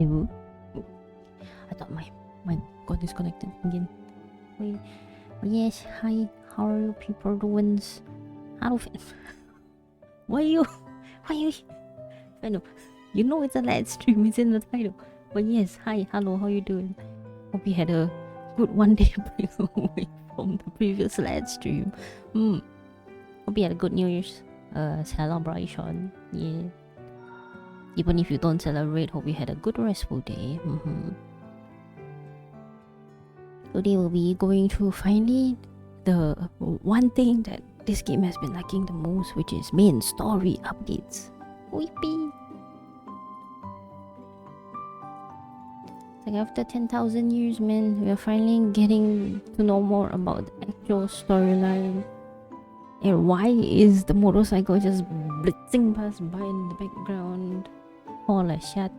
Ew. I thought my got disconnected again. Wait. Yes, hi. How are you people doing? Hello. Why you? I know. You know it's a live stream, it's in the title. But yes, hi, hello, how you doing? Hope you had a good one day break away from the previous live stream. Hope you had a good New Year's celebration. Yeah. Even if you don't celebrate, hope you had a good restful day. Today we'll be going to finally the one thing that this game has been lacking the most, which is main story updates. Weepy. Like after 10,000 years, man, we are finally getting to know more about the actual storyline. And why is the motorcycle just blitzing past by in the background? Holy shit.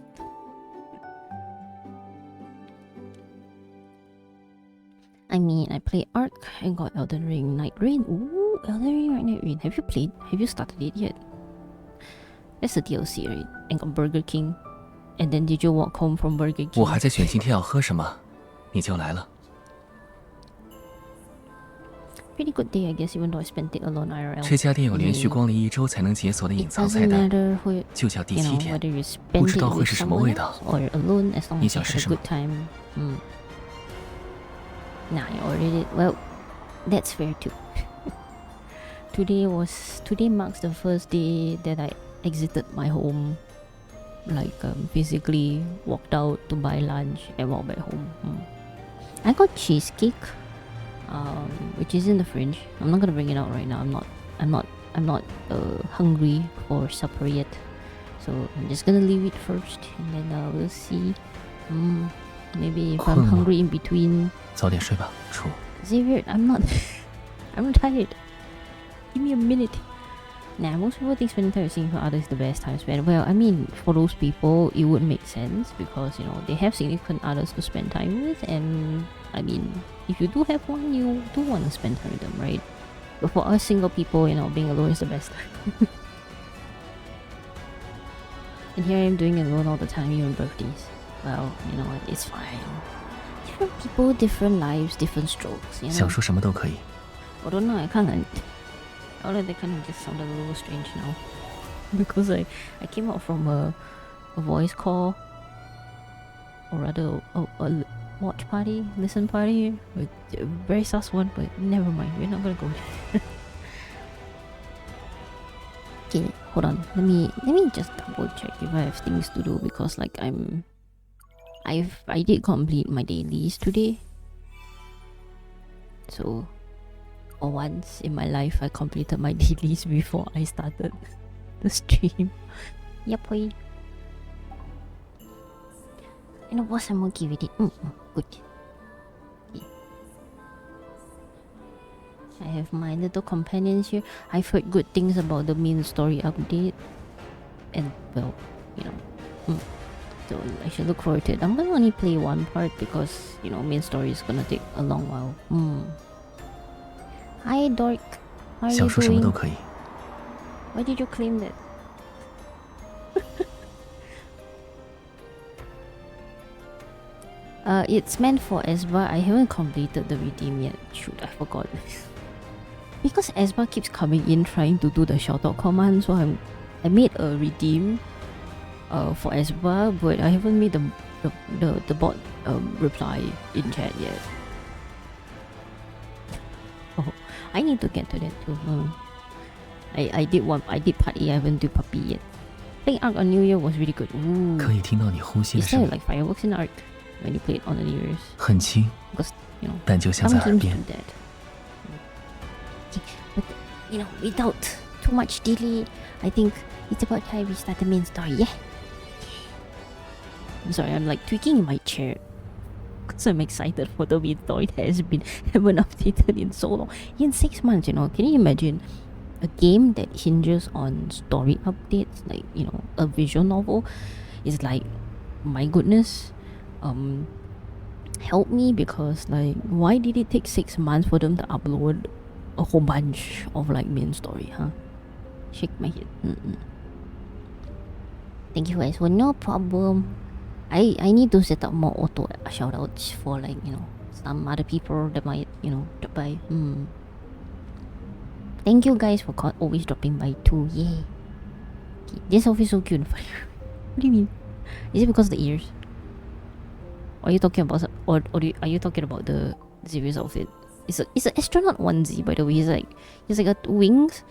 I mean, I played Ark and got Elden Ring Night Rain. Ooh, Elden Ring Night Rain. Have you played? Have you started it yet? That's the DLC, right? And got Burger King. And then did you walk home from Burger King? 我还在选今天要喝什么，你就来了。 Pretty good day, I guess, even though I spent it alone IRL. 这家店有连续光临1周才能解锁的隐藏菜单，就叫第7天，不知道会是什么味道。你想试试吗？ Nah, I already did. Well, that's fair too. Today marks the first day that I exited my home. Like physically walked out to buy lunch and walked back home. I got cheesecake, which is in the fridge. I'm not gonna bring it out right now. I'm not hungry for supper yet, so I'm just gonna leave it first, and then we'll see. Maybe if I'm hungry in between. 早点睡吧，楚。 Xavier, I'm not. I'm tired. Give me a minute. Nah, most people think spending time with significant others is the best time spent. Well, I mean, for those people, it would make sense because, you know, they have significant others to spend time with. And, I mean, if you do have one, you do want to spend time with them, right? But for us single people, you know, being alone is the best time. And here I am doing it alone all the time, even birthdays. Well, you know what, it's fine. Different people, different lives, different strokes, you know? 想说什么都可以。 I don't know, I can't like... Although they kind of just sounded a little strange now. Because I came out from a voice call. Or rather, a watch party, listen party. A very sus one, but never mind, we're not gonna go there. Okay, hold on. Let me just double check if I have things to do, because like I did complete my dailies today. So for once in my life, I completed my dailies before I started the stream. Yep, boy. And it was a monkey with it. Good. Okay. I have my little companions here. I've heard good things about the main story update. And, well, you know. So I should look forward to it. I'm gonna only play one part because, you know, main story is gonna take a long while. Hi, Dork. How are you 想说什么 doing? 都可以。 Why did you claim that? It's meant for Esba. I haven't completed the redeem yet. Shoot, I forgot. Because Esba keeps coming in trying to do the shoutout command, so I made a redeem for Esba, but I haven't made the bot reply in chat yet. Oh, I need to get to that too. I did part A, I haven't do part B yet. Playing Ark on New Year was really good. Ooh. 可以听到你呼吸的 Is 声 there 音， like fireworks in Ark when you play it on the New Year's? 很轻， Because, you know, 但就像 some 在耳 games 边 do。that. But, you know, without too much delay, I think it's about time we start the main story, yeah? I'm sorry, I'm like tweaking in my chair. Because I'm excited for the main story that haven't updated in so long. In 6 months, you know, can you imagine a game that hinges on story updates, like, you know, a visual novel, is like, my goodness, help me, because like, why did it take 6 months for them to upload a whole bunch of like main story, huh? Shake my head. Thank you guys. Well, no problem. I need to set up more auto shoutouts for like, you know, some other people that might, you know, drop by. Thank you guys for always dropping by too. Yay. Okay, this outfit is so cute. What do you mean? Is it because of the ears? Or are you talking about are you talking about the Xavier's outfit? It's an astronaut onesie, by the way. He's like got wings,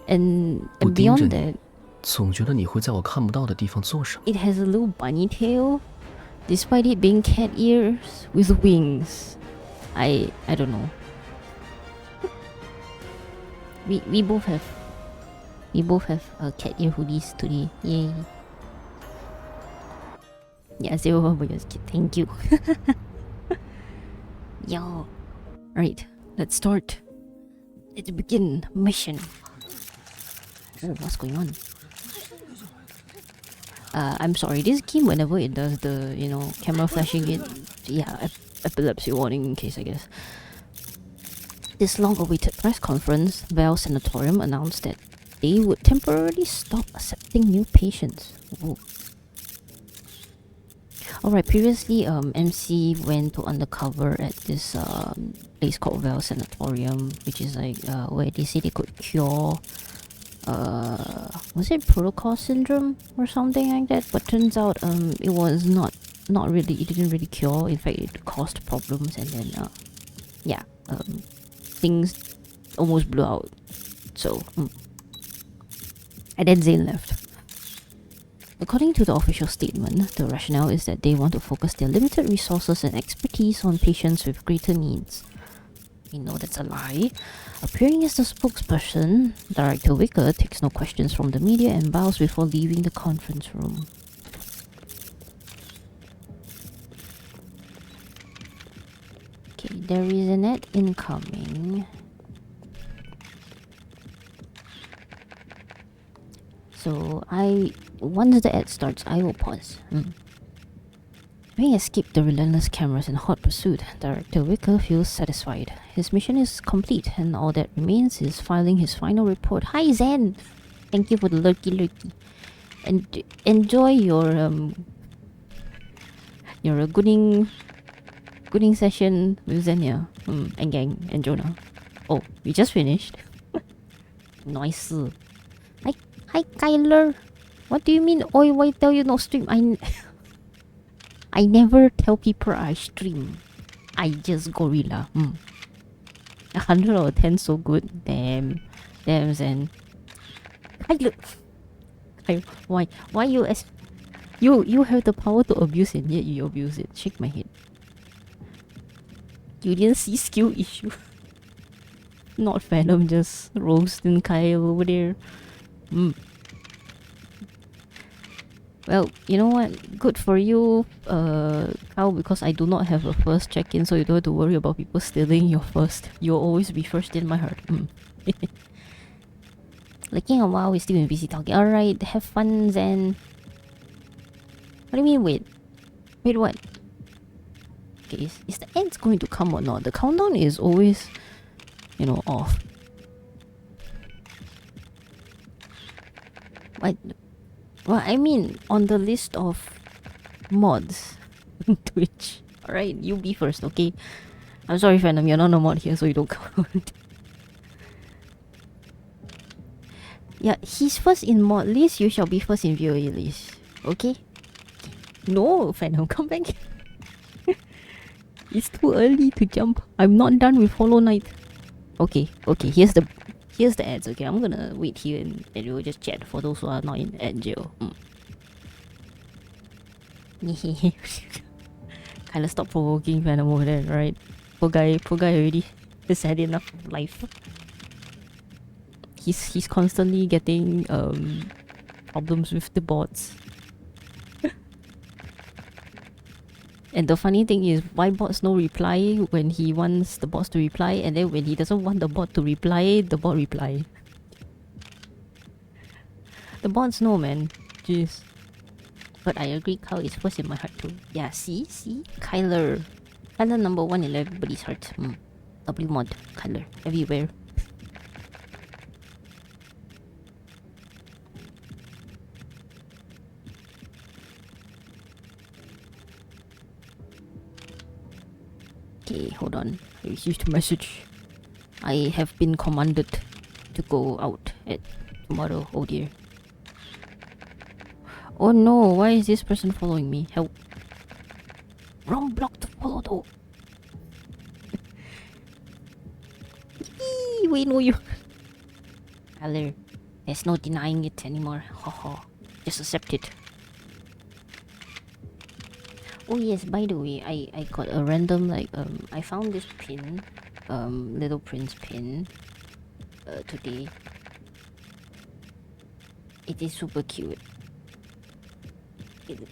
and beyond that, 总觉得你会在我看不到的地方做什么。 it has a little bunny tail, despite it being cat ears with wings. I don't know. We both have cat ear hoodies today. Yay. Yeah, 0 for yours. Thank you. Yo. Alright, let's start. Let's begin mission. Oh, what's going on? I'm sorry, this game, whenever it does the, you know, camera flashing, epilepsy warning in case, I guess. This long-awaited press conference, Bell Sanatorium announced that they would temporarily stop accepting new patients. Ooh. Alright, previously, MC went to undercover at this place called Val Sanatorium, which is like where they say they could cure was it protocol syndrome or something like that? But turns out it was not really, it didn't really cure. In fact, it caused problems, and then things almost blew out. So and then Zane left. According to the official statement, the rationale is that they want to focus their limited resources and expertise on patients with greater needs. We know that's a lie. Appearing as the spokesperson, Director Wicker takes no questions from the media and bows before leaving the conference room. Okay, there is an ad incoming. So once the ad starts, I will pause. Having escaped the relentless cameras in hot pursuit, Director Wicker feels satisfied. His mission is complete, and all that remains is filing his final report. Hi Zen! Thank you for the lurky. And enjoy your gooding session with Zenya, and gang, and Jonah. Oh, we just finished. Nice. Hi Kyler. What do you mean? Oh, why tell you no stream? I never tell people I stream. I just gorilla. 100 out of 10, so good. Damn, Zen. Kyler, why you have the power to abuse and yet you abuse it? Shake my head. You didn't see skill issue. Not Phantom, just roasting Kyle over there. Well, you know what? Good for you, Kyle, because I do not have a first check-in, so you don't have to worry about people stealing your first. You'll always be first in my heart. Looking a while, we're still in busy talking. Alright, have fun, Zen. What do you mean, wait? Wait, what? Okay, is the end's going to come or not? The countdown is always, you know, off. What? Well, I mean, on the list of mods in Twitch. Alright, you be first, okay? I'm sorry, Phantom, you're not a mod here, so you don't count. Yeah, he's first in mod list, you shall be first in VOE list. Okay? No, Phantom, come back. It's too early to jump. I'm not done with Hollow Knight. Okay, here's the ads, okay? I'm gonna wait here and we'll just chat for those who are not in ad jail. Kinda stop provoking Phantom over there, right? Poor guy already has had enough of life. He's constantly getting problems with the bots. And the funny thing is, why bots no reply when he wants the bots to reply, and then when he doesn't want the bot to reply, the bot reply. The bots know, man. Jeez. But I agree, Kyle is first in my heart too. Yeah, see? Kyler number 1 in everybody's heart. W mod, Kyler, everywhere. Okay, hold on. I received a message. I have been commanded to go out at tomorrow. Oh dear. Oh no, why is this person following me? Help. Wrong block to follow though. We know you. Tyler, there's no denying it anymore. Haha. Just accept it. Oh yes, by the way, I got a random I found this pin, Little Prince pin, today. It is super cute.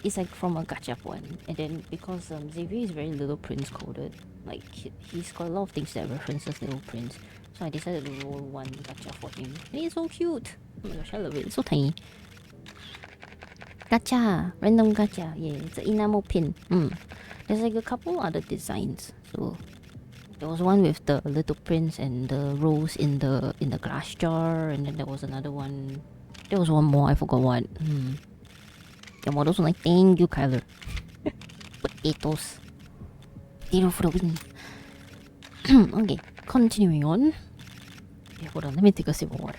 It's like from a gacha one, and then because Xavier is very Little Prince coded, like he's got a lot of things that references Little Prince, so I decided to roll one gacha for him. And it's so cute. Oh my gosh, I love it. It's so tiny. Gacha, random gacha. Yeah, it's an enamel pin. There's like a couple other designs. So there was one with the Little Prince and the rose in the glass jar, and then there was another one. There was one more. I forgot what. The models were like, thank you, Kyler. Potatoes. Potato for the win. Okay, continuing on. Okay, hold on. Let me take a sip of water.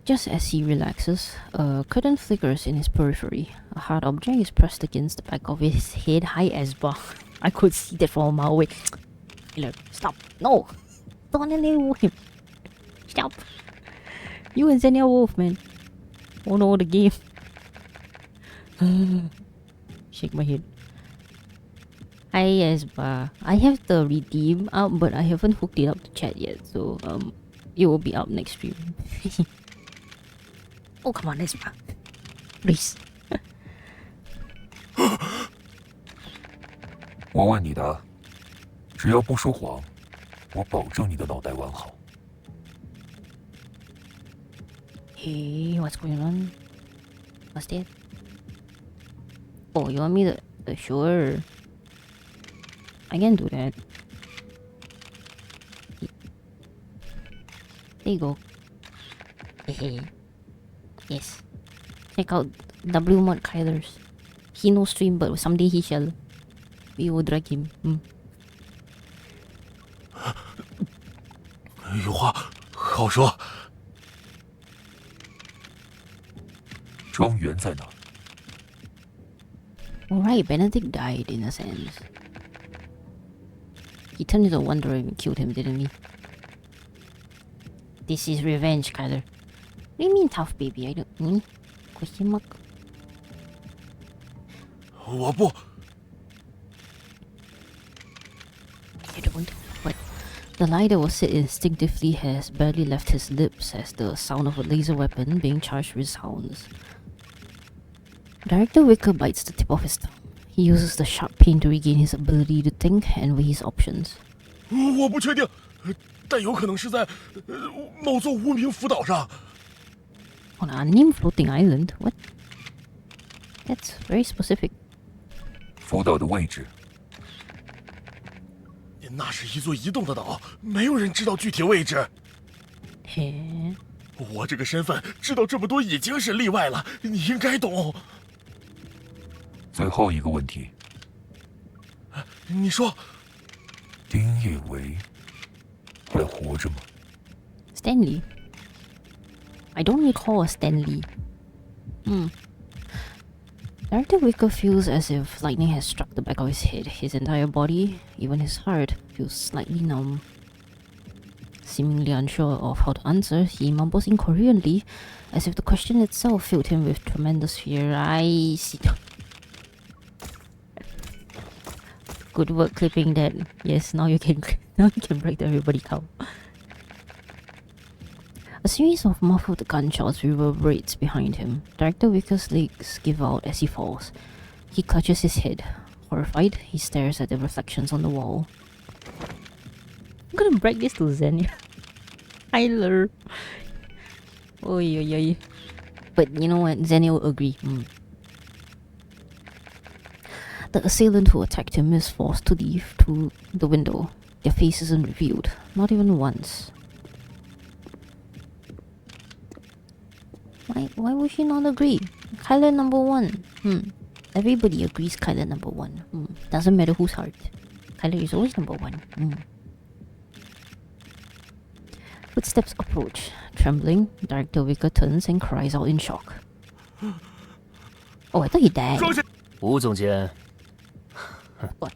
Just as he relaxes, a curtain flickers in his periphery. A hard object is pressed against the back of his head, high as bar. I could see that from a mile away. Look, stop. No! Don't enable him. Stop. You and Xenia Wolf, man. Oh no, the game. Shake my head. Hi, Esba. I have the redeem out, but I haven't hooked it up to chat yet, so it will be up next stream. Oh, come on, Esba. Please. 我问你的，只要不说谎，我保证你的脑袋完好。 Hey, what's going on? What's that? Oh, you want me to sure. I can do that. There you go. Hey. Yes. Check out W Mod Kyler's. He no stream, but someday he shall. We will drag him. 有话好说。庄园在哪？ Alright, Benedict died in a sense. He turned into a wanderer and killed him, didn't he? This is revenge, Kyler. What do you mean tough, baby? I don't... Question mark? 我不。 You don't. But the lie that was said instinctively has barely left his lips as the sound of a laser weapon being charged resounds. Director Wicker bites the tip of his tongue. He uses the sharp pain to regain his ability to think and weigh his options. 我不确定，但有可能是在某座无名浮岛上。 On an unnamed floating island? What? That's very specific. 浮岛的位置。 那是一座移动的岛，没有人知道具体位置。嘿，我这个身份知道这么多已经是例外了，你应该懂。最后一个问题，你说，丁叶维还活着吗？ Stanley. I don't recall a Stanley. Director Wicker feels as if lightning has struck the back of his head. His entire body, even his heart, feels slightly numb. Seemingly unsure of how to answer, he mumbles incoherently, as if the question itself filled him with tremendous fear. I see. Good work clipping that. Yes, now you can break the everybody count. A series of muffled gunshots reverberates behind him. Director Wicker's legs give out as he falls. He clutches his head. Horrified, he stares at the reflections on the wall. I'm gonna break this to Xenia. Tyler. Oi, oi, oi. But you know what? Xenia will agree. The assailant who attacked him is forced to leave through the window. Their face isn't revealed, not even once. Why would she not agree? Kyler number 1. Everybody agrees Kyler number 1. Doesn't matter whose heart. Kyler is always number 1. Footsteps approach. Trembling, Director Wicker turns and cries out in shock. Oh, I thought he died. 吴总监， What?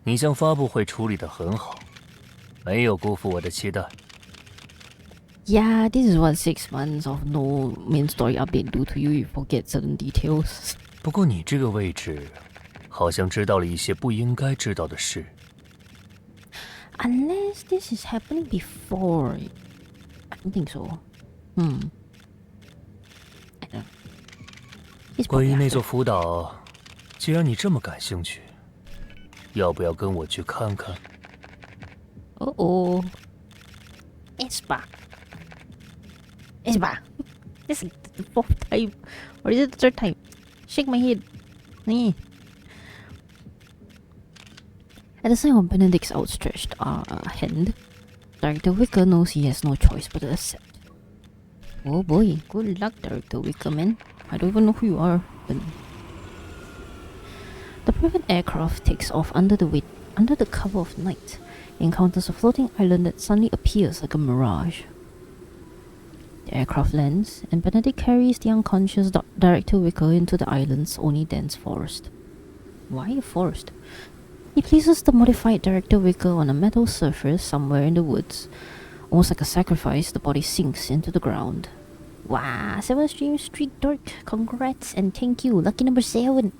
你将发布会处理得很好，没有辜负我的期待。 Yeah, this is what 6 months of no main story update do to you. You forget certain details. 不过你这个位置，好像知道了一些不应该知道的事。 Unless this is happening before. I don't think so. I don't know. It's 关 probably 于那 after. 座浮岛，既然你这么感兴趣，要不要跟我去看看？ Uh-oh. Espa. Espa. This is the 4th time. Or is it the 3rd time? Shake my head. At the sign of Benedict's outstretched hand, Director Wicker knows he has no choice but to accept. Oh boy, good luck, Director Wicker, man. I don't even know who you are. But... The private aircraft takes off under the cover of night, encounters a floating island that suddenly appears like a mirage. The aircraft lands, and Benedict carries the unconscious Director Wicker into the island's only dense forest. Why a forest? He places the modified Director Wicker on a metal surface somewhere in the woods. Almost like a sacrifice, the body sinks into the ground. Wow, 7 stream streak dork. Congrats and thank you. Lucky number 7.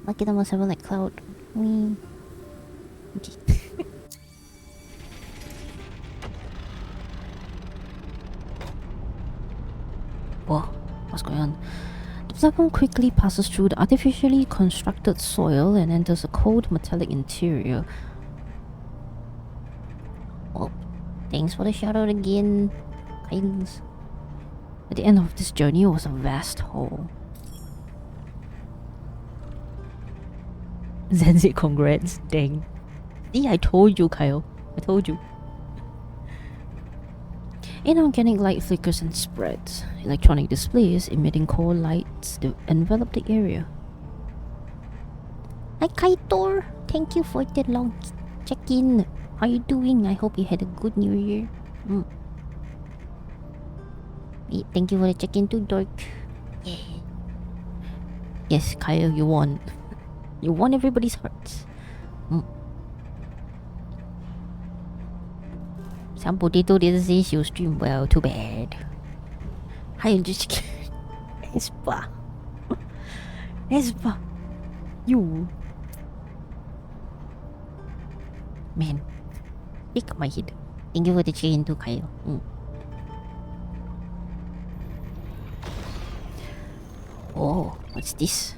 Lucky number 7 like Cloud. Okay. Whoa, what's going on? The platform quickly passes through the artificially constructed soil and enters a cold metallic interior. Oh, thanks for the shout out again, Kyles. At the end of this journey was a vast hall. Zenzi, congrats, dang. See, I told you, Kyle. I told you. Inorganic light flickers and spreads. Electronic displays emitting cold lights envelop the area. Hi Kaitor! Thank you for the long check-in. How you doing? I hope you had a good New Year. Thank you for the check-in too, Dork. Yeah. Yes, Kyle, you won. You won everybody's hearts. Some potato didn't say she'll stream well, too bad. Hi, I'm just Espa. Espa. You. Man. Pick my head. Thank you for the chain too, Kyle. Oh, what's this?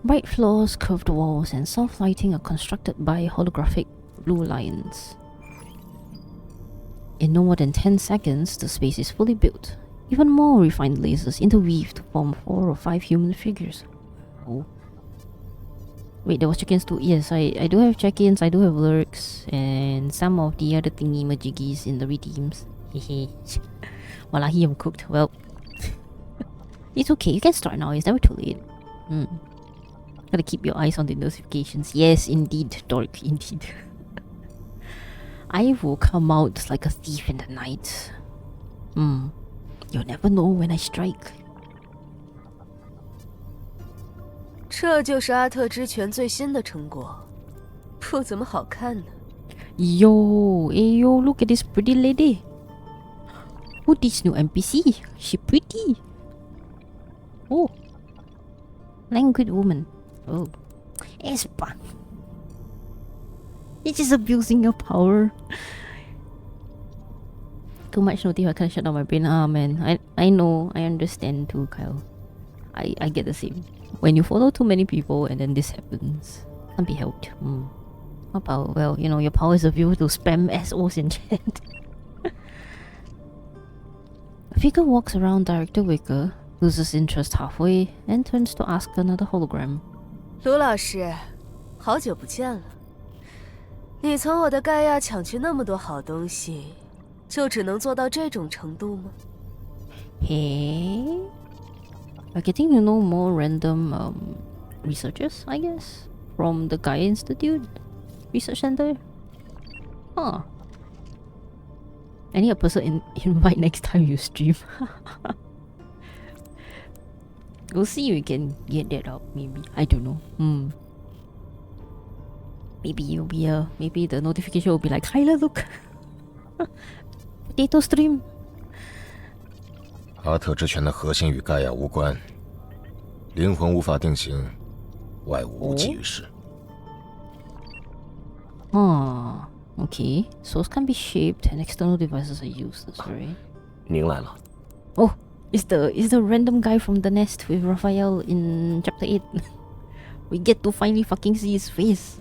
Bright floors, curved walls, and soft lighting are constructed by holographic blue lines. In no more than 10 seconds, the space is fully built. Even more refined lasers interweave to form 4 or 5 human figures. Oh. Wait, there was check-ins too. Yes, I do have check-ins, I do have lurks, and some of the other thingy-majiggies in the redeems. Hehe. Wallahi, I'm cooked. Well, it's okay, you can start now, it's never too late. Gotta keep your eyes on the notifications. Yes, indeed, Dork, indeed. I will come out like a thief in the night. You'll never know when I strike. 这就是阿特之拳最新的成果，不怎么好看呢。Yo, hey yo, look at this pretty lady. Oh, this new NPC. She pretty. Oh, languid woman. Oh, Espa. You're just abusing your power. Too much notif, I can't shut down my brain. Ah man, I know, I understand too, Kyle. I get the same. When you follow too many people and then this happens, can't be helped. What power? Well, you know, your power is available to spam SOs in chat. A figure walks around Director Wicker, loses interest halfway, and turns to ask another hologram. 卢老师，好久不见了。你从我的盖亚抢去那么多好东西，就只能做到这种程度吗？Hey? We're getting to know more random researchers, I guess, from the Gaia Institute Research Center. Huh. I need a person invite next time you stream. We'll see if we can get that up, maybe. I don't know. Maybe it'll be maybe the notification will be like, Kyla, look! Potato stream! 阿特之拳的核心与盖亚无关，灵魂无法定型，外物无济于事。Okay. Souls can be shaped and external devices are useless, right? 您来了。 Oh, it's the random guy from the nest with Raphael in chapter 8. We get to finally fucking see his face.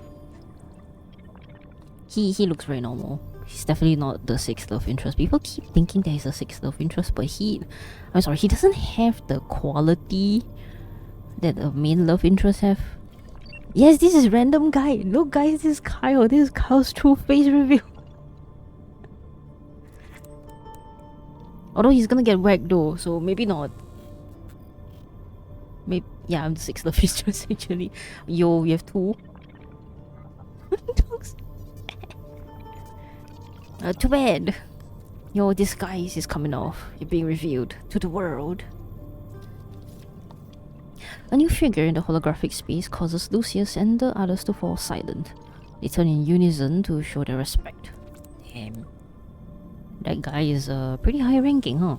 He looks very normal. He's definitely not the sixth love interest. People keep thinking that he's a sixth love interest, but he doesn't have the quality that a main love interest have. Yes, this is random guy. Look guys, this is Kyle. This is Kyle's true face reveal. Although he's gonna get whacked though, so maybe not. Maybe, yeah, I'm the sixth love interest actually. Yo, we have 2. Dogs. Too bad. Your disguise is coming off. You're being revealed to the world. A new figure in the holographic space causes Lucius and the others to fall silent. They turn in unison to show their respect. Damn. That guy is pretty high ranking, huh?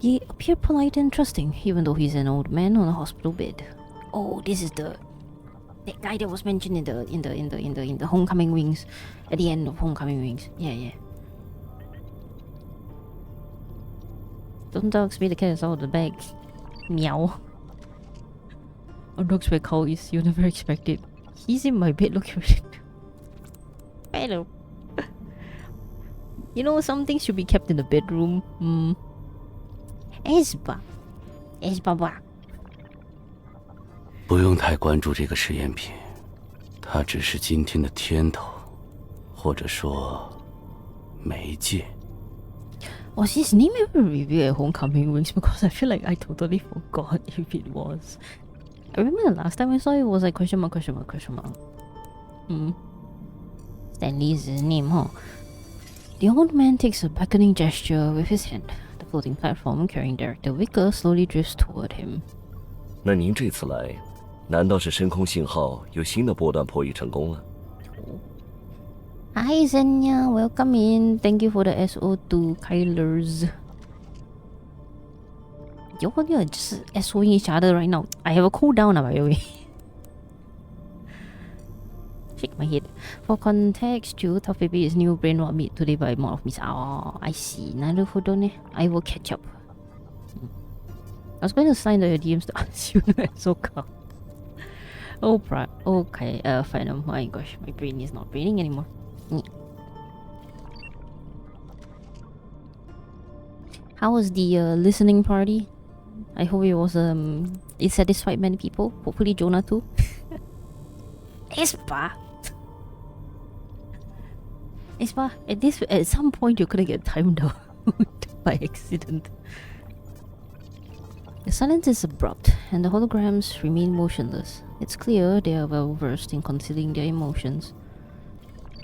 He appeared polite and trusting, even though he's an old man on a hospital bed. Oh, this is that guy that was mentioned in the Homecoming Wings, at the end of Homecoming Wings. Yeah. Don't dogs be the cats out of the bag. Meow. Oh, dogs where Carl is. You'll never expect it. He's in my bed. Look at it. Hello. You know, some things should be kept in the bedroom. Esba. 不用太关注这个实验品，它只是今天的天头，或者说媒介。Was his name ever revealed at Homecoming Wings? Because I feel like I totally forgot if it was. I remember the last time I saw it was like question mark. Stanley's his name, huh? The old man takes a beckoning gesture with his hand. The floating platform carrying Director Wicker slowly drifts toward him. 那您这次来，难道是深空信号有新的波段破译成功了？ Hi Zenya, welcome in. Thank you for the SO2 Kylers. You're just SOing each other right now. I have a cooldown, by the way. Shake my head. For context, Chu, Tough Baby is new brain rot meat today by more of Miss. Oh, I see. Naruhodo, I will catch up. I was going to sign the DMs to ask you to SO. Oh, okay, fine. Oh my gosh, my brain is not braining anymore. How was the listening party? I hope it was it satisfied many people. Hopefully Jonah too. Espa, at some point you're gonna get timed out by accident. The silence is abrupt, and the holograms remain motionless. It's clear they are well versed in concealing their emotions.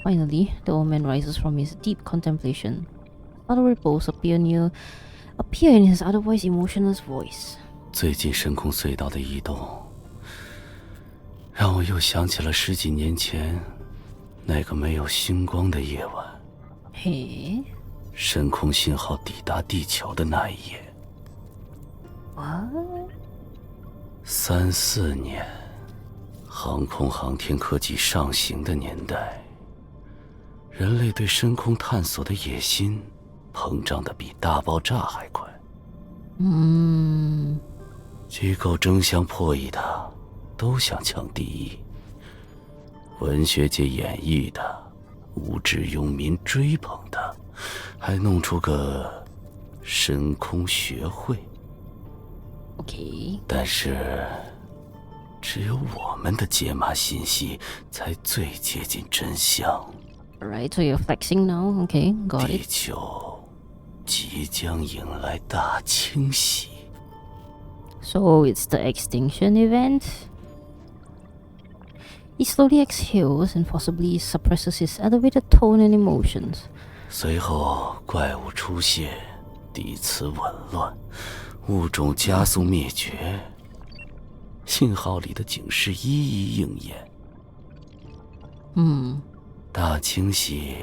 Finally, the old man rises from his deep contemplation. Other ripples appear in his otherwise emotionless voice. 最近深空隧道的移动，让我又想起了10几年前那个没有星光的夜晚。嘿，深空信号抵达地球的那一夜。What? 3、4年，航空航天科技上行的年代。人类对深空探索的野心膨胀得比大爆炸还快。机构争相破译的，都想抢第一。文学界演绎的，无知庸民追捧的，还弄出个深空学会。Okay. 但是，只有我们的解码信息才最接近真相。Alright, so you're flexing now. Okay, got it. 地球即将迎来大清洗。So it's the extinction event. He slowly exhales and possibly suppresses his elevated tone and emotions. 随后怪物出现，地磁紊乱，物种加速灭绝，信号里的警示一一应验。大清洗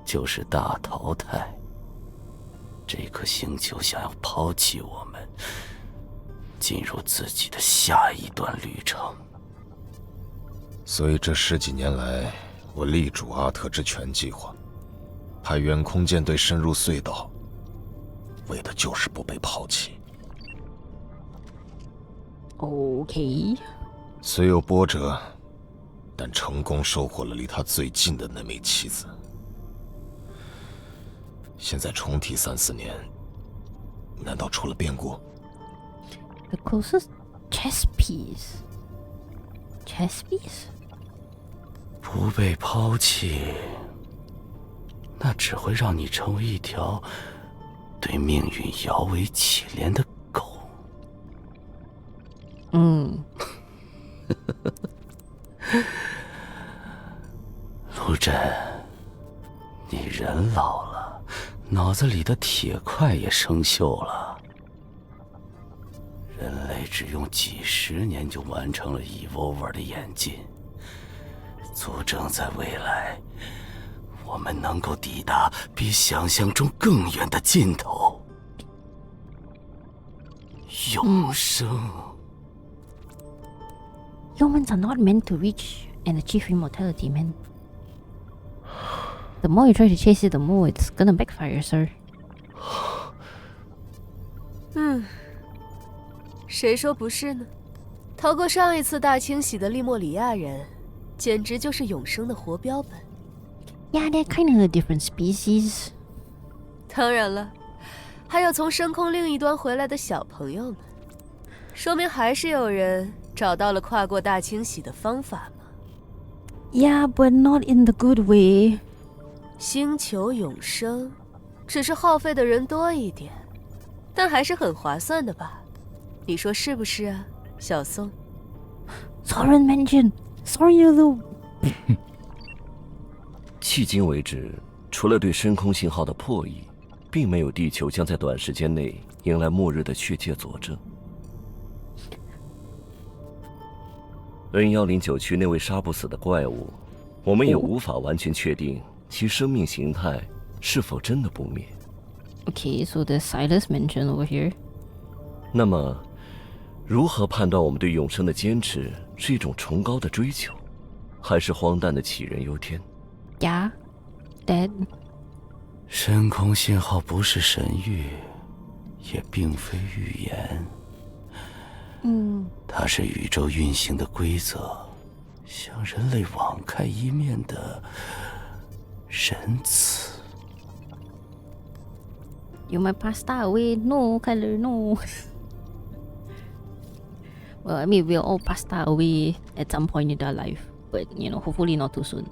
就是大淘汰。这颗星球想要抛弃我们，进入自己的下一段旅程。所以这10几年来，我力主阿特之拳计划，派远空舰队深入隧道，为的就是不被抛弃。OK。虽有波折，但成功收获了离他最近的那枚棋子。现在重提3、4年，难道出了变故 ？The closest chess piece. Chess piece. 不被抛弃，那只会让你成为一条对命运摇尾乞怜的狗。陆震，你人老了，脑子里的铁块也生锈了。人类只用几10年就完成了 Evolver 的演进，佐证在未来，我们能够抵达比想象中更远的尽头——永生。Humans are not meant to reach and achieve immortality, man. The more you try to chase it, the more it's gonna backfire, sir. 谁说不是呢？逃过上一次大清洗的利莫里亚人，简直就是永生的活标本。Yeah, they're kind of a different species. 当然了，还有从深空另一端回来的小朋友们，说明还是有人找到了跨过大清洗的方法吗？ Yeah, but not in the good way. 星球永生，只是耗费的人多一点，但还是很划算的吧？你说是不是啊，小宋 Torrent mentioned. Sorry, Lou. 迄今为止，除了对深空信号的破译，并没有地球将在短时间内迎来末日的确切佐证。N109区那位杀不死的怪物，我们也无法完全确定其生命形态是否真的不灭。Okay, so there's Silas mentioned over here. 那么，如何判断我们对永生的坚持是一种崇高的追求，还是荒诞的杞人忧天？ Yeah, Dad. 深空信号不是神谕，也并非预言。它是宇宙运行的规则，向人类网开一面的仁慈。You might pass that away. No, Kyler, no. Well, I mean, we'll all pass that away at some point in our life. But, you know, hopefully not too soon.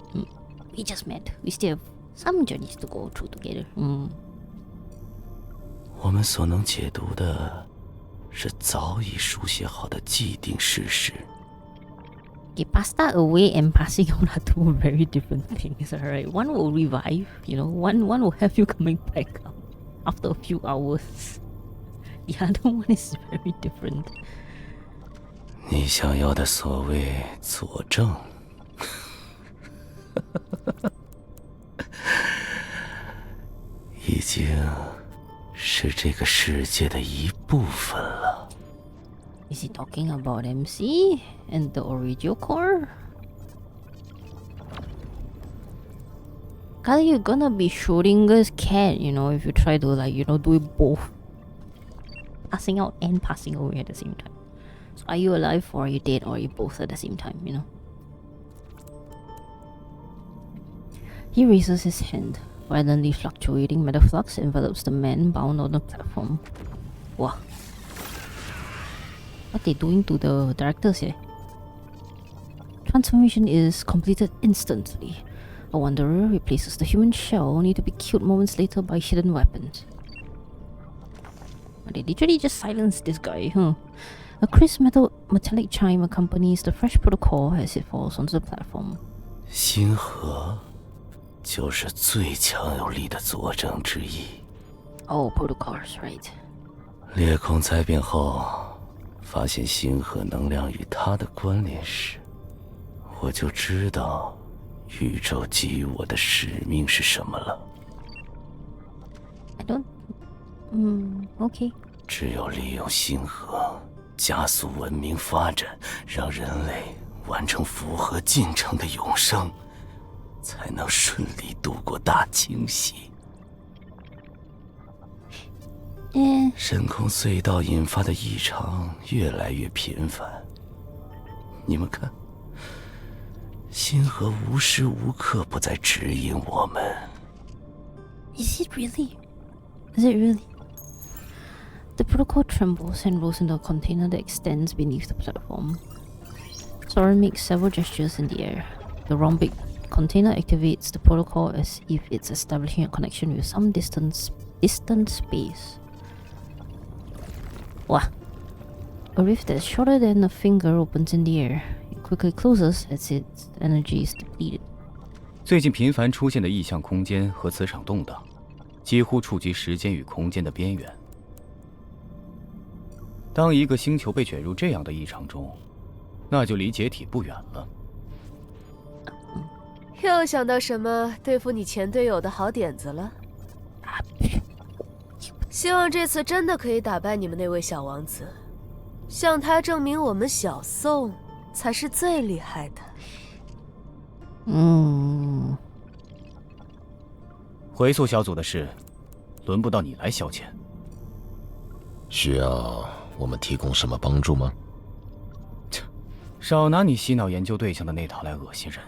We just met. We still have some journeys to go through together. 我们所能解读的是早已书写好的既定事实。Okay, pass that away and passing on are two very different things, alright? One will revive, you know, one will have you coming back up after a few hours. The other one is very different. 你想要的所谓佐证，已经是这个世界的一部分了。Is he talking about MC and the original core? Kali, you're gonna be Schrodinger's cat, you know, if you try to, like, you know, do it both. Passing out and passing away at the same time. So are you alive or are you dead or are you both at the same time, you know? He raises his hand. Violently fluctuating metaflux envelops the man bound on the platform. Wow. What they doing to the directors here? Transformation is completed instantly. A wanderer replaces the human shell only to be killed moments later by hidden weapons. They literally just silenced this guy, huh? A crisp metallic chime accompanies the fresh protocol as it falls onto the platform. 星河就是最强有力的佐证之一。Oh, protocols, right. 裂空灾变后，发现星河能量与它的关联时，我就知道宇宙给予我的使命是什么了。I don't... okay. 只有利用星河加速文明发展，让人类完成符合进程的永生，才能顺利度过大清洗。深空隧道引发的异常越来越频繁，你们看，星河无时无刻不在指引我们。Is it really? Is it really? The protocol trembles and rolls into a container that extends beneath the platform. Soren makes several gestures in the air. The rhombic container activates the protocol as if it's establishing a connection with some distant space. Wow. A rift that's shorter than a finger opens in the air. It quickly closes as its energy is depleted. 最近频繁出现的异象空间和磁场动荡，几乎触及时间与空间的边缘。当一个星球被卷入这样的异常中，那就离解体不远了。又想到什么对付你前队友的好点子了？希望这次真的可以打败你们那位小王子，向他证明我们小宋才是最厉害的。回溯小组的事，轮不到你来消遣。需要我们提供什么帮助吗？少拿你洗脑研究对象的那套来恶心人。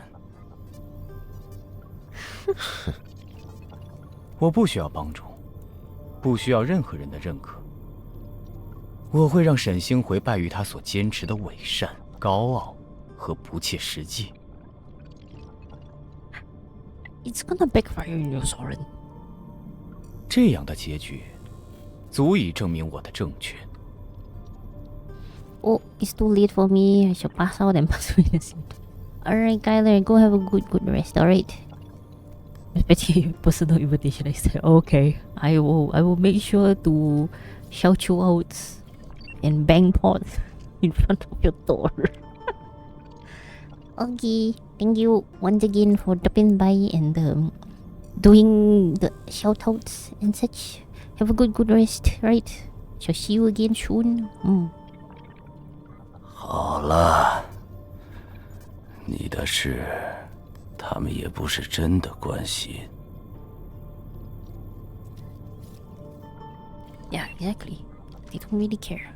我不需要帮助，不需要任何人的认可。我会让沈星回败于他所坚持的伪善、高傲和不切实际。It's gonna backfire in you, Soren. 这样的结局，足以证明我的正确。Oh, it's too late for me. I shall pass out and pass away the scene. Alright, Kyler, go have a good rest, alright? Respecting personal invitation, I said, okay, I will make sure to shout you out and bang pots in front of your door. Okay, thank you once again for dropping by and doing the shoutouts and such. Have a good rest, right? Shall see you again soon. 好了，你的事，他们也不是真的关心。Yeah, exactly. They don't really care.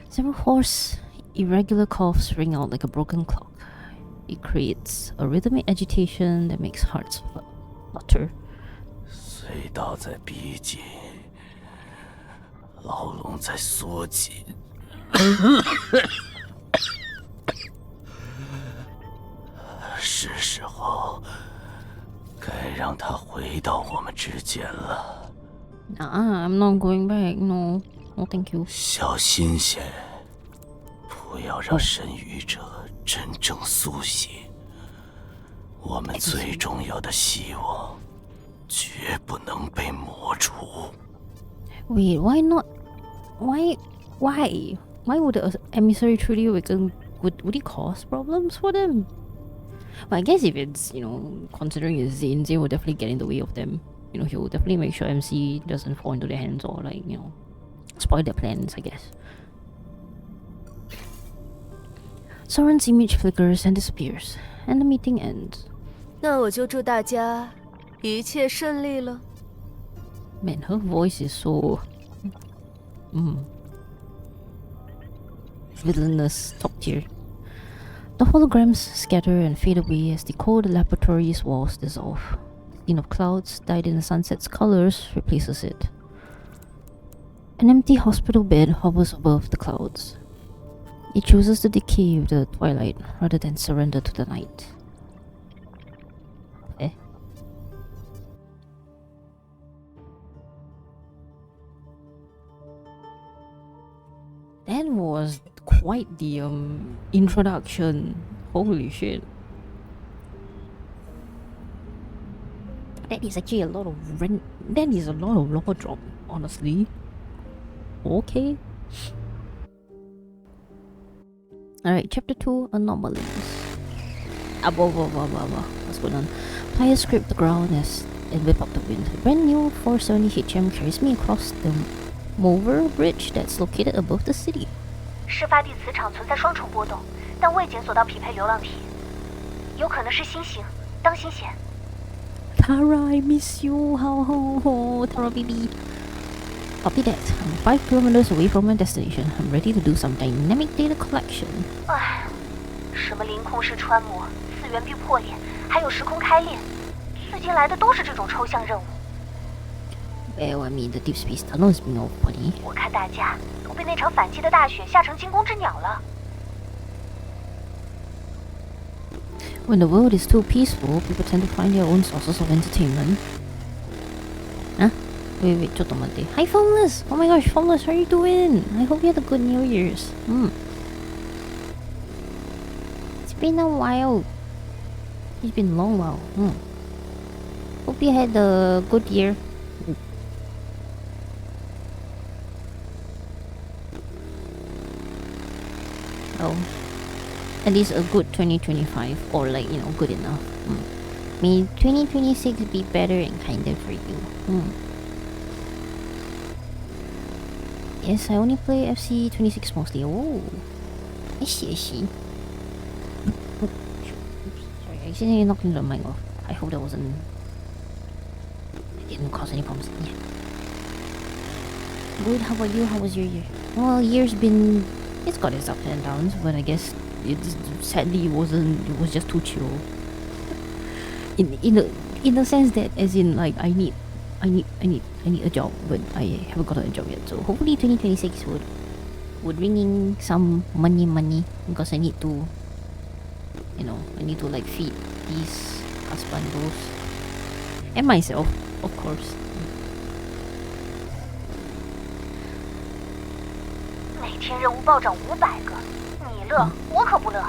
Several hoarse, irregular coughs ring out like a broken clock. It creates a rhythmic agitation that makes hearts flutter. 隧道在逼近，牢笼在缩紧。是时候该让他回到我们之间了。I'm not going back. No, thank you. 小心些，不要让神语者真正苏醒。我们最重要的希望，绝不能被抹除。Wait, why not? Why? Why would the emissary truly awaken? Would it cause problems for them? Well, I guess if it's, considering it's Zane will definitely get in the way of them. He will definitely make sure MC doesn't fall into their hands or, spoil their plans, I guess. Soren's image flickers and disappears, and the meeting ends. 那我就祝大家一切顺利了。Man, her voice is so... villainous top tier. The holograms scatter and fade away as the cold laboratory's walls dissolve. The scene of clouds dyed in the sunset's colors replaces it. An empty hospital bed hovers above the clouds. It chooses to decay with the twilight rather than surrender to the night. That was quite the introduction. Holy shit. That is actually a lot of that is a lot of lore drop, honestly. Okay. Alright, chapter 2, Anomalies. What's going on? Tires scrape the ground and whip up the wind. A brand new 470 HM carries me across the Mover Bridge that's located above the city. 事发地磁场存在双重波动，但未检索到匹配流浪体，有可能是新型，当心些。Tara, I miss you. How, Tara baby. Copy that. I'm 5 kilometers away from my destination. I'm ready to do some dynamic data collection. 唉，什么凌空式穿模、次元壁破裂，还有时空开裂，最近来的都是这种抽象任务。Well, I mean, the Deepspace tunnel is being all funny. 我看大家都被那场反季的大雪吓成惊弓之鸟了。When the world is too peaceful, people tend to find their own sources of entertainment. Huh? Wait, Hi, Phyllis! Oh my gosh, Phyllis, how are you doing? I hope you had a good New Year's. It's been a while. It's been a long while. Hope you had a good year. Oh. At least a good 2025, or like, you know, good enough. May 2026 be better and kinder for you. Yes, I only play FC 26 mostly. Oh, I see. Oops, sorry, I accidentally knocked the mic off. I hope that wasn't... It didn't cause any problems. Yeah. Good, how about you? How was your year? Well, year's been... It's got its ups and downs, but I guess sadly it was just too chill. In the sense that, as in, like, I need a job, but I haven't gotten a job yet. So hopefully 2026 would bring in some money, because I need to, you know, like feed these husbandos and myself, of course. 每天任务暴涨500个，你乐，我可不乐。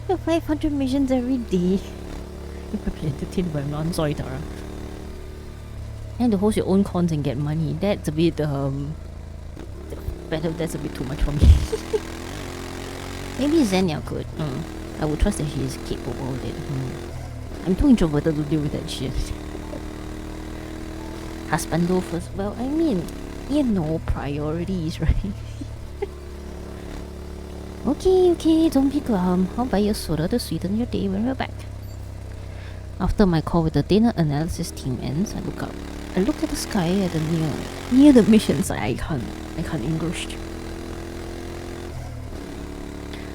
500 missions every day. You're probably entertained by none. Sorry, Tara. And to host your own cons and get money, that's a bit that's a bit too much for me. Maybe Xenia could. I would trust that she is capable of it. I'm too introverted to deal with that shit. Husbando first. Well, I mean, you know, priorities, right? Okay, don't be glum. I'll buy you a soda to sweeten your day when we're back. After my call with the data analysis team ends, I look up. I look at the sky at the near the mission site. I can't English.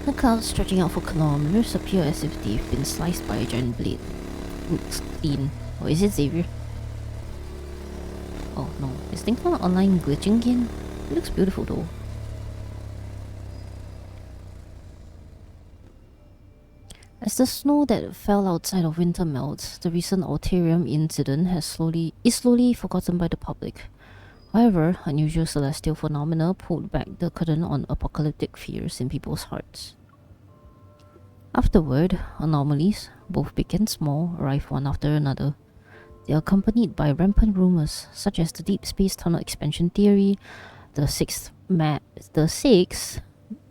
The clouds stretching out for kilometers appear as if they've been sliced by a giant blade. Looks clean. Or is it Xavier? Oh no, is Linkon online glitching again? It looks beautiful though. As the snow that fell outside of winter melts, the recent Alterium incident is slowly forgotten by the public. However, unusual celestial phenomena pulled back the curtain on apocalyptic fears in people's hearts. Afterward, anomalies, both big and small, arrive one after another. They are accompanied by rampant rumors such as the Deepspace tunnel expansion theory, the sixth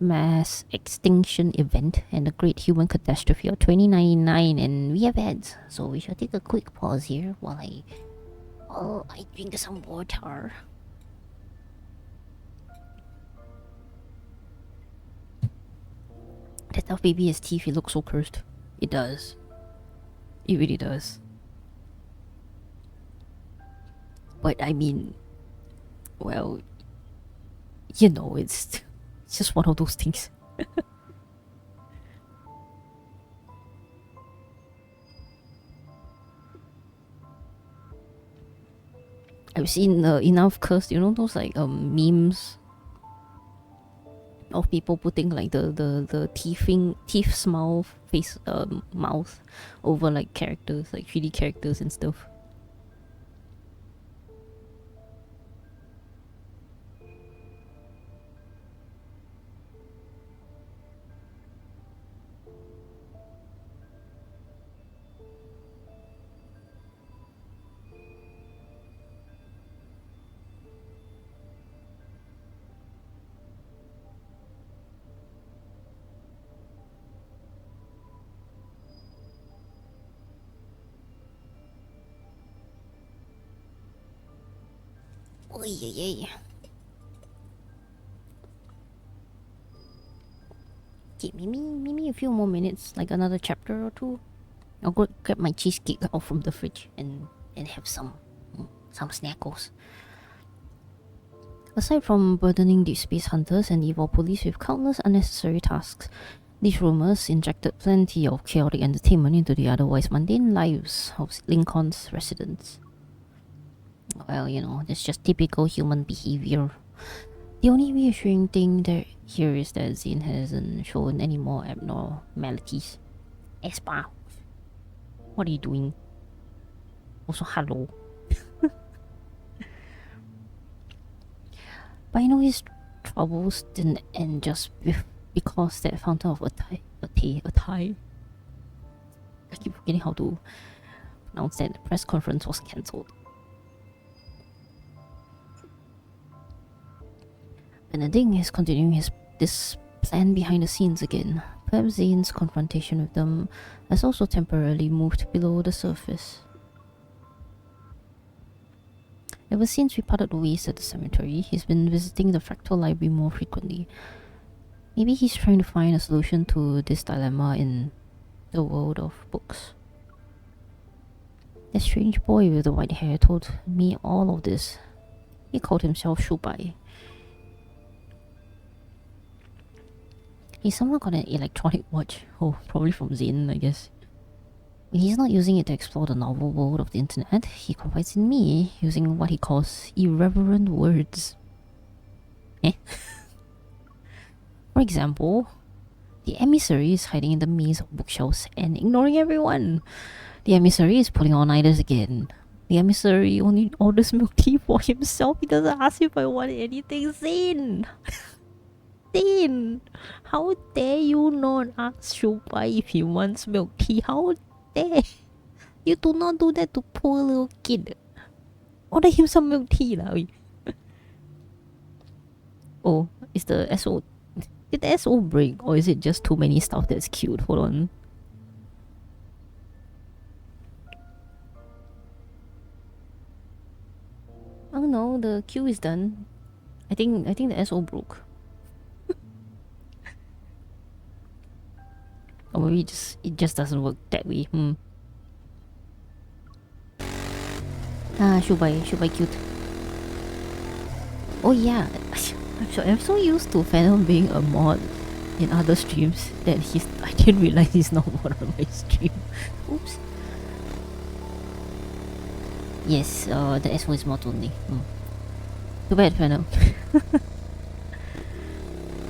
mass extinction event, and the great human catastrophe of 2099, and we have ads, so we shall take a quick pause here while I drink some water. That tough baby has teeth, he looks so cursed. It does. It really does. But I mean, well, you know, it's just one of those things. I've seen enough cursed, you know, those like memes of people putting like the teeth smile face mouth over like characters, like 3D characters and stuff. Oh yeah. Okay, maybe a few more minutes, like another chapter or two. I'll go grab my cheesecake out from the fridge and have some snackos. Aside from burdening Deepspace hunters and evil police with countless unnecessary tasks, these rumors injected plenty of chaotic entertainment into the otherwise mundane lives of Linkon's residents. Well, you know, that's just typical human behavior. The only reassuring thing here is that Zane hasn't shown any more abnormalities. Espa, what are you doing? Also, hello. But I know his troubles didn't end just because that fountain of Atai. I keep forgetting how to pronounce that. The press conference was cancelled. Benedict is continuing this plan behind the scenes again. Perhaps Zane's confrontation with them has also temporarily moved below the surface. Ever since we parted ways at the cemetery, he's been visiting the Fractal Library more frequently. Maybe he's trying to find a solution to this dilemma in the world of books. The strange boy with the white hair told me all of this. He called himself Shubai. He somehow got an electronic watch. Oh, probably from Zane, I guess. When he's not using it to explore the novel world of the internet, he confides in me, using what he calls irreverent words. For example, the emissary is hiding in the maze of bookshelves and ignoring everyone. The emissary is pulling all-nighters again. The emissary only orders milk tea for himself. He doesn't ask if I want anything. Zane! Zane! How dare you not ask Shubai if he wants milk tea? How dare you do not do that to poor little kid. Order him some milk tea lah. Oh, is the SO... Did the SO break? Or is it just too many stuff that's queued? Hold on. Oh no, the queue is done. I think the SO broke. Or maybe it just doesn't work that way. Shubai cute. Oh yeah, I'm so used to Phantom being a mod in other streams that I didn't realize he's not one on my stream. Oops. Yes, the SO is mod only. Too bad, Phantom.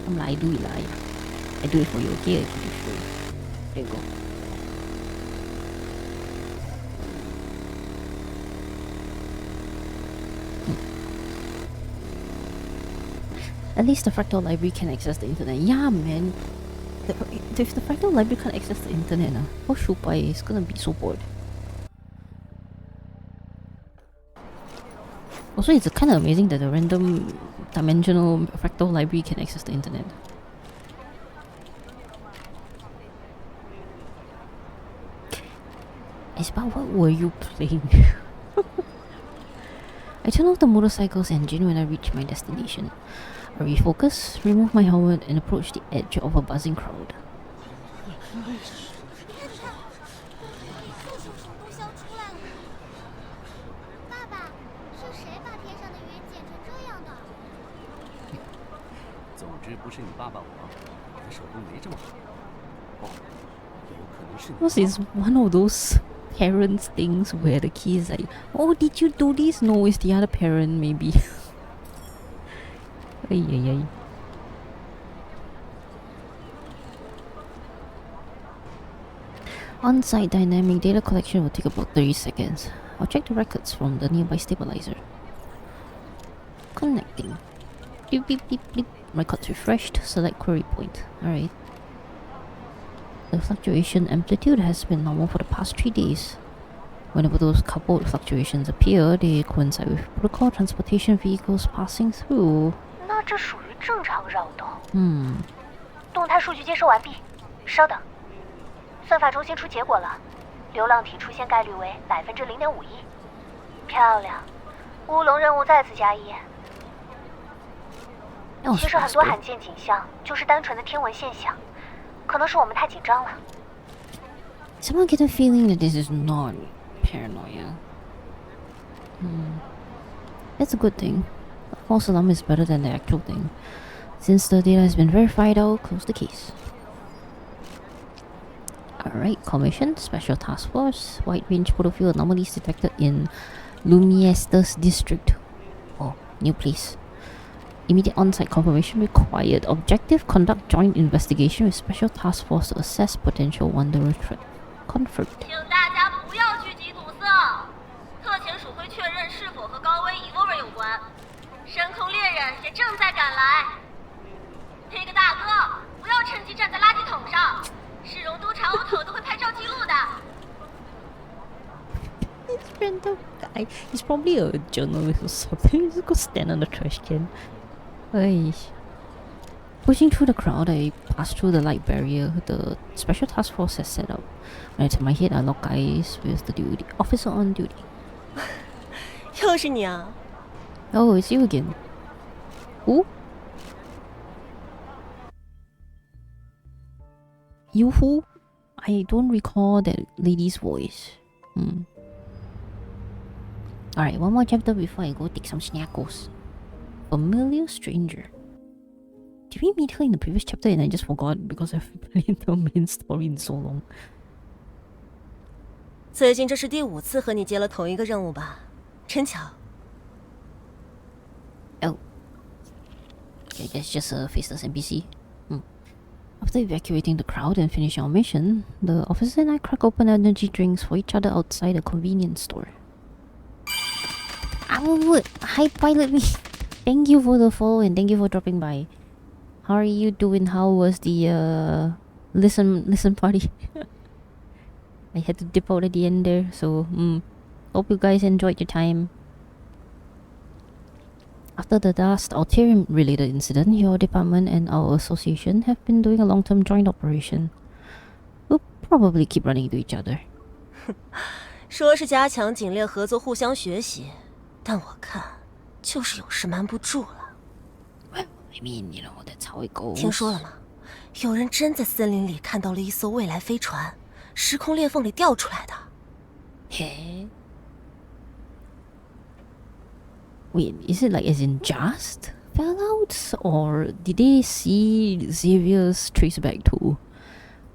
I'm like, I do it like. I do it for you, okay? I do it for you. There you go. At least the Fractal Library can access the internet. Yeah, man. If the Fractal Library can't access the internet, poor Shubai is gonna be so bored. Also, it's kind of amazing that the random dimensional Fractal Library can access the internet. Isba, what were you playing? I turned off the motorcycle's engine when I reached my destination. I refocused, removed my helmet, and approached the edge of a buzzing crowd. This is one of those parents things where the kid is like, oh, did you do this? No, it's the other parent, maybe. Ay, ay, ay. On-site dynamic data collection will take about 30 seconds. I'll check the records from the nearby stabilizer. Connecting. Beep beep beep beep. Records refreshed. Select query point. Alright. The fluctuation amplitude has been normal for the past 3 days. Whenever those coupled fluctuations appear, they coincide with protocol transportation vehicles passing through. 那这属于正常扰动。动态数据接收完毕，稍等。算法中心出结果了，流浪体出现概率为0.51%。漂亮，乌龙任务再次加一。Oh, 其实很多罕见景象就是单纯的天文现象，可能是我们太紧张了。Someone get a feeling that this is not paranoia. That's a good thing. False alarm is better than the actual thing. Since the data has been verified, I'll close the case. Alright, commission, special task force. Wide range photofield anomalies detected in Lumiestas district. Oh, new place. Immediate on-site confirmation required. Objective, conduct joint investigation with special task force to assess potential wanderer threat. Confirmed. 请大家不要聚集堵塞。特勤署会确认是否和高危 Evolver 有关。深空猎人也正在赶来。Pig 大哥，不要趁机站在垃圾桶上。市容督察Otto都会拍照记录的。This random guy, he's probably a journalist or something. He's just go stand on the trash can. Ay. Pushing through the crowd, I pass through the light barrier the special task force has set up. When I turn my head, I lock eyes with the duty officer on duty. 又是你啊 Oh, it's you again. Who? You who? I don't recall that lady's voice. Alright, one more chapter before I go take some snackos. Familiar stranger. Did we meet her in the previous chapter and I just forgot because I've played the main story in so long? 最近这是第5次和你接了同一个任务吧？真巧。Oh. I guess just a faceless NPC. After evacuating the crowd and finishing our mission, the officer and I crack open energy drinks for each other outside a convenience store. Hi, Pilot Me. Thank you for the follow and thank you for dropping by. How are you doing? How was the listen party? I had to dip out at the end there, so hope you guys enjoyed your time. After the last Altair-related incident, your department and our association have been doing a long-term joint operation. We'll probably keep running into each other. 说是加强警猎合作，互相学习，但我看就是有事瞒不住了。Well, I mean, you know, that's how it goes. 听说了吗？有人真在森林里看到了一艘未来飞船，时空裂缝里掉出来的。Hey. Wait, is it like as in just fell out? Or did they see Xavier's traceback too?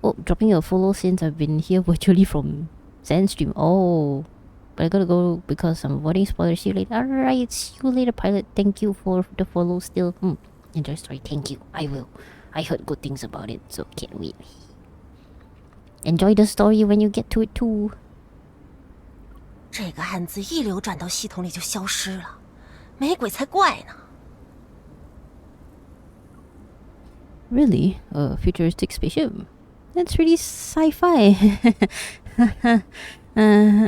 Oh, dropping a follow since I've been here virtually from Sandstream. Oh, but I gotta go because I'm avoiding spoilers. See you later. Alright, see you later, Pilot. Thank you for the follow still. Enjoy story. Thank you. I will. I heard good things about it, so can't wait. Enjoy the story when you get to it too. 这个案子一流转到系统里就消失了。没鬼才怪呢 Really? A futuristic spaceship? That's really sci-fi.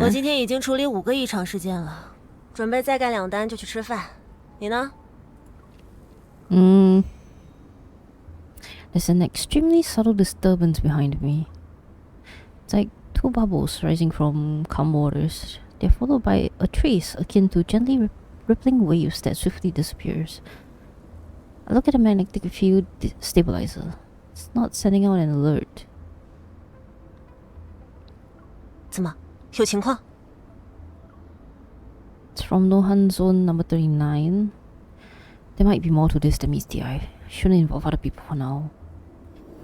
我今天已经处理5个异常事件了，准备再干2单就去吃饭。你呢？ There's an extremely subtle disturbance behind me. It's like 2 bubbles rising from calm waters. They're followed by a trace akin to gently rippling waves that swiftly disappears. I look at the magnetic field stabilizer. It's not sending out an alert. 怎么？有情况？ It's from Nohan Zone number 39. There might be more to this than meets the eye. Shouldn't involve other people for now.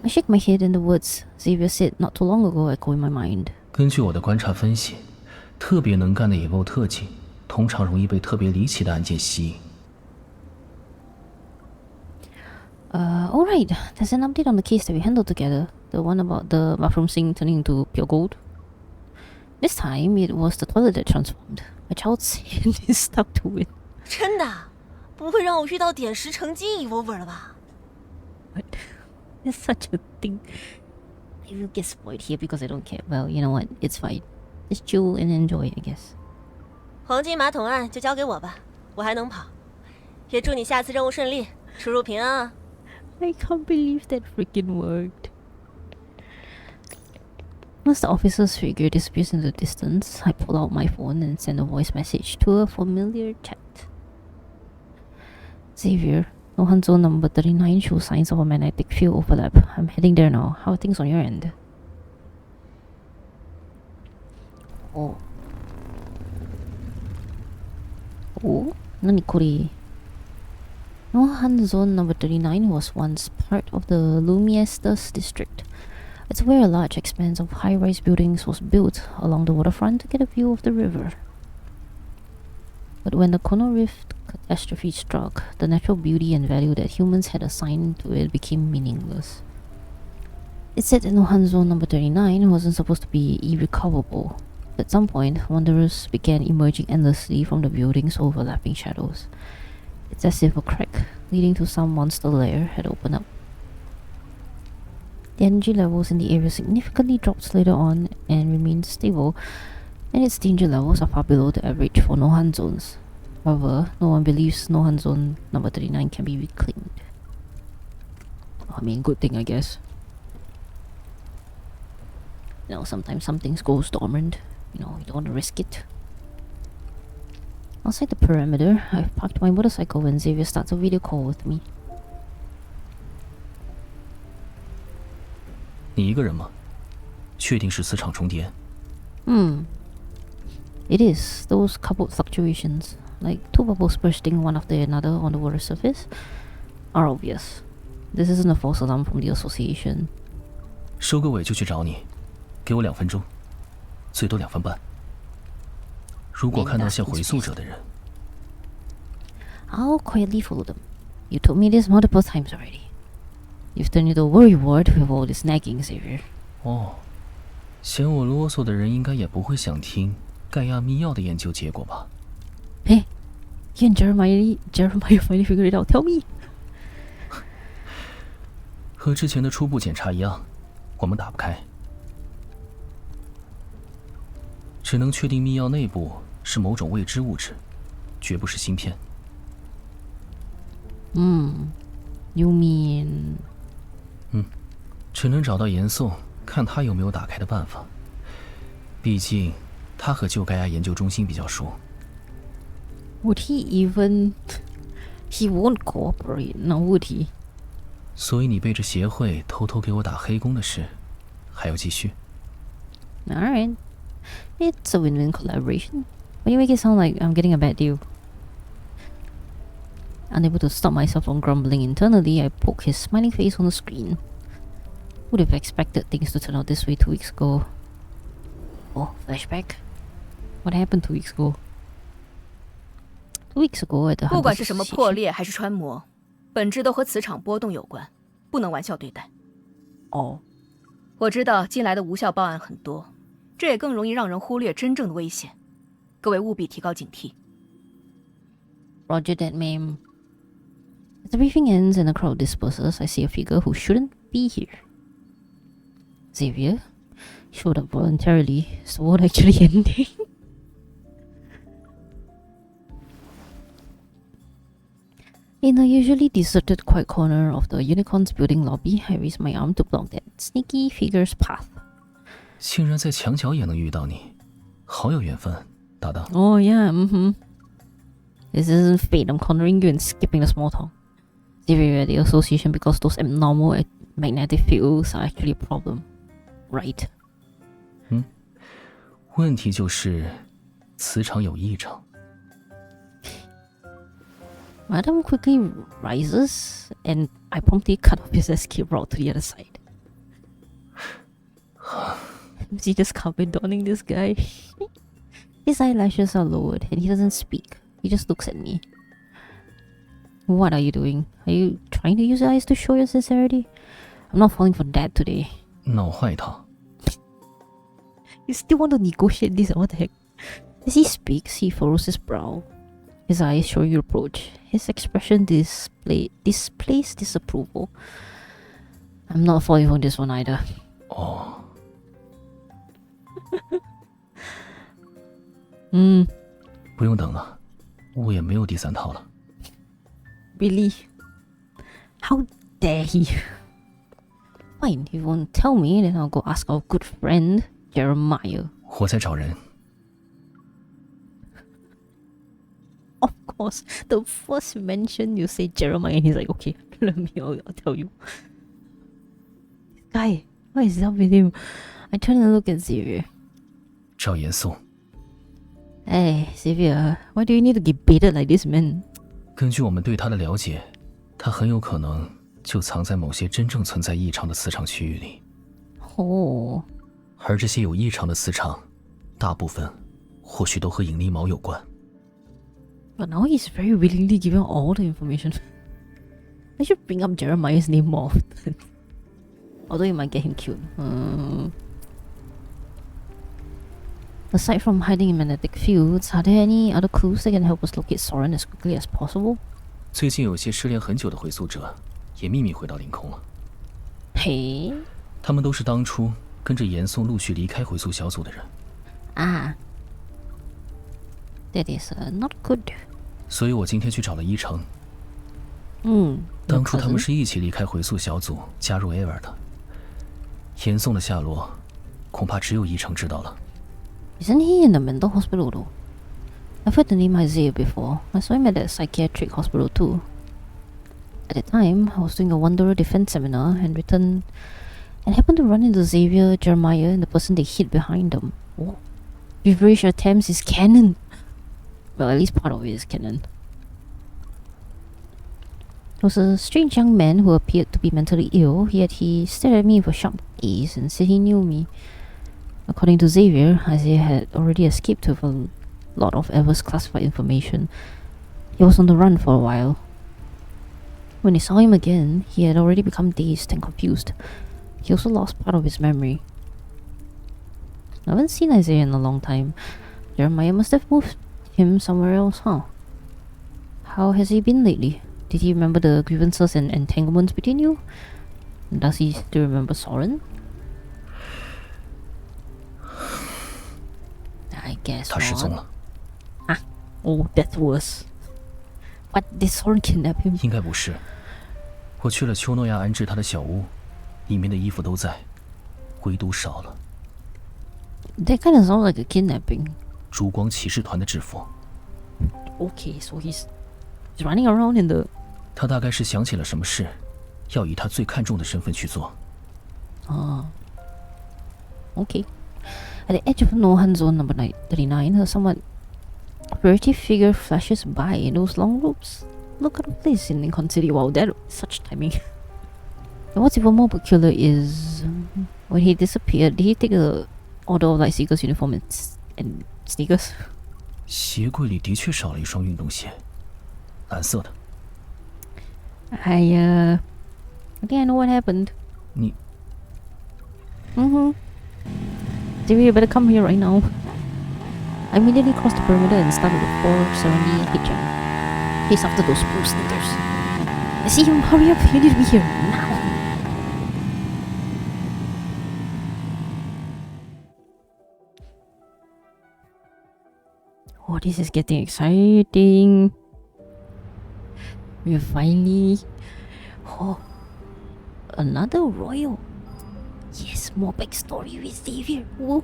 I shake my head and the words Xavier said not too long ago echo in my mind. 根据我的观察分析，特别能干的野猫特技通常容易被特别离奇的案件吸引。Alright, there's an update on the case that we handled together. The one about the bathroom sink turning into pure gold. This time, it was the toilet that transformed. My child's hand is stuck to it. 真的？不会让我遇到点石成金 Evolver 了吧？ What? There's such a thing. I will get spoiled here because I don't care. Well, you know what? It's fine. Just chill and enjoy, I guess. 黄金马桶案就交给我吧，我还能跑。也祝你下次任务顺利，出入平安啊！ I can't believe that freaking worked. Once the officer's figure disappears in the distance, I pull out my phone and send a voice message to a familiar chat. Xavier, Nohan Zone number 39 shows signs of a magnetic field overlap. I'm heading there now. How are things on your end? Oh. Oh, nani kore? Nohan Zone number 39 was once part of the Lumiestas district. It's where a large expanse of high-rise buildings was built along the waterfront to get a view of the river. But when the Kono Rift catastrophe struck, the natural beauty and value that humans had assigned to it became meaningless. It said that Nohan Zone number 39 wasn't supposed to be irrecoverable. At some point, wanderers began emerging endlessly from the building's overlapping shadows. It's as if a crack leading to some monster lair had opened up. The energy levels in the area significantly dropped later on and remained stable, and its danger levels are far below the average for Nohan zones. However, no one believes Nohan Zone number 39 can be reclaimed. I mean, good thing, I guess. You know, sometimes some things goes dormant. You know, you don't want to risk it. Outside the perimeter, I've parked my motorcycle when Xavier starts a video call with me. 你一个人吗？确定是磁场重叠？ It is. Those coupled fluctuations, like two bubbles bursting one after another on the water surface, are obvious. This isn't a false alarm from the association. 收个尾就去找你，给我2分钟，最多2分半。如果看到像回溯者的人， I'll quietly follow them. You told me this multiple times already. You've turned into a worry ward with all this nagging, Xavier. 哦，嫌我啰嗦的人应该也不会想听盖亚密钥的研究结果吧？ Hey, you and Jeremiah finally figured it out. Tell me. 和之前的初步检查一样，我们打不开，只能确定密钥内部是某种未知物质，绝不是芯片。You mean? 只能找到严宋，看他有没有打开的办法。毕竟，他和旧盖亚研究中心比较熟。Would he even? He won't cooperate, now would he? 所以你背着协会偷偷给我打黑工的事，还要继续？ Alright. It's a win-win collaboration. But you make it sound like I'm getting a bad deal. Unable to stop myself from grumbling internally, I poke his smiling face on the screen. Would have expected things to turn out this way 2 weeks ago. Oh, flashback. What happened 2 weeks ago? 2 weeks ago at the 不管是什么破裂还是穿模，本质都和磁场波动有关，不能玩笑对待。哦，我知道近来的无效报案很多，这也更容易让人忽略真正的危险。各位务必提高警惕。 Roger that, ma'am. As the briefing ends and the crowd disperses, I see a figure who shouldn't be here. Xavier showed up voluntarily. Is the war actually ending? In a usually deserted quiet corner of the Unicorn's building lobby, I raise my arm to block that sneaky figure's path. 竟然在墙角也能遇到你，好有缘分，搭档。 Oh yeah, This isn't fate. I'm cornering you and skipping the small talk. Xavier, the association because those abnormal magnetic fields are actually a problem, right? 问题就是磁场有异常。 Madam quickly rises, and I promptly cut off his escape route to the other side. Is he just carpet donning this guy? His eyelashes are lowered, and he doesn't speak. He just looks at me. What are you doing? Are you trying to use your eyes to show your sincerity? I'm not falling for that today. 脑坏一套。 You still want to negotiate this? What the heck? As he speaks, he furrows his brow. His eyes showing reproach. His expression displays disapproval. I'm not falling for this one either. 哦。不用等了，我也没有第3套了。 Really? How dare he? Fine, if you won't tell me, then I'll go ask our good friend, Jeremiah. 我在找人。 Of The first mention you say Jeremiah, and he's like, okay, let me, I'll tell you. This guy, what is up with him? I turn and look at Xavier. 赵严肃， Hey, Xavier, why do you need to get baited like this, man? 根据我们对他的了解，他很有可能就藏在某些真正存在异常的磁场区域里。哦，而这些有异常的磁场，大部分或许都和引力锚有关。But now he's very willingly giving all the information. I should bring up Jeremiah's name more often. Although it might get him killed. Aside from hiding in magnetic fields, are there any other clues that can help us locate Soren as quickly as possible? 最近有些失联很久的回溯者也秘密回到领空了。嘿，他们都是当初跟着严宋陆续离开回溯小组的人。啊， that is not good. 所以我今天去找了伊诚。当初他们是一起离开回溯小组，加入 Air 的。严宋的下落，恐怕只有伊诚知道了。Isn't he in the mental hospital though? I've heard the name Isaiah before. I saw him at that psychiatric hospital too. At the time, I was doing a Wanderer defense seminar and happened to run into Xavier, Jeremiah, and the person they hid behind them. Oh. Feverish attempts is canon. Well, at least part of it is canon. There was a strange young man who appeared to be mentally ill, yet he stared at me with a sharp gaze and said he knew me. According to Xavier, Isaiah had already escaped with a lot of Ever's classified information. He was on the run for a while. When he saw him again, he had already become dazed and confused. He also lost part of his memory. I haven't seen Isaiah in a long time. Jeremiah must have moved him somewhere else, huh? How has he been lately? Did he remember the grievances and entanglements between you? Does he still remember Soren? I guess 他失踪了。啊 Oh, that's worse. What, did Soren kidnap him? 应该不是。我去了丘诺亚安置他的小屋，里面的衣服都在，唯独少了。That kind of sounds like a kidnapping. 烛光骑士团的制服。Okay, so he's running around in the... 他大概是想起了什么事，要以他最看重的身份去做。Okay. At the edge of no-hand zone number 39, a somewhat furtive figure flashes by in those long robes. Look at the place in Linkon City. Wow, that such timing. And what's even more peculiar is when he disappeared, did he take the Order of Lightseekers uniform and sneakers? 鞋柜里的确少了一双运动鞋，蓝色的。I think I know what happened. 你 Xavier, you better come here right now. I immediately crossed the perimeter and started the 470 HM. Chase after those blue sneakers. I see him, hurry up, you need to be here now. Oh, this is getting exciting. We're finally... Oh, another royal. Yes, more backstory with Xavier. Whoa.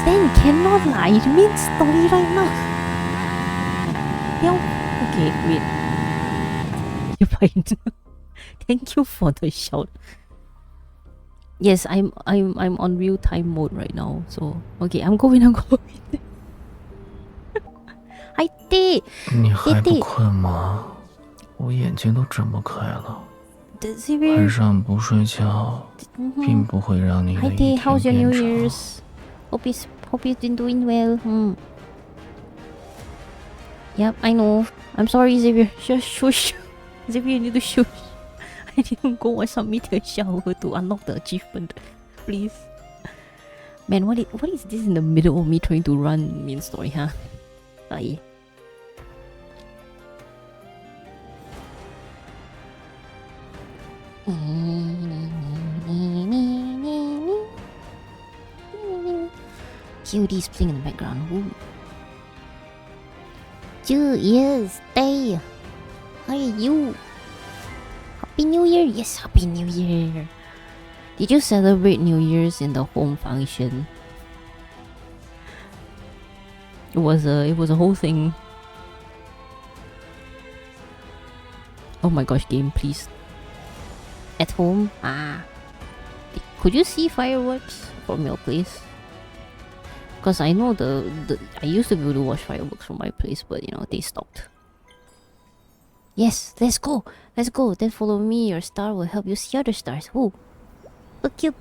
Stan cannot lie. It means story right now. Yeah. Okay, wait. You're fine. Thank you for the shout. Yes, I'm on real time mode right now. So okay, I'm going. Hi, T. 你还不困吗？我眼睛都睁不开了。晚上不睡觉，并不会让你的一天 How's your 变 New 长。 Year's? Hope he's been doing well. Yep, I know. I'm sorry, Xavier. Shush. Xavier, you need to shush. I didn't go wash some meteor shower to unlock the achievement. Please. Man, what is this in the middle of me trying to run main story, huh? Bye. Cuties playing in the background. Ooh. Yes, stay. How are you? Happy New Year! Yes, Happy New Year! Did you celebrate New Year's in the home function? It was a whole thing. Oh my gosh, game, please. At home? Could you see fireworks from your place? Because I know I used to be able to watch fireworks from my place, but you know, they stopped. Yes, let's go. Let's go. Then follow me. Your star will help you see other stars. Whoa. Look cute.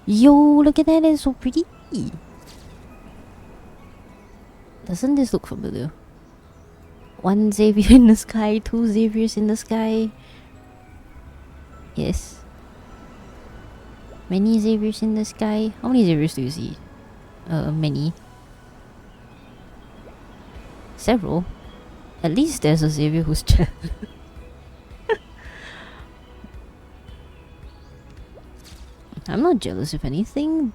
Yo, look at that. It's so pretty. Doesn't this look familiar? 1 Xavier in the sky, 2 Xaviers in the sky. Yes. Many Xaviers in the sky. How many Xaviers do you see? Many. Several. At least there's a Xavier who's jealous. I'm not jealous of anything.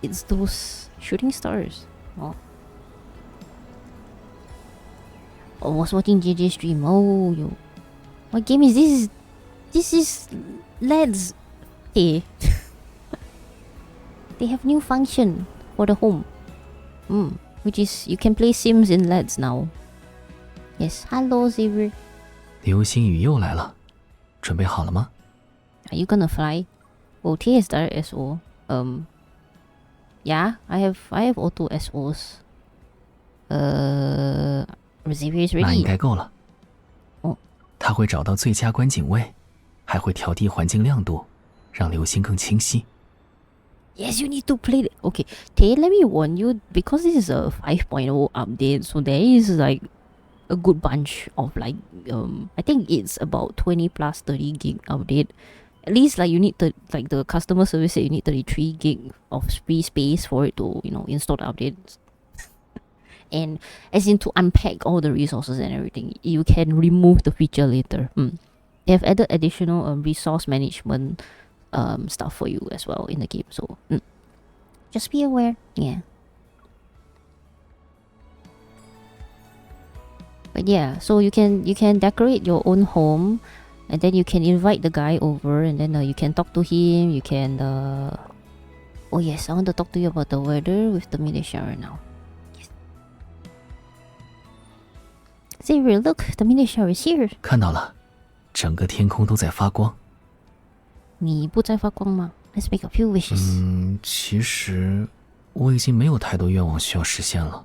It's those shooting stars. Oh. I was watching JJ stream. Oh, yo. What game is this? This is LEDs. They have new function for the home. Which is you can play Sims in LEDs now. Yes, hello Xavier. 流星雨又来了，准备好了吗？ Are you gonna fly? Oh, T is direct SO. Yeah, I have auto SOs. Xavier is ready. 那应该够了。哦，它会找到最佳观景位，还会调低环境亮度，让流星更清晰。 Yes, you need to play it. Okay, Tay, let me warn you, because this is a 5.0 update, so there is like a good bunch of like I think it's about 20 plus 30 gig update. At least like you need the customer service said you need 33 gig of free space for it to, you know, install the updates. And as in to unpack all the resources and everything, you can remove the feature later. They have added additional resource management stuff for you as well in the game, so just be aware. Yeah. But yeah, so you can decorate your own home, and then you can invite the guy over, and then you can talk to him. You can oh yes, I want to talk to you about the weather with the meteor shower now. Yes. Xavier, look, the meteor shower is here. 看到了，整个天空都在发光。 你不在发光吗？ Let's make a few wishes. 其实我已经没有太多愿望需要实现了，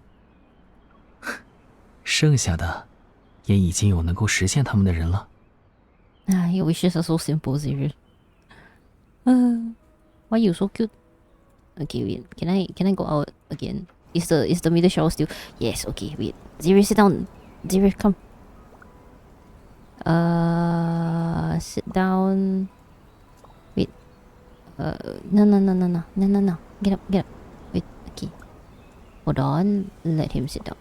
剩下的也已经有能够实现他们的人了。Your wishes are so simple, Xavier. Why you so cute? Okay, wait. Can I go out again? Is the meteor shower still? Yes. Okay, wait. Xavier, sit down. Xavier, come. Sit down. Wait. No. Get up. Wait. Okay. Hold on. Let him sit down.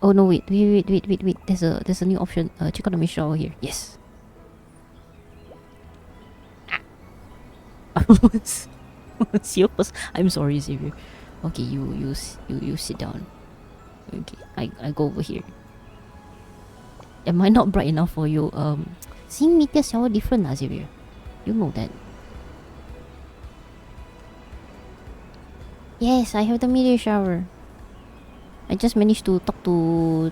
Oh no! Wait. There's a new option. Check out the meteor shower here. Yes. What's yours? I'm sorry, Xavier. Okay, you sit down. Okay, I go over here. Am I not bright enough for you? Seeing meteor shower different, Xavier. You know that. Yes, I have the meteor shower. I just managed to talk to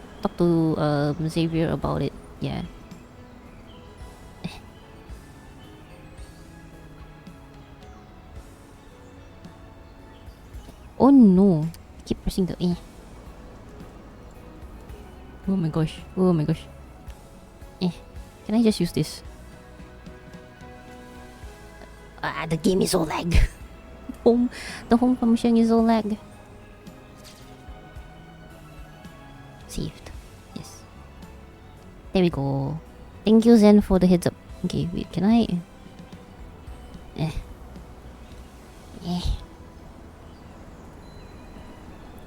Xavier about it. Yeah. Oh no! Keep pressing the A. Oh my gosh! Can I just use this? The game is all lag. The home function is all lag. Saved. Yes. There we go. Thank you, Zen, for the heads up. Okay, wait, can I?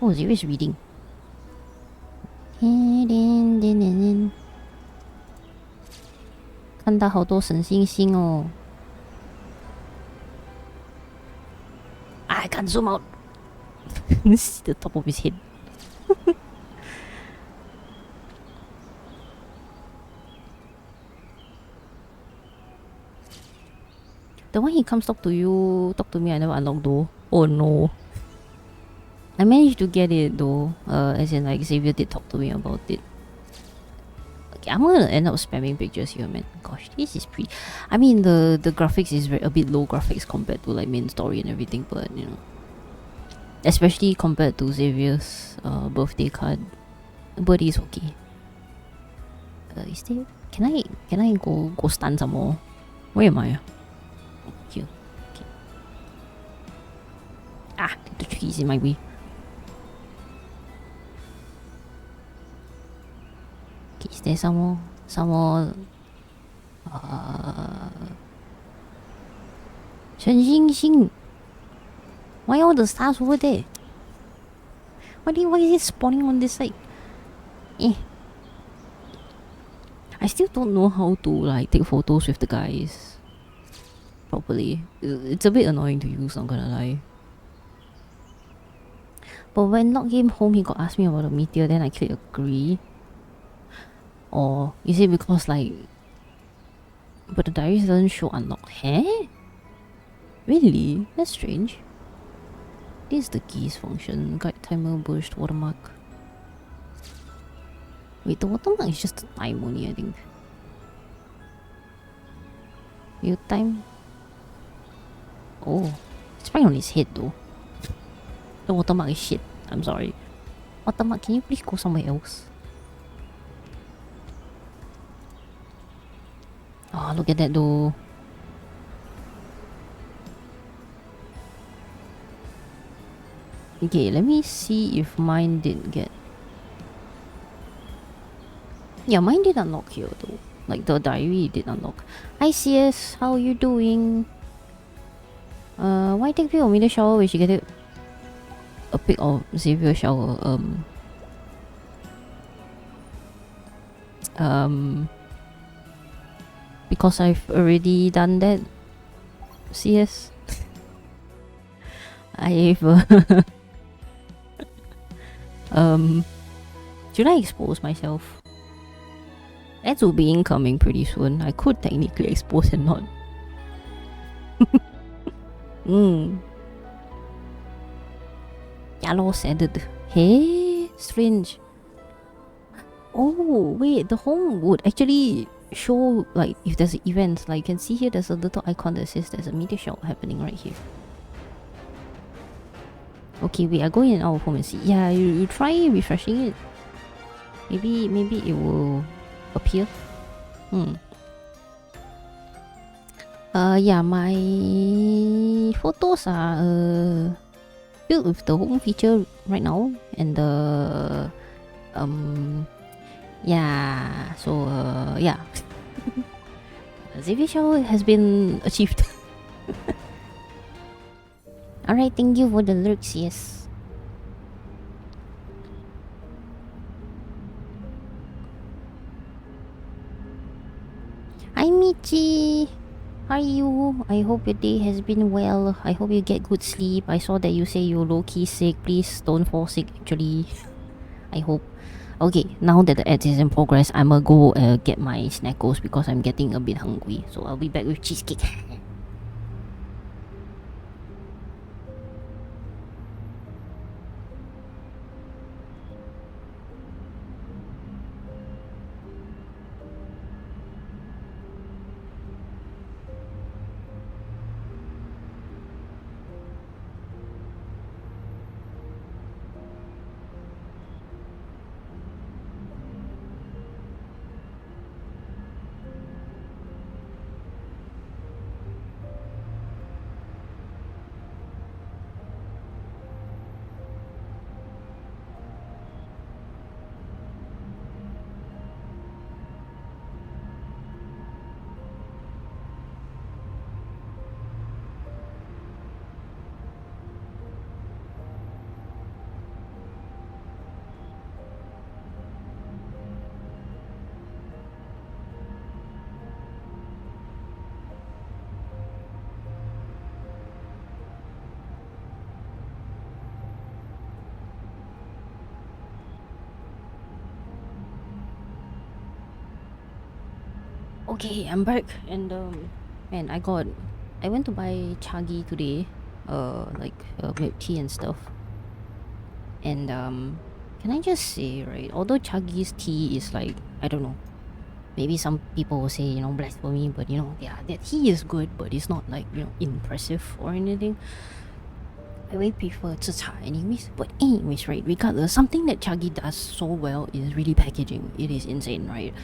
Oh, Xavier is reading. 看到好多神星星哦。I can't zoom out. See the top of his head. The one he comes talk to me, I never unlock though. Oh no. I managed to get it though, as in like Xavier did talk to me about it. Okay, I'm gonna end up spamming pictures here, man. Gosh, this is pretty. I mean, the graphics is a bit low graphics compared to like main story and everything, but you know, especially compared to Xavier's birthday card, but it's okay. Is there? Can I go stun some more? Where am I? Here. Okay. Ah, the tree is in my way. Okay, is there some more? Chen Xing. Why all the stars over there? Why is it spawning on this side? I still don't know how to like take photos with the guys properly. It's a bit annoying to use, not gonna lie. But when Lock came home, he got asked me about the meteor, then I click agree. Or is it because like, but the diaries doesn't show unlocked? Huh? Really? That's strange. This is the keys function. Guide timer, burst, watermark. Wait, the watermark is just the time only, I think. Real time? Oh, it's right on his head though. The watermark is shit. I'm sorry. Watermark, can you please go somewhere else? Oh, look at that though. Okay, let me see if mine did get. Yeah, mine did unlock here though. Like the diary did unlock. Hi CS, how are you doing? Why take pic of me the shower? We should get a pic of Xavier shower. Because I've already done that. CS. I've should I expose myself? Ads will be incoming pretty soon. I could technically expose and not. Yellow said, hey, strange. Oh, wait, the home would actually show like if there's an event. Like you can see here, there's a little icon that says there's a meteor shower happening right here. Okay, wait, I go in our home and see. Yeah, you try refreshing it. Maybe it will appear. Yeah, my photos are filled with the home feature right now, and the yeah, so yeah. Xavier shower has been achieved. Alright, thank you for the lurks, yes. Hi Michi! How are you? I hope your day has been well. I hope you get good sleep. I saw that you say you're low-key sick. Please don't fall sick actually. I hope. Okay, now that the ad is in progress, I'ma go get my snackos because I'm getting a bit hungry. So I'll be back with cheesecake. Okay, I'm back, and man, I got I went to buy chagi today, like milk tea and stuff. And can I just say, right? Although chagi's tea is like, I don't know, maybe some people will say, you know, blasphemy, but you know, yeah, that tea is good, but it's not like, you know, impressive or anything. I way prefer cha anyways. But anyways, right, regardless, something that chagi does so well is really packaging. It is insane, right?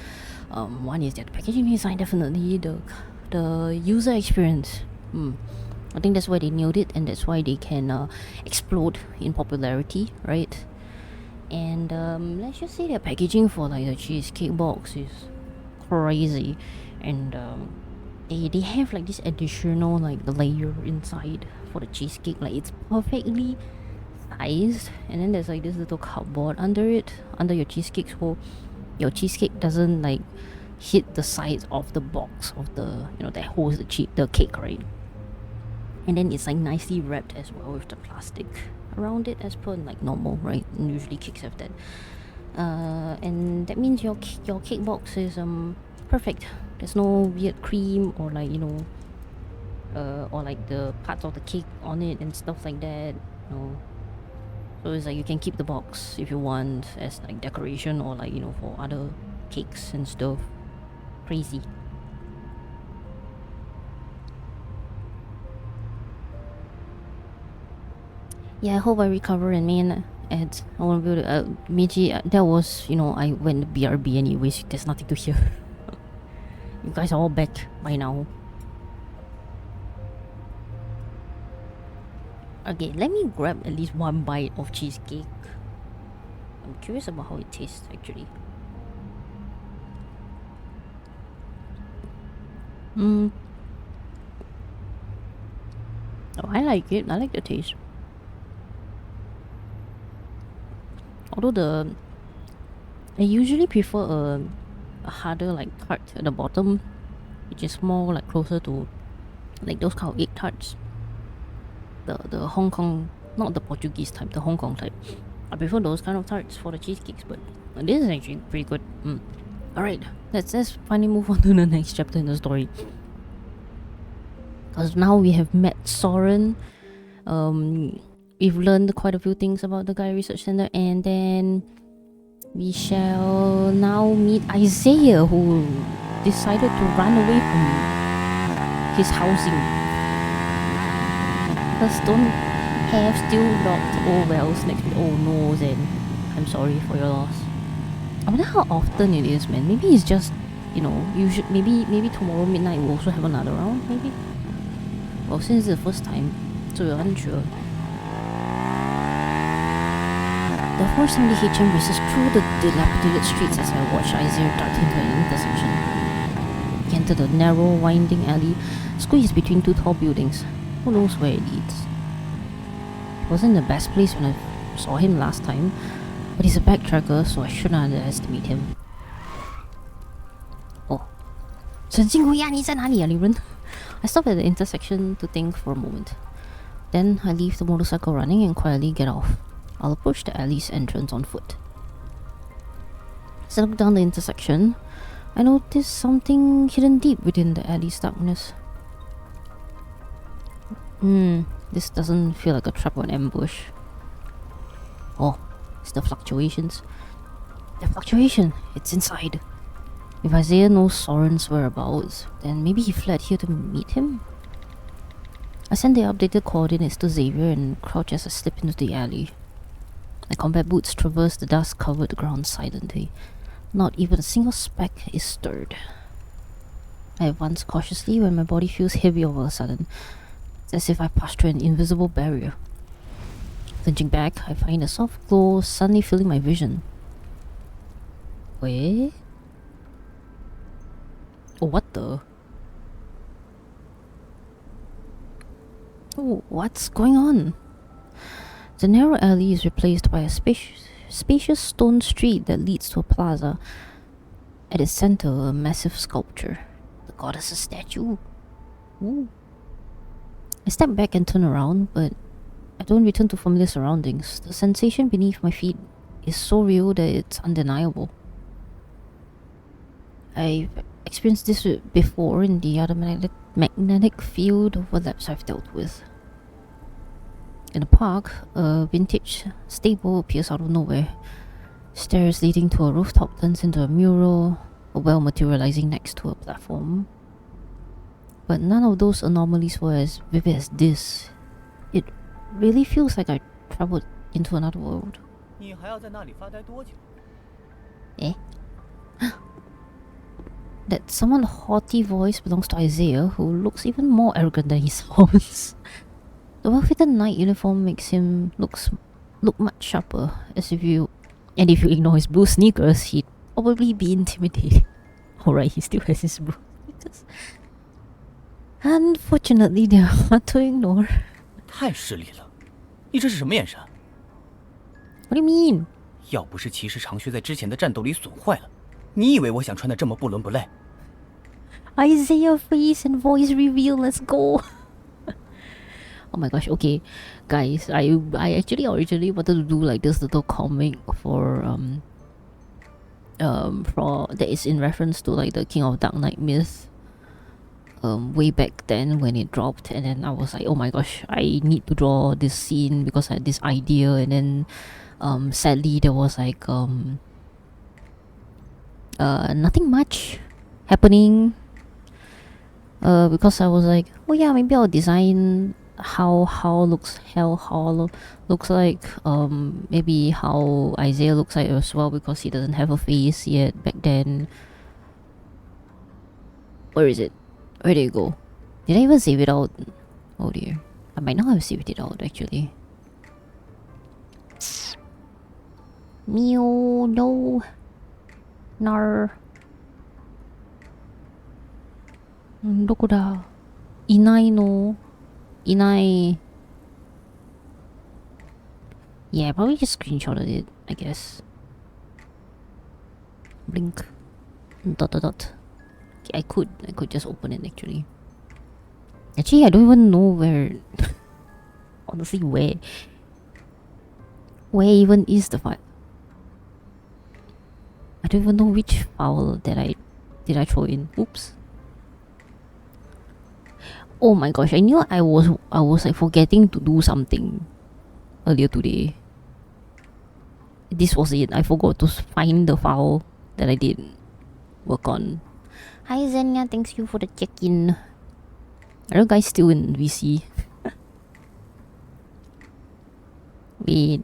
One is that packaging design, definitely the user experience. I think that's why they nailed it, and that's why they can explode in popularity, right? And let's just say their packaging for like the cheesecake box is crazy, and they have like this additional like the layer inside for the cheesecake. Like it's perfectly sized, and then there's like this little cardboard under it, under your cheesecake, so your cheesecake doesn't like hit the sides of the box of the, you know, that holds the cake, right? And then it's like nicely wrapped as well with the plastic around it, as per like normal, right? And usually cakes have that. And that means your cake box is perfect. There's no weird cream or like, you know, or like the parts of the cake on it and stuff like that. You know. So it's like you can keep the box if you want as like decoration or like, you know, for other cakes and stuff. Crazy. Yeah, I hope I recover and main ads. I want to be able to, Meiji, that was, you know, I went to BRB anyways. There's nothing to hear. You guys are all back by now. Okay, let me grab at least one bite of cheesecake. I'm curious about how it tastes actually. Oh, I like it. I like the taste. Although I usually prefer a harder like tart at the bottom, which is more like closer to like those kind of egg tarts. The Hong Kong, not the Portuguese type, the Hong Kong type. I prefer those kind of tarts for the cheesecakes, but this is actually pretty good. Alright, let's finally move on to the next chapter in the story. Because now we have met Soren. We've learned quite a few things about the Gaia Research Center, and then we shall now meet Isaiah, who decided to run away from his housing. Because don't have still locked all wells next to oh no, then I'm sorry for your loss. I wonder how often it is, man. Maybe it's just, you know, maybe tomorrow midnight we'll also have another round, maybe? Well, since it's the first time, so we're unsure. The 470 HM races through the dilapidated streets as I watch Isaiah dart into an intersection. He entered a narrow, winding alley, squeezed between two tall buildings. Who knows where it leads? He wasn't the best place when I saw him last time, but he's a backtracker, so I shouldn't underestimate him. Oh. 陈信辉呀，你在哪里啊，李润? I stopped at the intersection to think for a moment. Then I leave the motorcycle running and quietly get off. I'll approach the alley's entrance on foot. As I look down the intersection, I notice something hidden deep within the alley's darkness. This doesn't feel like a trap or an ambush. Oh, it's the fluctuations. The fluctuation, it's inside. If Isaiah knows Soren's whereabouts, then maybe he fled here to meet him? I send the updated coordinates to Xavier and crouch as I slip into the alley. My combat boots traverse the dust-covered ground silently. Not even a single speck is stirred. I advance cautiously when my body feels heavy all of a sudden. It's as if I passed through an invisible barrier. Flinching back, I find a soft glow suddenly filling my vision. Wait? Oh, what the? Oh, what's going on? The narrow alley is replaced by a spacious stone street that leads to a plaza. At its center, a massive sculpture. The goddess's statue. Ooh. I step back and turn around, but I don't return to familiar surroundings. The sensation beneath my feet is so real that it's undeniable. I experienced this before in the other magnetic field overlaps I've dealt with. In the park, a vintage stable appears out of nowhere. Stairs leading to a rooftop turns into a mural, a well materializing next to a platform. But none of those anomalies were as vivid as this. It really feels like I traveled into another world. Eh? That somewhat haughty voice belongs to Xavier, who looks even more arrogant than he sounds. The well-fitted knight uniform makes him look much sharper, if you ignore his blue sneakers, he'd probably be intimidating. Alright, he still has his blue sneakers. Unfortunately, they are hard to ignore. 太失礼了，你这是什么眼神 ？What do you mean? 要不是骑士长靴在之前的战斗里损坏了，你以为我想穿得这么不伦不类 ？Isaiah face and voice reveal. Let's go. Oh my gosh. Okay, guys. I actually originally wanted to do like this little comic for that is in reference to like the King of Dark Knight myth. Way back then when it dropped, and then I was like, oh my gosh, I need to draw this scene because I had this idea, and then sadly there was like nothing much happening because I was like, oh yeah, maybe I'll design how looks like, maybe how Isaiah looks like as well, because he doesn't have a face yet back then. Where is it? Where did it go? Did I even save it out? Oh dear. I might not have saved it out actually. Meow, no. Nar. Dokuda. Inai no. Inai. Yeah, probably just screenshotted it, I guess. Blink. Dot. Okay, I could just open it actually. Actually, I don't even know where. Honestly, where even is the file? I don't even know which file that I throw in. Oops. Oh my gosh! I knew I was like forgetting to do something earlier today. This was it. I forgot to find the file that I did work on. Hi Zenya, thanks you for the check-in. Are you guys still in VC? Wait,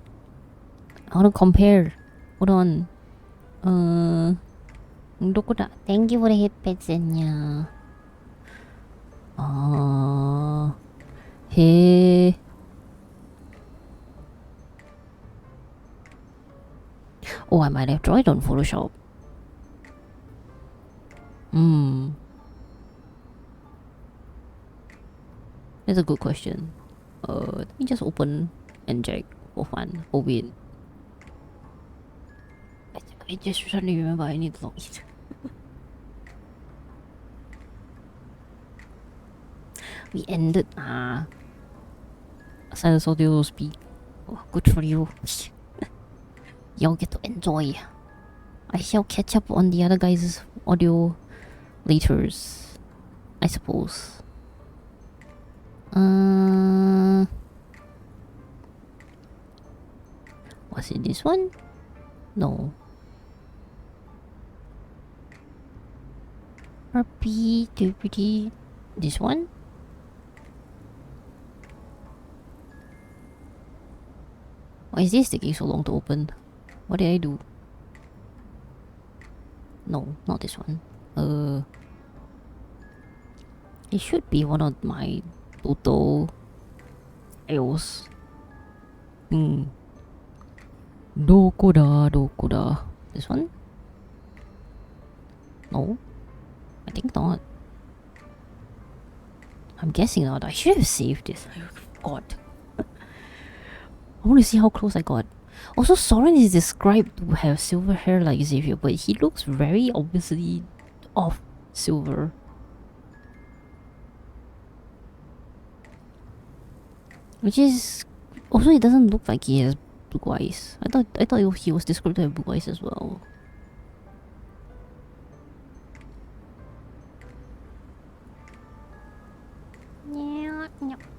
I want to compare. Hold on. Thank you for the hit pet, Zenya. Hey. Oh, I might have tried on Photoshop. That's a good question. Let me just open and check for fun. Oh wait. I just suddenly remember I need to log in. We ended. Silence audio speak. Oh, good for you. Y'all get to enjoy. I shall catch up on the other guys' audio later, I suppose. Was it this one? No. RP this one? Why is this taking so long to open? What did I do? No, not this one. It should be one of my total files. Dokuda. This one? No, I think not. I'm guessing not. I should have saved this. I forgot. I want to see how close I got. Also, Soren is described to have silver hair like Xavier, but he looks very obviously off silver. Which is also, it doesn't look like he has blue eyes. I thought he was described to have blue eyes as well.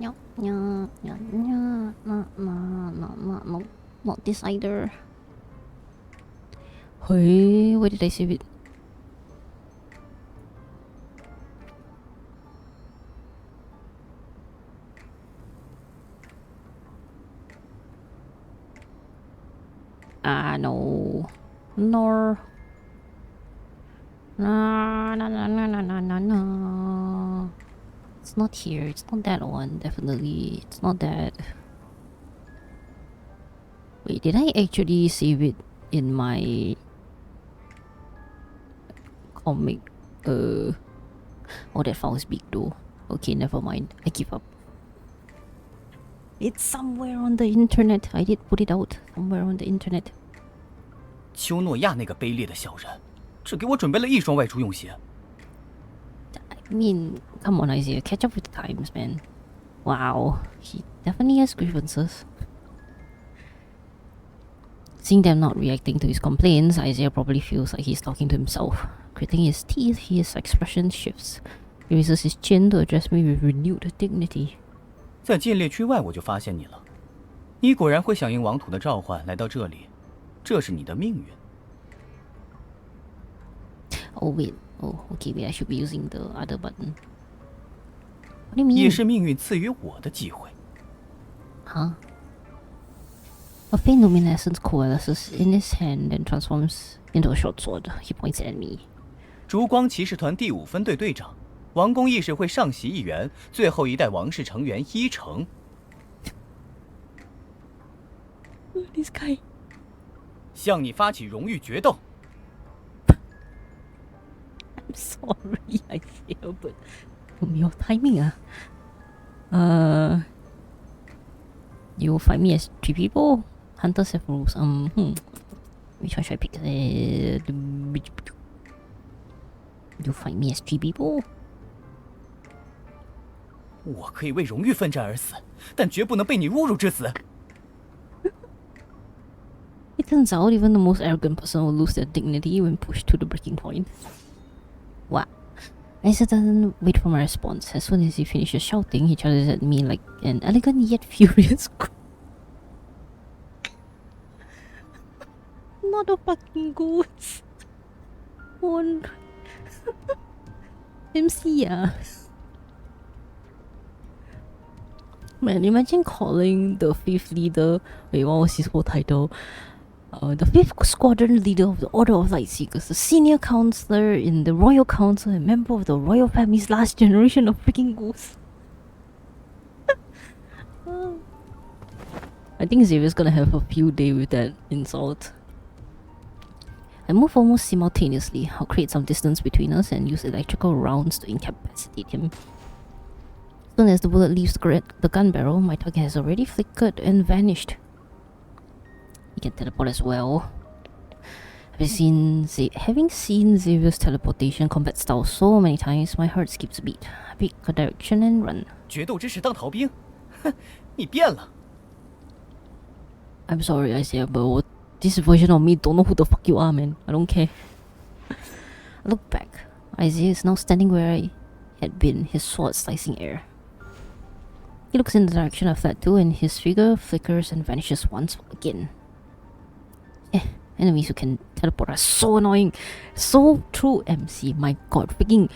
No, no, no, no, no, no, no, no, not this either. Hey, where did I save it? No. No. No, no, no, no, no, no, no, no. It's not here. It's not that one, definitely. It's not that. Wait, did I actually save it in my comic? Oh, that file is big though. Okay, never mind. I give up. It's somewhere on the internet. I did put it out somewhere on the internet. 丘诺亚那个卑劣的小人，只给我准备了一双外出用鞋。I mean, come on, Isaiah, catch up with the times, man. Wow, he definitely has grievances. Seeing them not reacting to his complaints, Isaiah probably feels like he's talking to himself. Gritting his teeth, his expression shifts. He raises his chin to address me with renewed dignity. 在禁猎区外，我就发现你了。你果然会响应王土的召唤，来到这里，这是你的命运。Oh wait, oh okay, wait, I should be using the other button. What do you mean? 也是命运赐予我的机会。Huh? A faint luminescence coalesces in his hand and transforms into a short sword. He points it at me. 烛光骑士团第5分队队长。 王宫议事会上席议员，最后一代王室成员伊城。This guy 向你发起荣誉决斗。I'm sorry, I feel, but 没有 timing 啊。You find me as 3 people. Hunters have rules. Which one should I pick? You find me as 3 people. 我可以为荣誉奋战而死，但绝不能被你侮辱致死。It turns out even the most arrogant person will lose their dignity when pushed to the breaking point. Wow. Isaac doesn't wait for my response. As soon as he finishes shouting, he charges at me like an elegant yet furious Not a fucking ghost. One. MC, Man, imagine calling the 5th leader. Wait, what was his whole title? The 5th Squadron leader of the Order of Lightseekers, the senior counselor in the Royal Council, and member of the royal family's last generation of freaking ghosts. I think Xavier's gonna have a field day with that insult. I move almost simultaneously. I'll create some distance between us and use electrical rounds to incapacitate him. As soon as the bullet leaves the gun barrel, my target has already flickered and vanished. He can teleport as well. Having seen Xavier's teleportation combat style so many times, my heart skips a beat. I pick a direction and run. 决斗之时当逃兵，哼，你变了。I'm sorry, Isaiah, but this version of me don't know who the fuck you are, man. I don't care. I look back. Isaiah is now standing where I had been, his sword slicing air. He looks in the direction I fled to, and his figure flickers and vanishes once again. Enemies who can teleport are so annoying. So true, MC. My god, freaking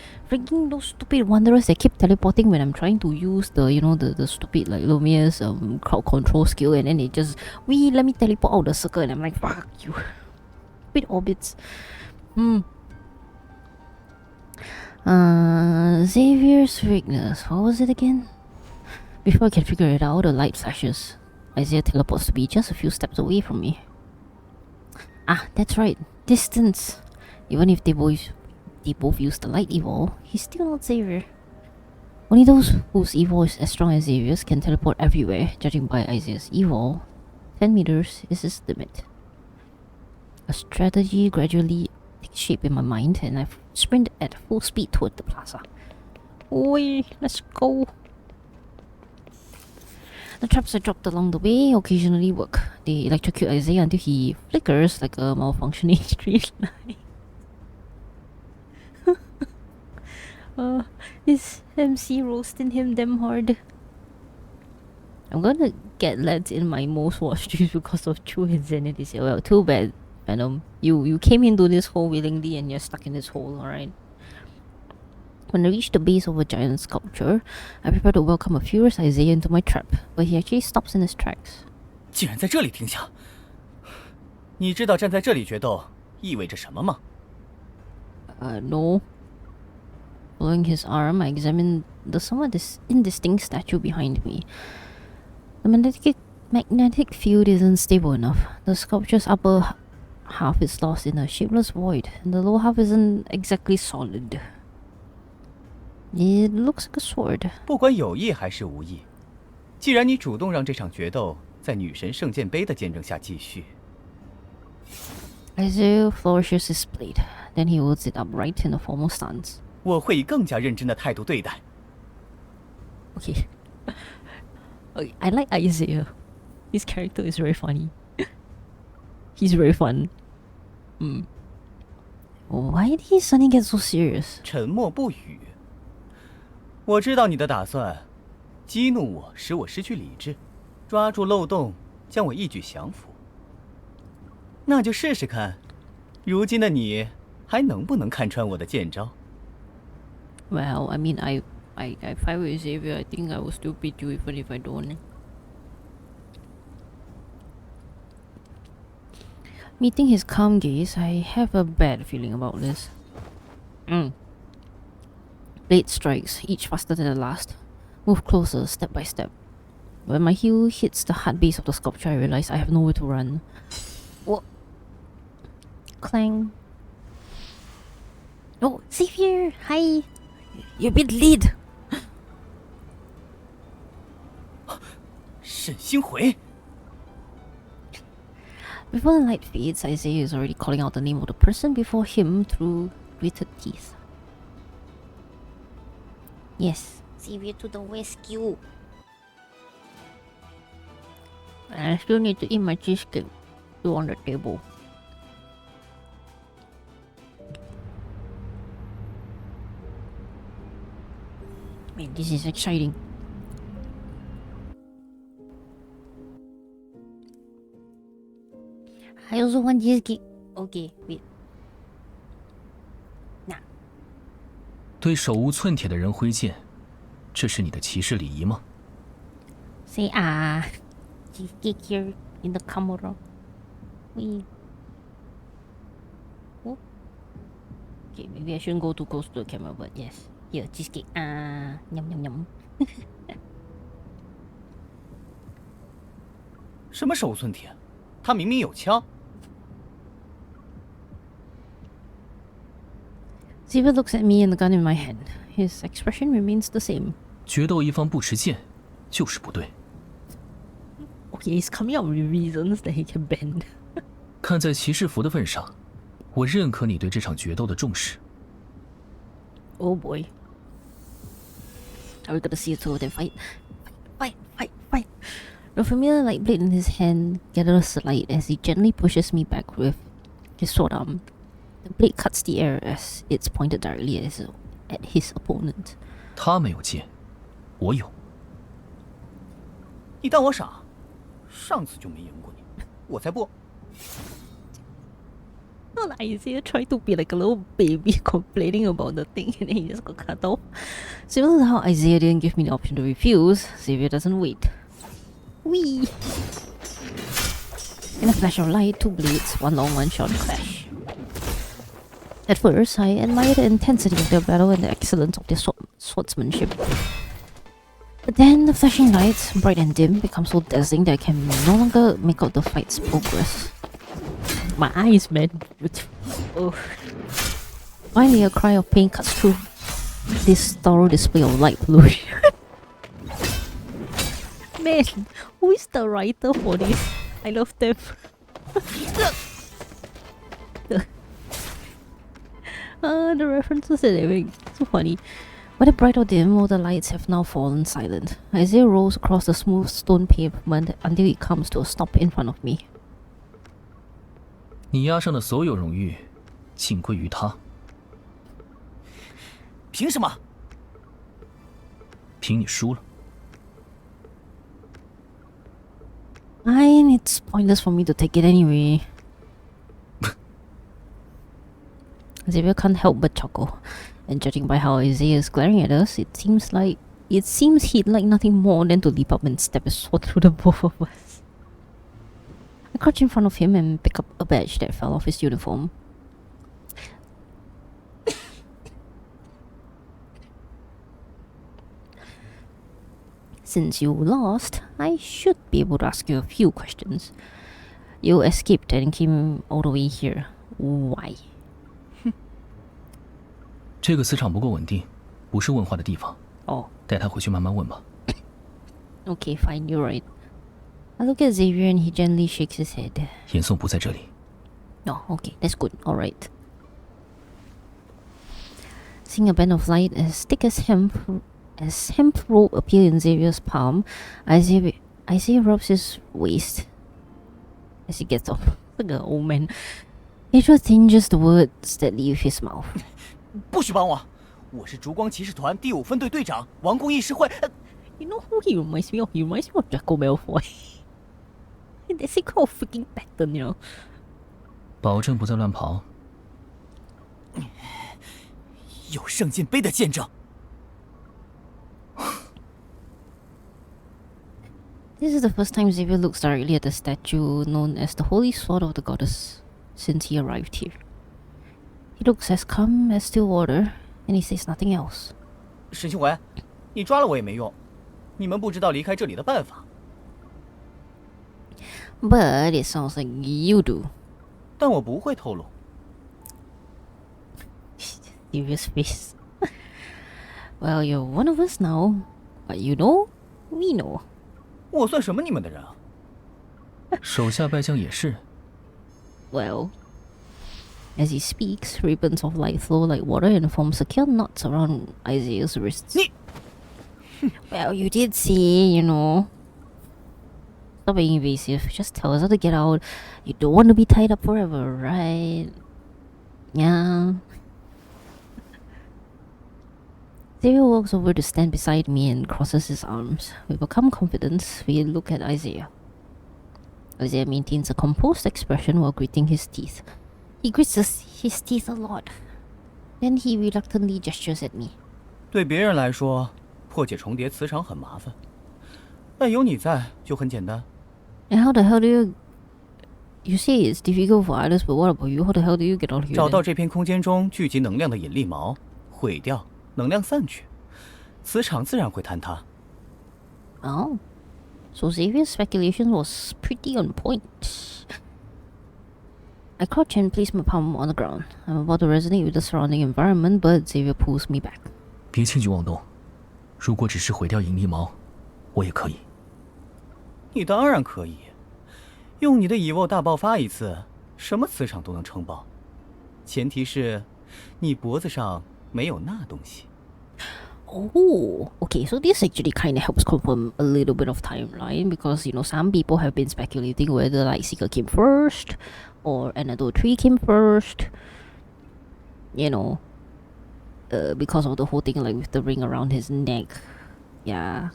those stupid wanderers that keep teleporting when I'm trying to use the, the stupid like Lumia's crowd control skill, and then it just, let me teleport out the circle, and I'm like, fuck you. Stupid orbits. Xavier's weakness. What was it again? Before I can figure it out, a light flashes. Isaiah teleports to be just a few steps away from me. Ah, that's right. Distance. Even if they both use the light evo, he's still not Xavier. Only those whose evo is as strong as Xavier's can teleport everywhere, judging by Isaiah's evo. 10 meters is his limit. A strategy gradually takes shape in my mind, and I sprint at full speed toward the plaza. Oi, let's go. The traps I dropped along the way occasionally work. They electrocute Isaiah until he flickers like a malfunctioning street light. This MC roasting him damn hard. I'm gonna get let in my most watched just because of True Insanity. Well, too bad, Venom. You came into this hole willingly and you're stuck in this hole, alright? When I reach the base of a giant sculpture, I prepare to welcome a furious Xavier into my trap, but he actually stops in his tracks. 竟然在这里停下！你知道站在这里决斗意味着什么吗？ No. Following his arm, I examine the somewhat indistinct statue behind me. The magnetic field isn't stable enough. The sculpture's upper half is lost in a shapeless void, and the lower half isn't exactly solid. It looks like a sword. 不管有意还是无意，既然你主动让这场决斗在女神圣剑杯的见证下继续。Xavier flourishes his blade, then he holds it upright in a formal stance. 我会以更加认真的态度对待。Okay. Okay, I like Xavier. His character is very funny. He's very fun. Why did he suddenly get so serious? 沉默不语。我知道你的打算，激怒我，使我失去理智，抓住漏洞，将我一举降服。那就试试看，如今的你还能不能看穿我的剑招 ？Well, I mean, I fight with Xavier. I think I will still beat you even if I don't. Meeting his calm gaze, I have a bad feeling about this. Blade strikes, each faster than the last. Move closer, step by step. When my heel hits the hard base of the sculpture, I realize I have nowhere to run. What? Clang. Oh, Xavier! Hi! You've been lead! 沈星回 Before the light fades, Xavier is already calling out the name of the person before him through gritted teeth. Yes, Xavier to the rescue. I still need to eat my cheesecake. Still on the table. Man, this is exciting. I also want cheesecake. Okay, wait. 对手无寸铁的人挥剑，这是你的骑士礼仪吗 Say cheesecake here in the camera. Wait. Oh. Okay, maybe I shouldn't go too close to the camera, but yes. Here, cheesecake. Yum yum yum. 什么手无寸铁？他明明有枪。Xavier looks at me and the gun in my hand. His expression remains the same. 决斗一方不持剑，就是不对。Okay, he's coming up with reasons that he can bend. 看在骑士服的份上，我认可你对这场决斗的重视。Oh boy. Are we gonna see the two of them fight? Fight. The familiar light blade in his hand gathers light as he gently pushes me back with his sword arm. The blade cuts the air as it's pointed directly at his opponent. 他没有剑，我有。你当我傻？上次就没赢过你，我才不。Not Isaiah tried to be like a little baby complaining about the thing and then he just got cut off. Similar to how Isaiah didn't give me the option to refuse, Xavier doesn't wait. Whee! In a flash of light, two blades, one long, one short, clash. At first, I admired the intensity of their battle and the excellence of their swordsmanship. But then the flashing lights, bright and dim, become so dazzling that I can no longer make out the fight's progress. My eyes, man. Oh. Finally, a cry of pain cuts through this thorough display of light pollution. Man, who is the writer for this? I love them. The references that they make, so funny. Whether bright or dim, all the lights have now fallen silent. Isaiah rolls across the smooth stone pavement until he comes to a stop in front of me. 你押上的所有荣誉，尽归于他。凭什么？凭你输了。it's pointless for me to take it anyway. Xavier can't help but chuckle, and judging by how Isaiah is glaring at us, it seems he'd like nothing more than to leap up and stab a sword through the both of us. I crouch in front of him and pick up a badge that fell off his uniform. Since you lost, I should be able to ask you a few questions. You escaped and came all the way here. Why? 这个磁场不够稳定，不是问话的地方。哦，带他回去慢慢问吧。Okay, fine, you're right. I look at Xavier and he gently shakes his head. 严颂不在这里。Oh, okay, that's good. All right. Seeing a band of light as thick as hemp rope appear in Xavier's palm, Isaiah rubs his waist as he gets up. Like an old man. He changes the words that leave his mouth. 不许帮我！我是烛光骑士团第5分队队长王宫议事会。You know who he reminds me of? He reminds me of Draco Malfoy. They say kind of freaking pattern, you know. 保证不再乱跑。有圣剑碑的见证。This is the first time Xavier looks directly at the statue known as the Holy Sword of the Goddess since he arrived here. He looks as calm as still water, and he says nothing else. 沈星回，你抓了我也没用，你们不知道离开这里的办法。But it sounds like you do. 但我不会透露。Serious face. Well, you're one of us now. What you know, we know. 我算什么你们的人啊？手下败将也是。Well, as he speaks, ribbons of light flow like water and form secure knots around Isaiah's wrists. Well, you did say, you know. Stop being evasive. Just tell us how to get out. You don't want to be tied up forever, right? Yeah. Xavier walks over to stand beside me and crosses his arms. With a calm confidence, we look at Isaiah. Isaiah maintains a composed expression while gritting his teeth. He grits his teeth a lot. Then he reluctantly gestures at me. 对别人来说，破解重叠磁场很麻烦，但有你在就很简单。And how the hell do you... You say it's difficult for others, but what about you? How the hell do you get out here? 找到这片空间中聚集能量的引力锚，毁掉，能量散去，磁场自然会坍塌。Oh. So Xavier's speculation was pretty on point. I crouch and place my palm on the ground. I'm about to resonate with the surrounding environment, but Xavier pulls me back. 别轻举妄动，如果只是毁掉引力锚，我也可以。你当然可以，用你的蚁瓯大爆发一次，什么磁场都能撑爆。前提是，你脖子上没有那东西。Oh, okay, so this actually kind of helps confirm a little bit of timeline because, you know, some people have been speculating whether Lightseeker came first or Anadol 3 came first, you know, because of the whole thing, like, with the ring around his neck, yeah,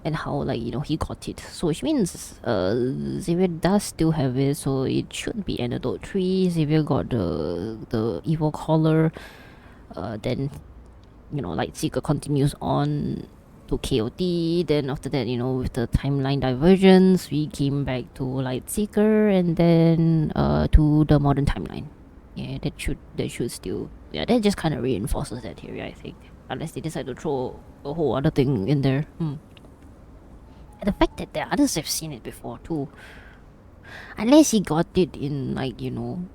and how, like, you know, he got it, so which means, Xavier does still have it, so it should be Anadol 3, Xavier got the evil collar, then, you know, Lightseeker continues on to KOD, then after that, you know, with the timeline divergence, we came back to Lightseeker, and then to the modern timeline. Yeah, that should still, yeah, that just kind of reinforces that theory, I think, unless they decide to throw a whole other thing in there. And the fact that the others have seen it before too, unless he got it in, like, you know,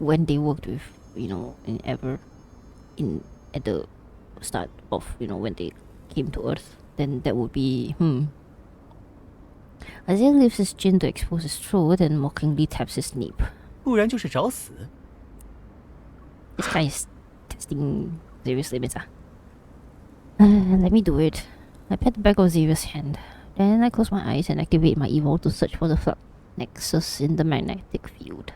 when they worked with, you know, at the start of, you know, when they came to Earth, then that would be, Isaiah lifts his chin to expose his throat and mockingly taps his nape. 不然就是找死。 This guy is testing Xavier's limits. Let me do it. I pat the back of Xavier's hand. Then I close my eyes and activate my Evo to search for the flux nexus in the magnetic field.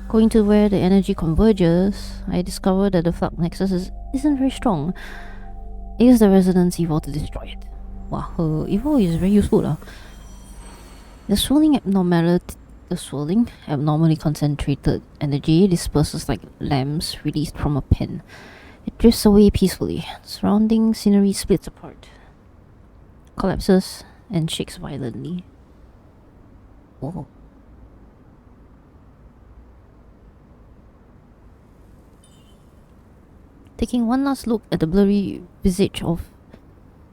Going to where the energy converges, I discover that the flux nexus isn't very strong. I use the resonance Evo to destroy it. Wow, her evo is very useful. The swirling abnormally concentrated energy disperses like lamps released from a pen. It drifts away peacefully. Surrounding scenery splits apart, collapses, and shakes violently. Whoa. Taking one last look at the blurry visage of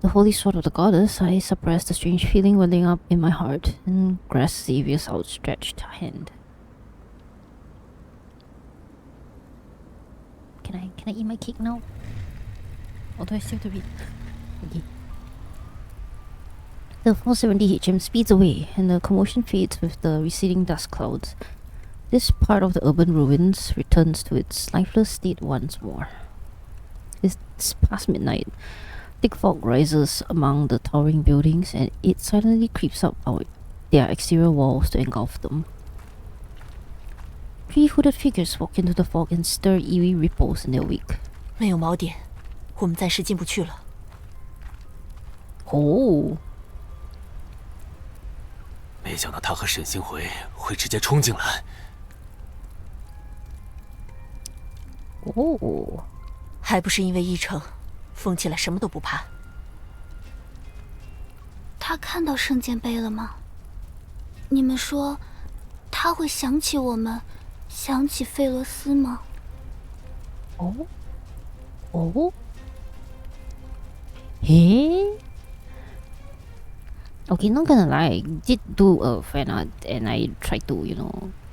the holy sword of the goddess, I suppressed the strange feeling welling up in my heart and grasped Xavier's outstretched hand. Can I eat my cake now? Or do I still have to read? Okay. The 470 HM speeds away, and the commotion fades with the receding dust clouds. This part of the urban ruins returns to its lifeless state once more. It's past midnight. Thick fog rises among the towering buildings, and it silently creeps up their exterior walls to engulf them. 3 hooded figures walk into the fog and stir eerie ripples in their wake. 没有锚点，我们暂时进不去了。哦。没想到他和沈星辉会直接冲进来。哦。还不是因为一成，疯起来什么都不怕。他看到圣剑碑了吗？你们说，他会想起我们，想起费罗斯吗？哦，哦，诶。Okay, not gonna lie, I did do a fan art and I tried to,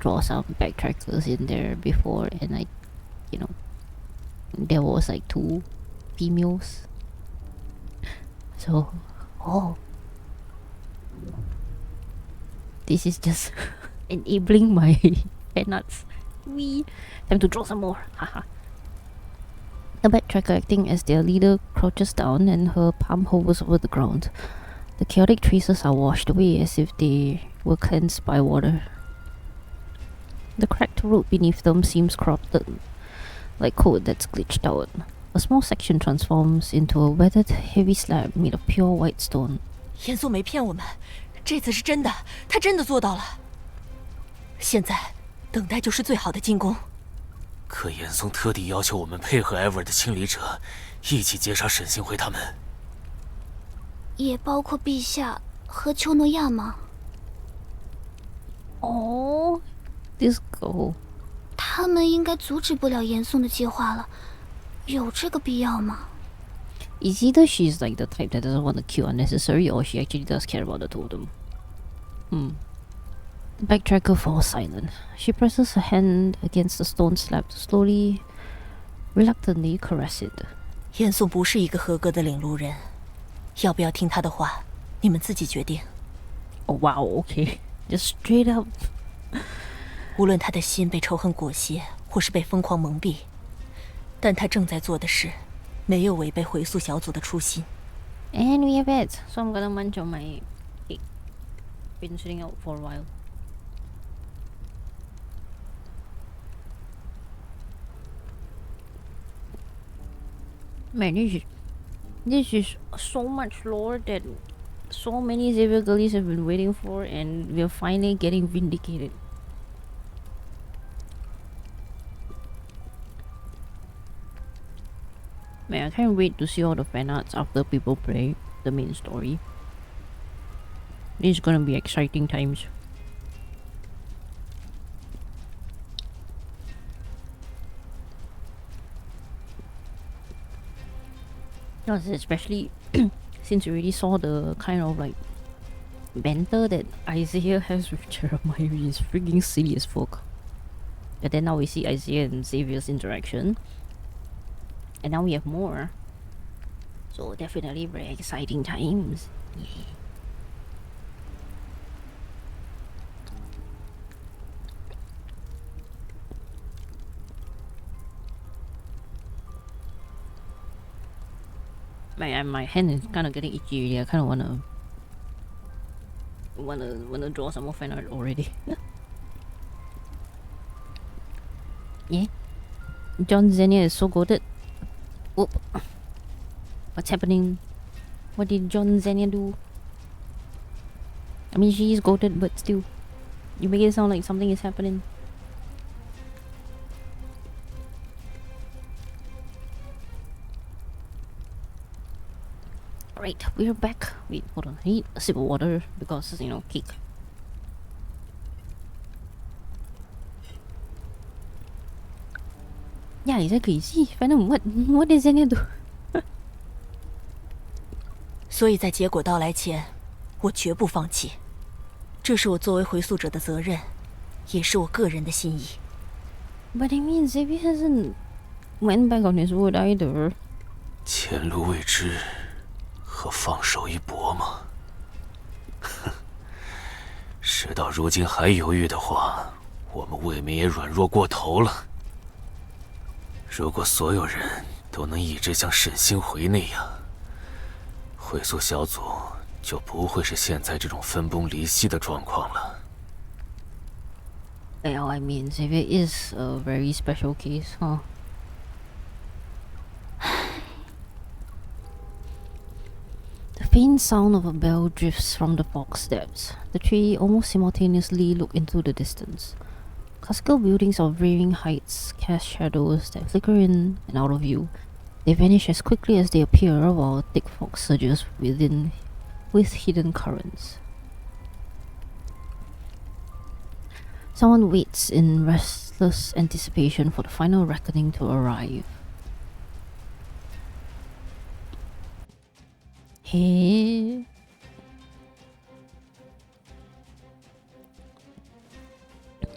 draw some backtrackers in there before, and there was like 2 females. So, this is just enabling my fan arts. Time to draw some more. Haha. The backtracker acting as their leader crouches down and her palm hovers over the ground. The chaotic traces are washed away as if they were cleansed by water. The cracked road beneath them seems corrupted, like code that's glitched out. A small section transforms into a weathered, heavy slab made of pure white stone. 严嵩没骗我们，这次是真的，他真的做到了。现在，等待就是最好的进攻。可严嵩特地要求我们配合艾薇儿的清理者，一起截杀沈星辉他们。也包括陛下和丘诺亚吗？哦， this girl。他们应该阻止不了严嵩的计划了，有这个必要吗？ It's either she's like the type that doesn't want to kill unnecessary, or she actually does care about the totem. The backtracker falls silent. She presses her hand against the stone slab to slowly, reluctantly caress it. 严嵩不是一个合格的领路人，要不要听他的话，你们自己决定。Oh wow, okay, just straight up. 无论他的心被仇恨裹挟，或是被疯狂蒙蔽，但他正在做的事，没有违背回溯小组的初心。And we have it, so I'm gonna munch on my cake. Been sitting out for a while. Man, this is so much lore that so many Xavier girlies have been waiting for, and we're finally getting vindicated. Man, I can't wait to see all the fan arts after people play the main story. This is gonna be exciting times. Yes, especially since we already saw the kind of like banter that Isaiah has with Jeremiah, which is freaking silly as fuck. But then now we see Isaiah and Xavier's interaction. And now we have more. So definitely very exciting times. Yeah. My hand is kind of getting itchy already. I kind of wanna draw some more fan art already. Yeah. John Xenia is so goated. Whoop. What's happening? What did John Xenia do? I mean, she is goated, but still. You make it sound like something is happening. Right, we're back. Wait, hold on. I need a sip of water because, you know, cake. Yeah, exactly. See, Venom, what does Xenia do? 所以在结果到来前，我绝不放弃。这是我作为回溯者的责任，也是我个人的心意。But I mean, Xavier hasn't went back on his word either. 前路未知，和放手一搏吗？事到如今还犹豫的话，我们未免也软弱过头了。如果所有人都能一直像沈星回那样，回溯小组就不会是现在这种分崩离析的状况了。Well, I mean, Xavier is a very special case, huh? The faint sound of a bell drifts from the fog steps. The three almost simultaneously look into the distance. Classical buildings of varying heights cast shadows that flicker in and out of view. They vanish as quickly as they appear, while thick fog surges with hidden currents. Someone waits in restless anticipation for the final reckoning to arrive. Hey.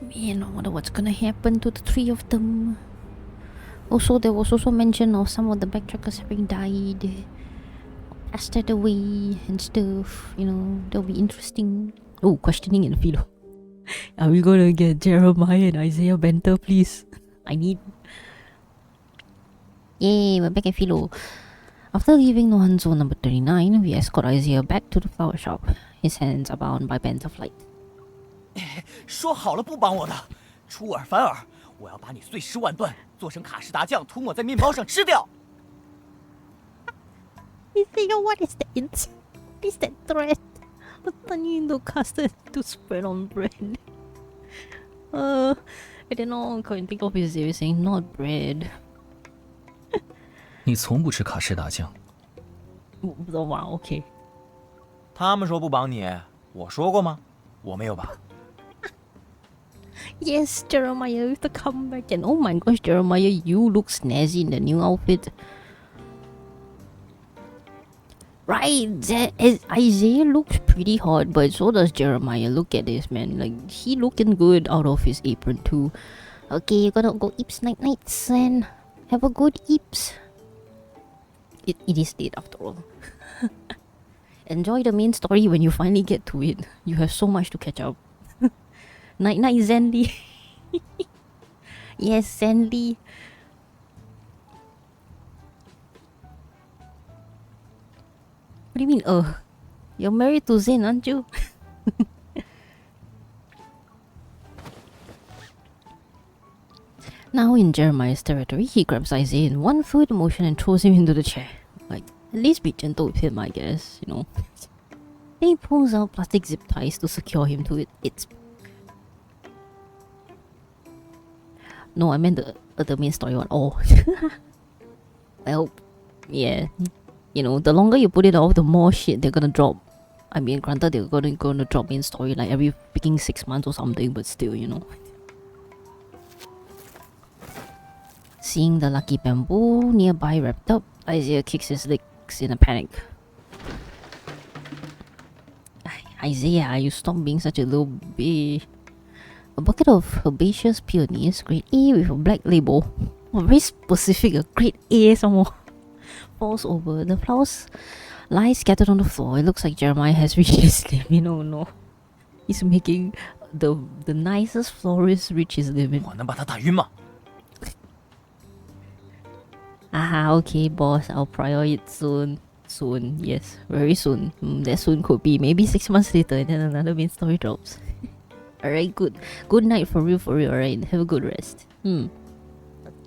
Man, I wonder what's gonna happen to the three of them. Also, there was also mention of some of the backtrackers having died, passed away and stuff. You know, that'll be interesting. Oh, questioning in Philo. Are we gonna get Jeremiah and Isaiah Benter, please? I need. Yay, we're back at Philo. After leaving Nohan Zone number 39, we escort Isaiah back to the flower shop. His hands are bound by bands of light. 说好了不帮我的，出尔反尔！我要把你碎尸万段，做成卡士达酱，涂抹在面包上吃掉。Isaiah, what is that? What is that threat? Turning into custard to spread on bread. I don't know. I can't think of his saying not bread. 你从不吃卡士达酱。哇 ，OK。他们说不帮你，我说过吗？我没有吧。Yes, Jeremiah with the comeback, and oh my gosh, Jeremiah, you look snazzy in the new outfit. Right, Isaiah looks pretty hot, but so does Jeremiah. Look at this, man. Like, he looking good out of his apron too. Okay, you gotta go Eeps nights and have a good Eeps. It is late after all. Enjoy the main story when you finally get to it. You have so much to catch up. Night Zenly. Yes, Zenly. What do you mean, you're married to Zen, aren't you? Now in Jeremiah's territory, he grabs Isaiah in one fluid motion and throws him into the chair. Like, at least be gentle with him, I guess, you know. Then he pulls out plastic zip ties to secure him to its... No, I meant the main story one. Oh. Well, yeah. You know, the longer you put it off, the more shit they're gonna drop. I mean, granted, they're gonna drop in story like every freaking 6 months or something, but still, you know. Seeing the lucky bamboo nearby wrapped up, Isaiah kicks his legs in a panic. Isaiah, you stop being such a little bitch. A bucket of herbaceous peonies, grade A with a black label. Oh, very specific, a grade A some more. Falls over. The flowers lie scattered on the floor. It looks like Jeremiah has reached his limit. You know, no. He's making the nicest florist reach his limit. 我能把他打晕吗？ Okay, boss. I'll prior it soon. Soon, yes. Very soon. That soon could be maybe 6 months later and then another main story drops. Alright, good. Good night for real, alright. Have a good rest.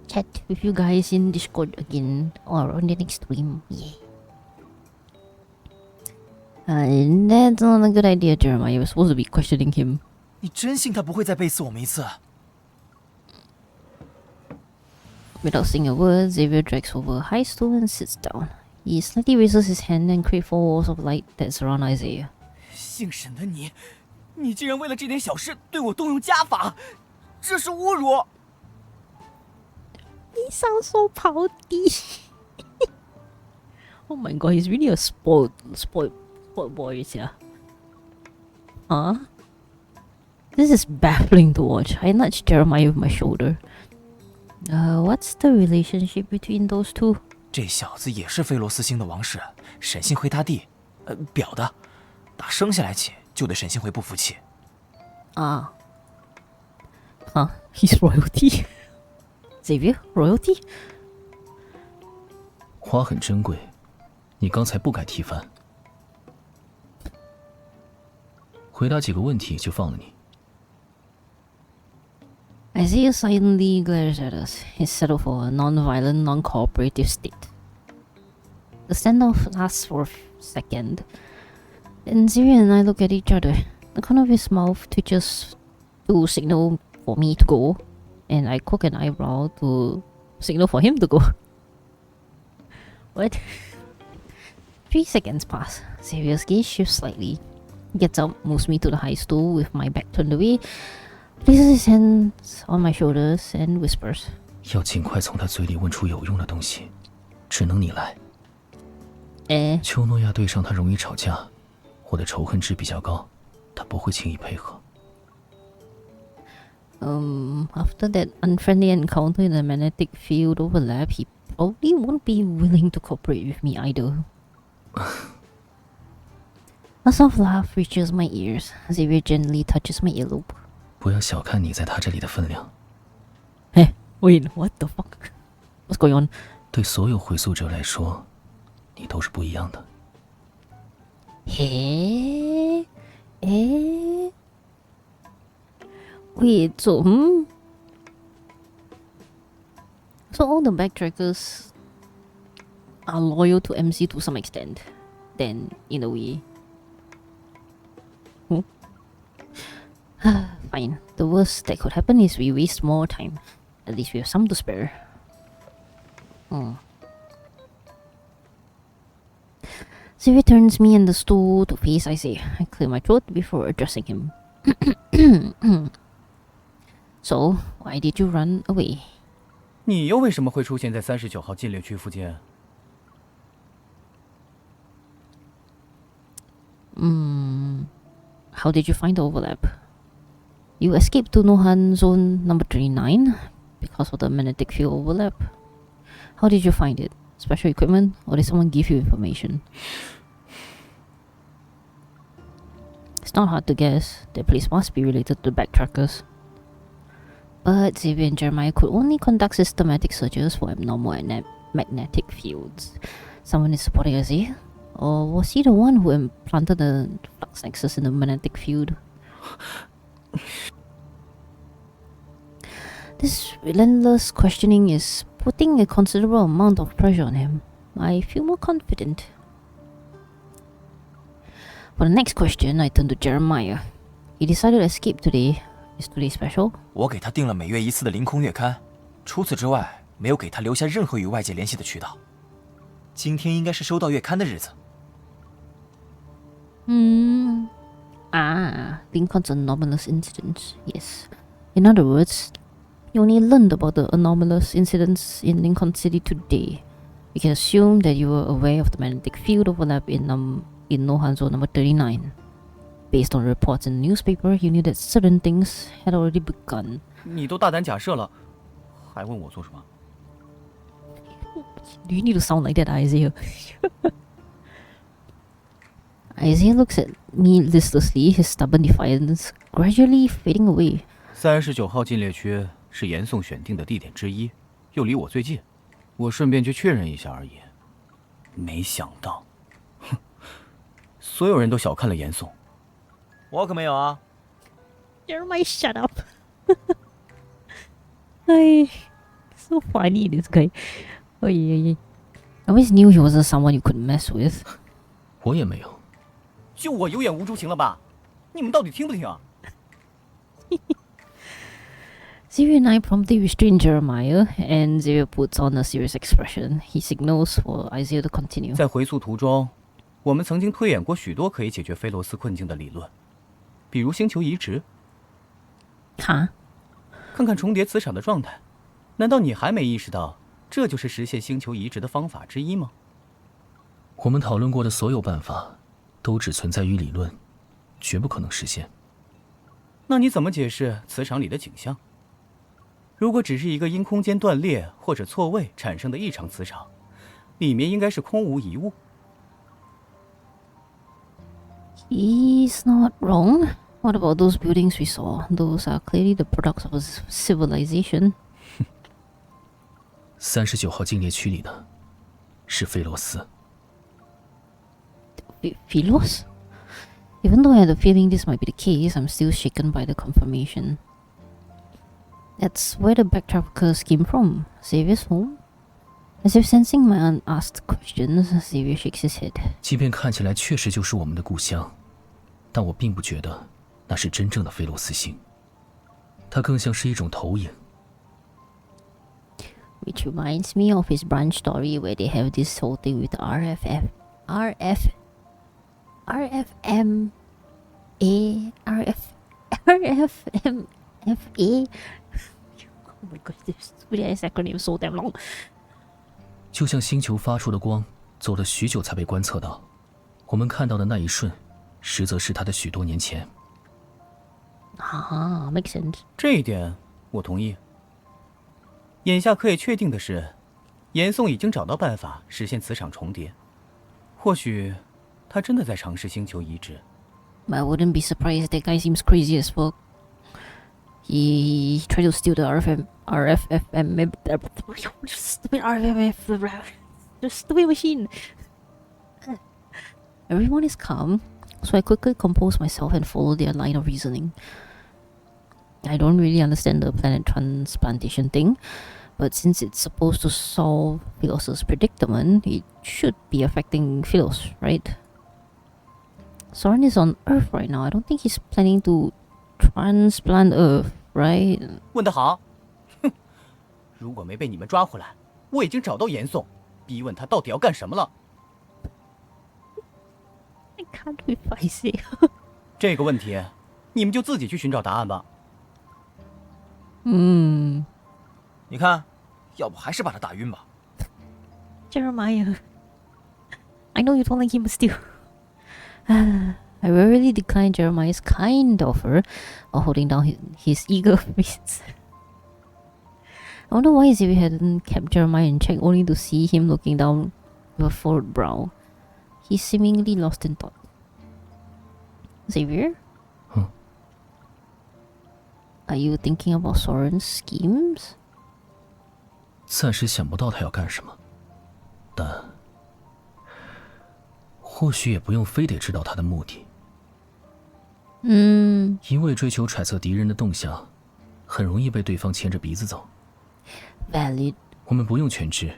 Chat with you guys in Discord again or on the next stream. Yeah. That's not a good idea, Jeremiah. You're supposed to be questioning him. 你真信他不会再背刺我们一次？ Without saying a word, Xavier drags over a high stool and sits down. He slightly raises his hand and creates 4 walls of light that surround Isaiah. 姓沈的你，你竟然为了这点小事对我动用家法，这是侮辱！ He sounds so pouty. Oh my god, he's really a spoiled boy, yeah. Huh? This is baffling to watch. I nudged Jeremiah with my shoulder. What's the relationship between those two? 这小子也是菲罗斯星的王室，沈星辉他弟，表的，打生下来起就对沈星辉不服气。Huh? He's royalty. Xavier, royalty? 花很珍贵，你刚才不该踢翻。回答几个问题就放了你。 Isaiah silently glares at us. He's settled for a non-violent, non-cooperative state. The standoff lasts for a second. Then Xavier and I look at each other. The corner of his mouth twitches to signal for me to go, and I cock an eyebrow to signal for him to go. What? 3 seconds pass. Xavier's gaze shifts slightly. He gets up, moves me to the high stool with my back turned away, places his hands on my shoulders and whispers. 要尽快从他嘴里问出有用的东西，只能你来。丘诺亚对上他容易吵架，我的仇恨值比较高，他不会轻易配合。After that unfriendly encounter in the magnetic field overlap, he probably won't be willing to cooperate with me either. A soft laugh reaches my ears. Xavier gently touches my earlobe. 不要小看你在他这里的分量。Wait, what the fuck? What's going on? 对所有回溯者来说，你都是不一样的。Wait, so So all the backtrackers are loyal to MC to some extent, then in a way. Fine. The worst that could happen is we waste more time. At least we have some to spare. Xavier turns me and the stool to face Isaiah. I clear my throat before addressing him. So, why did you run away? 你又为什么会出现在39号禁猎区附近？ How did you find the overlap? You escaped to Nohan Zone number 39 because of the magnetic field overlap. How did you find it? Special equipment, or did someone give you information? It's not hard to guess. That place must be related to the Backtrackers. But Xavier and Jeremiah could only conduct systematic searches for abnormal magnetic fields. Someone is supporting Isaiah? Or was he the one who implanted the flux nexus in the magnetic field? This relentless questioning is putting a considerable amount of pressure on him. I feel more confident. For the next question, I turn to Jeremiah. He decided to escape today. Is today special? 我给他订了每月1次的凌空月刊，除此之外，没有给他留下任何与外界联系的渠道。今天应该是收到月刊的日子。Linkon's anomalous incidents. Yes. In other words, you only learned about the anomalous incidents in Linkon City today. We can assume that you were aware of the magnetic field overlap in Nohan Zone number 39. Based on reports in the newspaper, you knew that certain things had already begun. 你都大胆假设了，还问我做什么？ Do you need to sound like that, Isaiah? Isaiah looks at me listlessly, his stubborn defiance gradually fading away. 39号禁猎区是严宋选定的地点之一，又离我最近，我顺便去确认一下而已。没想到，所有人都小看了严宋。我可没有啊。Jeremiah, shut up. So funny, this guy. I always knew he wasn't someone you could mess with. 我也没有。就我有眼无珠行了吧？你们到底听不听啊？Xavier and I promptly restrain Jeremiah, and Xavier puts on a serious expression. He signals for Isaiah to continue. 在回溯途中，我们曾经推演过许多可以解决菲罗斯困境的理论，比如星球移植。哈？看看重叠磁场的状态，难道你还没意识到这就是实现星球移植的方法之一吗？我们讨论过的所有办法，都只存在于理论，绝不可能实现。那你怎么解释磁场里的景象？如果只是一个因空间断裂或者错位产生的异常磁场，里面应该是空无一物。He's not wrong. What about those buildings we saw? Those are clearly the products of a civilization. 39号禁猎区里的，是菲罗斯。Philos? Even though I had a feeling this might be the case, I'm still shaken by the confirmation. That's where the Backtrackers came from. Xavier's home? As if sensing my unasked questions, Xavier shakes his head. 即便看起来确实就是我们的故乡，但我并不觉得那是真正的菲罗斯星，它更像是一种投影。Which reminds me of his branch story where they have this whole thing with the RFM, oh my god, this stupid ass acronym so damn long. 就像星球发出的光，走了许久才被观测到，我们看到的那一瞬，实则是它的许多年前。啊 ，make sense。这一点我同意。眼下可以确定的是，严宋已经找到办法实现磁场重叠，或许他真的在尝试星球移植。I wouldn't be surprised. That guy seems crazy as fuck. He tried to steal the RFFM, stupid RFFM, the stupid machine. Everyone is calm, so I quickly compose myself and follow their line of reasoning. I don't really understand the planet transplantation thing, but since it's supposed to solve Philos' predicament, it should be affecting Philos, right? Soren is on Earth right now. I don't think he's planning to transplant Earth, right? 问得好，哼！如果没被你们抓回来，我已经找到严宋，逼问他到底要干什么了。I can't be feisty. 这个问题，你们就自己去寻找答案吧。你看，要不还是把他打晕吧。Jeremiah, I know you don't like him, but still. I rarely decline Jeremiah's kind offer of holding down his eager fists. I wonder why Xavier hadn't kept Jeremiah in check, only to see him looking down with a furrowed brow. He's seemingly lost in thought. Xavier? Are you thinking about Soren's schemes? 暂时想不到他要干什么，但或许也不用非得知道他的目的。一味追求揣测敌人的动向，很容易被对方牵着鼻子走。Valid. 我们不用全知，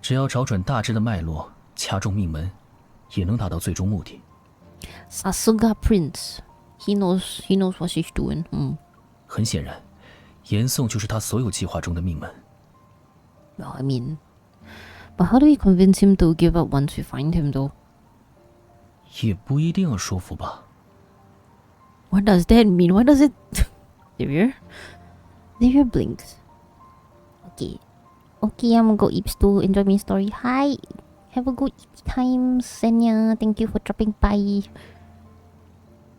只要找准大致的脉络，掐中命门，也能达到最终目的。Sasuga Prince. He knows what she's doing. 很显然，严宋就是他所有计划中的命门。Well, I mean, but how do we convince him to give up once we find him, though? 也不一定要说服吧。What does that mean? What does it... Xavier? Xavier blinks. Okay, I'm gonna go Eeps to enjoy my story. Hi! Have a good time, Senya. Thank you for dropping by.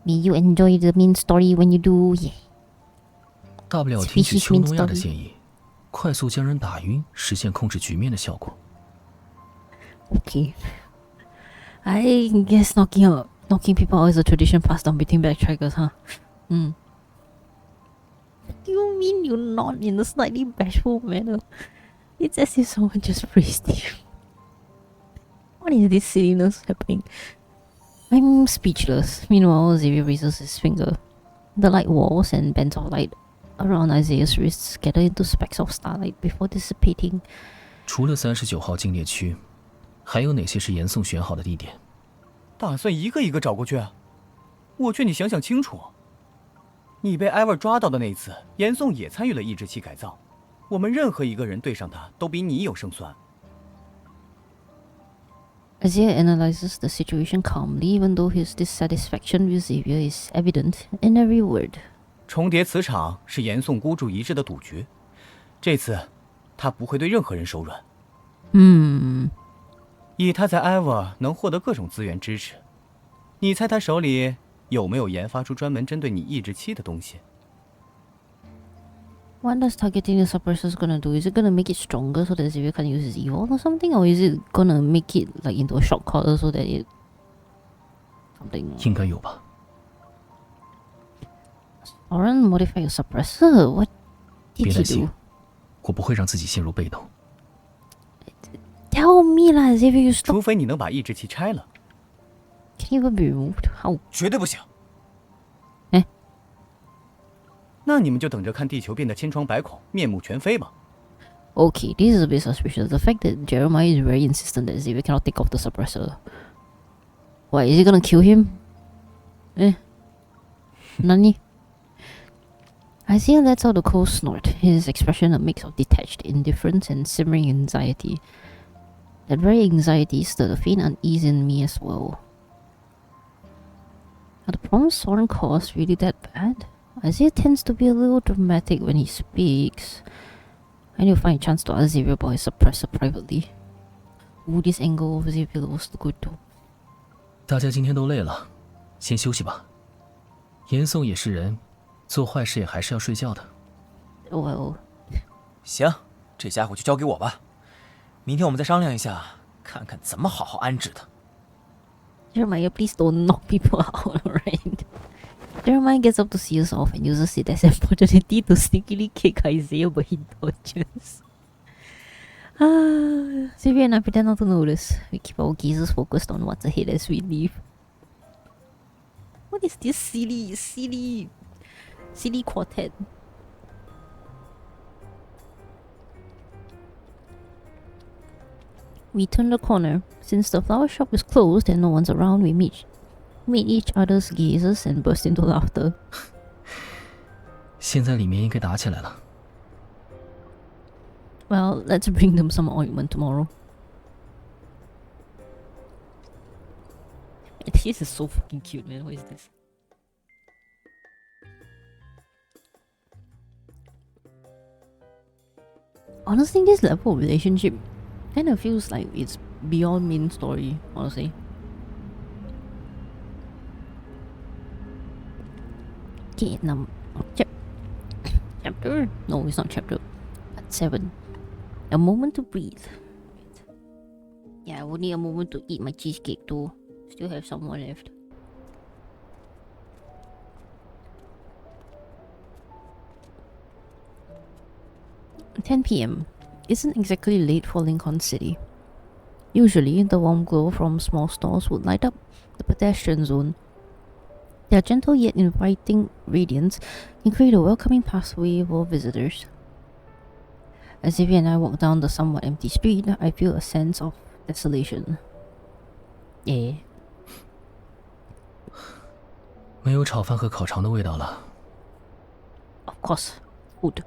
May you enjoy the main story when you do. Yeah. 大不了听取丘诺亚的建议，快速将人打晕，实现控制局面的效果。Okay. I guess knocking people out is a tradition passed down between backtrackers, huh? What do you mean you're not in a slightly bashful manner? It's as if someone just praised you. What is this silliness happening? I'm speechless. Meanwhile, Xavier raises his finger. The light walls and bands of light around Isaiah's wrists gather into specks of starlight before dissipating. 除了39号禁猎区，还有哪些是严宋选好的地点？打算一个一个找过去啊？我劝你想想清楚。你被艾薇抓到的那次，严颂也参与了抑制器改造。我们任何一个人对上他，都比你有胜算。Xavier analyzes the situation calmly, even though his dissatisfaction with Xavier is evident in every word. 重叠磁场是严颂孤注一掷的赌局，这次他不会对任何人手软。以他在艾薇能获得各种资源支持，你猜他手里有没有研发出专门针对你抑制器的东西？ What does targeting the suppressors gonna do? Is it gonna make it stronger so that Xavier can use his evil or something? Or is it gonna make it like into a shock collar so that it something? 应该有吧。Torrent modify your suppressor? What did 别 he 担心 do?，我不会让自己陷入被动。 Tell me lah, Xavier, you stop. 除非你能把抑制器拆了。 Can it even be removed? How? 绝对不行。那你们就等着看地球变得千疮百孔、面目全非吧。 Okay, this is a bit suspicious. The fact that Jeremiah is very insistent that Xavier cannot take off the suppressor. Why, is he gonna kill him? Nani? Xavier lets out a cold snort, his expression a mix of detached indifference and simmering anxiety. That very anxiety stirred a faint unease in me as well. Are the problems Torrent caused really that bad? Xavier tends to be a little dramatic when he speaks. I need to find a chance to ask Xavier about his suppressor privately. Ooh, this angle of Xavier looks good too. 大家今天都累了，先休息吧。严颂也是人，做坏事也还是要睡觉的。Well， 行，这家伙就交给我吧。明天我们再商量一下，看看怎么好好安置他。Jeremiah, please don't knock people out, alright? Jeremiah gets up to see us off and uses it as an opportunity to sneakily kick Xavier, but he dodges. Xavier and I pretend not to notice. We keep our gazes focused on what's ahead as we leave. What is this silly quartet? We turn the corner. Since the flower shop is closed and no one's around, we meet each other's gazes and burst into laughter. 现在里面应该打起来了。Well, let's bring them some ointment tomorrow. This is so fucking cute, man. What is this? Honestly, this level of relationship kind of feels like it's beyond main story, honestly. Okay, chapter? No, it's not chapter. Part 7. A moment to breathe. Yeah, I would need a moment to eat my cheesecake too. Still have some more left. At 10 p.m. Isn't exactly late for Linkon City. Usually, the warm glow from small stalls would light up the pedestrian zone. Their gentle yet inviting radiance can create a welcoming pathway for visitors. As Xavier and I walk down the somewhat empty street, I feel a sense of desolation. Yeah. 没有炒饭和烤肠的味道了。Of course, food.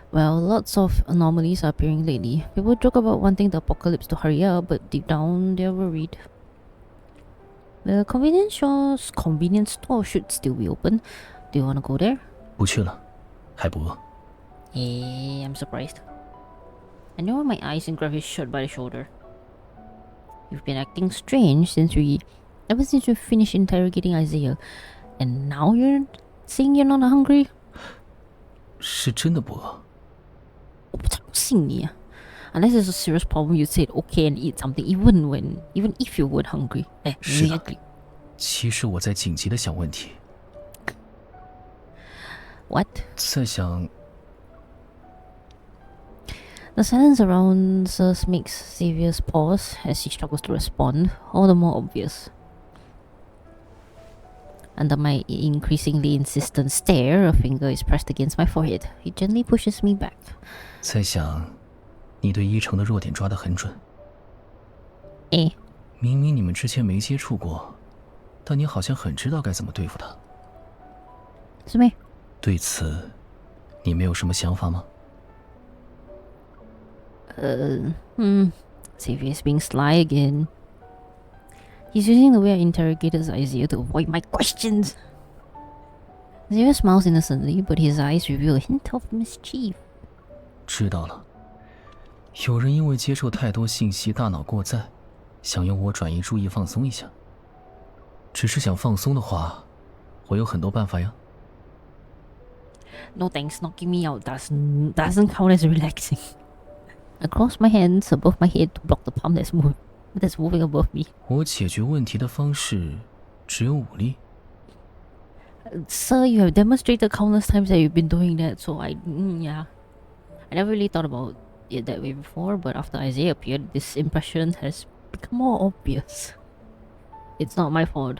Well, lots of anomalies are appearing lately. People joke about wanting the apocalypse to hurry up, but deep down they're worried. The convenience store should still be open. Do you want to go there? 不去了，还不饿。I'm surprised. I know my eyes and grab his shirt by the shoulder. You've been acting strange ever since we finished interrogating Xavier, and now you're saying you're not hungry? 是真的不饿。我不信你啊。Unless there's a serious problem, you'd say okay and eat something, even if you weren't hungry. 是的。其实我在紧急的想问题。What? 在想。The silence around us makes Xavier's pause as he struggles to respond all the more obvious. Under my increasingly insistent stare, a finger is pressed against my forehead. He gently pushes me back. 在想，你对一成的弱点抓得很准。明明你们之前没接触过，但你好像很知道该怎么对付他。是没？对此，你没有什么想法吗？Xavier's being sly again. He's using the way I interrogated Xavier to avoid my questions. Xavier smiles innocently, but his eyes reveal a hint of mischief. 知道了。有人因为接受太多信息，大脑过载，想用我转移注意，放松一下。只是想放松的话，我有很多办法呀。No thanks, knocking me out doesn't count as relaxing. I cross my hands above my head to block the palm that's moving above me. 我解决问题的方式只有武力。Sir, you have demonstrated countless times that you've been doing that, so I never really thought about it that way before, but after Isaiah appeared, this impression has become more obvious. It's not my fault.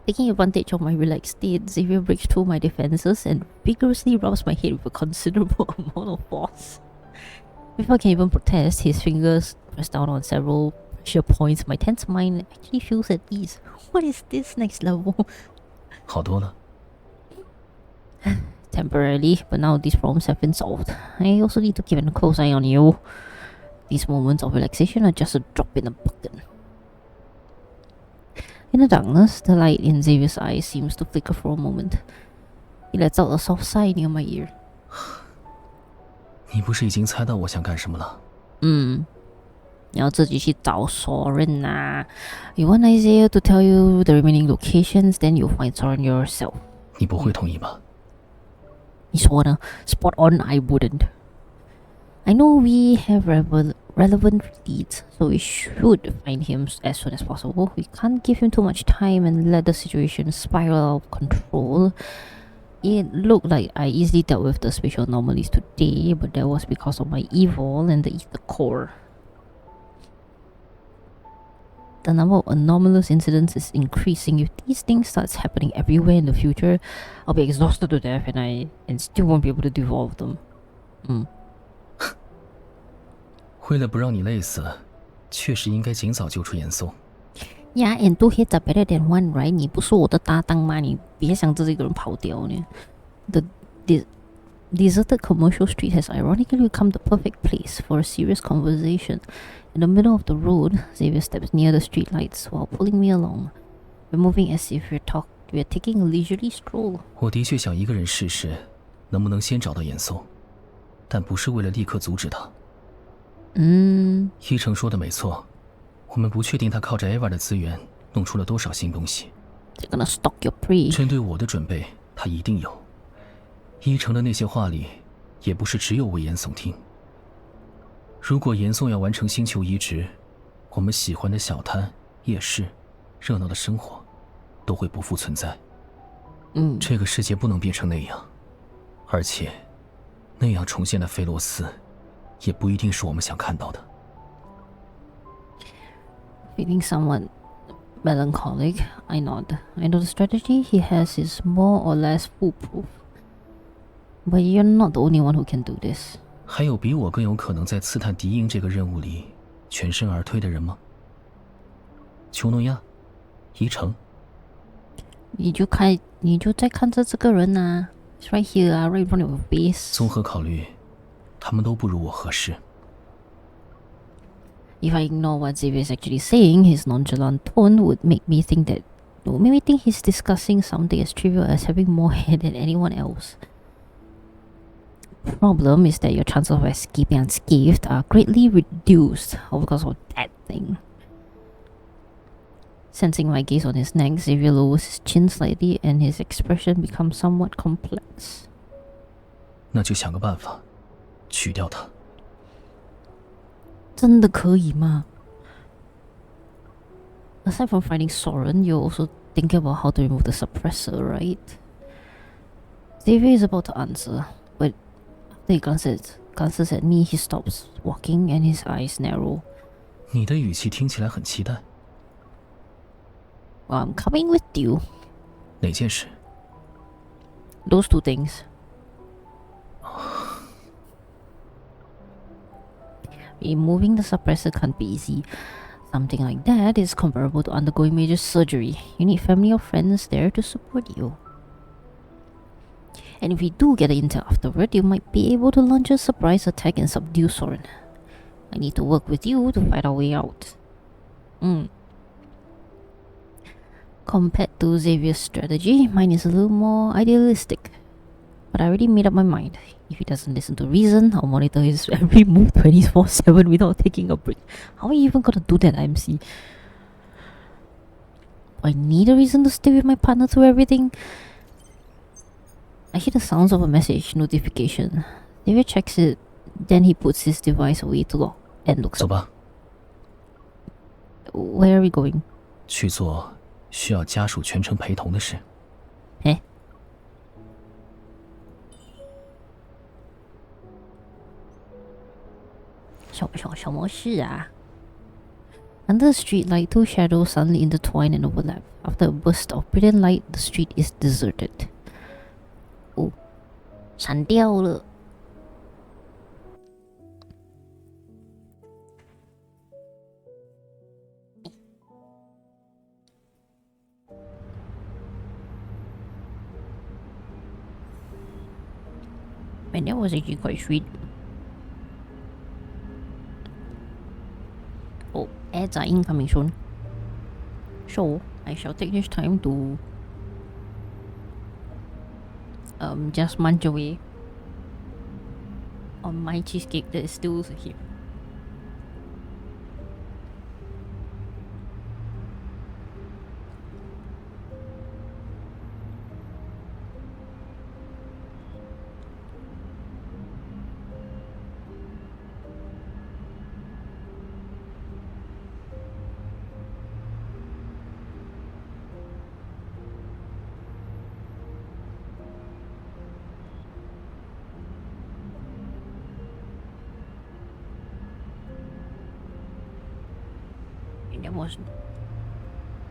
Taking advantage of my relaxed state, Xavier breaks through my defenses and vigorously rubs my head with a considerable amount of force. Before I can even protest, his fingers press down on several pressure points. My tense mind actually feels at ease. What is this next level? 好多了。Temporarily, but now these problems have been solved. I also need to keep a close eye on you. These moments of relaxation are just a drop in the bucket. In the darkness, the light in Xavier's eyes seems to flicker for a moment. He lets out a soft sigh near my ear. 你不是已经猜到我想干什么了？你要自己去找Soren啊。You want Isaiah to tell you the remaining locations, then you'll find Soren yourself. 你不会同意吧？你说呢？ Spot on, I wouldn't. I know we have relevant leads, so we should find him as soon as possible. We can't give him too much time and let the situation spiral out of control. It looked like I easily dealt with the spatial anomalies today, but that was because of my evil and the ether core. The number of anomalous incidents is increasing. If these things starts happening everywhere in the future, I'll be exhausted to death and still won't be able to do all of them. 为了不让你累死，确实应该尽早救出严嵩。Yeah, and two heads are better than one, right? 你不是我的搭档吗？你别想自己一个人跑掉呢。The deserted commercial street has ironically become the perfect place for a serious conversation. In the middle of the road, Xavier steps near the streetlights while pulling me along. We're moving as if we're taking a leisurely stroll. 我的确想一个人试试，能不能先找到严嵩，但不是为了立刻阻止他。一成说的没错，我们不确定他靠着 Eva 的资源弄出了多少新东西。They're gonna stalk your prey. 针对我的准备，他一定有。一成的那些话里，也不是只有危言耸听。如果严嵩要完成星球移植，我们喜欢的小摊、夜市、热闹的生活，都会不复存在。这个世界不能变成那样，而且，那样重现的菲罗斯，也不一定是我们想看到的。Feeling somewhat melancholic, I nod. I know the strategy he has is more or less foolproof. But you're not the only one who can do this. 还有比我更有可能在刺探敌营这个任务里全身而退的人吗？丘诺亚、伊城。你就在看着这个人啊 ，It's right here, right in front of your face. 综合考虑，他们都不如我合适。If I ignore what Xavier is actually saying, his nonchalant tone would make me think he's discussing something as trivial as having more hair than anyone else. Problem is that your chances of escaping unscathed are greatly reduced because of that thing. Sensing my gaze on his neck, Xavier lowers his chin slightly and his expression becomes somewhat complex. 那就想个办法，取掉它。真的可以吗？ Aside from finding Soren, you're also thinking about how to remove the suppressor, right? Xavier is about to answer, but after he glances at me, he stops walking and his eyes narrow. 你的语气听起来很期待。Well, I'm coming with you. 哪件事？ Those two things. Removing the suppressor can't be easy. Something like that is comparable to undergoing major surgery. You need family or friends there to support you. And if you do get an intel afterward, you might be able to launch a surprise attack and subdue Soren. I need to work with you to fight our way out. Compared to Xavier's strategy, mine is a little more idealistic. But I already made up my mind. If he doesn't listen to reason, I'll monitor his every move 24/7 without taking a break. How are you even gonna do that, IMC? I need a reason to stay with my partner through everything. I hear the sounds of a message notification. Xavier checks it, then he puts his device away to lock and looks up. Where are we going? 去做需要家属全程陪同的事。什么事啊? Under the streetlight, two shadows suddenly intertwine and overlap. After a burst of brilliant light, the street is deserted. 哦，闪掉了。Man, that was actually quite sweet. Oh, ads are incoming soon. So, I shall take this time to just munch away on my cheesecake that is still here.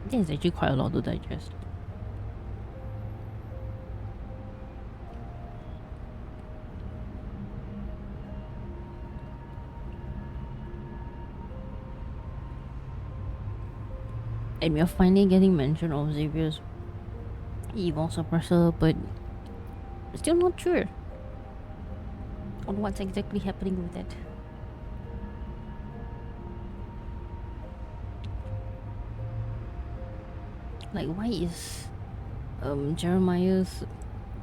I think it's actually quite a lot to digest. And we are finally getting mention of Xavier's evil suppressor, but still not sure on what's exactly happening with it. Like, why is Jeremiah's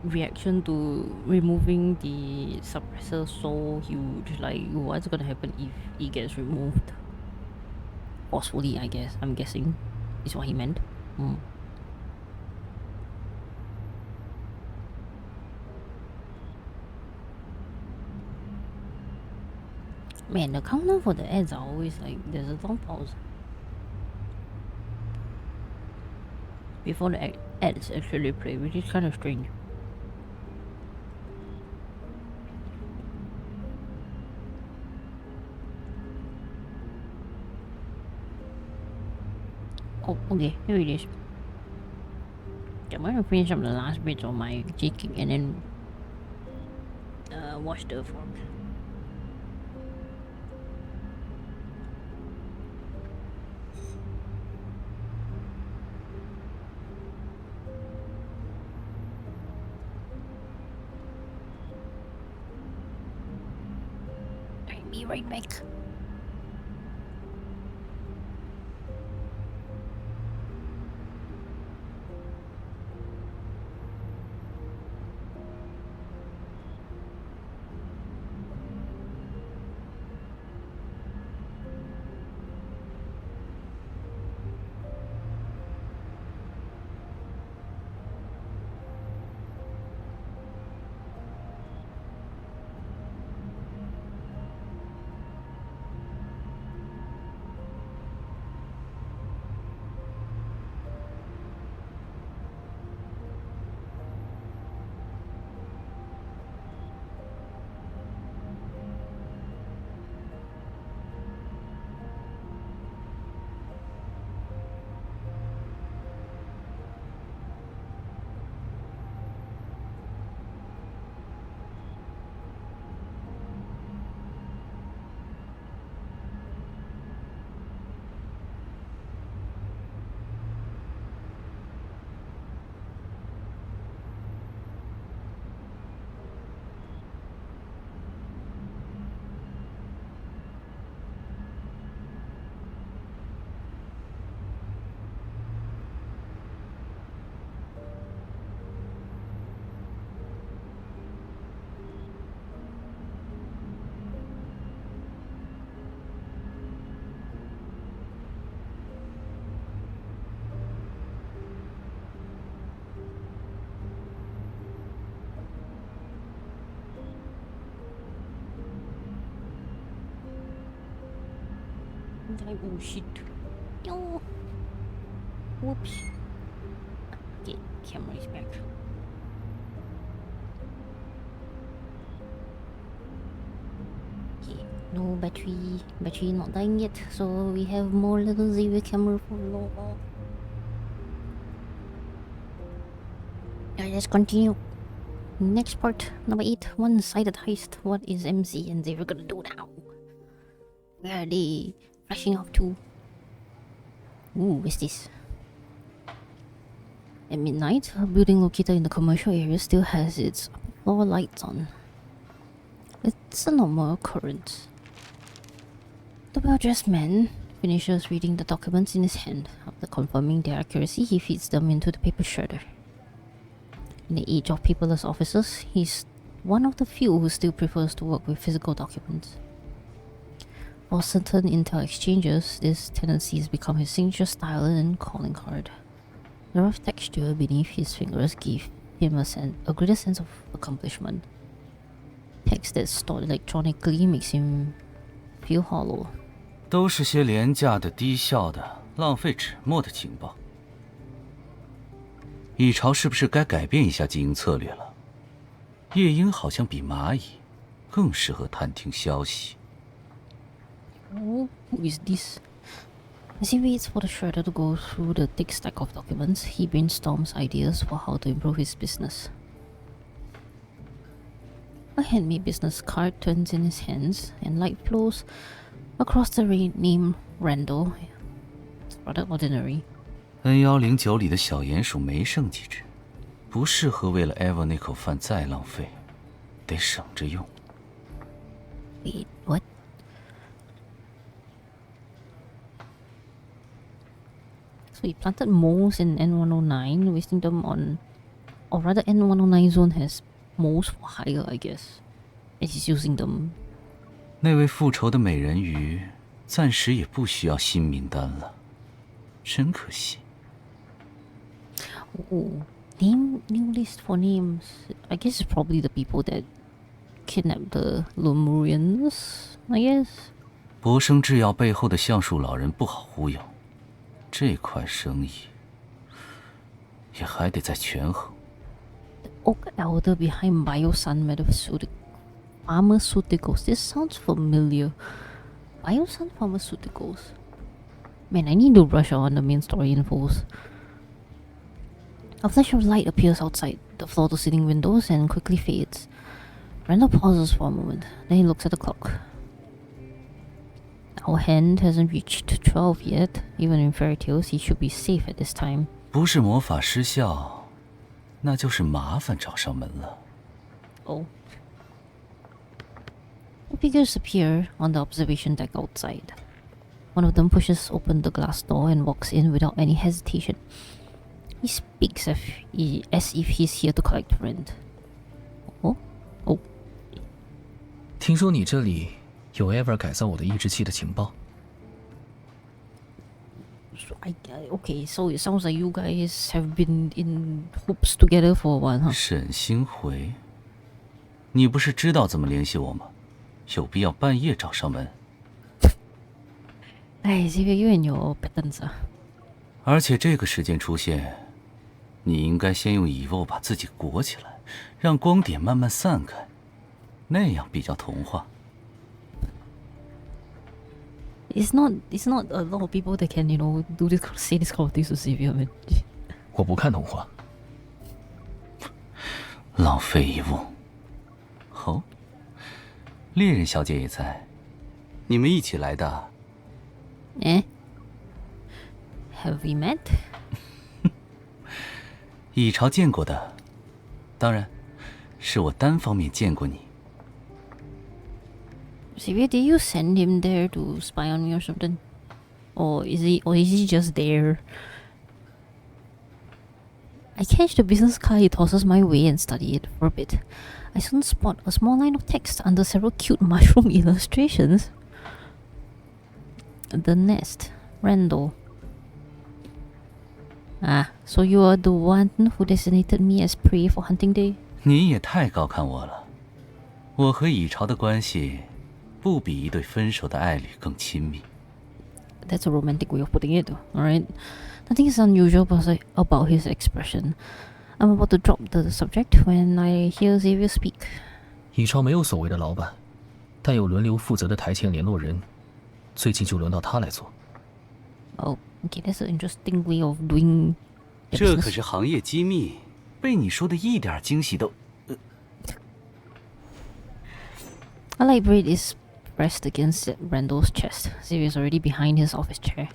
reaction to removing the suppressor so huge? Like, what's gonna happen if he gets removed forcefully? I'm guessing is what he meant. Man, the countdown for the ads are always like, there's a long pause before the ads actually play, which is kind of strange. Oh, okay, here it is. I'm gonna finish up the last bits of my cheesecake and then watch the vlog. Be right back. Oh shit. Yo. Whoops. Okay, camera is back. Okay, no battery. Battery not dying yet, so we have more little Xavier camera for long. Let's continue. Next part, number 8, one-sided heist. What is MC and Xavier gonna do now? Where are they flashing off to? Ooh, what's this? At midnight, a building located in the commercial area still has its floor lights on. It's a normal occurrence. The well-dressed man finishes reading the documents in his hand. After confirming their accuracy, he feeds them into the paper shredder. In the age of paperless officers, he's one of the few who still prefers to work with physical documents. For certain intel exchanges, this tendency has become his signature style and calling card. The rough texture beneath his fingers gave him a greater sense of accomplishment. Text that's stored electronically makes him feel hollow. 都是些廉价的、低效的、浪费纸墨的情报。蚁巢是不是该改变一下经营策略了？夜莺好像比蚂蚁更适合探听消息。Oh, who is this? As he waits for the shredder to go through the thick stack of documents, he brainstorms ideas for how to improve his business. A handmade business card turns in his hands, and light flows across the name Randall. It's rather ordinary. N109里的小鼹鼠没剩几只，不适合为了 Eva 那口饭再浪费，得省着用。Wait, what? So he planted moles in N109, wasting them on... Or rather, N109 zone has moles for hire, I guess. And he's using them. 那位复仇的美人鱼，暂时也不需要新名单了，真可惜。Oh, new list for names. I guess it's probably the people that kidnapped the Lemurians, I guess. 博生制药背后的橡树老人不好忽悠，这块生意也还得再权衡。The Oak Elder behind Biosun Pharmaceuticals. This sounds familiar. Biosun Pharmaceuticals. Man, I need to brush on the main story infos. A flash of light appears outside the floor-to-ceiling windows and quickly fades. Randall pauses for a moment, then he looks at the clock. Our hand hasn't reached 12 yet. Even in fairy tales, he should be safe at this time. 不是魔法失效，那就是麻烦找上门了。Oh. The figures appear on the observation deck outside. One of them pushes open the glass door and walks in without any hesitation. He speaks as if he's here to collect rent. Oh? Oh. 听说你这里有 Ever 改造我的抑制器的情报。Okay, so it sounds like you guys have been in hoops together for a while, huh? 沈星回，你不是知道怎么联系我吗？有必要半夜找上门？哎，Xavier, you and your patterns 啊。而且这个时间出现，你应该先用evo把自己裹起来，让光点慢慢散开，那样比较童话。It's not a lot of people that can, do this, say this kind of things to Xavier, man. 我不看童话。浪费一物。哦，猎人小姐也在，你们一起来的。Eh? Have we met? 蚁巢见过的，当然，是我单方面见过你。Xavier, did you send him there to spy on me or something? Or is he just there? I catch the business card he tosses my way and study it for a bit. I soon spot a small line of text under several cute mushroom illustrations. The nest. Randall. Ah, so you are the one who designated me as prey for hunting day? 你也太高看我了。我和蚁巢的关系不比一对分手的爱侣更亲密。That's a romantic way of putting it, alright? Nothing is unusual about his expression. I'm about to drop the subject when I hear Xavier speak. 蚁超没有所谓的老板，但有轮流负责的台前联络人，最近就轮到他来做。Oh, okay, that's an interesting way of doing. 这可是行业机密，被你说的一点惊喜都。A light blade is pressed against Randall's chest. Xavier is already behind his office chair.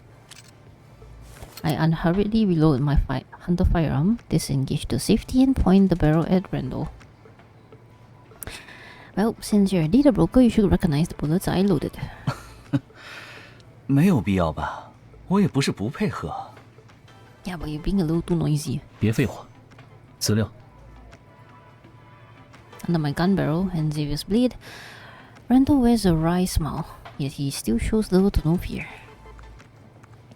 I unhurriedly reload my hunter firearm, disengage the safety, and point the barrel at Randall. Well, since you're the broker, you should recognize the bullets I loaded. 没有必要吧？我也不是不配合。Yeah, but you're being a little too noisy. 别废话，资料。Under my gun barrel and Xavier's blade, Randall wears a wry smile, yet he still shows little to no fear.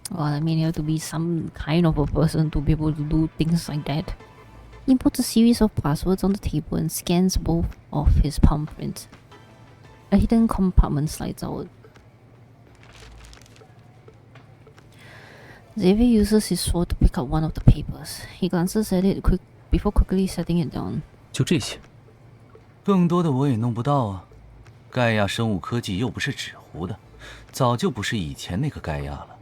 Well, I mean, you have to be some kind of a person to be able to do things like that. He puts a series of passwords on the table and scans both of his palm prints. A hidden compartment slides out. Xavier uses his sword to pick up one of the papers. He glances at it before quickly setting it down. 就这些。更多的我也弄不到啊。盖亚生物科技又不是纸糊的，早就不是以前那个盖亚了。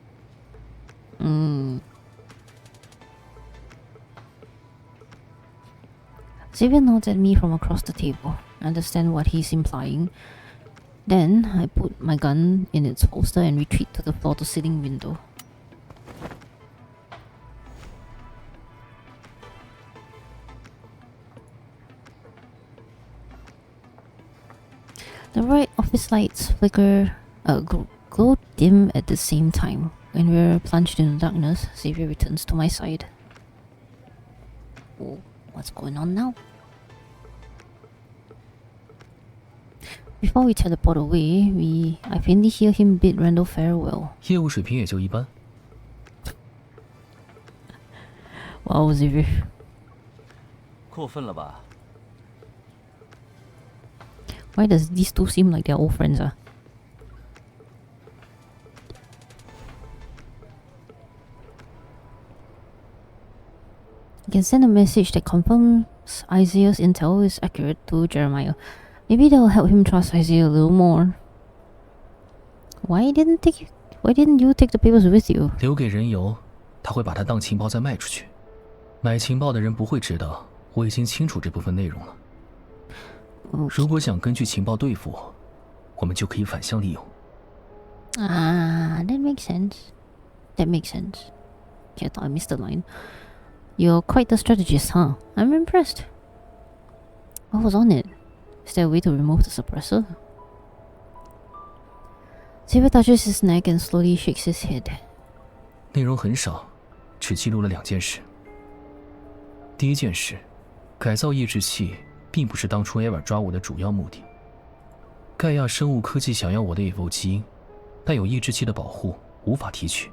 Xavier nods at me from across the table. I understand what he's implying. Then I put my gun in its holster and retreat to the floor-to-ceiling window. The bright office lights glow dim at the same time. When we're plunged in the darkness, Xavier returns to my side. Oh, what's going on now? Before we teleport away, I faintly hear him bid Randall farewell. 业务水平也就一般。Wow, Xavier. 过分了吧？ Why does these two seem like they're old friends, I can send a message that confirms Isaiah's intel is accurate to Jeremiah. Maybe that will help him trust Isaiah a little more. Why didn't you take the papers with you? 留给人油，他会把它当情报再卖出去。买情报的人不会知道，我已经清楚这部分内容了。如果想根据情报对付我，我们就可以反向利用。Ah, that makes sense. That makes sense. Okay, I thought I missed the line. You're quite the strategist, huh? I'm impressed. What was on it? Is there a way to remove the suppressor? Xavier touches his neck and slowly shakes his head. 内容很少，只记录了2件事。第一件事，改造抑制器并不是当初埃尔抓我的主要目的。盖亚生物科技想要我的 EVO 基因，但有抑制器的保护，无法提取。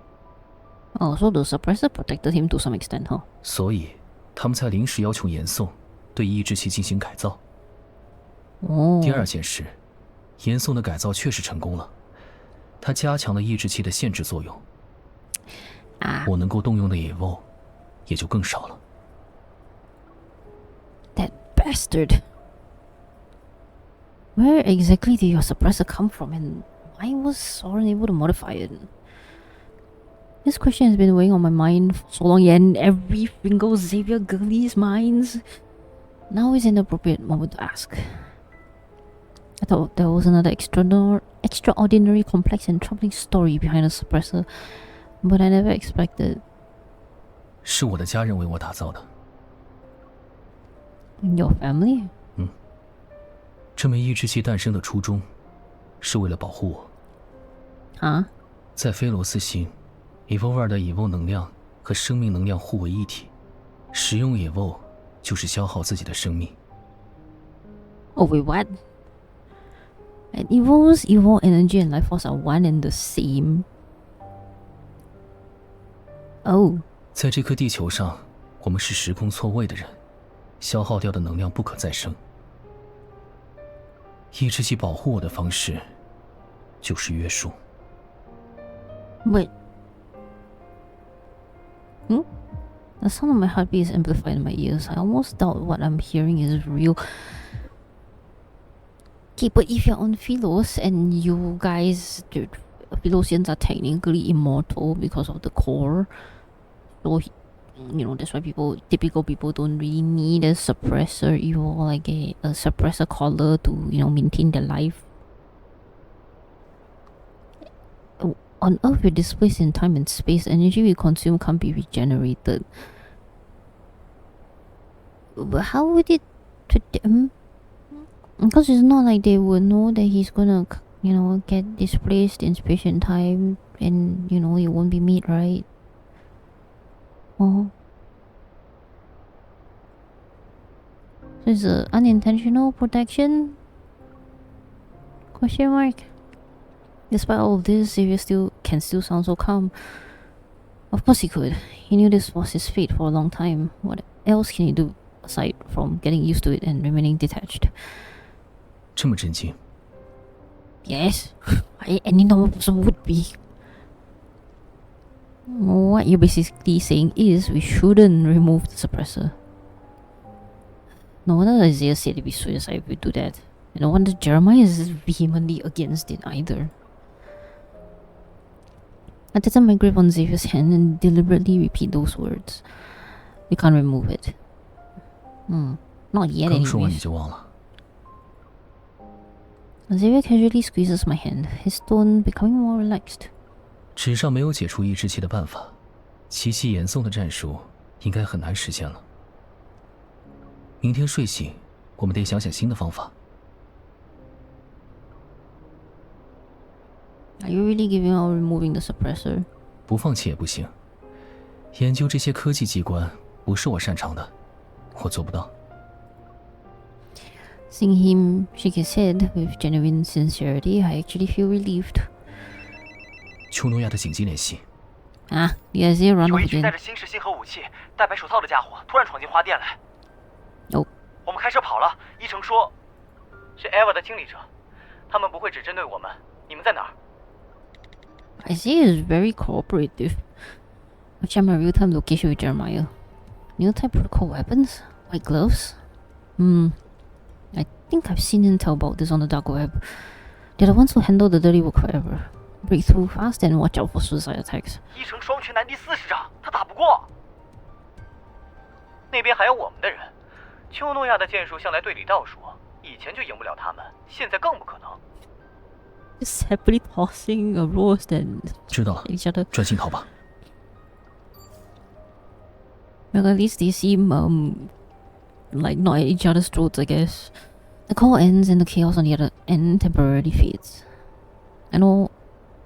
Oh, so the suppressor protected him to some extent, huh? 所以，他们才临时要求严宋对抑制器进行改造。第二件事，严宋的改造确实成功了，它加强了抑制器的限制作用。我能够动用的 EVO 也就更少了。That bastard! Where exactly did your suppressor come from, and why was Soren able to modify it? This question has been weighing on my mind for so long, and every single Xavier girlie's minds. Now is an appropriate moment to ask. I thought there was another extraordinary complex and troubling story behind the suppressor, but I never expected. 是我的家人为我打造的。Your family? 这枚抑制器诞生的初衷，是为了保护我。啊？在菲罗斯星 ，EVO2 的 EVO 能量和生命能量互为一体，使用 EVO 就是消耗自己的生命。Oh wait, what? And EVO's EVO energy and life force are one and the same. Oh. 在这颗地球上，我们是时空错位的人，消耗掉的能量不可再生。抑制器保护我的方式，就是约束。Wait. The sound of my heartbeat is amplified in my ears. I almost doubt what I'm hearing is real. Okay, but if you're on Philos and you guys, Philosians are technically immortal because of the core, so that's why typical people don't really need a suppressor, like a suppressor collar to maintain their life. On Earth, we're displaced in time and space. Energy we consume can't be regenerated. But how would it to them? Because it's not like they would know that he's gonna, get displaced in space and time, and it won't be made right. Oh. So it's a unintentional protection? Question mark. Despite all of this, Xavier can still sound so calm. Of course he could. He knew this was his fate for a long time. What else can he do aside from getting used to it and remaining detached? 这么震惊? Yes. Any normal person would be. What you're basically saying is we shouldn't remove the suppressor. No wonder Isaiah said it'd be suicide if we do that. And no wonder Jeremiah is vehemently against it either. I tighten my grip on Xavier's hand and deliberately repeat those words. We can't remove it. Not yet anyways. Xavier casually squeezes my hand, his tone becoming more relaxed. 纸上没有解除抑制器的办法，奇袭严宋的战术应该很难实现了。明天睡醒，我们得想想新的方法。Are you really giving up removing the suppressor? 不放弃也不行。研究这些科技机关不是我擅长的，我做不到。Seeing him shake his head with genuine sincerity, I actually feel relieved. 丘诺亚的紧急联系。啊 ，the Xavier run off 有一群带着新式星河武器、戴白手套的家伙突然闯进花店来。哦，我们开车跑了。伊诚说，是 Eva 的经理者，他们不会只针对我们。你们在哪儿？ Isaiah is very cooperative. I've checked my real-time location with Jeremiah. New type protocol weapons? White gloves? I think I've seen intel about this on the dark web. They're the ones who handle the dirty work forever. Break through fast and watch out for suicide attacks. 伊诚双拳难敌40掌，他打不过。那边还有我们的人。丘诺亚的剑术向来对里倒数，以前就赢不了他们，现在更不可能。 Just happily tossing a roast and 知道了， each other. 专心逃吧。 Well, at least they seem like not at each other's throats, I guess. The call ends and the chaos on the other end temporarily fades. I know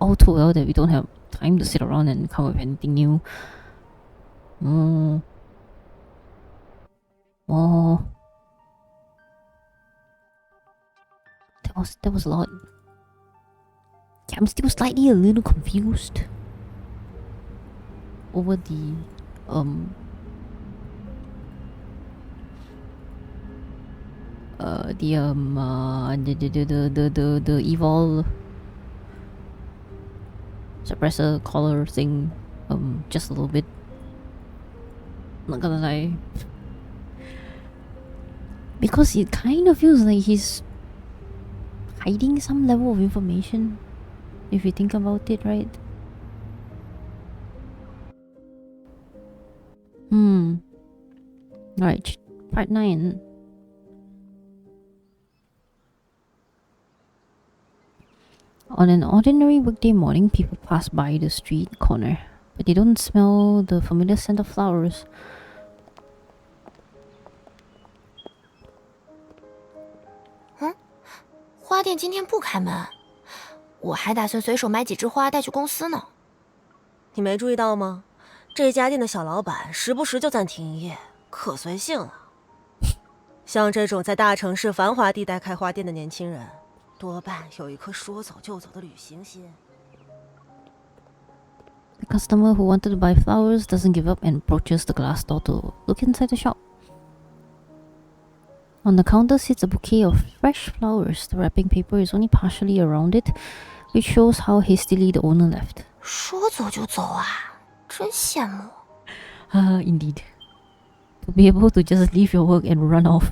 all too well that we don't have time to sit around and come up with anything new. Oh. That was a lot. Yeah, I'm still slightly a little confused over the evil suppressor collar thing, just a little bit. Not gonna lie, because it kind of feels like he's hiding some level of information, if you think about it, right? Alright, part 9. On an ordinary weekday morning, people pass by the street corner, but they don't smell the familiar scent of flowers. 花店今天不开门，我还打算随手买几枝花带去公司呢。你没注意到吗？这家店的小老板时不时就暂停营业，可随性了。像这种在大城市繁华地带开花店的年轻人，多半有一颗说走就走的旅行心。The customer who wanted to buy flowers doesn't give up and approaches the glass door to look inside the shop. On the counter sits a bouquet of fresh flowers. The wrapping paper is only partially around it, which shows how hastily the owner left. 说走就走啊，真羡慕。Indeed. To be able to just leave your work and run off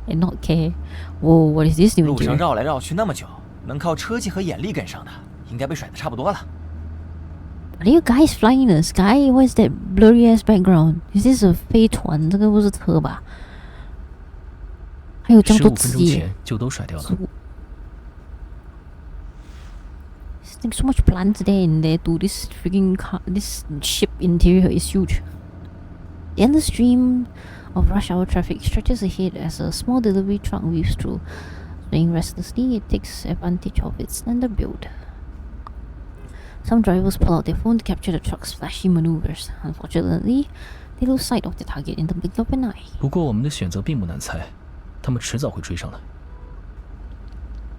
and not care. Whoa, what is this new? 路上绕来绕去那么久，能靠车技和眼力跟上的，应该被甩得差不多了。Are you guys flying in the sky? What is that blurry ass background? Is this a 飞船？这个不是车吧？还有这样多职业，就都甩掉了。There's so much plants there in there too. This freaking car, this ship interior is huge. The endless stream of rush hour traffic stretches ahead as a small delivery truck weaves through. Swaying restlessly, it takes advantage of its slender build. Some drivers pull out their phone to capture the truck's flashy maneuvers. Unfortunately, they lose sight of the target in the blink of an eye. 不过我们的选择并不难猜，他们迟早会追上来。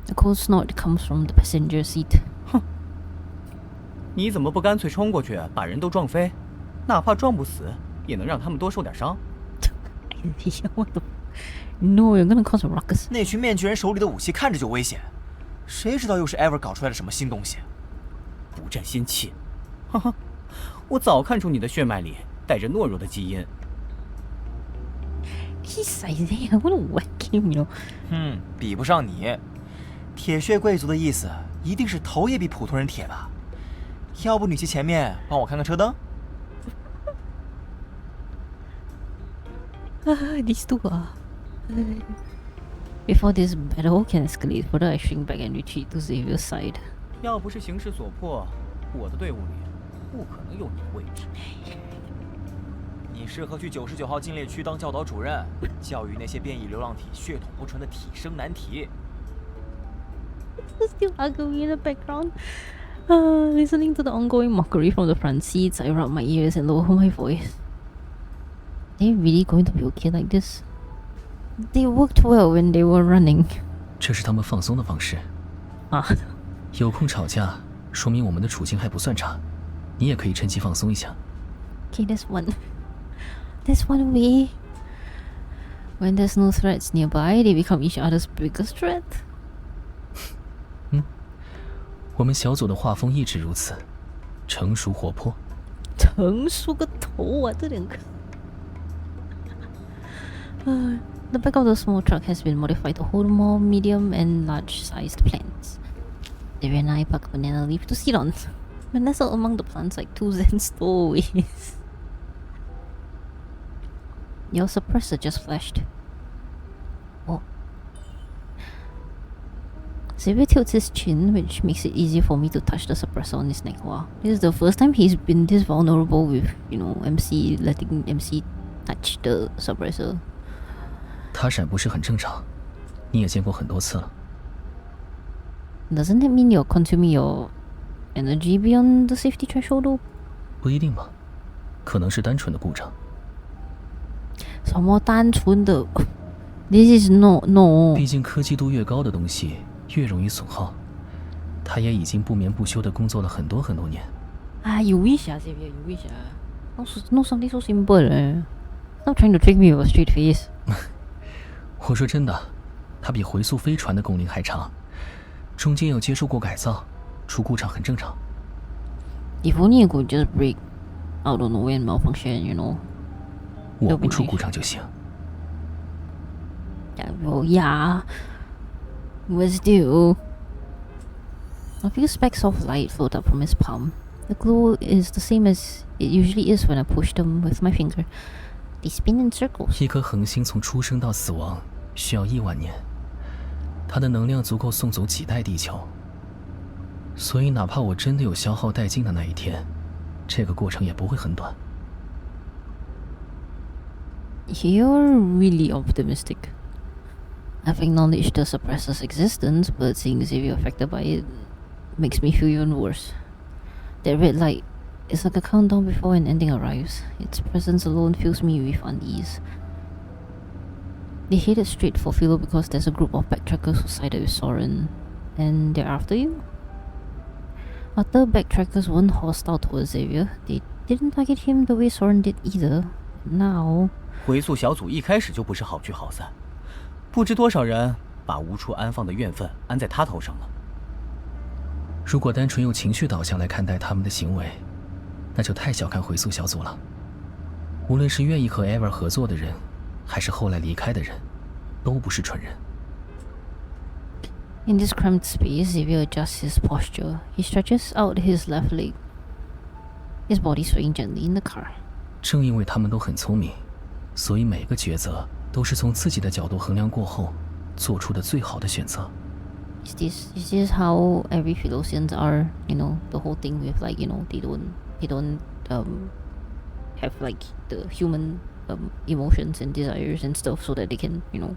The cold snort comes from the passenger seat. 哼，你怎么不干脆冲过去把人都撞飞？哪怕撞不死，也能让他们多受点伤。No, you're gonna cause a ruckus. 那群面具人手里的武器看着就危险，谁知道又是 Ever 搞出来的什么新东西？不占心气，哈哈，我早看出你的血脉里带着懦弱的基因。He's Xavier, I wanna whack him, you know. 比不上你。铁血贵族的意思一定是头也比普通人铁吧？要不你去前面帮我看看车灯？These two are. Before this battle can escalate further, I shrink back and retreat to Xavier's side. 要不是形势所迫，我的队伍里不可能有你的位置。你适合去99号禁猎区当教导主任，教育那些变异流浪体血统不纯的体生难题。Still arguing in the background. Listening to the ongoing mockery from the front seats, I rub my ears and lower my voice. Are they really going to be okay like this? They worked well when they were running. 这是他们放松的方式。啊，有空吵架，说明我们的处境还不算差。你也可以趁机放松一下。Okay, there's one. There's one way. When there's no threats nearby, they become each other's biggest threat. 我们小组的画风一直如此，成熟活泼。成熟个头啊，这两个。The back of the small truck has been modified to hold more medium and large-sized plants. Xavier and I pluck banana leaf to sit on. We nestle among the plants like two zen stowaways. Your suppressor just flashed. Oh. Xavier tilts his chin, which makes it easier for me to touch the suppressor on his neck. Wow, this is the first time he's been this vulnerable with, you know, MC letting MC touch the suppressor. 他闪不是很正常，你也见过很多次了。Doesn't that mean you're consuming your energy beyond the safety threshold though? 不一定吧，可能是单纯的故障。什么单纯的 ？This is no。毕竟科技度越高的东西越容易损耗。他也已经不眠不休地工作了很多很多年。啊，有一下，Xavier，有一下。No something so simple. Stop trying to trick me with a straight face. 我说真的，它比回速飞船的工龄还长，中间有接受过改造，出故障很正常。If only it could just break out of nowhere and malfunction, you know. 我不出故障就行。Yeah, but still. A few specks of light float up from his palm. The glow is the same as it usually is when I push them with my finger. They spin in circles. 一颗恒星从出生到死亡需要1万年，它的能量足够送走几代地球。所以哪怕我真的有消耗殆尽的那一天，这个过程也不会很短。You're really optimistic. I've acknowledged the suppressor's existence, but seeing Xavier affected by it makes me feel even worse. That red light is like a countdown before an ending arrives. Its presence alone fills me with unease. They headed straight for Philo because there's a group of backtrackers who sided with Soren, and they're after you? Other backtrackers weren't hostile towards Xavier. They didn't target him the way Soren did either. Now... 回溯小组一开始就不是好聚好散，不知多少人把无处安放的怨愤安在他头上了。如果单纯用情绪导向来看待他们的行为，那就太小看回溯小组了。无论是愿意和 Ever 合作的人，还是后来离开的人，都不是蠢人。In this cramped space, Xavier adjusts his posture. He stretches out his left leg, his body swaying gently in the car. 正因为他们都很聪明，所以每个抉择都是从自己的角度衡量过后做出的最好的选择。Is this how every Philosians are? You know, the whole thing with like, you know, they don't have like the human emotions and desires and stuff, so that they can, you know,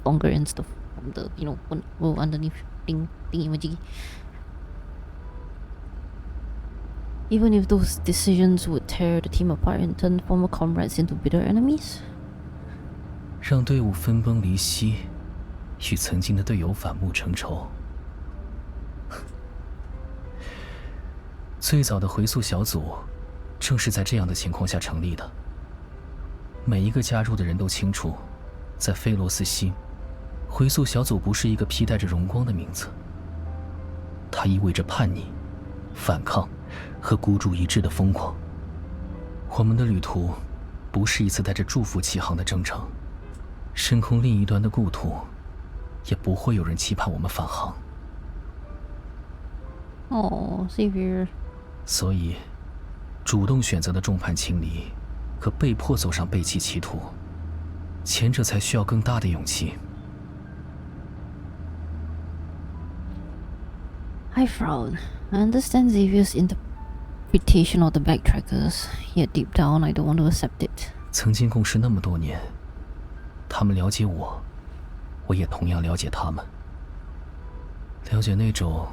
conquer and stuff from the, you know, world underneath thingy-majiggy. Even if those decisions would tear the team apart and turn former comrades into bitter enemies. 让队伍分崩离析，与曾经的队友反目成仇。最早的回溯小组正是在这样的情况下成立的。每一个加入的人都清楚，在菲罗斯西，回溯小组不是一个披戴着荣光的名字，它意味着叛逆、反抗和孤注一掷的疯狂。我们的旅途不是一次带着祝福起航的征程，深空另一端的故土也不会有人期盼我们返航。哦 Xavier。 所以主动选择的众叛亲离和被迫走上背弃歧途，前者才需要更大的勇气。 I frown. I understand Xavier's interpretation of the Backtrackers, yet deep down I don't want to accept it. 曾经共事那么多年，他们了解我，我也同样了解他们。了解那种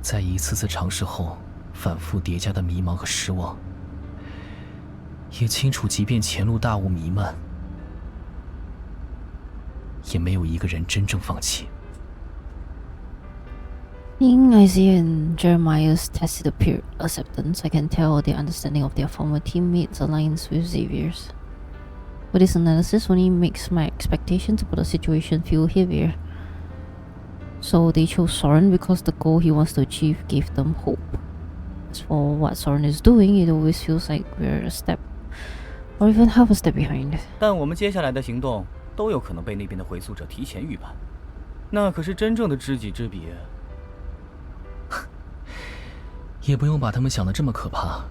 在一次次尝试后反复叠加的迷茫和失望，也清楚即便前路大雾弥漫，也没有一个人真正放弃。 Seeing Isaiah and Jeremiah's tacit acceptance, I can tell their understanding of their former teammates aligns with Xavier's. But this analysis only makes my expectations about the situation feel heavier. So they chose Soren because the goal he wants to achieve gave them hope. As for what Soren is doing, it always feels like we're a step, or even half a step behind. 但我们接下来的行动都有可能被那边的回溯者提前预判，那可是真正的知己知彼。 也不用把他们想得这么可怕。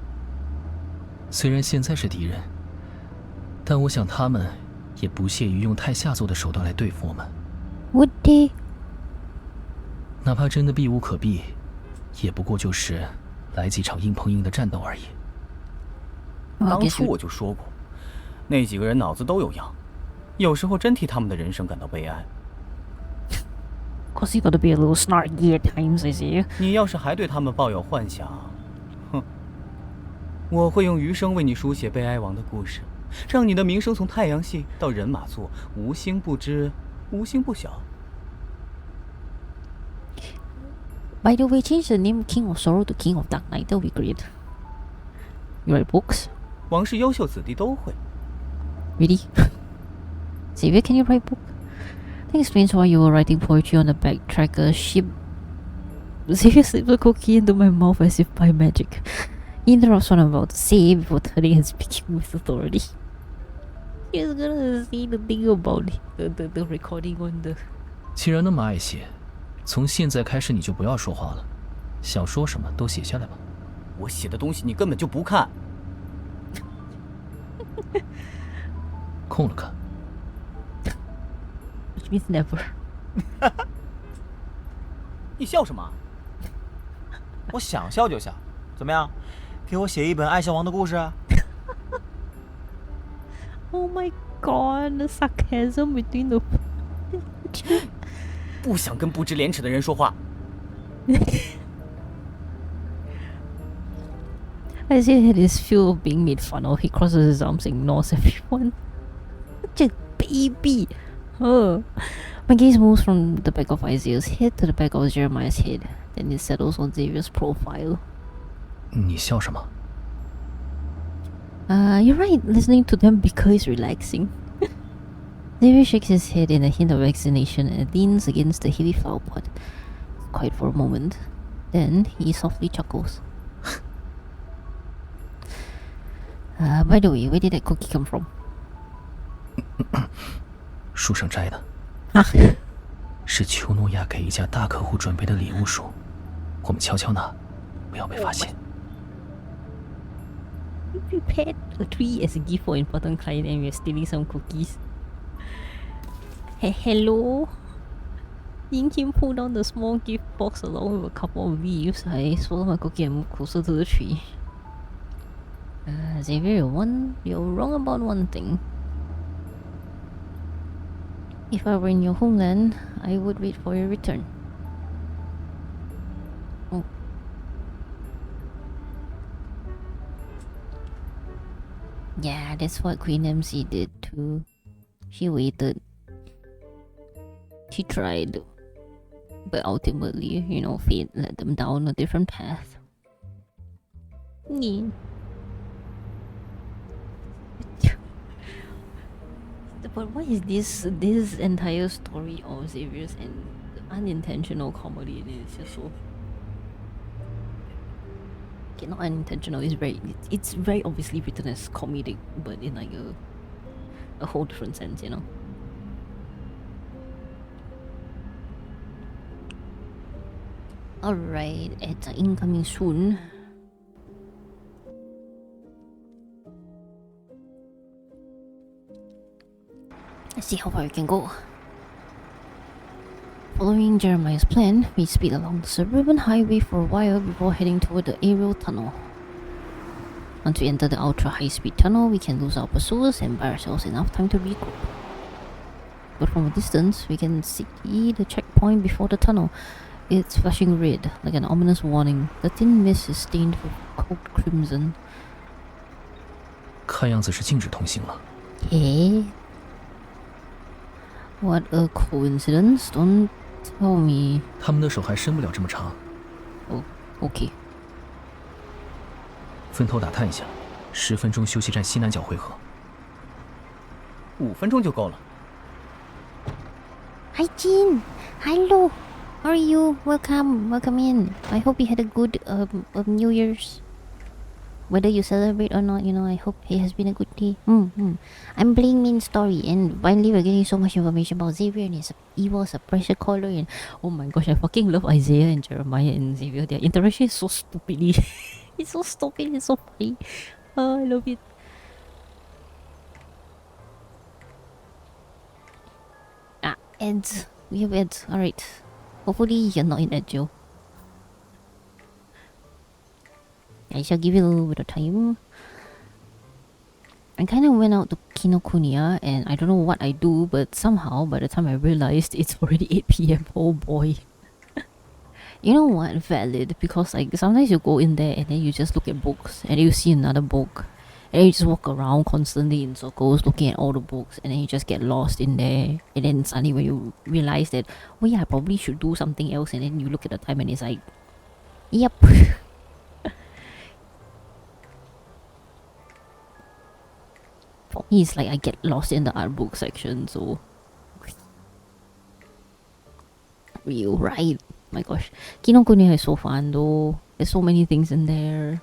虽然现在是敌人，但我想他们也不屑于用太下作的手段来对付我们。Would they？ 哪怕真的避无可避，也不过就是来几场硬碰硬的战斗而已。当初我就说过，那几个人脑子都有恙，有时候真替他们的人生感到悲哀。 Cause you gotta be a little snarky at times, I see. 你要是还对他们抱有幻想，哼，我会用余生为你书写悲哀王的故事，让你的名声从太阳系到人马座无星不知，无星不晓。By the way, change the name King of Sorrow to King of Dark Knight. That'll be great. You write books? 王室优秀子弟都会。Really? Xavier, can you write book? That explains why you were writing poetry on the Backtracker ship. Xavier slips a cookie into my mouth as if by magic. He interrupts what I'm about to say before turning and speaking with authority. He's gonna see the thing about the recording on the. 既然那么爱写，从现在开始你就不要说话了，想说什么都写下来吧。我写的东西你根本就不看。空了看。 Which means never. 你笑什么？我想笑就笑，怎么样？给我写一本爱笑王的故事啊 ！Oh my god, the sarcasm between the. 不想跟不知廉耻的人说话。Isaiah had his feel of being made fun of. He crosses his arms, ignores everyone. Such a baby. Oh. My gaze moves from the back of Isaiah's head to the back of Jeremiah's head. Then it settles on Xavier's profile. 你笑什么？ You're right. Listening to them bicker is relaxing. Xavier shakes his head in a hint of vaccination and leans against the heavy flower pot. Quiet for a moment. Then he softly chuckles. By the way, where did that cookie come from? 树上摘的，是丘诺亚给一家大客户准备的礼物树，我们悄悄拿，不要被发现。We prepared a tree as a gift for important client, and we're stealing some cookies. Hello. Seeing him pull down the small gift box along with a couple of leaves, I swallowed my cookie and moved closer to the tree. Xavier, you're wrong about one thing. If I were in your homeland, I would wait for your return. Oh. Yeah, that's what Queen MC did too. She waited. She tried. But ultimately, you know, fate led them down a different path. Yeah. But what is this entire story of Xavier's and unintentional comedy in it? It's just so... Okay, not unintentional, it's very obviously written as comedic, but in like a whole different sense, you know? Alright, it's incoming soon. Let's see how far we can go. Following Jeremiah's plan, we speed along the suburban highway for a while before heading toward the aerial tunnel. Once we enter the ultra high-speed tunnel, we can lose our pursuers and buy ourselves enough time to regroup. But from a distance, we can see the checkpoint before the tunnel. It's flashing red, like an ominous warning. The thin mist is stained with cold crimson. 看样子是禁止通行了。Hey. What a coincidence, don't tell me. 他们的手还伸不了这么长。Oh, okay. 分头打探一下，10分钟休息站西南角汇合。5分钟就够了。Hi Jin, hello. How are you? Welcome in. I hope you had a good New Year's. Whether you celebrate or not, you know, I hope it has been a good day. I'm playing main story, and finally we're getting so much information about Xavier and his evil suppressor caller, and oh my gosh, I fucking love Isaiah and Jeremiah and Xavier. Their interaction is so stupidly. It's so stupid, it's so funny. Oh, I love it. Ads. We have ads. Alright. Hopefully you're not in that jail. I shall give it a little bit of time. I kind of went out to Kinokuniya and I don't know what I do, but somehow by the time I realized it's already 8 PM. Oh boy. You know what? Valid. Because like sometimes you go in there and then you just look at books and then you see another book. And then you just walk around constantly in circles looking at all the books and then you just get lost in there. And then suddenly when you realize that, oh yeah, I probably should do something else, and then you look at the time and it's like, yep. For me, it's like I get lost in the art book section, so... Real, right? My gosh. Kinokuniya is so fun though. There's so many things in there.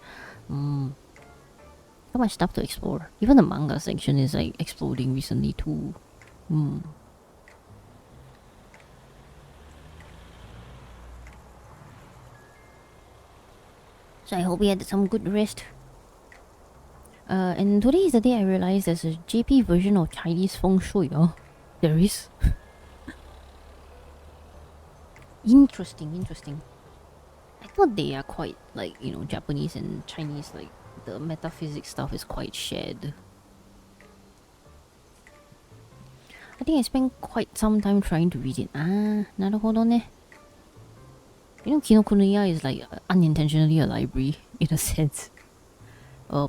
So much stuff to explore. Even the manga section is like exploding recently too. So I hope we had some good rest. And today is the day I realized there's a JP version of Chinese feng shui. There is. Interesting. I thought they are quite like, you know, Japanese and Chinese, like the metaphysics stuff is quite shared. I think I spent quite some time trying to read it. Naruhodo ne. You know, Kinokuniya is like unintentionally a library in a sense.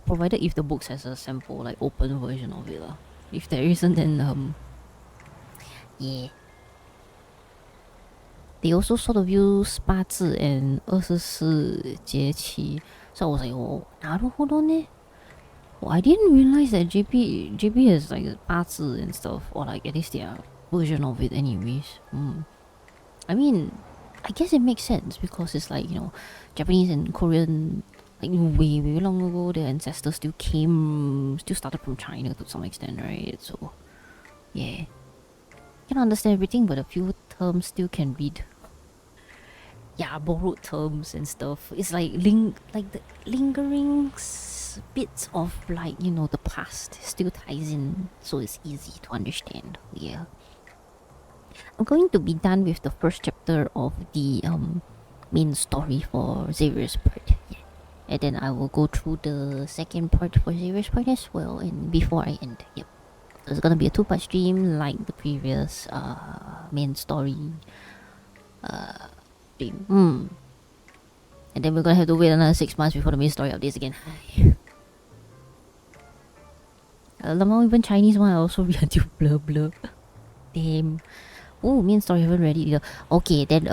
Provided if the books has a sample, like open version of it lah. If there isn't, then yeah. They also sort of use 八字 and 24节气, so I was like, oh, naruhodo ne. Oh, I didn't realize that JP has like 八字 and stuff, or like at least their version of it anyways. I mean, I guess it makes sense because it's like, you know, Japanese and Korean, like way long ago, their ancestors still started from China to some extent, right? So yeah, can understand everything, but a few terms still can read. Yeah, borrowed terms and stuff. It's like the lingering bits of, like, you know, the past still ties in, so it's easy to understand. Yeah. I'm going to be done with the first chapter of the main story for Xavier's part. Yeah. And then I will go through the second part for Xavier's part as well, and before I end. Yep. So it's gonna be a 2-part stream like the previous main story stream. And then we're gonna have to wait another 6 months before the main story updates again. Lamau, even Chinese one I also read until blur blur. Damn. Oh, main story haven't read it either. Okay, then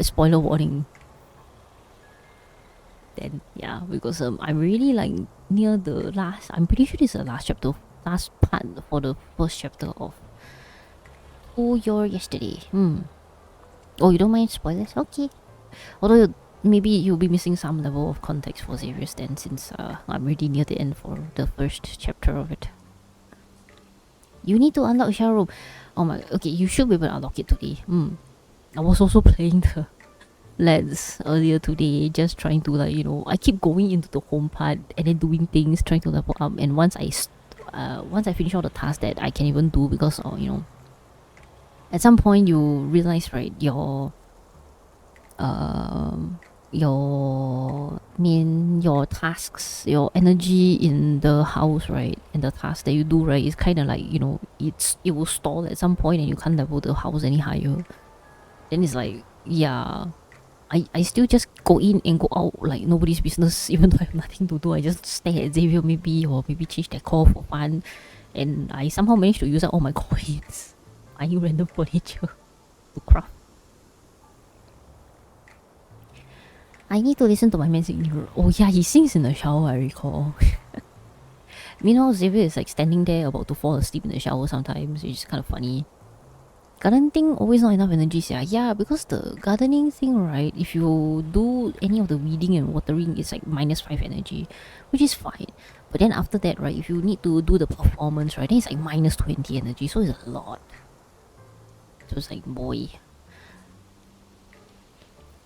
spoiler warning. Then yeah, because I'm really like near the last. I'm pretty sure this is the last part for the first chapter of Oh Your Yesterday. Oh, you don't mind spoilers? Okay. Although maybe you'll be missing some level of context for Xavier's then, since I'm already near the end for the first chapter of it. You need to unlock shower room. Oh my, okay, you should be able to unlock it today. I was also playing the LEDs earlier today, just trying to, like, you know, I keep going into the home part and then doing things, trying to level up, and once I finish all the tasks that I can even do, because you know, at some point you realize, right, your tasks, your energy in the house, right, and the tasks that you do, right, is kind of like, you know, it will stall at some point and you can't level the house any higher. Then it's like, yeah, I still just go in and go out like nobody's business, even though I have nothing to do. I just stare at Xavier maybe, or maybe change decor for fun, and I somehow managed to use up all my coins buying random furniture to craft. I need to listen to my man sing. Oh yeah, he sings in the shower, I recall. Meanwhile, Xavier is like standing there about to fall asleep in the shower sometimes, which is kind of funny. Garden thing always not enough energy, yeah, because the gardening thing, right, if you do any of the weeding and watering, it's like -5 energy, which is fine. But then after that, right, if you need to do the performance, right, then it's like -20 energy, so it's a lot. So it's like, boy.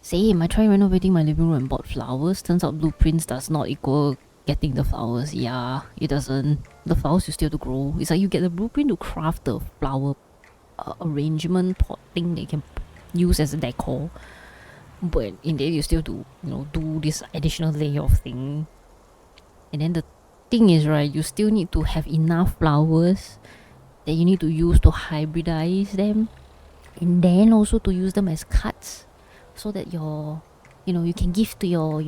Same, I tried renovating my living room and bought flowers. Turns out blueprints does not equal getting the flowers. Yeah, it doesn't. The flowers you still have to grow. It's like you get the blueprint to craft the flower arrangement pot thing that you can use as a decor, but in there you still do, you know, do this additional layer of thing. And then the thing is, right, you still need to have enough flowers that you need to use to hybridize them, and then also to use them as cuts, so that you can give to your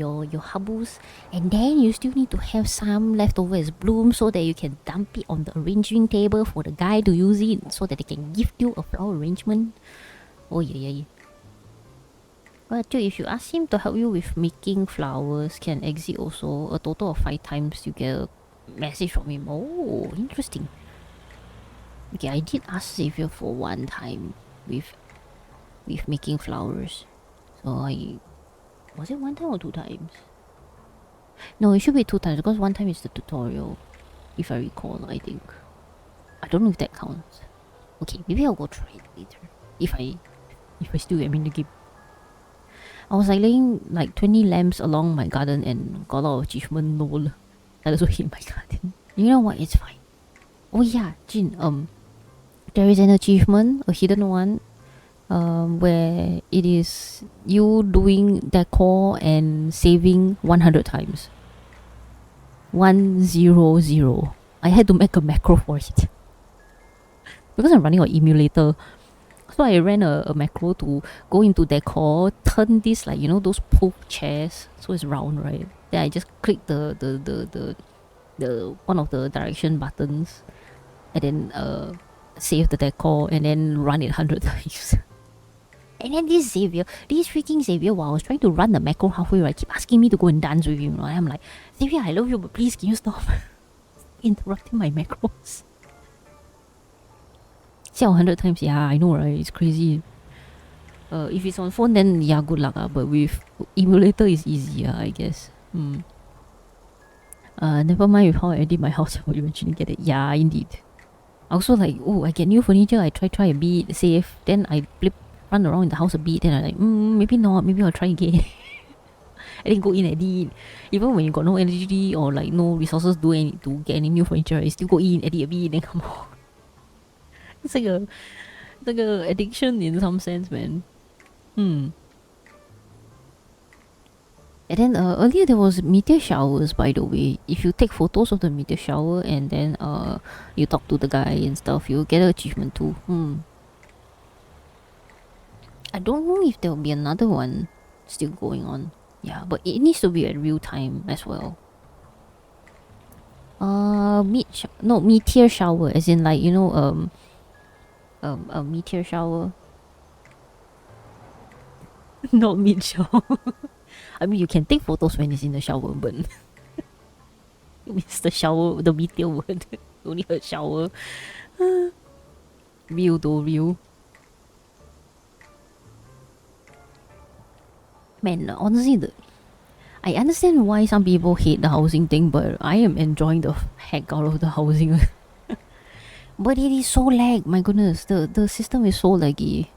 habus, and then you still need to have some left over as blooms so that you can dump it on the arranging table for the guy to use it, so that they can gift you a flower arrangement. Oh yeah. But dude, if you ask him to help you with making flowers, can exit also. A total of 5 times you get a message from him. Oh, interesting. Okay, I did ask Xavier for 1 time with making flowers. So was it 1 time or 2 times? No, it should be 2 times, because 1 time is the tutorial, if I recall, I think. I don't know if that counts. Okay, maybe I'll go try it later. If I still get in the game. I was like laying like 20 lamps along my garden and got a lot of achievement, lol. I also hate my garden. You know what? It's fine. Oh yeah, Jin, there is an achievement, a hidden one, where it is you doing decor and saving 100 times. 100. I had to make a macro for it. Because I'm running an emulator. So I ran a macro to go into decor, turn this, like, you know, those pull chairs, so it's round, right? Then I just click the one of the direction buttons, and then save the decor, and then run it 100 times. And then this freaking Xavier, while I was trying to run the macro halfway, right, keep asking me to go and dance with him. Right? I'm like, Xavier, I love you, but please, can you stop interrupting my macros? 100 times, yeah, I know, right? It's crazy. If it's on phone, then yeah, good luck. But with emulator, is easier, I guess. Never mind with how I edit my house, I will eventually get it. Yeah, indeed. Also, like, oh, I get new furniture, I try a bit, save, then I run around in the house a bit, then I like, maybe not, maybe I'll try again. And then go in edit. Even when you got no energy or like no resources to get any new furniture, you still go in, edit a bit, then come out. It's like a addiction in some sense, man. And then earlier there was meteor showers, by the way. If you take photos of the meteor shower and then you talk to the guy and stuff, you'll get an achievement too. I don't know if there'll be another one still going on. Yeah, but it needs to be at real time as well. Meteor shower, as in like, you know, a meteor shower. Not mid shower. I mean, you can take photos when it's in the shower, but it's the shower, the meteor word. Only a shower. Real though, real. Man, honestly, I understand why some people hate the housing thing, but I am enjoying the heck out of the housing. But it is so lag, my goodness. The system is so laggy.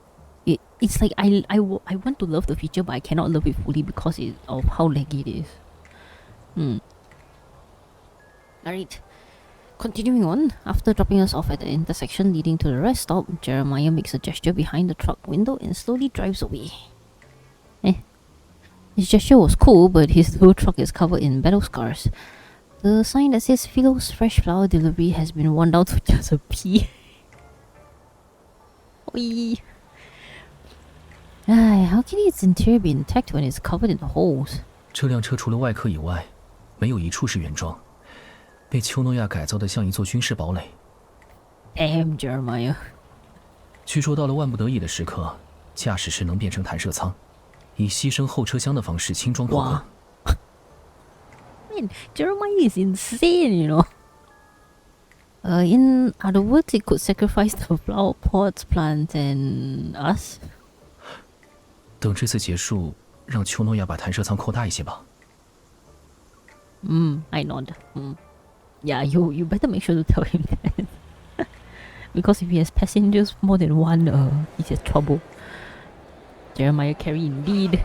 It's like I want to love the feature, but I cannot love it fully because of how laggy it is. Alright. Continuing on, after dropping us off at the intersection leading to the rest stop, Jeremiah makes a gesture behind the truck window and slowly drives away. His gesture was cool, but his little truck is covered in battle scars. The sign that says Philos Fresh Flower Delivery has been worn down to just a P. Oi. How can its interior be intact when it's covered in holes? 这辆车除了外壳以外，没有一处是原装，被丘诺亚改造的像一座军事堡垒。Damn, Jeremiah. 据说到了万不得已的时刻，驾驶室能变成弹射舱，以牺牲后车厢的方式轻装破关。Man, Jeremiah is insane, you know. In other words, it could sacrifice the flower pots, plants, and us. 等这次结束，让丘诺亚把弹射舱扩大一些吧。I nod. Yeah, you better make sure to tell him that. Because if he has passengers more than one, he has trouble. Jeremiah carry indeed.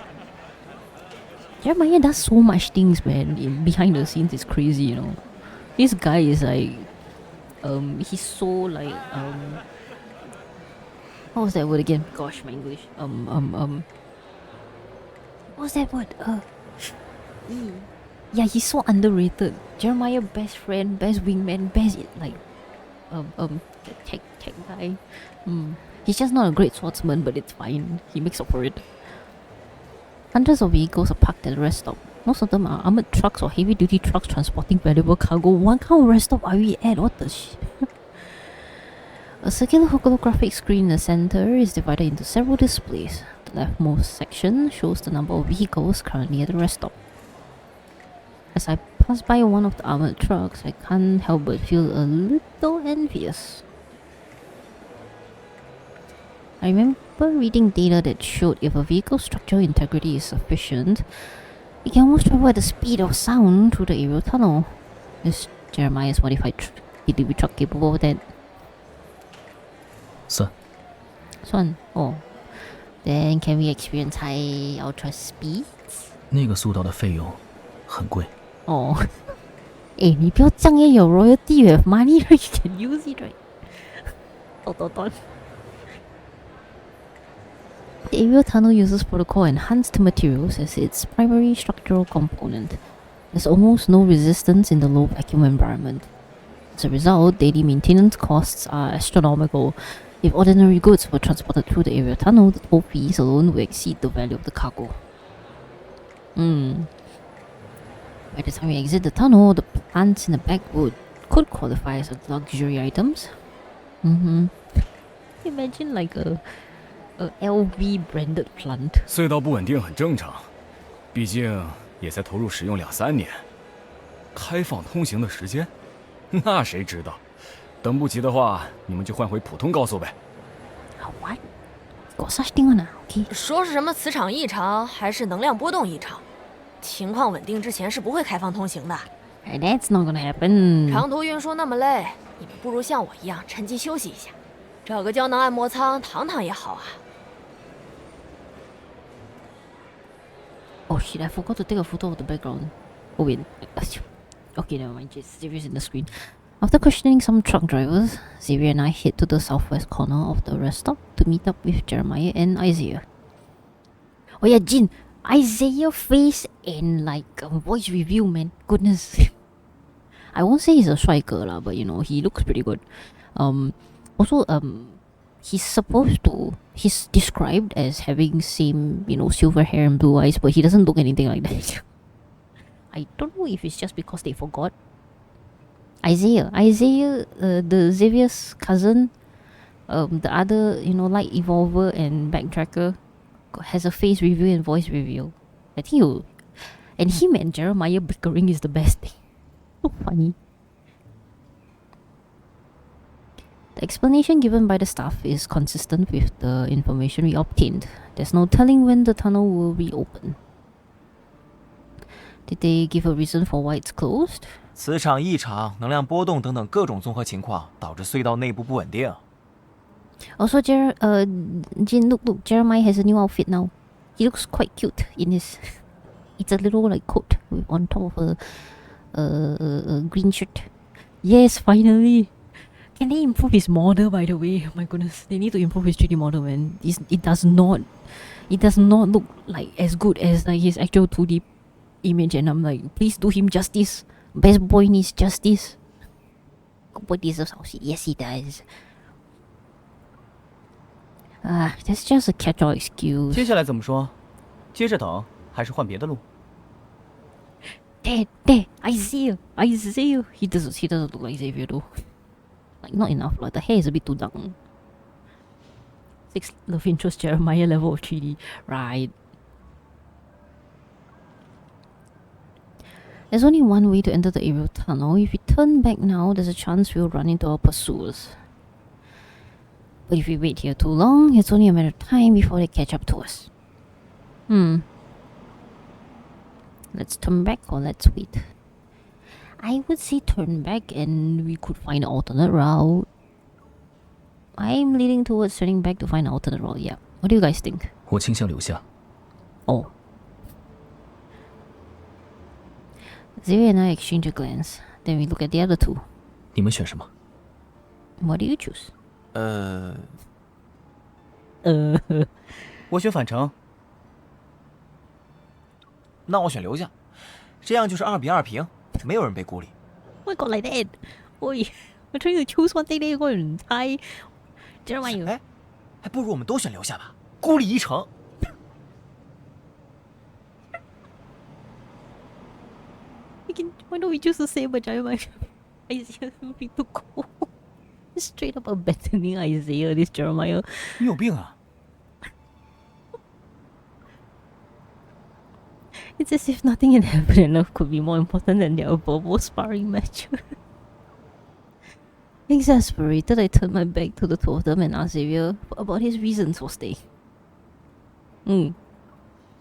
Jeremiah does so much things, man. Behind the scenes, it's crazy, you know. This guy is like, he's so like, what was that word again? Gosh, my English. What's that word? Yeah, he's so underrated. Jeremiah, best friend, best wingman, best like, tech guy. He's just not a great swordsman, but it's fine. He makes up for it. Hundreds of vehicles are parked at the rest stop. Most of them are armored trucks or heavy-duty trucks transporting valuable cargo. What kind of rest stop are we at? What the shit? A circular holographic screen in the center is divided into several displays. The leftmost section shows the number of vehicles currently at the rest stop. As I pass by one of the armored trucks, I can't help but feel a little envious. I remember reading data that showed if a vehicle's structural integrity is sufficient, it can almost travel at the speed of sound through the aerial tunnel. Is Jeremiah's modified delivery truck capable of that? 算. Oh. Then can we experience high ultra speeds? 那个速道的费用很贵。Oh. 你不要这样耶，有 royalty, you have money, right? You can use it, right? The aerial tunnel uses protocol enhanced materials as its primary structural component. There's almost no resistance in the low vacuum environment. As a result, daily maintenance costs are astronomical. If ordinary goods were transported through the aerial tunnel, the toll fees alone will exceed the value of the cargo. By the time we exit the tunnel, the plants in the backwood could qualify as luxury items. Imagine like a LV branded plant. 隧道不稳定很正常，毕竟也才投入使用2-3年。开放通行的时间，那谁知道？等不及的话，你们就换回普通高速呗。What? got such thing on okay. 说是什么磁场异常，还是能量波动异常？情况稳定之前是不会开放通行的。That's not gonna happen. 长途运输那么累，你们不如像我一样趁机休息一下，找个胶囊按摩舱躺躺也好啊。Oh shit! I forgot to take a photo of the background. Oh wait. Okay, never mind. Just Xavier's in the screen. After questioning some truck drivers, Xavier and I head to the southwest corner of the rest stop to meet up with Jeremiah and Isaiah. Oh yeah, Jin, Isaiah face and like voice review, man. Goodness. I won't say he's a 帅哥 lah, but you know he looks pretty good. Also he's described as having same, you know, silver hair and blue eyes, but he doesn't look anything like that. I don't know if it's just because they forgot. Isaiah, the Xavier's cousin, the other, you know, light evolver and backtracker, has a face reveal and voice reveal. I think and him and Jeremiah bickering is the best thing. So funny. The explanation given by the staff is consistent with the information we obtained. There's no telling when the tunnel will reopen. Did they give a reason for why it's closed? 磁场异常、能量波动等等各种综合情况，导致隧道内部不稳定。Also, Jin, look, Jeremiah has a new outfit now. He looks quite cute in his. It's a little like coat on top of a green shirt. Yes, finally. Can they improve his model, by the way? Oh my goodness, they need to improve his 3D model, man. It does not look like as good as like his actual 2D image, and I'm like, please do him justice. Best boy needs justice. Good boy deserves our shit. Yes, he does. That's just a catch-all excuse. 接下来怎么说？接着等，还是换别的路？ There, Isaiah. He doesn't look like Xavier though. Like not enough. Like the hair is a bit too dark. 6 love interest Jeremiah level of 3D. Right. There's only one way to enter the aerial tunnel. If we turn back now, there's a chance we'll run into our pursuers. But if we wait here too long, it's only a matter of time before they catch up to us. Let's turn back or let's wait. I would say turn back and we could find an alternate route. I'm leaning towards turning back to find an alternate route, yeah. What do you guys think? 我倾向留下。Oh. Xavier and I exchange a glance. Then we look at the other two. 你们选什么？ What do you choose? 我选返程。那我选留下，这样就是2比2平，没有人被孤立。Oh my god, like that! Oi, we're trying to choose one thing, then you're going to tie. Jeremiah. 哎，还不如我们都选留下吧，孤立一城。Why don't we choose the same, but Jeremiah? Isaiah would be too cool. Straight up abandoning Isaiah, this Jeremiah. 你有病啊！ It's as if nothing in heaven and earth could be more important than their verbal sparring match. Exasperated, I turned my back to the two of them and asked Xavier about his reasons for staying.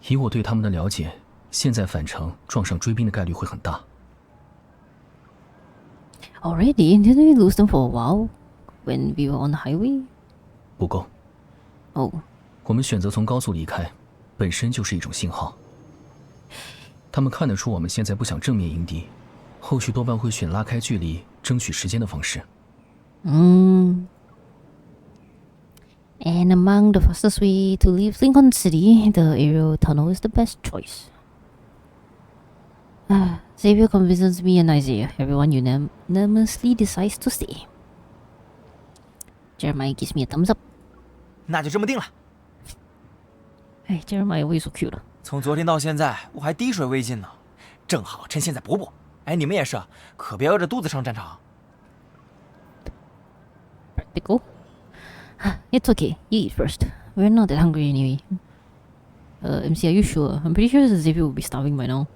以我对他们的了解，现在返程撞上追兵的概率会很大。Already? Didn't we lose them for a while when we were on the highway? 不够。Oh. 我们选择从高速离开，本身就是一种信号。他们看得出我们现在不想正面迎敌，后续多半会选拉开距离、争取时间的方式。And among the fastest way to leave Linkon City, the aerial tunnel is the best choice. Xavier convinces me and Isaiah. Everyone unanimously decides to stay. Jeremiah gives me a thumbs up. 那就这么定了。哎 ，Jeremiah 为so cute了。从昨天到现在，我还滴水未进呢，正好趁现在补补。哎，你们也是，可别饿着肚子上战场。Practical. It's okay. You eat first. We're not that hungry anyway. MC, are you sure? I'm pretty sure Xavier will be starving by now.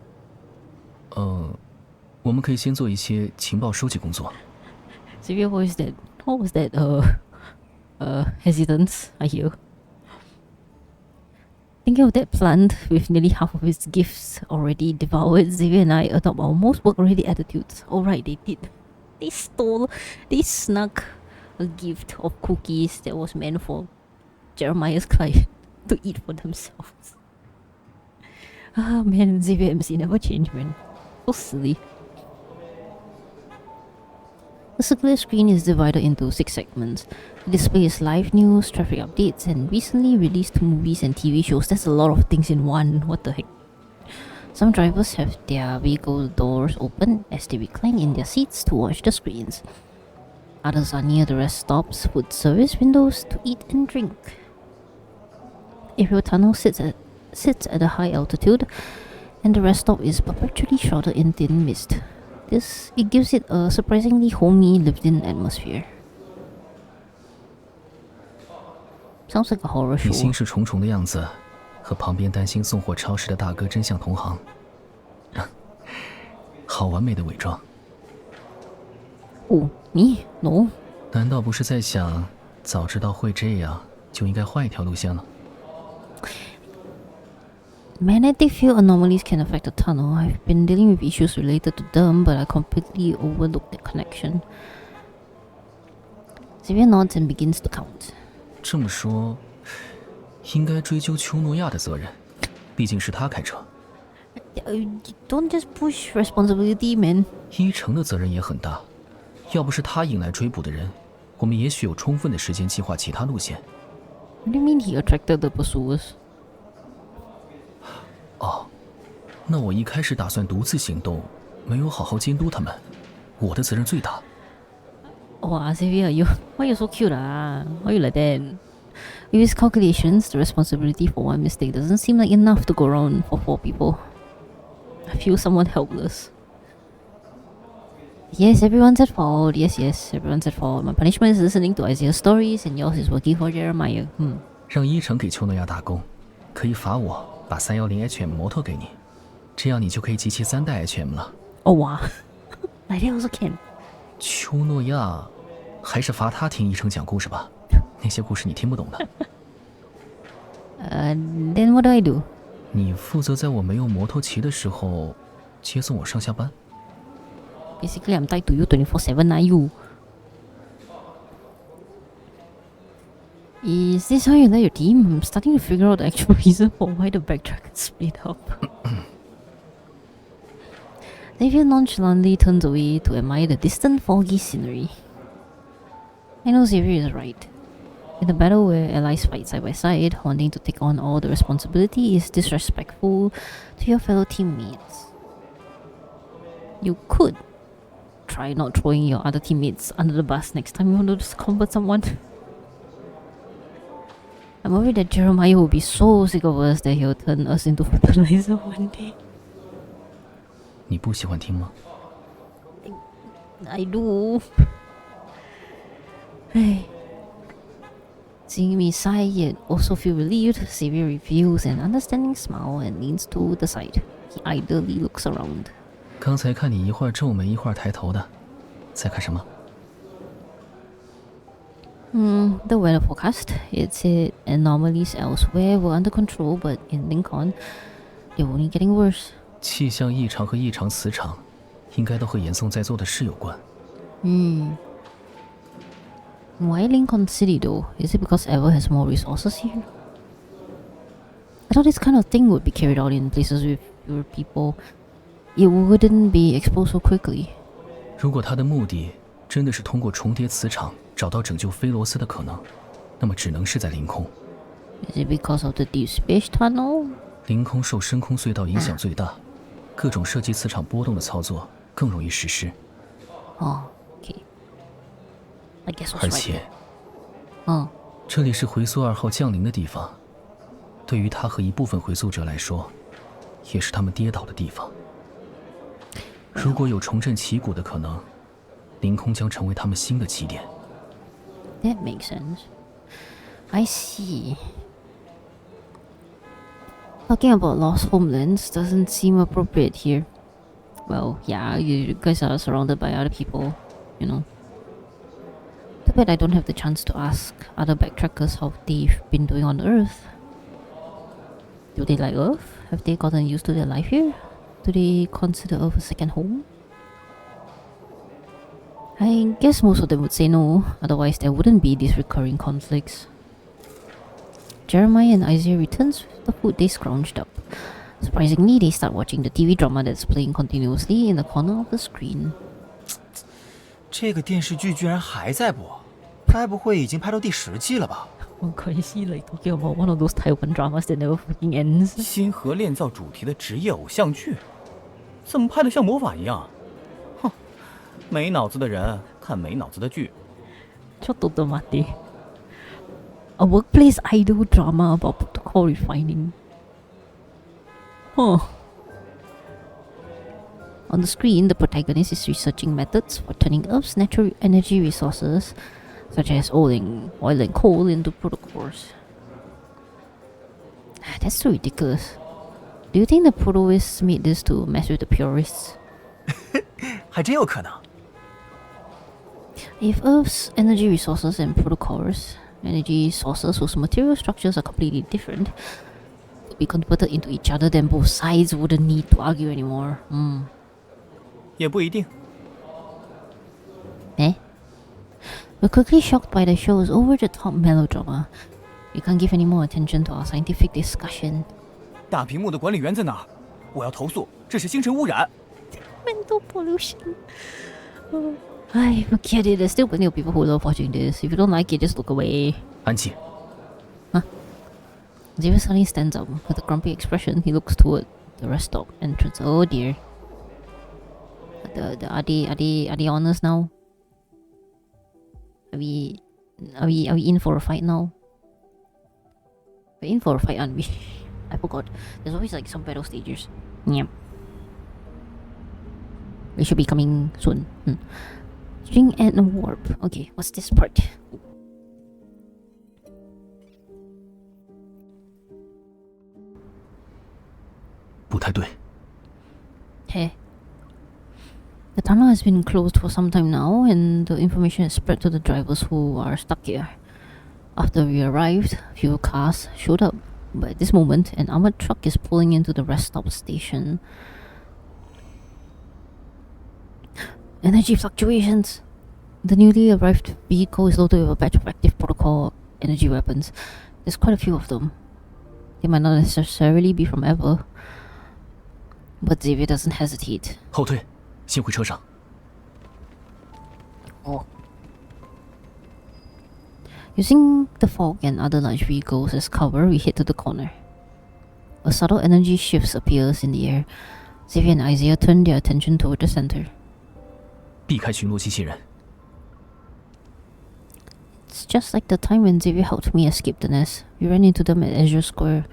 我们可以先做一些情报收集工作。Xavier, what was that? Hesitance, I hear. Thinking of that plant with nearly half of its gifts already devoured, Xavier and I adopt our most work-ready attitudes. Oh right, they did. They snuck a gift of cookies that was meant for Jeremiah's client to eat for themselves. Ah man, Xavier MC never changed, man. So silly. The circular screen is divided into 6 segments. It displays live news, traffic updates, and recently released movies and TV shows. That's a lot of things in one. What the heck? Some drivers have their vehicle doors open as they recline in their seats to watch the screens. Others are near the rest stops with service windows to eat and drink. Aerial tunnel sits at a high altitude, and the rest stop is perpetually shrouded in thin mist. It gives it a surprisingly homey, lived-in atmosphere. Sounds like a horror show. 你心事重重的样子，和旁边担心送货超市的大哥真像同行。好完美的伪装。Oh, me? No. 难道不是在想，早知道会这样，就应该换一条路线了？ Magnetic field anomalies can affect the tunnel. I've been dealing with issues related to them, but I completely overlooked that connection. Xavier nods and begins to count. 这么说，应该追究丘诺亚的责任，毕竟是他开车。Don't just push responsibility, man. 伊城的责任也很大，要不是他引来追捕的人，我们也许有充分的时间计划其他路线。What do you mean he attracted the pursuers? 哦，那我一开始打算独自行动，没有好好监督他们，我的责任最大。Wow, Xavier, why you so cute ah? Why you like that? With his calculations, the responsibility for one mistake doesn't seem like enough to go around for 4 people. I feel somewhat helpless. Yes, everyone's at fault. Yes, everyone's at fault. My punishment is listening to Isaiah's stories, and yours is working for Jeremiah. 让伊城给丘诺亚打工，可以罚我把310HM 摩托给你，这样你就可以集齐3代 HM 了。哦哇，来电also can。丘诺亚，还是罚他听伊城讲故事吧，那些故事你听不懂的。Then what do I do? 你负责在我没有摩托骑的时候接送我上下班。Basically, I'm tied to you 24/7, are you? Is this how you like your team? I'm starting to figure out the actual reason for why the Backtrackers split up. Xavier nonchalantly turns away to admire the distant, foggy scenery. I know Xavier is right. In a battle where allies fight side by side, wanting to take on all the responsibility is disrespectful to your fellow teammates. You could try not throwing your other teammates under the bus next time you want to comfort someone. I'm worried that Jeremiah will be so sick of us that he'll turn us into fertilizer one day. 你不喜欢听吗？ I do. Seeing me sigh yet also feel relieved, Xavier reveals an understanding smile and leans to the side. He idly looks around. 刚才看你一会儿皱眉一会儿抬头的，在看什么？ The weather forecast. It said anomalies elsewhere were under control, but in Linkon, they're only getting worse. 气象异常和异常磁场，应该都和严颂在做的事有关。Why Linkon City though? Is it because Ever has more resources here? I thought this kind of thing would be carried out in places with fewer people. It wouldn't be exposed so quickly. 如果他的目的真的是通过重叠磁场找到拯救菲罗斯的可能，那么只能是在凌空。Is it because of the Deepspace tunnel? 凌空受深空隧道影响最大，各种涉及磁场波动的操作更容易实施。Okay. I guess was 而且， right. 这里是回溯2号降临的地方，对于他和一部分回溯者来说，也是他们跌倒的地方。如果有重振旗鼓的可能，凌空将成为他们新的起点。That makes sense. I see. Talking about lost homelands doesn't seem appropriate here. Well, yeah, you guys are surrounded by other people, you know. Too bad I don't have the chance to ask other backtrackers how they've been doing on Earth. Do they like Earth? Have they gotten used to their life here? Do they consider Earth a second home? I guess most of them would say no, otherwise there wouldn't be these recurring conflicts. Jeremiah and Isaiah returns with the food they scrounged up. Surprisingly, they start watching the TV drama that's playing continuously in the corner of the screen. 这个电视剧居然还在播，该不会已经拍到第10季了吧？ Crazy, like talking about one of those Taiwan dramas that never fucking ends. 星河炼造主题的职业偶像剧，怎么拍得像魔法一样？哼，没脑子的人看没脑子的剧。ちょっと待って。A workplace idol drama about protocol refining. Huh. On the screen, the protagonist is researching methods for turning Earth's natural energy resources, such as oil and coal, into protocols. That's so ridiculous. Do you think the protoists made this to mess with the purists? 还真有可能。 If Earth's energy resources and protocols, energy sources whose material structures are completely different, could be converted into each other, then both sides wouldn't need to argue anymore. 也不一定。Eh? We're quickly shocked by the show's over-the-top melodrama. We can't give any more attention to our scientific discussion. 大屏幕的管理员在哪儿？我要投诉，这是星尘污染。Mental pollution. I forget it. There's still plenty of people who love watching this. If you don't like it, just look away. 安静。 Huh? Xavier suddenly stands up. With a grumpy expression, he looks toward the rest stop entrance. Oh dear. Are they honest now? Are we in for a fight now? We're in for a fight, aren't we? I forgot. There's always like some battle stages. Yeah. They should be coming soon. String and warp. Okay, what's this part? Hey. The tunnel has been closed for some time now, and the information has spread to the drivers who are stuck here. After we arrived, few cars showed up, but at this moment, an armored truck is pulling into the rest stop station. Energy fluctuations. The newly arrived vehicle is loaded with a batch of active protocol energy weapons. There's quite a few of them. They might not necessarily be from ever, but Xavier doesn't hesitate. 后退，先回车上。Oh. Using the fog and other large vehicles as cover, we head to the corner. A subtle energy shift appears in the air. Xavier and Isaiah turn their attention toward the center. 避开巡逻机器人。 It's just like the time when Xavier helped me escape the nest. We ran into them at Azure Square.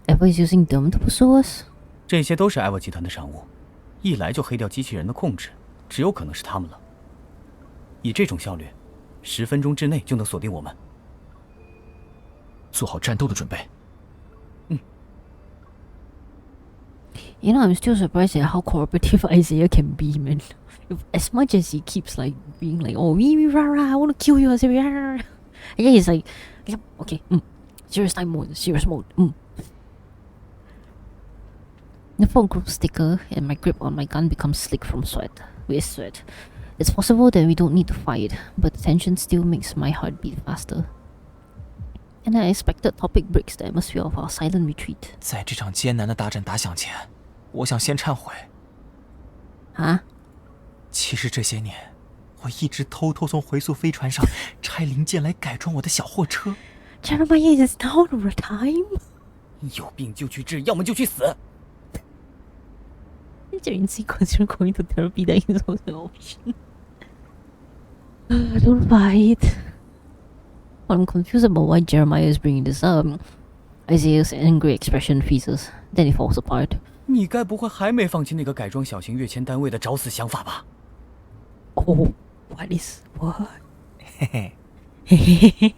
Ever is using them to pursue us? 这些都是艾沃集团的产物，一来就黑掉机器人的控制，只有可能是他们了。以这种效率，10分钟之内就能锁定我们。做好战斗的准备。You know, I'm still surprised at how cooperative Isaiah can be, man. As much as he keeps like being like, oh, rah, rah, I want to kill you, Xavier. And yeah, he's like, yep, okay, serious time mode, serious mode. The phone group sticker and my grip on my gun becomes slick from sweat. It's possible that we don't need to fight, but the tension still makes my heart beat faster. An unexpected topic breaks the atmosphere of our silent retreat. 在这场艰难的大战打响前，我想先忏悔。啊？其实这些年，我一直偷偷从回溯飞船上拆零件来改装我的小货车。Jeremiah is now over time. 有病就去治，要么就去死。During sequence, you're going to therapy. That is also an option. Don't fight. I'm confused about why Jeremiah is bringing this up. Isaiah's angry expression freezes. Then it falls apart. 你该不会还没放弃那个改装小型跃迁单位的找死想法吧？ Oh, what is what? 嘿嘿。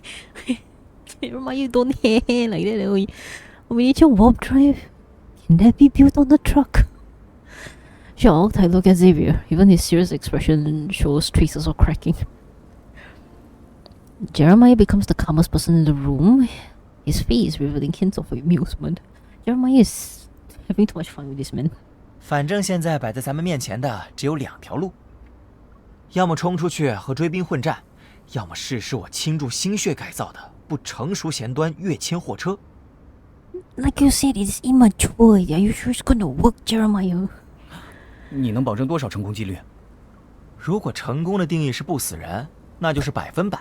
Jeremiah, don't like that. A miniature warp drive? Can that be built on the truck? Shocked, I look at Xavier. Even his serious expression shows traces of cracking. Jeremiah becomes the calmest person in the room. his face revealing hints of amusement. Jeremiah is having too much fun with this man. 反正现在摆在咱们面前的只有2条路，要么冲出去和追兵混战，要么试试我倾注心血改造的不成熟前端跃迁货车。Like you said, it's immature. Are you sure it's gonna work, Jeremiah? 你能保证多少成功几率？如果成功的定义是不死人，那就是100%。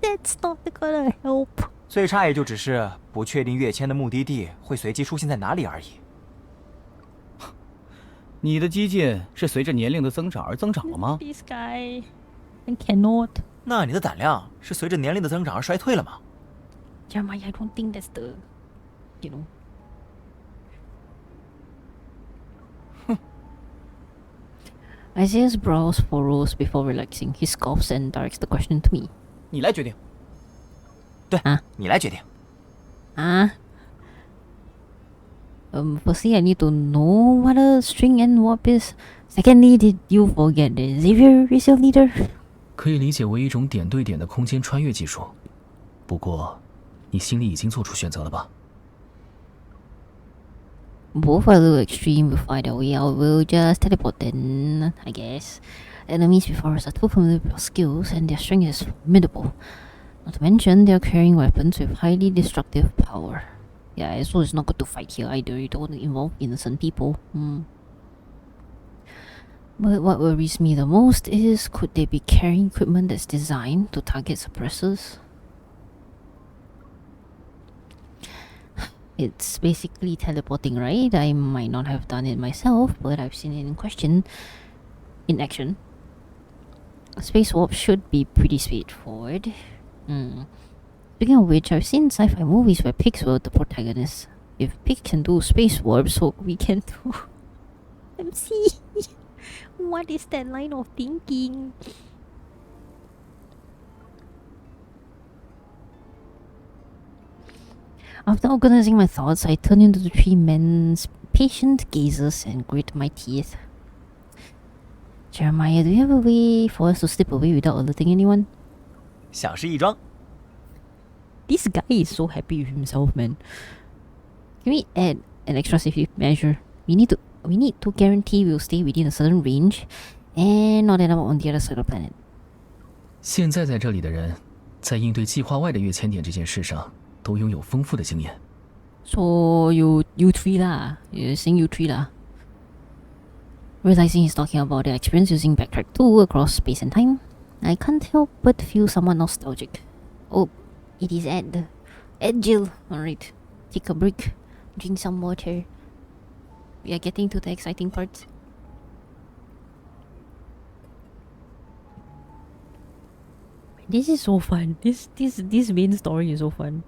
That's not gonna help. 最差也就只是不确定跃迁的目的地会随机出现在哪里而已。你的激进是随着年龄的增长而增长了吗 ？This guy, I cannot. 那你的胆量是随着年龄的增长而衰退了吗 ？Jeremiah, I don't think that's the, you know. Isaiah's brows furrows before relaxing. He scoffs and directs the question to me. 你来决定。对，你来决定。Firstly, I need to know what a string and warp is. Secondly, did you forget that Xavier is your leader? 可以理解为一种点对点的空间穿越技术。不过，你心里已经做出选择了吧 ？Both are a little extreme. We'll find our way out. We'll just teleport then, I guess. Enemies before us are too familiar with our skills, and their strength is formidable. Not to mention, they are carrying weapons with highly destructive power. Yeah, so it's not good to fight here either. You don't want to involve innocent people. But what worries me the most is, could they be carrying equipment that's designed to target suppressors? It's basically teleporting, right? I might not have done it myself, but I've seen it in action. Space warp should be pretty straightforward. Speaking of which, I've seen sci-fi movies where pigs were the protagonists. If pigs can do space warp, so we can do... MC! What is that line of thinking? After organizing my thoughts, I turn into the 3 men's patient gazes and grit my teeth. Jeremiah, do you have a way for us to slip away without alerting anyone? 小事一桩。 This guy is so happy with himself, man. Can we add an extra safety measure? We need to guarantee we'll stay within a certain range and not end up on the other side of the planet. 现在在这里的人，在应对计划外的跃迁点这件事上，都拥有丰富的经验。So you 3 lah. You're saying you 3 lah. Realizing he's talking about their experience using Backtrack 2 across space and time, I can't help but feel somewhat nostalgic. Oh, it is at Jill. Alright. Take a break. Drink some water. We are getting to the exciting parts. This is so fun. This main story is so fun.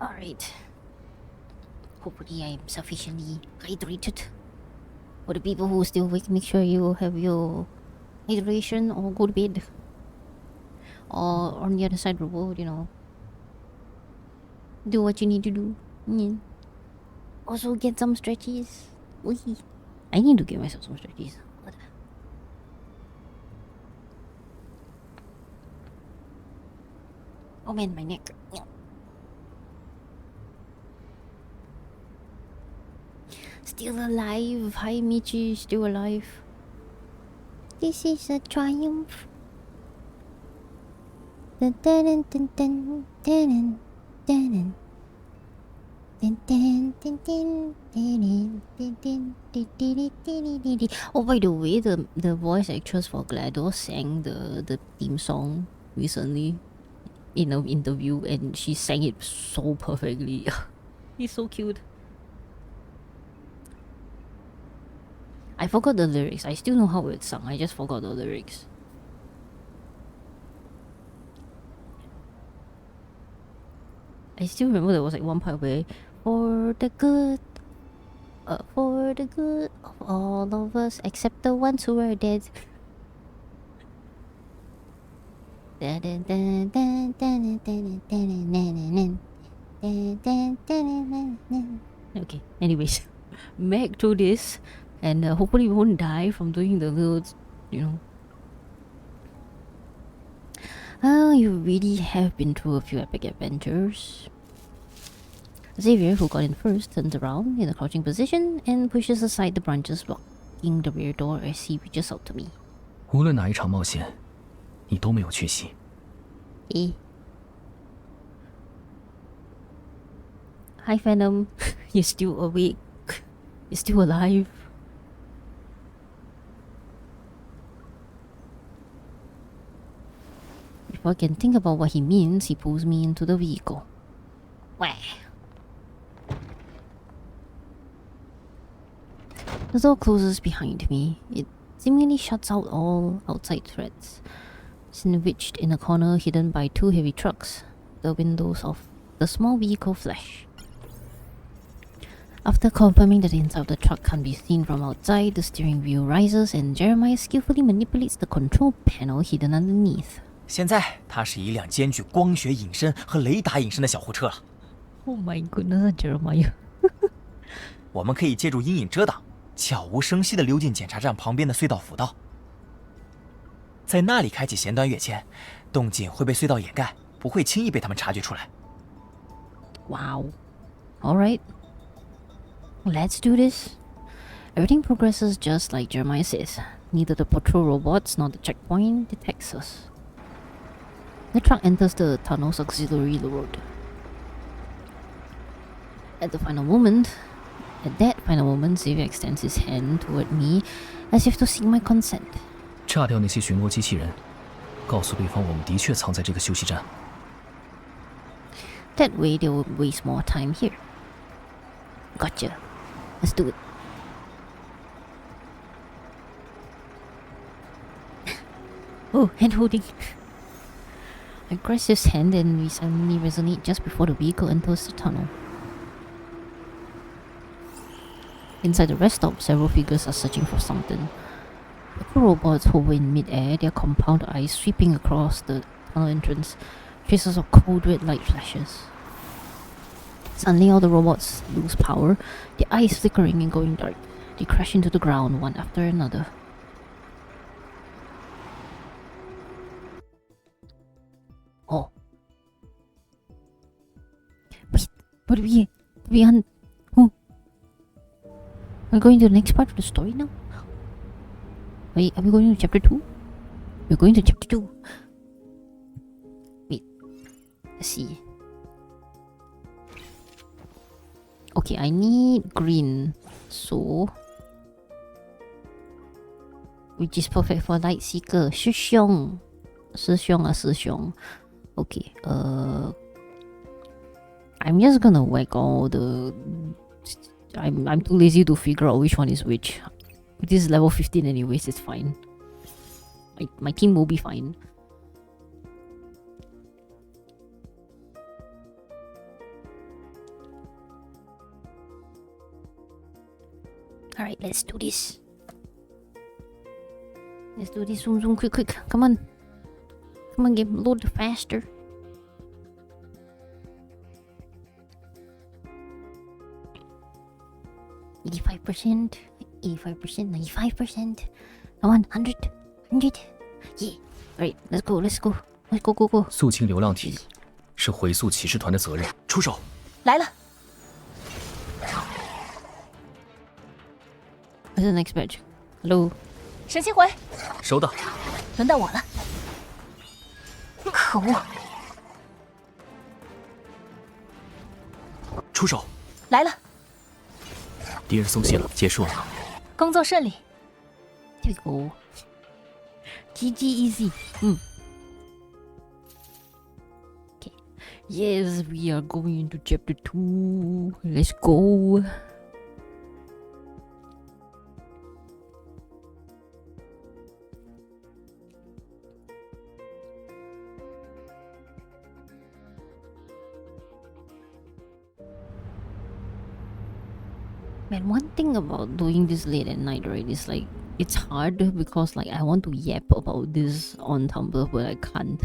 Alright. Hopefully I'm sufficiently hydrated. For the people who are still awake, make sure you have your hydration or go to bed. Or on the other side of the world, you know. Do what you need to do. Yeah. Also get some stretches. Wee. I need to get myself some stretches. Oh man, my neck. Still alive. Hi, Michi. Still alive. This is a triumph. Dun, dun, dun, dun, dun, dun, dun, dun. Oh, by the way, the voice actress for GLaDOS sang the theme song recently in an interview, and she sang it so perfectly. It's so cute. I forgot the lyrics. I still know how it's sung. I just forgot the lyrics. I still remember there was like one part where for the good of all of us except the ones who are dead. Okay, anyways, back to this, and hopefully we won't die from doing the little, you know. You really have been through a few epic adventures. Xavier, who got in first, turns around in a crouching position and pushes aside the branches blocking the rear door as he reaches out to me. 无论哪一场冒险，你都没有缺席。Hi Phantom, you're still awake. You're still alive. Before I can think about what he means, he pulls me into the vehicle. Wah. The door closes behind me. It seemingly shuts out all outside threats. Sandwiched in a corner hidden by two heavy trucks, the windows of the small vehicle flash. After confirming that the inside of the truck can't be seen from outside, the steering wheel rises and Jeremiah skillfully manipulates the control panel hidden underneath. 现在它是一辆兼具光学隐身和雷达隐身的小货车了。Oh my goodness, Jeremiah! 我们可以借助阴影遮挡，悄无声息地溜进检查站旁边的隧道辅道，在那里开启前端跃迁，动静会被隧道掩盖，不会轻易被他们察觉出来。Wow. All right. Let's do this. Everything progresses just like Jeremiah says. Neither the patrol robots nor the checkpoint detects us. The truck enters the tunnel's auxiliary road. At that final moment, Xavier extends his hand toward me as if to seek my consent. 炸掉那些巡逻机器人，告诉对方我们的确藏在这个休息站。That way they will waste more time here. Gotcha. Let's do it. Oh, hand holding. I grasp his hand and we suddenly resonate just before the vehicle enters the tunnel. Inside the rest stop, several figures are searching for something. The robots hover in mid-air, their compound eyes sweeping across the tunnel entrance. Traces of cold red light flashes. Suddenly all the robots lose power, their eyes flickering and going dark. They crash into the ground one after another. Oh. Wait, what are we on? Oh. We're going to the next part of the story now? Wait, are we going to chapter 2? We're going to chapter 2. Wait. Let's see. Okay, I need green. So... which is perfect for Light Seeker. 师兄啊师兄. Okay, I'm just gonna whack all the... I'm too lazy to figure out which one is which. This is level 15 anyways, it's fine. My team will be fine. Alright, let's do this. Let's do this. Zoom, quick. Come on. Come on, game. Load faster. $85%, 95%. Come on, 100. Yeah. Alright, let's go. Go. 肃清流浪体是回溯骑士团的责任。出手！来了。What's the next batch? Hello. 神奇回。收到。轮到我了。可恶！出手！来了。敌人松懈了，结束了。工作顺利。Here we go. GG easy. Okay. Yes, we are going into chapter 2. Let's go. But one thing about doing this late at night, right, is like it's hard because like I want to yap about this on Tumblr, but I can't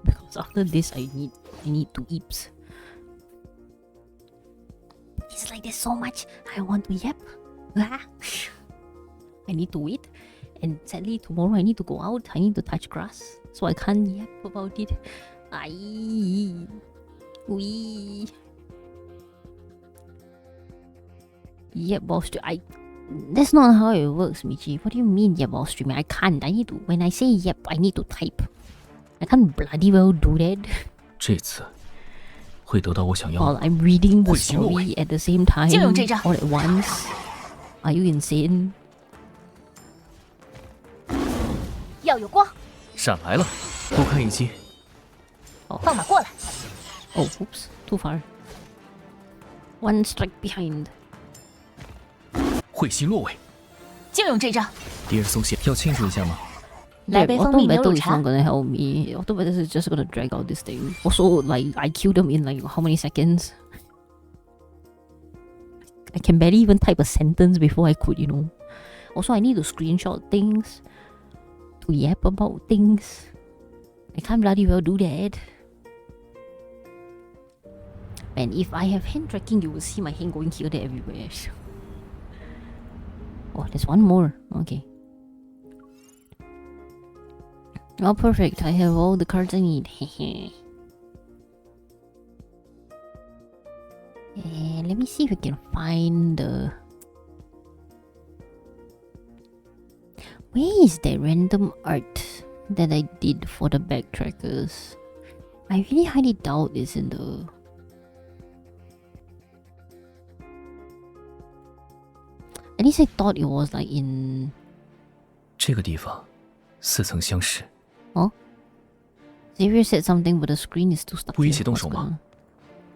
because after this I need to eat. It's like there's so much I want to yap. I need to wait, and sadly tomorrow I need to go out. I need to touch grass, so I can't yap about it. Yep, while streaming. That's not how it works, Michi. What do you mean, yep, while streaming? I can't. I need to. When I say yep, I need to type. I can't bloody well do that. 这次会得到我想要的。 While I'm reading the story at the same time, 就用这招 all at once. Are you insane? 要有光，闪来了，多开一击。放马过来。 Oh, oops, too far. One strike behind. 彗星落尾，就用这招。敌人松懈，要庆祝一下吗？ 来杯蜂蜜牛乳茶。 Auto battle is not gonna help me. Auto battle is just gonna drag out this thing. Also, like I killed them in like how many seconds? I can barely even type a sentence before I could, you know. Also, I need to screenshot things to yap about things. I can't bloody well do that. And if I have hand tracking, you will see my hand going here, there, everywhere. Oh, there's one more. Okay. Oh, perfect. I have all the cards I need. Let me see if I can find the... Where is that random art that I did for the Backtrackers? I really highly doubt it's in the... At least I thought it was like in... 这个地方似曾相识。 Oh? Xavier said something, but the screen is too stuck. 不一起动手吗？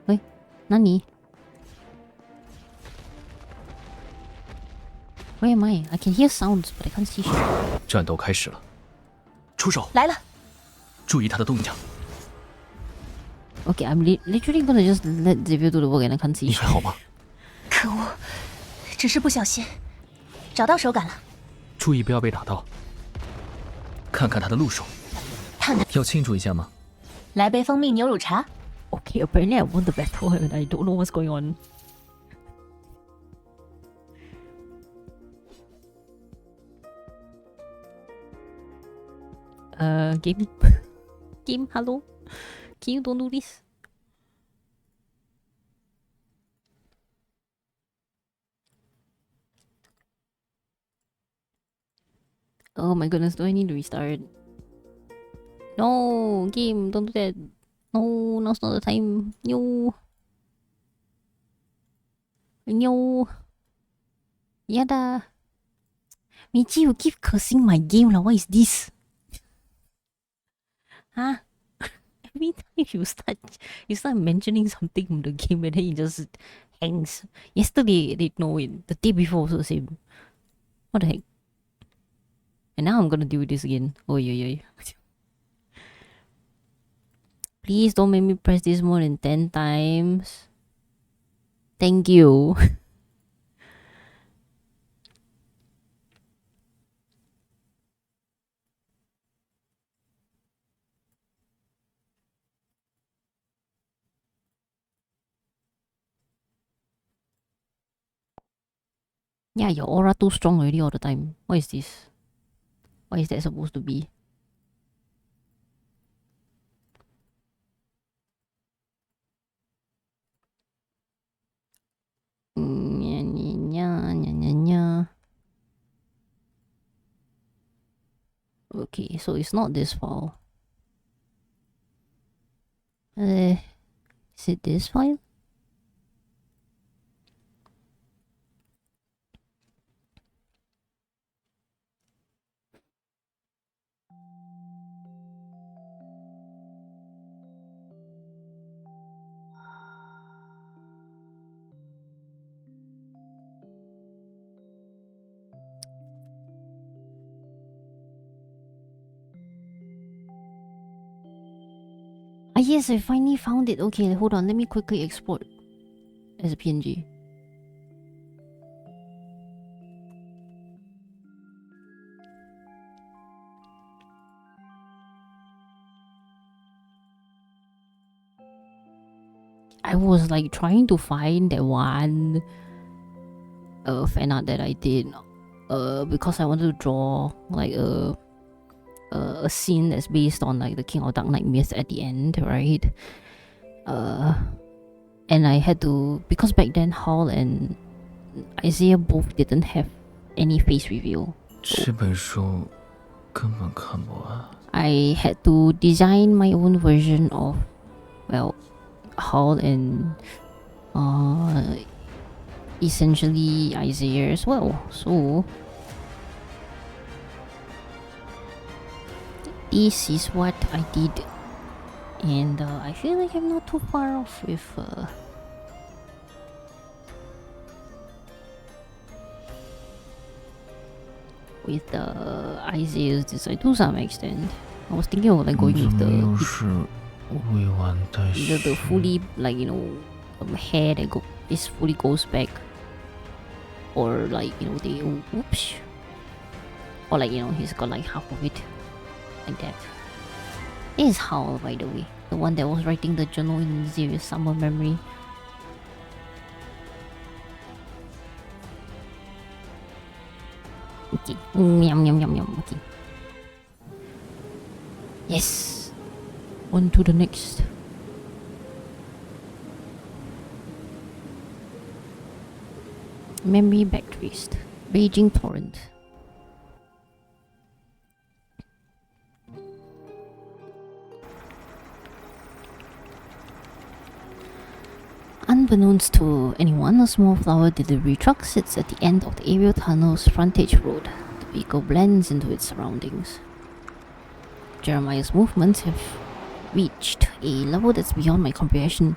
Wait, Nani? Where am I? I can hear sounds, but I can't see shit. 战斗开始了，出手！来了，注意他的动静。 Okay, I'm literally gonna just let Xavier do the work and I can't see 你 shit. 还好吗？ 可恶，只是不小心，找到手感了。注意不要被打到。看看他的路数。要庆祝一下吗？来杯蜂蜜牛乳茶。 Okay, apparently I won the battle and I don't know what's going on. Game. Game, hello? Can you don't do this? Oh my goodness, do I need to restart? No, game, don't do that. No, now's not the time. No. No. Yada. Michi, you keep cursing my game lah. What is this? Huh? Every time you start mentioning something from the game and then it just hangs. Yesterday, the day before also the same. What the heck? And now I'm gonna do this again. Oh yeah. Please don't make me press this more than 10 times. Thank you. Yeah, your aura too strong already all the time. What is this? What is that supposed to be? Okay, so it's not this file. Is it this file? Ah yes, I finally found it. Okay, hold on. Let me quickly export as a PNG. I was like trying to find that one fan art that I did because I wanted to draw like a scene that's based on like the King of Dark Knight myth at the end, right? And I had to, because back then Hall and Xavier both didn't have any face reveal. 这本书根本看不完。 I had to design my own version of, well, Hall and essentially Xavier as well. So this is what I did, and I feel like I'm not too far off with the Xavier's design to some extent. I was thinking of like going with the fully, like, you know, hair that this fully goes back, or like, you know, the oops, or like, you know, he's got like half of it like that. This is Howl, by the way, the one that was writing the journal in Xavier's summer memory. Okay. Yum yum yum yum. Okay. Yes. On to the next. Memory backtraced. Raging Torrent. Unbeknownst to anyone, a small flower delivery truck sits at the end of the aerial tunnel's frontage road. The vehicle blends into its surroundings. Jeremiah's movements have reached a level that's beyond my comprehension.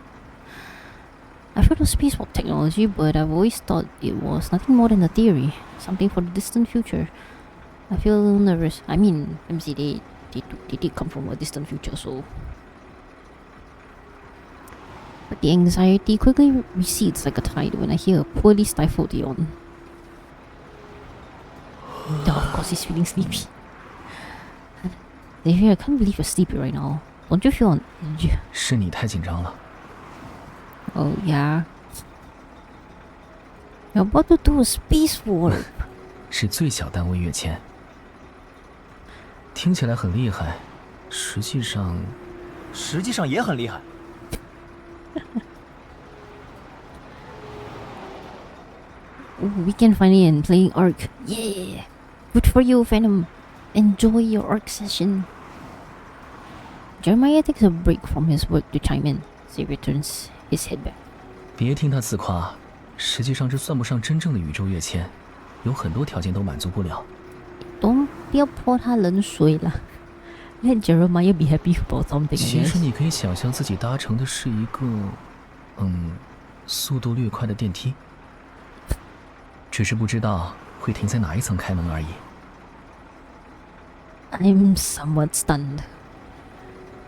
I've heard of spacewalk technology, but I've always thought it was nothing more than a theory, something for the distant future. I feel a little nervous. I mean, MC, they did come from a distant future, so... But the anxiety quickly recedes like a tide when I hear a poorly stifled yawn. Oh, of course he's feeling sleepy. Xavier, I can't believe you're sleepy right now. Don't you feel on edge? 是你太紧张了。 Oh yeah. You're about to do a space warp. 是最小单位跃迁。听起来很厉害，实际上也很厉害。 We can finally end playing Arc. Yeah! Good for you, Venom. Enjoy your Arc session. Jeremiah takes a break from his work to chime in. Xavier turns his head back. 别听他自夸，实际上这算不上真正的宇宙跃迁，有很多条件都满足不了。不要泼他冷水了。Let Jeremiah be happy about something. 其实你可以想象自己搭乘的是一个，速度略快的电梯，只是不知道会停在哪一层开门而已。I'm somewhat stunned.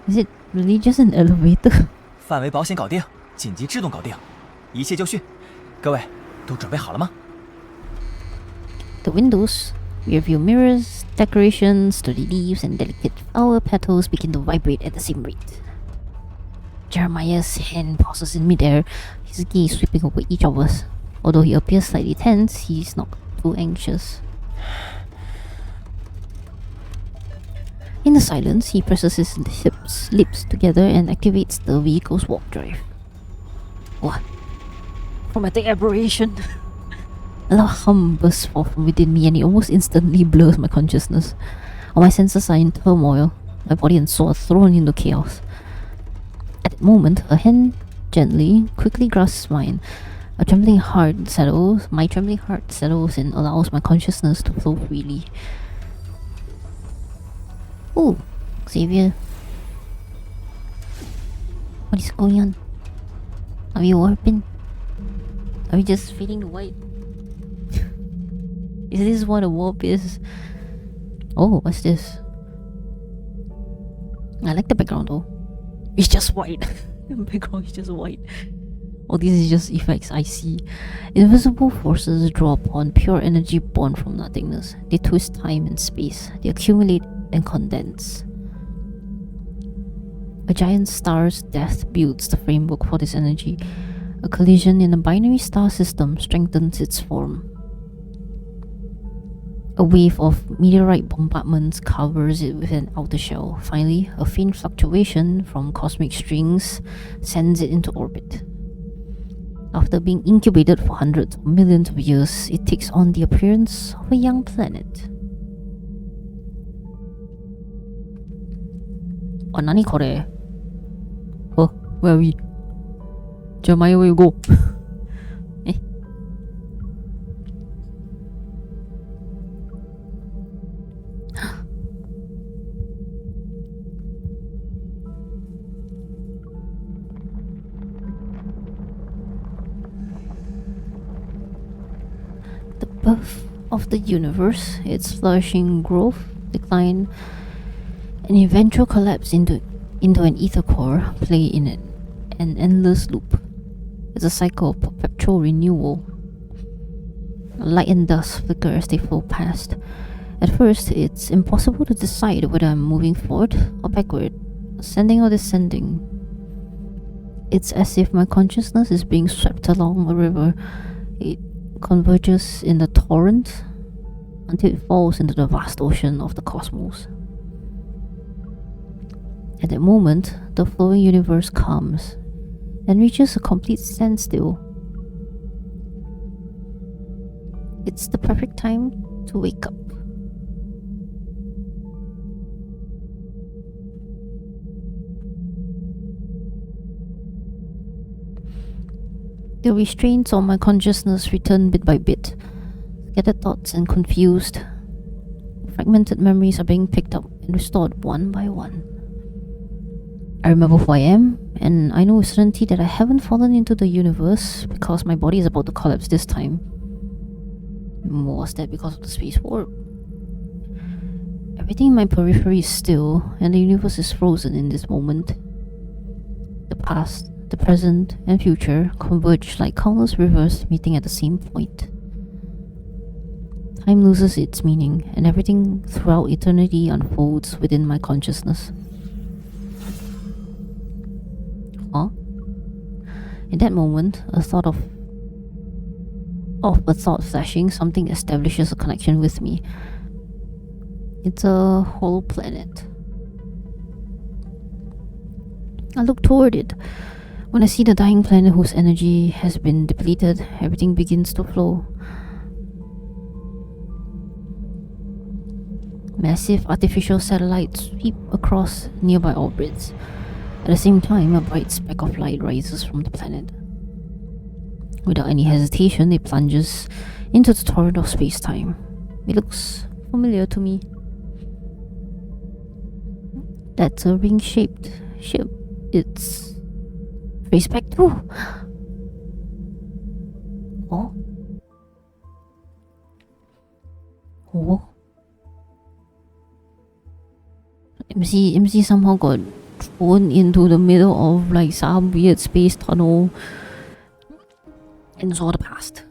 Is it really just an elevator? 范围保险搞定，紧急制动搞定，一切就绪。各位，都准备好了吗？ The windows, rearview mirrors, decorations, sturdy leaves, and delicate flower petals begin to vibrate at the same rate. Jeremiah's hand pauses in midair, his gaze sweeping over each of us. Although he appears slightly tense, he's not too anxious. In the silence, he presses his lips together and activates the vehicle's warp drive. What? Chromatic aberration! A loud hum bursts forth from within me and it almost instantly blurs my consciousness. All my senses are in turmoil, my body and soul are thrown into chaos. At that moment, a hand gently, quickly grasps mine. My trembling heart settles and allows my consciousness to flow freely. Oh, Xavier. What is going on? Are we warping? Are we just feeling the white? Is this what a warp is? Oh, what's this? I like the background though. It's just white. The background is just white. Oh, this is just effects I see. Invisible forces draw upon pure energy born from nothingness. They twist time and space. They accumulate and condense. A giant star's death builds the framework for this energy. A collision in a binary star system strengthens its form. A wave of meteorite bombardments covers it with an outer shell. Finally, a faint fluctuation from cosmic strings sends it into orbit. After being incubated for hundreds of millions of years, it takes on the appearance of a young planet. Oh, nani kore? Oh, where are we? Jeremiah, where you go? Eh? The birth of the universe, its flourishing growth, decline, and eventual collapse into an ether core play in an endless loop. It's a cycle of perpetual renewal. Light and dust flicker as they flow past. At first, it's impossible to decide whether I'm moving forward or backward, ascending or descending. It's as if my consciousness is being swept along a river. It converges in the torrent until it falls into the vast ocean of the cosmos. At that moment, the flowing universe calms and reaches a complete standstill. It's the perfect time to wake up. The restraints on my consciousness return bit by bit. Scattered thoughts and confused, fragmented memories are being picked up and restored one by one. I remember who I am, and I know with certainty that I haven't fallen into the universe because my body is about to collapse this time. Was that because of the space warp? Everything in my periphery is still, and the universe is frozen in this moment. The past, the present, and future converge like countless rivers meeting at the same point. Time loses its meaning, and everything throughout eternity unfolds within my consciousness. Huh? In that moment, a thought flashing, something establishes a connection with me. It's a hollow planet. I look toward it. When I see the dying planet whose energy has been depleted, everything begins to flow. Massive artificial satellites sweep across nearby orbits. At the same time, a bright speck of light rises from the planet. Without any hesitation, it plunges into the torrent of space-time. It looks familiar to me. That's a ring-shaped ship. It's traced back through. Oh. Oh. MC somehow got thrown into the middle of like some weird space tunnel and saw the past.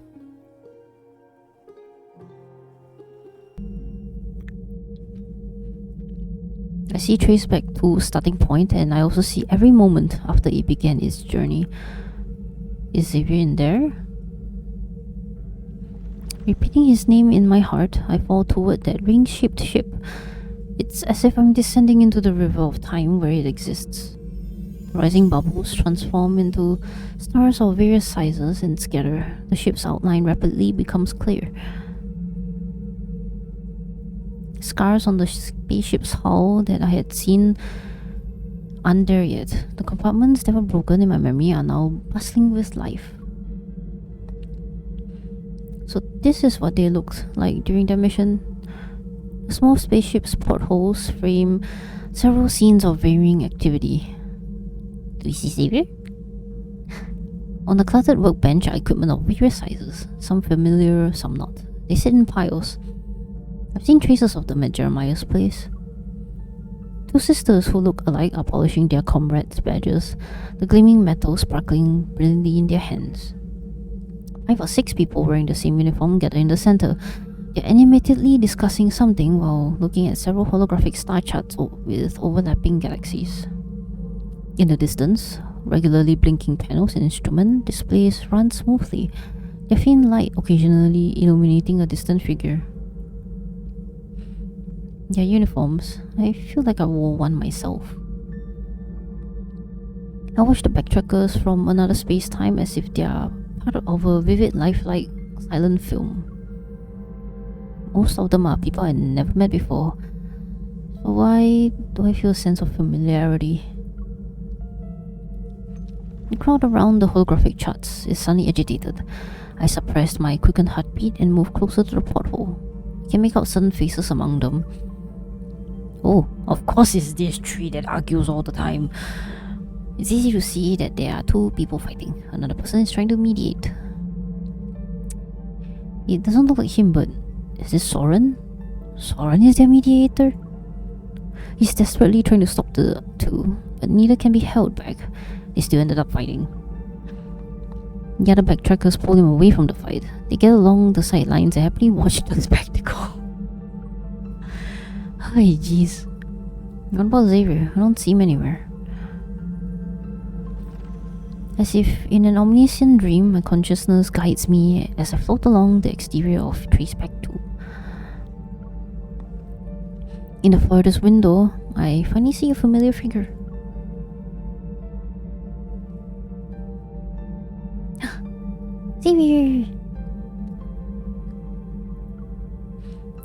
I see trace back to starting point, and I also see every moment after it began its journey. Is Xavier in there? Repeating his name in my heart, I fall toward that ring-shaped ship. It's as if I'm descending into the river of time where it exists. Rising bubbles transform into stars of various sizes and scatter. The ship's outline rapidly becomes clear. Scars on the spaceship's hull that I had seen aren't there yet. The compartments that were broken in my memory are now bustling with life. So this is what they looked like during their mission. The small spaceship's portholes frame several scenes of varying activity. Do you see Xavier? On the cluttered workbench are equipment of various sizes, some familiar, some not. They sit in piles. I've seen traces of them at Jeremiah's place. Two sisters who look alike are polishing their comrades' badges, the gleaming metal sparkling brilliantly in their hands. 5 or 6 people wearing the same uniform gather in the center. They're animatedly discussing something while looking at several holographic star charts with overlapping galaxies. In the distance, regularly blinking panels and instrument displays run smoothly, their faint light occasionally illuminating a distant figure. Their uniforms, I feel like I wore one myself. I watch the backtrackers from another space-time as if they are part of a vivid, lifelike, silent film. Most of them are people I never met before, so why do I feel a sense of familiarity? The crowd around the holographic charts is suddenly agitated. I suppressed my quickened heartbeat and moved closer to the porthole. I can make out certain faces among them. Oh, of course it's this tree that argues all the time. It's easy to see that there are two people fighting. Another person is trying to mediate. It doesn't look like him, but is this Soren? Soren is their mediator? He's desperately trying to stop the two, but neither can be held back. They still ended up fighting. The other backtrackers pull him away from the fight. They get along the sidelines and happily watch the spectacle. Hi, jeez. What about Xavier? I don't see him anywhere. As if in an omniscient dream, my consciousness guides me as I float along the exterior of Traceback 2. In the furthest window, I finally see a familiar figure. Xavier!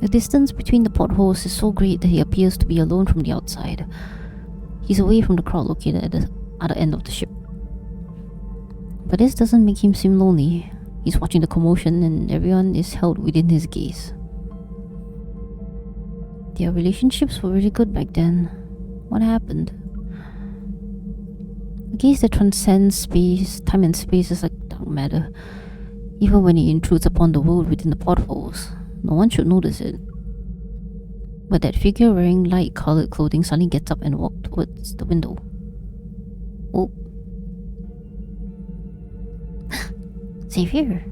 The distance between the potholes is so great that he appears to be alone from the outside. He's away from the crowd located at the other end of the ship. But this doesn't make him seem lonely. He's watching the commotion and everyone is held within his gaze. Their relationships were really good back then. What happened? A gaze that transcends space, time and space is like dark matter. Even when it intrudes upon the world within the potholes, no one should notice it. But that figure wearing light-colored clothing suddenly gets up and walks towards the window. Oh. Xavier!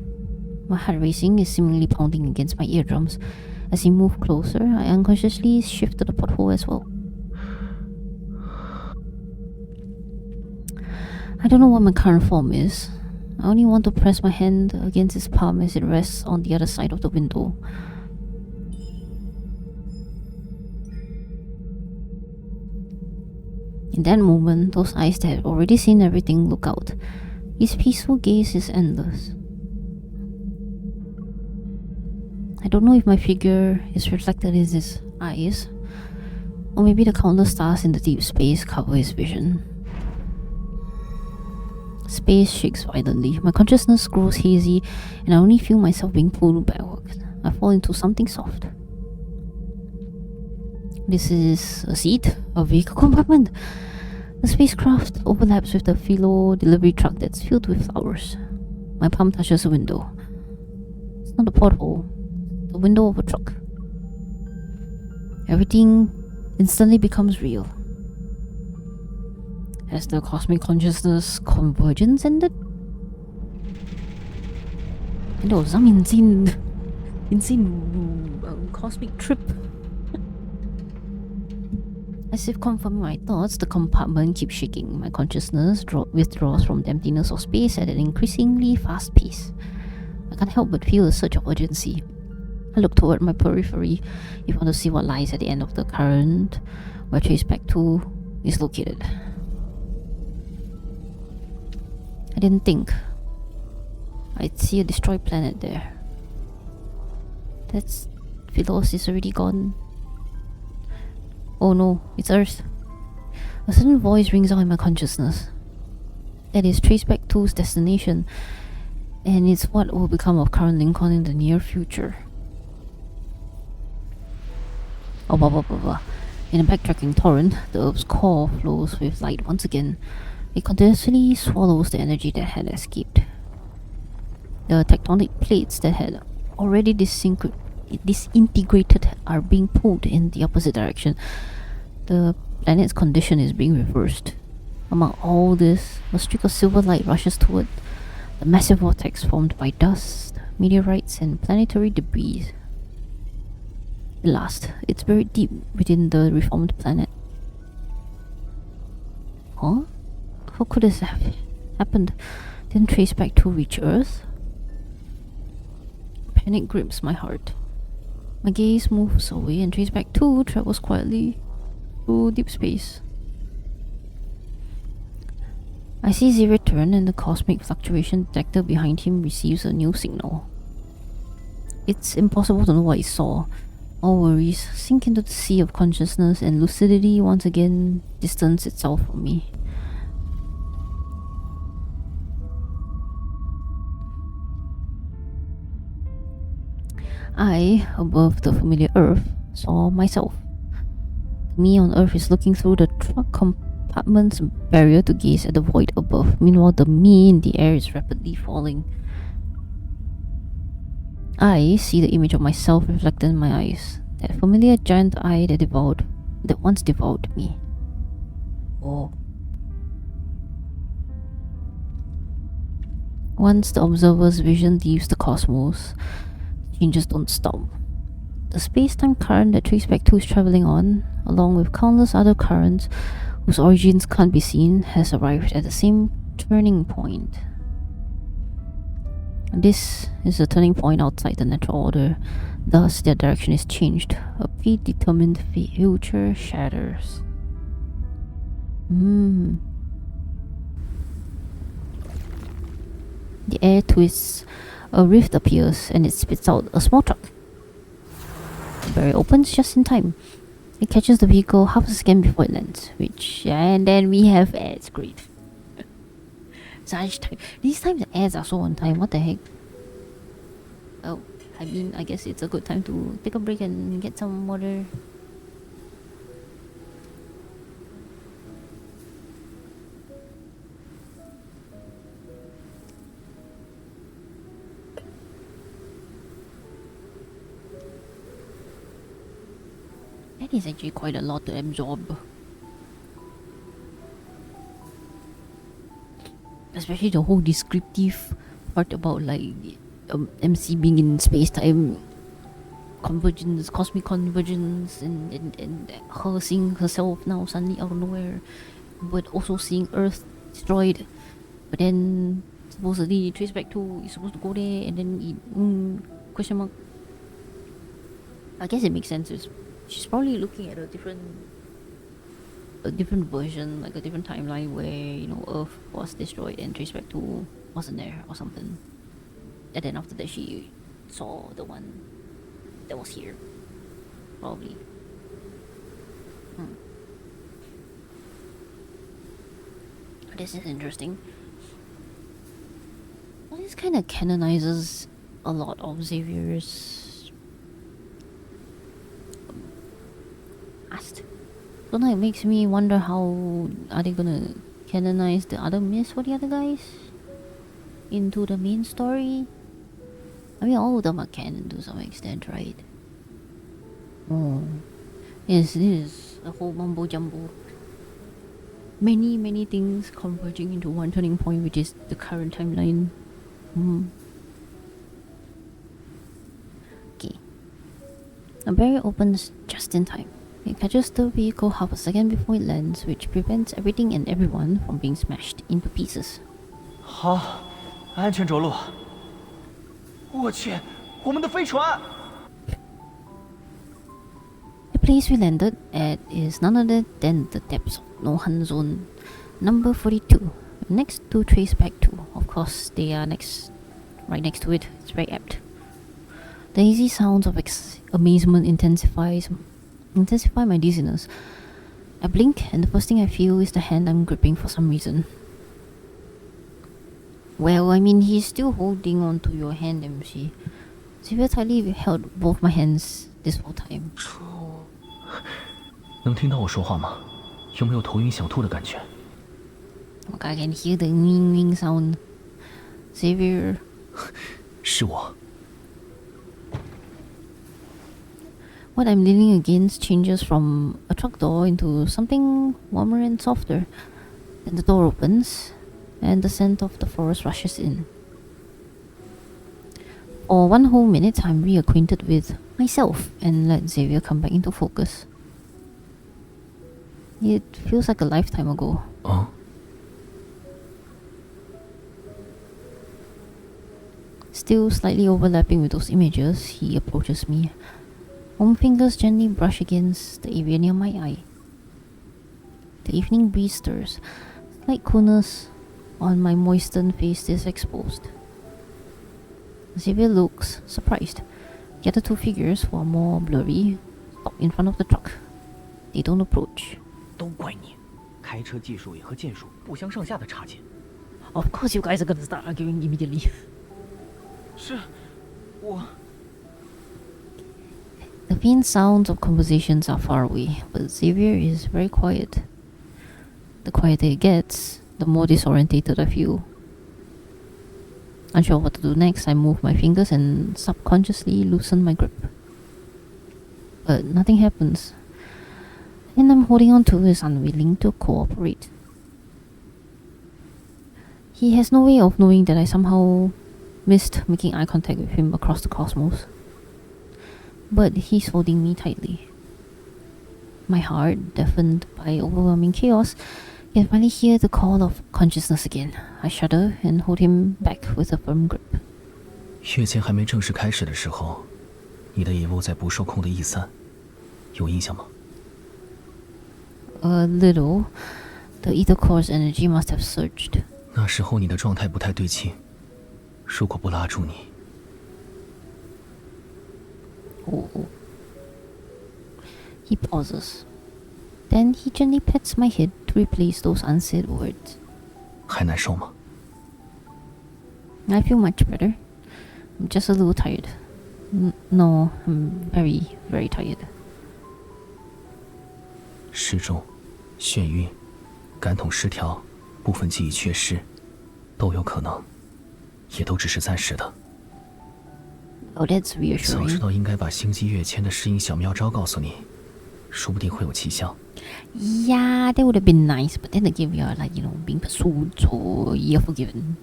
My heart racing is seemingly pounding against my eardrums. As he moved closer, I unconsciously shifted the pothole as well. I don't know what my current form is. I only want to press my hand against his palm as it rests on the other side of the window. In that moment, those eyes that had already seen everything look out. His peaceful gaze is endless. I don't know if my figure is reflected in his eyes, or maybe the countless stars in the deep space cover his vision. Space shakes violently, my consciousness grows hazy, and I only feel myself being pulled backward. I fall into something soft. This is a seat, a vehicle compartment. The spacecraft overlaps with the Philo delivery truck that's filled with flowers. My palm touches the window. It's not a porthole, the window of a truck. Everything instantly becomes real. Has the cosmic consciousness convergence ended? And there was some insane cosmic trip. As if confirming my thoughts, the compartment keeps shaking. My consciousness withdraws from the emptiness of space at an increasingly fast pace. I can't help but feel a surge of urgency. I look toward my periphery if I want to see what lies at the end of the current, where Traceback 2 is located. I didn't think I'd see a destroyed planet there. That's... Philos is already gone. Oh no, it's Earth. A sudden voice rings out in my consciousness. That is Traceback 2's destination, and it's what will become of current Linkon in the near future. Oh, blah blah blah blah. In a backtracking torrent, the Earth's core flows with light once again. It continuously swallows the energy that had escaped. The tectonic plates that had already disintegrated are being pulled in the opposite direction. The planet's condition is being reversed. Among all this, a streak of silver light rushes toward the massive vortex formed by dust, meteorites, and planetary debris. At last, it's buried deep within the reformed planet. Huh? How could this have happened? Didn't trace back to reach Earth? Panic grips my heart. My gaze moves away and trace back 2 travels quietly through deep space. I see Xavier turn and the cosmic fluctuation detector behind him receives a new signal. It's impossible to know what it saw. All worries sink into the sea of consciousness and lucidity once again distance itself from me. I, above the familiar Earth, saw myself. Me on Earth is looking through the truck compartment's barrier to gaze at the void above. Meanwhile, the me in the air is rapidly falling. I see the image of myself reflected in my eyes. That familiar giant eye that once devoured me. Oh. Once the observer's vision leaves the cosmos, changes don't stop. The space-time current that Traceback 2 is travelling on, along with countless other currents whose origins can't be seen, has arrived at the same turning point. This is a turning point outside the natural order, thus their direction is changed. A predetermined future shatters. The air twists, a rift appears, and it spits out a small truck. The barrier opens just in time. It catches the vehicle half a second before it lands, and then we have ads. Great. Such time. These times the ads are so on time. What the heck? Oh, I mean, I guess it's a good time to take a break and get some water. That is actually quite a lot to absorb. Especially the whole descriptive part about like MC being in space-time convergence, cosmic convergence, and her seeing herself now suddenly out of nowhere, but also seeing Earth destroyed. But then supposedly Traceback 2 is supposed to go there, and then question mark. I guess it makes sense. She's probably looking at a different version, like a different timeline where, you know, Earth was destroyed and Traceback 2 wasn't there or something. And then after that she saw the one that was here. Probably. This is interesting. Well, this kind of canonizes a lot of Xavier's past. So now it makes me wonder how are they gonna canonize the other myths for the other guys into the main story. I mean, all of them are canon to some extent, right? Oh, yes, this is a whole mumbo jumbo. Many things converging into one turning point, which is the current timeline. Okay. A barrier opens just in time. It catches the vehicle half a second before it lands, which prevents everything and everyone from being smashed into pieces. 好，安全着陆。我去，我们的飞船！ The place we landed at is none other than the depths of Nohan Zone, number 42, next to Traceback 2. Of course, they are right next to it. It's very apt. The easy sounds of amazement intensify my dizziness. I blink, and the first thing I feel is the hand I'm gripping for some reason. Well, I mean, he's still holding on to your hand, MC. Xavier tightly held both my hands this whole time. 能听到我说话吗？有没有头晕想吐的感觉？ I can hear the wing sound. Xavier. 是我。 What I'm leaning against changes from a truck door into something warmer and softer. Then the door opens, and the scent of the forest rushes in. For one whole minute, I'm reacquainted with myself and let Xavier come back into focus. It feels like a lifetime ago. Still slightly overlapping with those images, he approaches me. Warm fingers gently brush against the area near my eye. The evening breeze stirs. Slight coolness on my moistened face is exposed. Xavier looks surprised. The other two figures, who are more blurry, stop in front of the truck. They don't approach. 都怪你，开车技术也和剑术不相上下的差劲。Of course you guys are gonna start arguing immediately. 是，我。The faint sounds of conversations are far away, but Xavier is very quiet. The quieter it gets, the more disorientated I feel. Unsure what to do next, I move my fingers and subconsciously loosen my grip. But nothing happens. The hand I'm holding on to is unwilling to cooperate. He has no way of knowing that I somehow missed making eye contact with him across the cosmos. But he's holding me tightly. My heart, deafened by overwhelming chaos, can finally hear the call of consciousness again. I shudder and hold him back with a firm grip. 月签还没正式开始的时候，你的野物在不受控的逸散，有印象吗？ A little. The ether core's energy must have surged. 那时候你的状态不太对劲，如果不拉住你。 Oh. He pauses. Then he gently pats my head to replace those unsaid words. 还难受吗？ I feel much better. I'm just a little tired. No, I'm very, very tired. 失重、眩晕、感统失调、部分记忆缺失，都有可能，也都只是暂时的。 Oh, that's reassuring. 早知道应该把星际跃迁的适应小妙招告诉你，说不定会有奇效。 Yeah, that would have been nice, but then again, we are like, being pursued, so you're forgiven.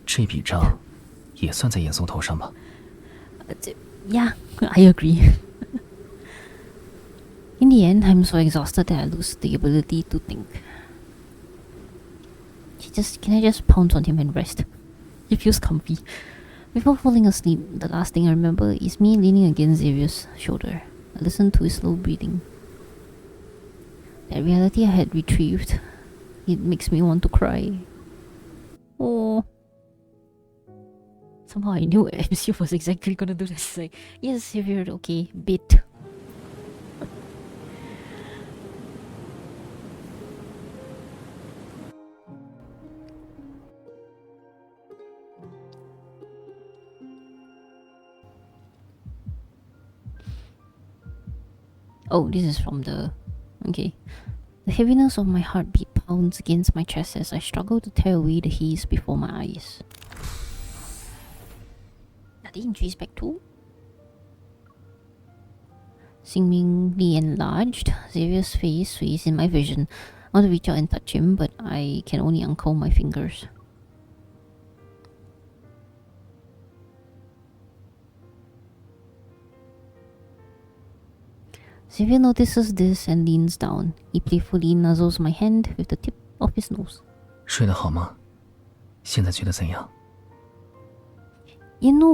这笔账也算在严嵩头上吧。Yeah, I agree. In the end, I'm so exhausted that I lose the ability to think. Can I just pounce on him and rest? It feels comfy. Before falling asleep, the last thing I remember is me leaning against Xavier's shoulder. I listen to his slow breathing. That reality I had retrieved, it makes me want to cry. Oh. Somehow I knew MC was exactly gonna do this. Like, yes, Xavier, okay, bit. Oh, this is from the... Okay. The heaviness of my heartbeat pounds against my chest as I struggle to tear away the haze before my eyes. Are they in trees back too? Seemingly enlarged, Xavier's face sways in my vision. I want to reach out and touch him, but I can only uncurl my fingers. Xavier notices this and leans down. He playfully nuzzles my hand with the tip of his nose. 睡得好吗？现在觉得怎样？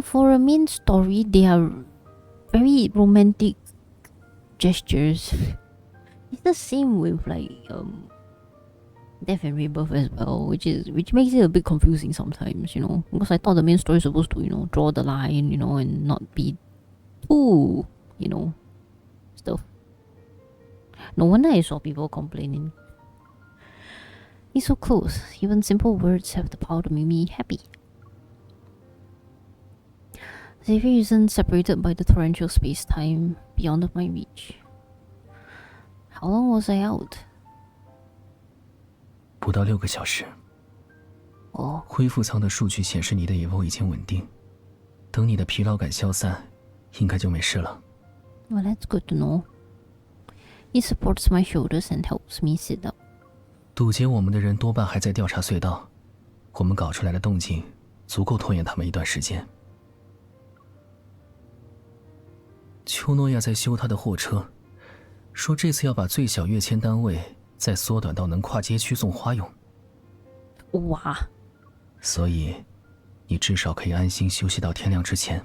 For a main story, they are very romantic gestures. It's the same with Death and Rebirth as well, which makes it a bit confusing sometimes, because I thought the main story is supposed to, draw the line, and not be too, stuff. No wonder I saw people complaining. He's so close. Even simple words have the power to make me happy. Xavier isn't separated by the torrential space-time beyond my reach. How long was I out? 不到6个小时。哦。恢复舱的数据显示你的野物已经稳定，等你的疲劳感消散，应该就没事了。Well, that's good to know. He supports my shoulders and helps me sit up. 堵截我们的人多半还在调查隧道，我们搞出来的动静足够拖延他们一段时间。丘诺亚在修他的货车，说这次要把最小跃迁单位再缩短到能跨街区送花用。哇！所以，你至少可以安心休息到天亮之前。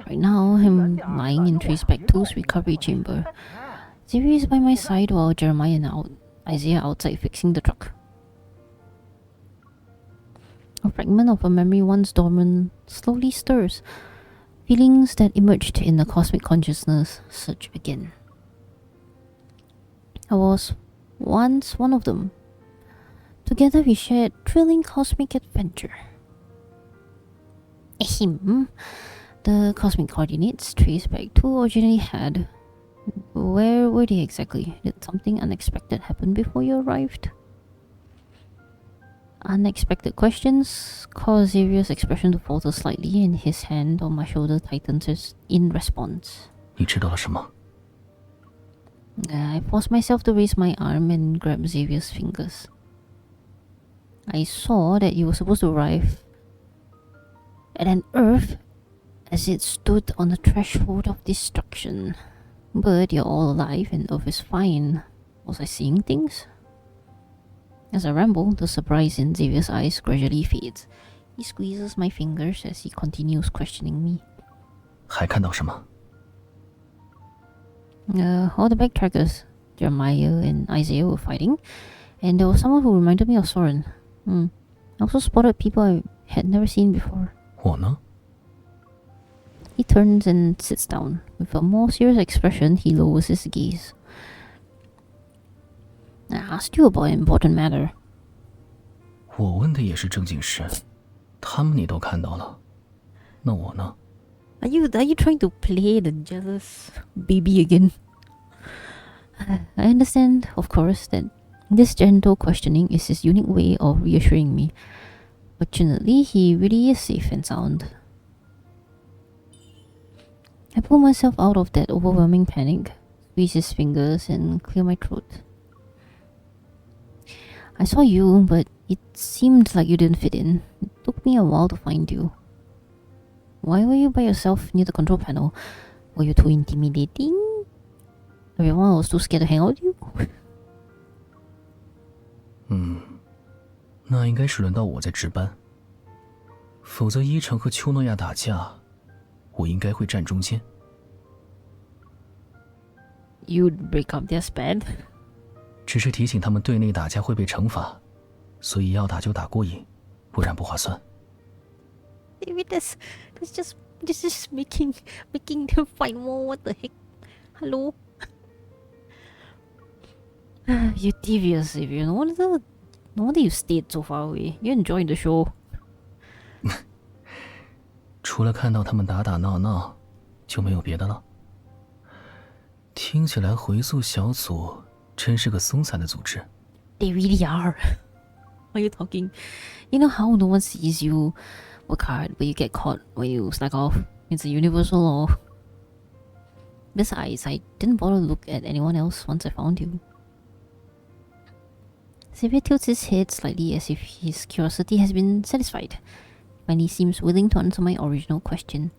Right now, I'm lying in Traceback 2's recovery chamber. Xavier is by my side while Jeremiah and Isaiah outside fixing the truck. A fragment of a memory once dormant slowly stirs. Feelings that emerged in the cosmic consciousness surge again. I was once one of them. Together we shared thrilling cosmic adventure. Ahem. The cosmic coordinates Traceback 2 originally had. Where were they exactly? Did something unexpected happen before you arrived? Unexpected questions caused Xavier's expression to falter slightly, and his hand on my shoulder tightens in response. 你知道了什么？ I forced myself to raise my arm and grab Xavier's fingers. I saw that you were supposed to arrive at an Earth as it stood on the threshold of destruction. But you're all alive and Earth is fine. Was I seeing things? As I ramble, the surprise in Xavier's eyes gradually fades. He squeezes my fingers as he continues questioning me. 还看到什么？ All the backtrackers, Jeremiah and Isaiah were fighting, and there was someone who reminded me of Soren. I also spotted people I had never seen before. 我呢？ He turns and sits down. With a more serious expression, he lowers his gaze. I asked you about an important matter. 我问的也是正经事，他们你都看到了，那我呢？ Are you trying to play the jealous baby again? I understand, of course, that this gentle questioning is his unique way of reassuring me. Fortunately, he really is safe and sound. I pull myself out of that overwhelming panic, squeeze his fingers, and clear my throat. I saw you, but it seemed like you didn't fit in. It took me a while to find you. Why were you by yourself near the control panel? Were you too intimidating? Everyone was too scared to hang out with you? 那应该是轮到我在值班。否则伊城和丘诺亚打架，我应该会站中间。You'd break up their span? 只是提醒他们队内打架会被惩罚，所以要打就打过瘾，不然不划算。David, this is making them fight more. What the heck? Hello? You're devious, Xavier. No wonder you stayed so far away. You enjoyed the show. 除了看到他们打打闹闹，就没有别的了。听起来回溯小组真是个松散的组织。They really are. Why are you talking? You know how no one sees you work hard, but you get caught when you slack off? It's a universal law. Besides, I didn't bother to look at anyone else once I found you. Xavier tilts his head slightly as if his curiosity has been satisfied. Finally seems willing to answer my original question.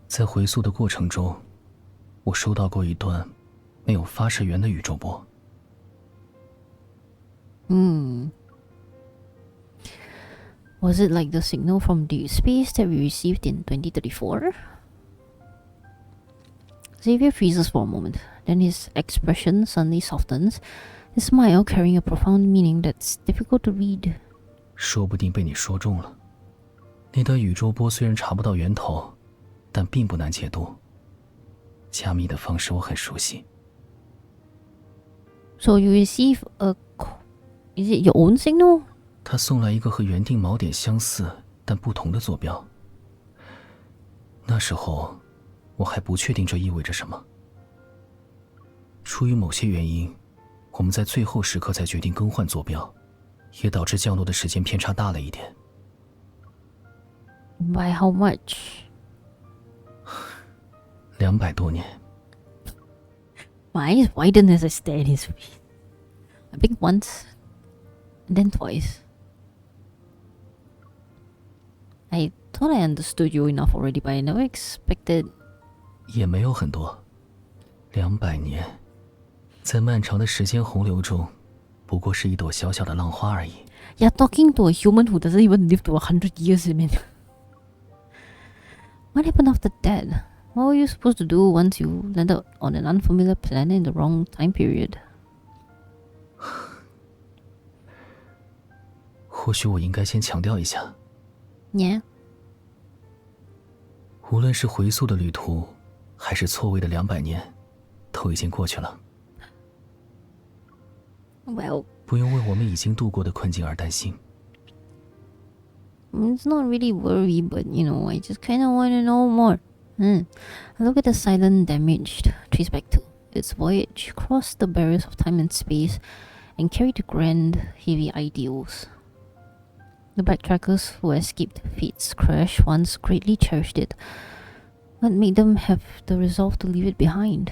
在回溯的过程中，我收到过一段没有发射源的宇宙波。Was it like the signal from Deepspace that we received in 2034? Xavier freezes for a moment, then his expression suddenly softens, his smile carrying a profound meaning that's difficult to read. 说不定被你说中了。那段宇宙波虽然查不到源头，但并不难解读。加密的方式我很熟悉。So you receive is it your own signal? 他送来一个和原定锚点相似但不同的坐标。那时候我还不确定这意味着什么。出于某些原因，我们在最后时刻才决定更换坐标，也导致降落的时间偏差大了一点。By how much? 200多年。My eyes widened as I stared at his face. I blinked once, and then twice. I thought I understood you enough already, but I never expected. 也没有很多，200年，在漫长的时间洪流中，不过是一朵小小的浪花而已。You're talking to a human who doesn't even live to 100 years, man. What happened after that? What were you supposed to do once you landed on an unfamiliar planet in the wrong time period? 或许我应该先强调一下。Yeah. 无论是回溯的旅途，还是错位的200年，都已经过去了。Well. 不用为我们已经度过的困境而担心。It's not really worry, but you know, I just kind of want to know more. Look at the silent, damaged Traceback 2. Its voyage crossed the barriers of time and space and carried grand, heavy ideals. The backtrackers who escaped fate's crash once greatly cherished it. What made them have the resolve to leave it behind?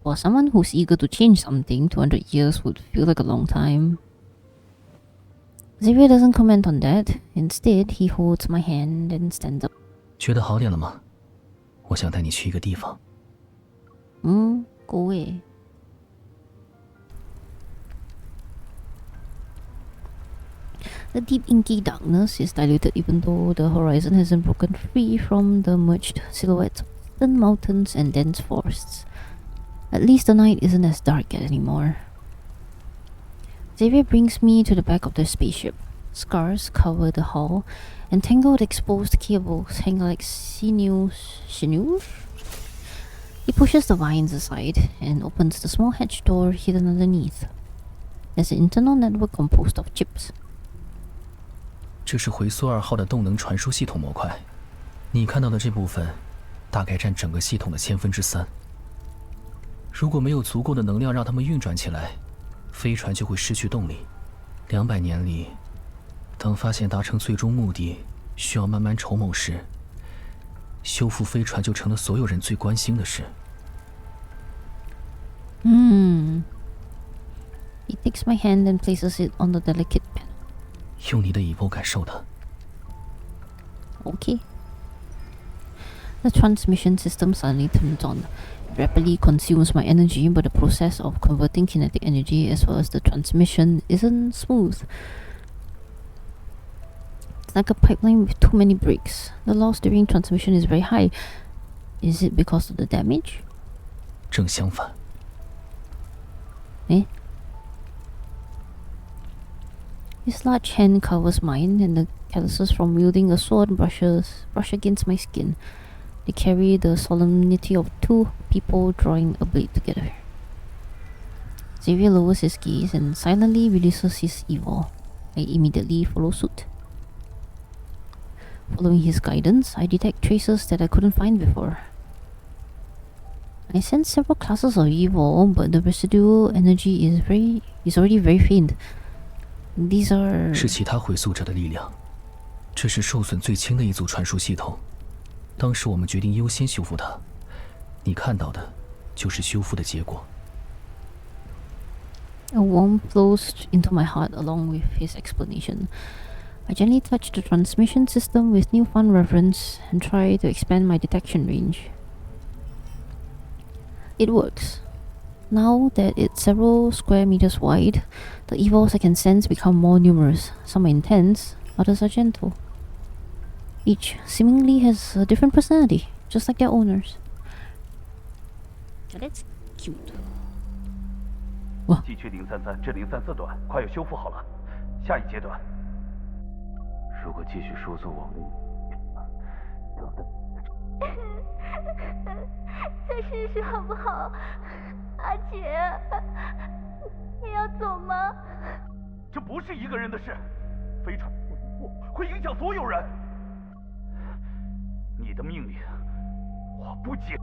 For someone who's eager to change something, 200 years would feel like a long time. Xavier doesn't comment on that. Instead, he holds my hand and stands up. 觉得好点了吗？我想带你去一个地方。Go away. The deep inky darkness is diluted even though the horizon hasn't broken free from the merged silhouettes of distant mountains and dense forests. At least the night isn't as dark anymore. Xavier brings me to the back of the spaceship. Scars cover the hull, and tangled exposed cables hang like sinews. He pushes the vines aside and opens the small hatch door hidden underneath. There's an internal network composed of chips. 这是回溯2号的动能传输系统模块，你看到的这部分，大概占整个系统的3/1000。如果没有足够的能量让它们运转起来，飞船就会失去动力。200年里，当发现达成最终目的需要慢慢筹谋时，修复飞船就成了所有人最关心的事。He takes my hand and places it on the delicate panel. 用你的尾部感受它。Okay. The transmission system suddenly turns on. It rapidly consumes my energy, but the process of converting kinetic energy as well as the transmission isn't smooth. It's like a pipeline with too many breaks. The loss during transmission is very high. Is it because of the damage? 正相反。His large hand covers mine, and the calluses from wielding a sword brush against my skin. They carry the solemnity of two people drawing a blade together. Xavier lowers his gaze and silently releases his evil. I immediately follow suit. Following his guidance, I detect traces that I couldn't find before. I sense several classes of evil, but the residual energy is already very faint. These are 是其他回溯者的力量，这是受损最轻的一组传输系统。当时我们决定优先修复它，你看到的，就是修复的结果。A warmth flows into my heart along with his explanation. I gently touch the transmission system with newfound reverence and try to expand my detection range. It works. Now that it's several square meters wide, the evils I can sense become more numerous. Some are intense, others are gentle. Each seemingly has a different personality, just like their owners. That's cute. 地区033至034段快要修复好了，下一阶段，如果继续输送往内，再试试好不好？阿姐，你要走吗？这不是一个人的事，飞船不突破会影响所有人。你的命令我不接。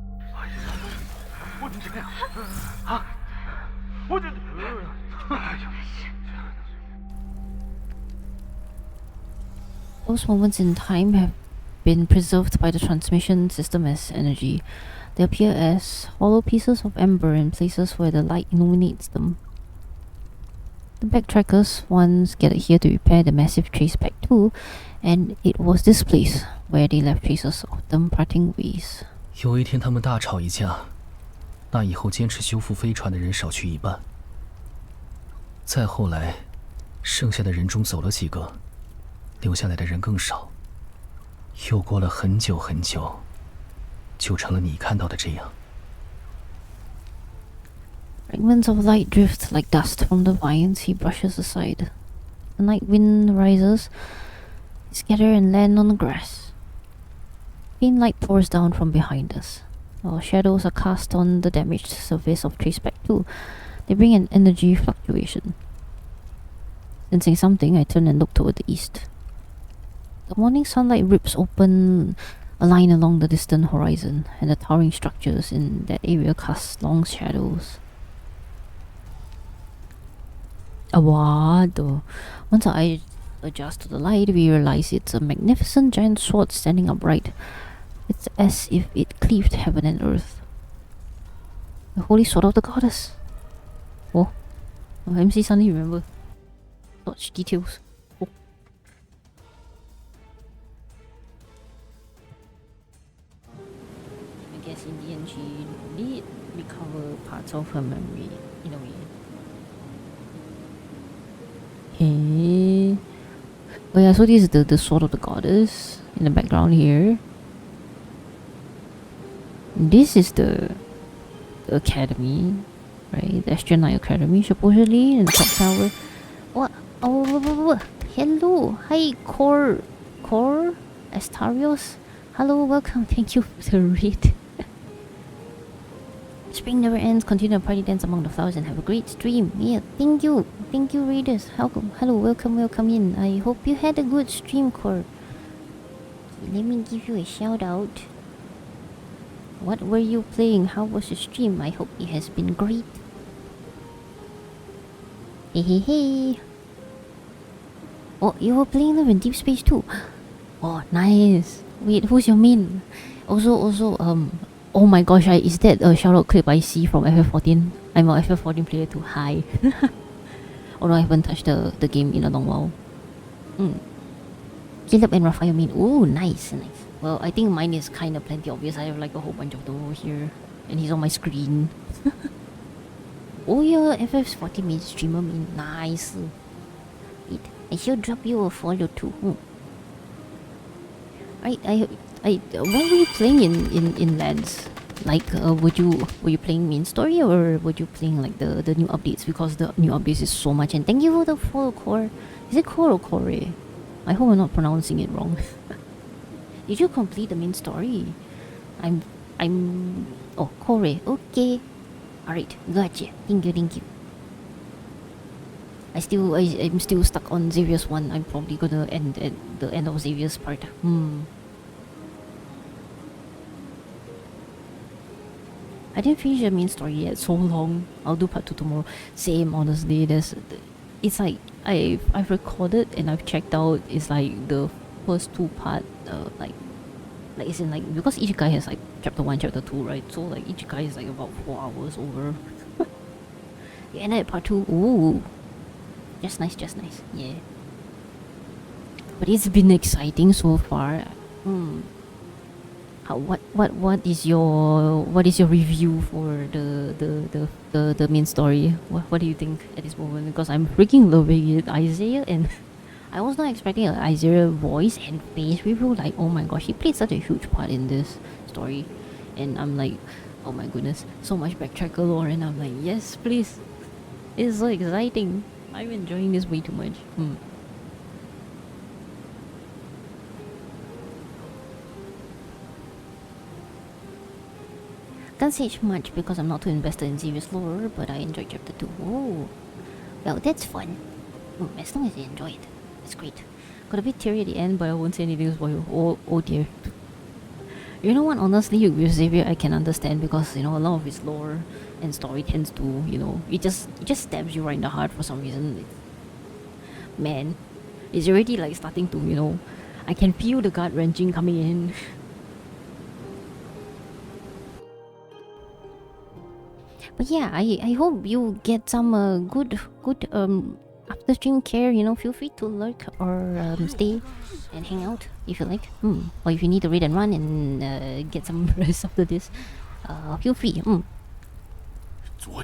不能这样啊！我这……哎呀！ Those moments in time have been preserved by the transmission system as energy. They appear as hollow pieces of ember in places where the light illuminates them. The backtrackers once gathered here to repair the massive Traceback 2, and it was this place where they left traces of them parting ways. 有一天他们大吵一架，那以后坚持修复飞船的人少去一半。再后来，剩下的人中走了几个，留下来的人更少。又过了很久很久，就成了你看到的这样。Fragments of light drift like dust from the vines he brushes aside. The night wind rises, they scatter and land on the grass. Faint light pours down from behind us. Our shadows are cast on the damaged surface of Traceback 2. They bring an energy fluctuation. Sensing something, I turn and look toward the east. The morning sunlight rips open a line along the distant horizon, and the towering structures in that area cast long shadows. What? Once I adjust to the light, we realize it's a magnificent giant sword standing upright. It's as if it cleaved heaven and earth. The holy sword of the goddess. Oh, MC suddenly remember such details. Oh. I guess in the end she did recover parts of her memory in a way. Hey. Oh yeah, so this is the sword of the goddess in the background here. This is the academy, right? The Astronaut Academy, supposedly, in the top tower. What? Oh, hello. Hi, Core Astarios. Hello, welcome. Thank you for the raid. Spring never ends. Continue to party dance among the flowers and have a great stream. Yeah, thank you, raiders. Hello, welcome in. I hope you had a good stream, Core. Let me give you a shout out. What were you playing? How was your stream? I hope it has been great. Hey. Oh, you were playing them in Deepspace too. Oh, nice. Wait, who's your main? Also, oh my gosh, is that a shoutout clip I see from FF14? I'm a FF14 player too. Hi. Although I haven't touched the game in a long while. Caleb and Raphael main. Oh, nice. Well, I think mine is kind of plenty obvious. I have like a whole bunch of them over here. And he's on my screen. Oh yeah, FF14 main streamer main. Nice. Wait, I should drop you a follow too. What were you playing in LANs? Like, were you playing main story or were you playing like the new updates? Because the new updates is so much. And thank you for the follow, Core. Is it Core or Core? I hope I'm not pronouncing it wrong. Did you complete the main story? Oh, Core. Okay. Alright, gotcha. Thank you. I'm still stuck on Xavier's one. I'm probably gonna end at the end of Xavier's part. I didn't finish the main story yet. So long. I'll do part 2 tomorrow. Same, honestly. It's like I've recorded and I've checked out. It's like the first 2 part. Like it's in like, because each guy has like chapter 1, chapter 2, right? So like each guy is like about 4 hours over. You ended at part 2. Ooh. Just nice. Yeah. But it's been exciting so far. What is your review for the main story? What do you think at this moment? Because I'm freaking loving it. Isaiah, and I was not expecting an Isaiah voice and face review. Like, oh my gosh, he played such a huge part in this story, and I'm like, oh my goodness, so much backtracker lore, and I'm like, yes, please. It's so exciting. I'm enjoying this way too much. Can't say much because I'm not too invested in Xavier's lore, but I enjoyed chapter 2. Oh, well, that's fun. As long as you enjoy it, that's great. Got a bit teary at the end, but I won't say anything for you. Oh dear. You know what? Honestly, with Xavier, I can understand because a lot of his lore and story tends to, it just stabs you right in the heart for some reason. Man, it's already like starting to, I can feel the gut wrenching coming in. But yeah, I hope you get some good after stream care. Feel free to lurk or stay and hang out if you like. Or if you need to read and run and get some rest after this, feel free.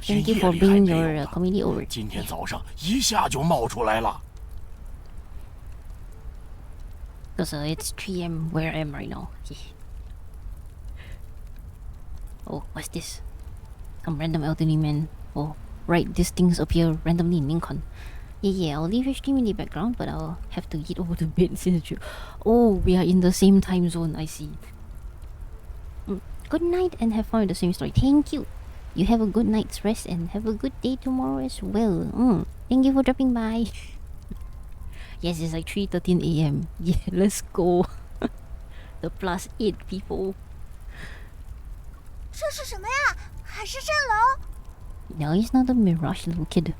Thank you for bringing your community over. 今天早上一下就冒出来了， Because it's 3 AM where I am right now. Oh, what's this? Some random elderly man. Oh, right, these things appear randomly in Linkon. Yeah, I'll leave your stream in the background, but I'll have to get over to bed since you... Oh, we are in the same time zone, I see. Good night and have fun with the same story. Thank you. You have a good night's rest and have a good day tomorrow as well. Thank you for dropping by. Yes, it's like 3:13 AM. Yeah, let's go. The +8 people. 这是什么呀？海市蜃楼？ No, he's not a mirage, little kid.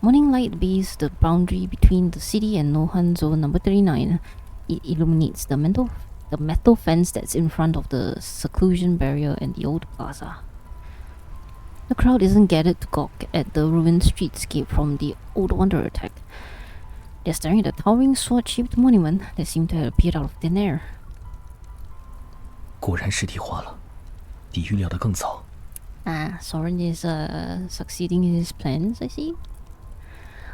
Morning light bathes the boundary between the city and Nohan Zone number 39. It illuminates the metal fence that's in front of the seclusion barrier and the old plaza. The crowd isn't gathered to gawk at the ruined streetscape from the old wonder attack. They're staring at a towering sword-shaped monument that seemed to have appeared out of thin air. 果然实体化了，比预料的更早。 Soren is succeeding in his plans, I see.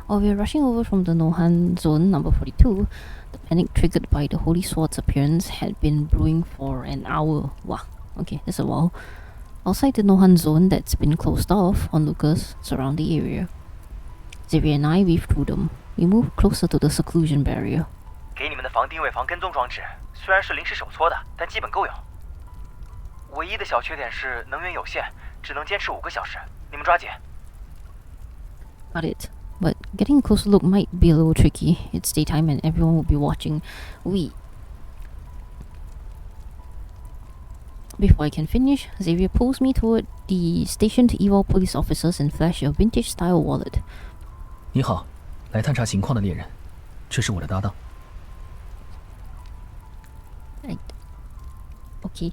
While we're rushing over from the Nohan Zone number 42, the panic triggered by the Holy Sword's appearance had been brewing for an hour. Wow, okay, that's a while. Outside the Nohan Zone that's been closed off, onlookers surround the area. Xavier and I weave through them. We move closer to the seclusion barrier. 给你们的防定位防跟踪装置，虽然是临时手搓的，但基本够用。唯一的小缺点是能源有限，只能坚持5个小时。你们抓紧。Got it. But getting a closer look might be a little tricky. It's daytime and everyone will be watching. Before I can finish, Xavier pulls me toward the stationed evil police officers and flash a vintage-style wallet. 你好，来探查情况的猎人，这是我的搭档。 Right. Okay.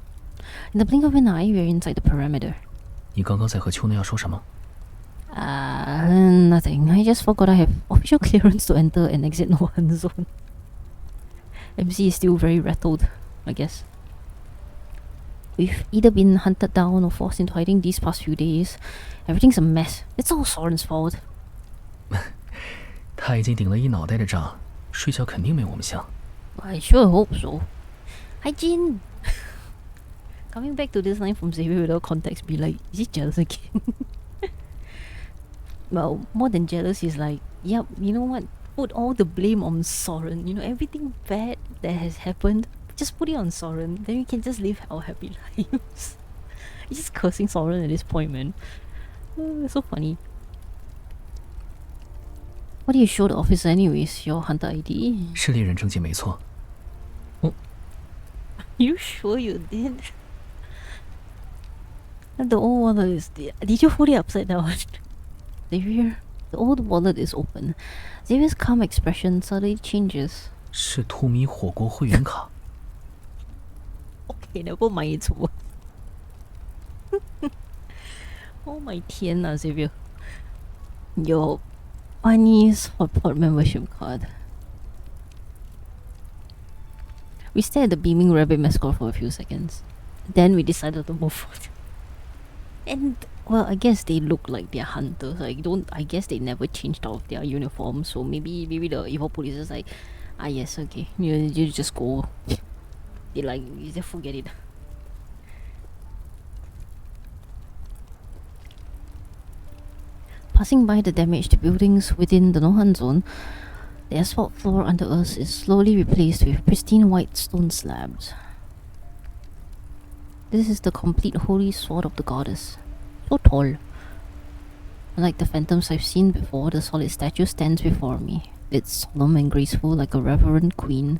In the blink of an eye, we're inside the perimeter. 你刚刚在和秋奈要说什么？ Nothing. I just forgot I have official clearance to enter and exit Nohan Zone. MC is still very rattled, I guess. We've either been hunted down or forced into hiding these past few days. Everything's a mess. It's all Soren's fault. 他已经顶了一脑袋的仗，睡觉肯定没我们香。 I sure hope so. Hi, Jin. Coming back to this line from Xavier without context, be like, is he jealous again? Well, more than jealous, he's like, yep, you know what? Put all the blame on Soren. You know, everything bad that has happened, just put it on Soren. Then we can just live our happy lives. He's just cursing Soren at this point, man. It's so funny. What do you show the officer anyways? Your hunter ID? 是猎人证件没错。You sure you did? The old wallet is there. Did you put it upside down? Xavier, the old wallet is open. Xavier's calm expression suddenly changes. 是兔米火锅会员卡。Okay, never mind, it's worth. Oh my 天哪 Xavier. Your Bunny's hotpot membership card. We stared at the beaming rabbit mascot for a few seconds. Then we decided to move forward. And, well, I guess they look like they're hunters. I guess they never changed out of their uniform. So maybe the evil police is like, yes, okay. You just go. They like, you just forget it. Passing by the damaged buildings within the Nohan Zone, the asphalt floor under us is slowly replaced with pristine white stone slabs. This is the complete holy sword of the goddess. So tall. Unlike the phantoms I've seen before, the solid statue stands before me. It's solemn and graceful like a reverend queen.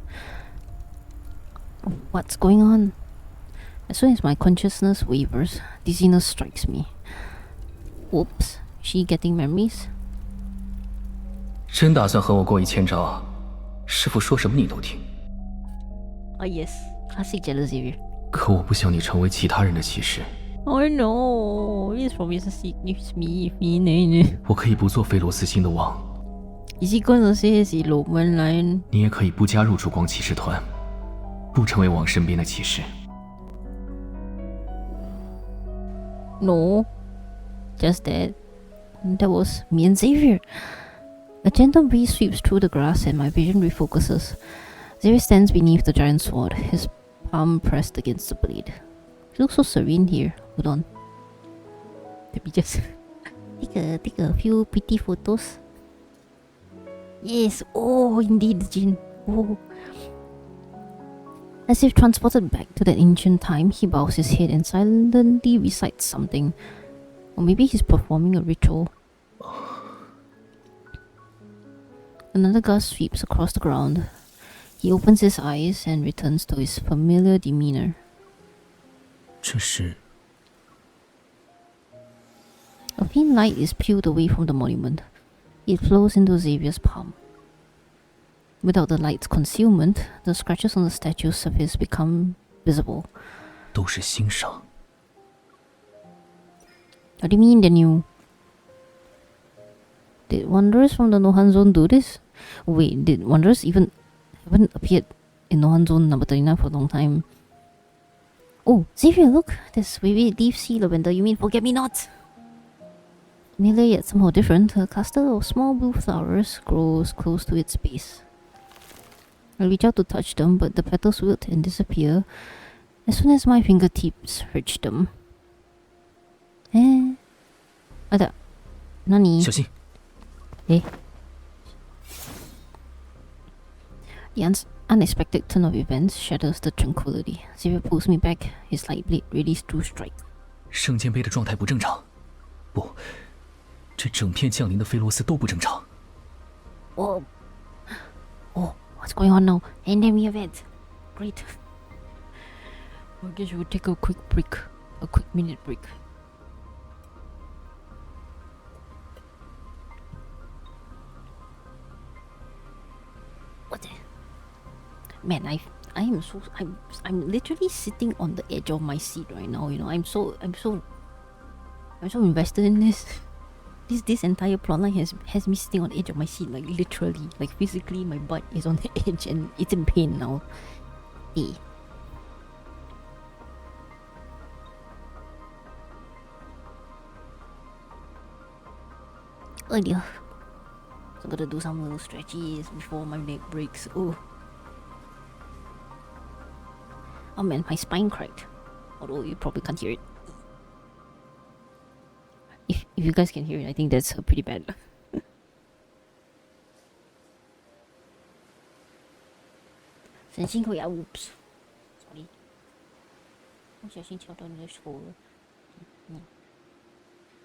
What's going on? As soon as my consciousness wavers, dizziness strikes me. Oops, she getting memories? 真打算和我过1000招？师傅说什么你都听。Yes, classic jealous Xavier. 可我不想你成为其他人的骑士。Oh no, he's probably it's me. 我可以不做菲罗斯星的王。Is he gonna say his elopement line? 你也可以不加入烛光骑士团，不成为王身边的骑士。No, just that. That was me and Xavier. A gentle breeze sweeps through the grass and my vision refocuses. Xavier stands beneath the giant sword, his palm pressed against the blade. He looks so serene here. Hold on. Let me just take a few pretty photos. Yes, oh indeed, Jin. Oh. As if transported back to that ancient time, he bows his head and silently recites something. Or maybe he's performing a ritual. Another gust sweeps across the ground. He opens his eyes and returns to his familiar demeanor. 这是 A faint light is peeled away from the monument. It flows into Xavier's palm. Without the light's concealment, the scratches on the statue's surface become visible. 都是欣赏。 What do you mean, anew? Did wanderers from the Nohan Zone do this? Wait, did wanderers even haven't appeared in Nohan Zone number 39 for a long time? Oh, Xavier, look! This wavy leaf sea lavender, you mean forget-me-not? Familiar yet somehow different, a cluster of small blue flowers grows close to its base. I reach out to touch them, but the petals wilt and disappear as soon as my fingertips reach them. Ada. Nani? 小心。 The unexpected turn of events shatters the tranquility. Xavier pulls me back, his light blade readies to strike. 圣剑杯的状态不正常。不，这整片降临的菲罗斯都不正常。 Oh, what's going on now? Enemy event. Great. I guess we'll take a quick break. A quick minute break. What the? Man, I'm literally sitting on the edge of my seat right now. You know, I'm so invested in this. This entire plotline has me sitting on the edge of my seat, like literally, like physically, my butt is on the edge and it's in pain now. Hey. Oh dear. So I'm gonna do some little stretches before my neck breaks. Oh man, my spine cracked. Although you probably can't hear it. If you guys can hear it, I think that's pretty bad. Oops. Sorry.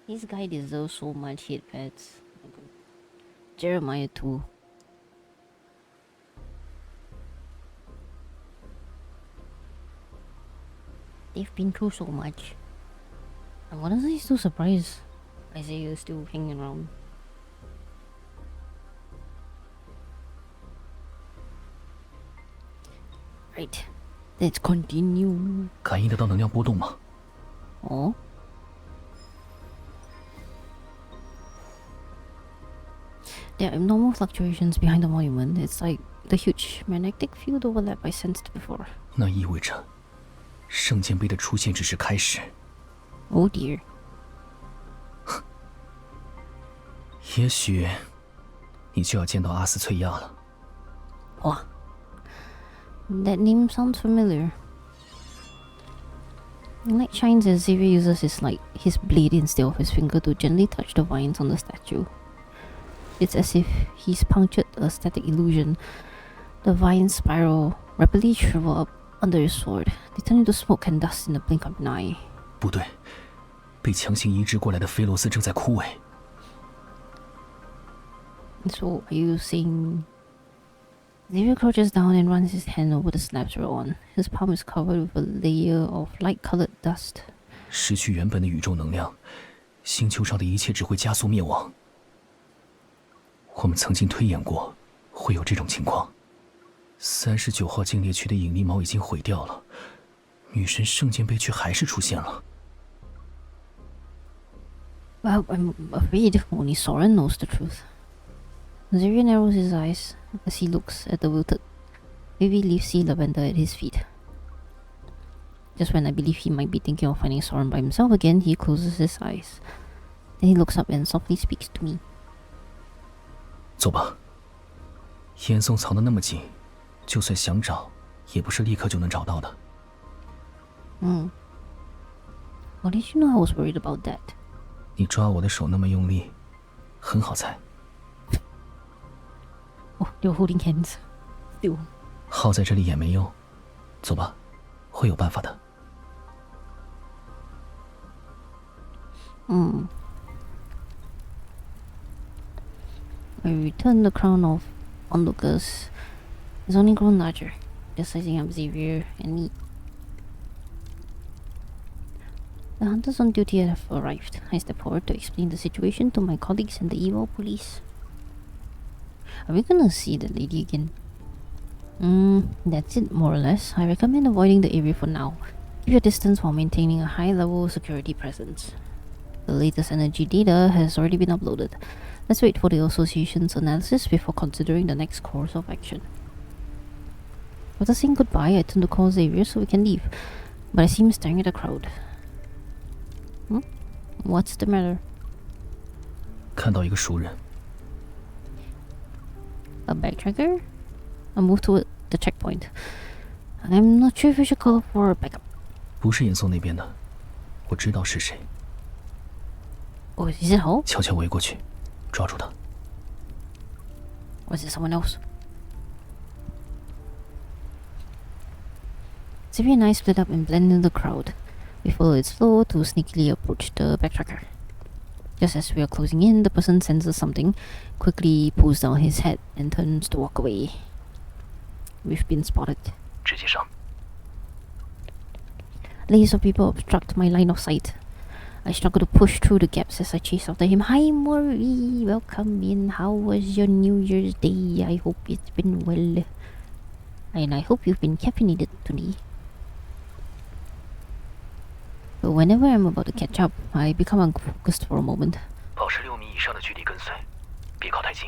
This guy deserves so much hate pets. Jeremiah too. They've been through so much. I'm honestly still surprised Isaiah is still hanging around. Right, let's continue. 感应得到能量波动吗？ Oh. There are abnormal fluctuations behind the monument. It's like the huge magnetic field overlap I sensed before. 那意味着，圣剑杯的出现只是开始。 Oh dear. 也许，你就要见到阿斯翠亚了。哇 That name sounds familiar. Light shines as Xavier uses his blade instead of his finger to gently touch the vines on the statue. It's as if he's punctured a static illusion. The vines spiral, rapidly shrivel up under his sword. They turn into smoke and dust in the blink of an eye. 不对，被强行移植过来的菲罗斯正在枯萎。 So, are you saying... Xavier crouches down and runs his hand over the slabs we're on. His palm is covered with a layer of light-colored dust. 失去原本的宇宙能量，星球上的一切只会加速灭亡。我们曾经推演过会有这种情况。39号禁猎区的引力锚已经毁掉了，女神圣剑杯却还是出现了。 Well, I'm afraid only Soren knows the truth. Xavier narrows his eyes as he looks at the wilted, wavy leaf sea lavender at his feet. Just when I believe he might be thinking of finding Soren by himself again, he closes his eyes. Then he looks up and softly speaks to me. 走吧，烟囱藏得那么紧，就算想找，也不是立刻就能找到的。How did you know I was worried about that? 你抓我的手那么用力，很好猜。Oh, they were holding hands. Still. 耗在这里也没用，走吧，会有办法的。I returned the crown of onlookers. It's only grown larger, just sizing up Xavier and me. The hunters on duty have arrived. I step forward to explain the situation to my colleagues and the evil police. Are we gonna see the lady again? That's it, more or less. I recommend avoiding the area for now. Keep your distance while maintaining a high-level security presence. The latest energy data has already been uploaded. Let's wait for the association's analysis before considering the next course of action. After saying goodbye, I turn to call Xavier so we can leave, but I see him staring at the crowd. What's the matter? 看到一个熟人。A backtracker? I move toward the checkpoint. I'm not sure if we should call for a backup. 不是严嵩那边的，我知道是谁。Oh, is it Ho? 悄悄围过去，抓住他。Or is it someone else? Xavier and I split up and blend in the crowd. We follow its flow to sneakily approach the backtracker. Just as we are closing in, the person senses something, quickly pulls down his head and turns to walk away. We've been spotted. 直接上。Layers of people obstruct my line of sight. I struggle to push through the gaps as I chase after him. Hi, Maury. Welcome in. How was your New Year's Day? I hope it's been well. And I hope you've been caffeinated today. But whenever I'm about to catch up, I become unfocused for a moment. 保持6米以上的距离跟随，别靠太近。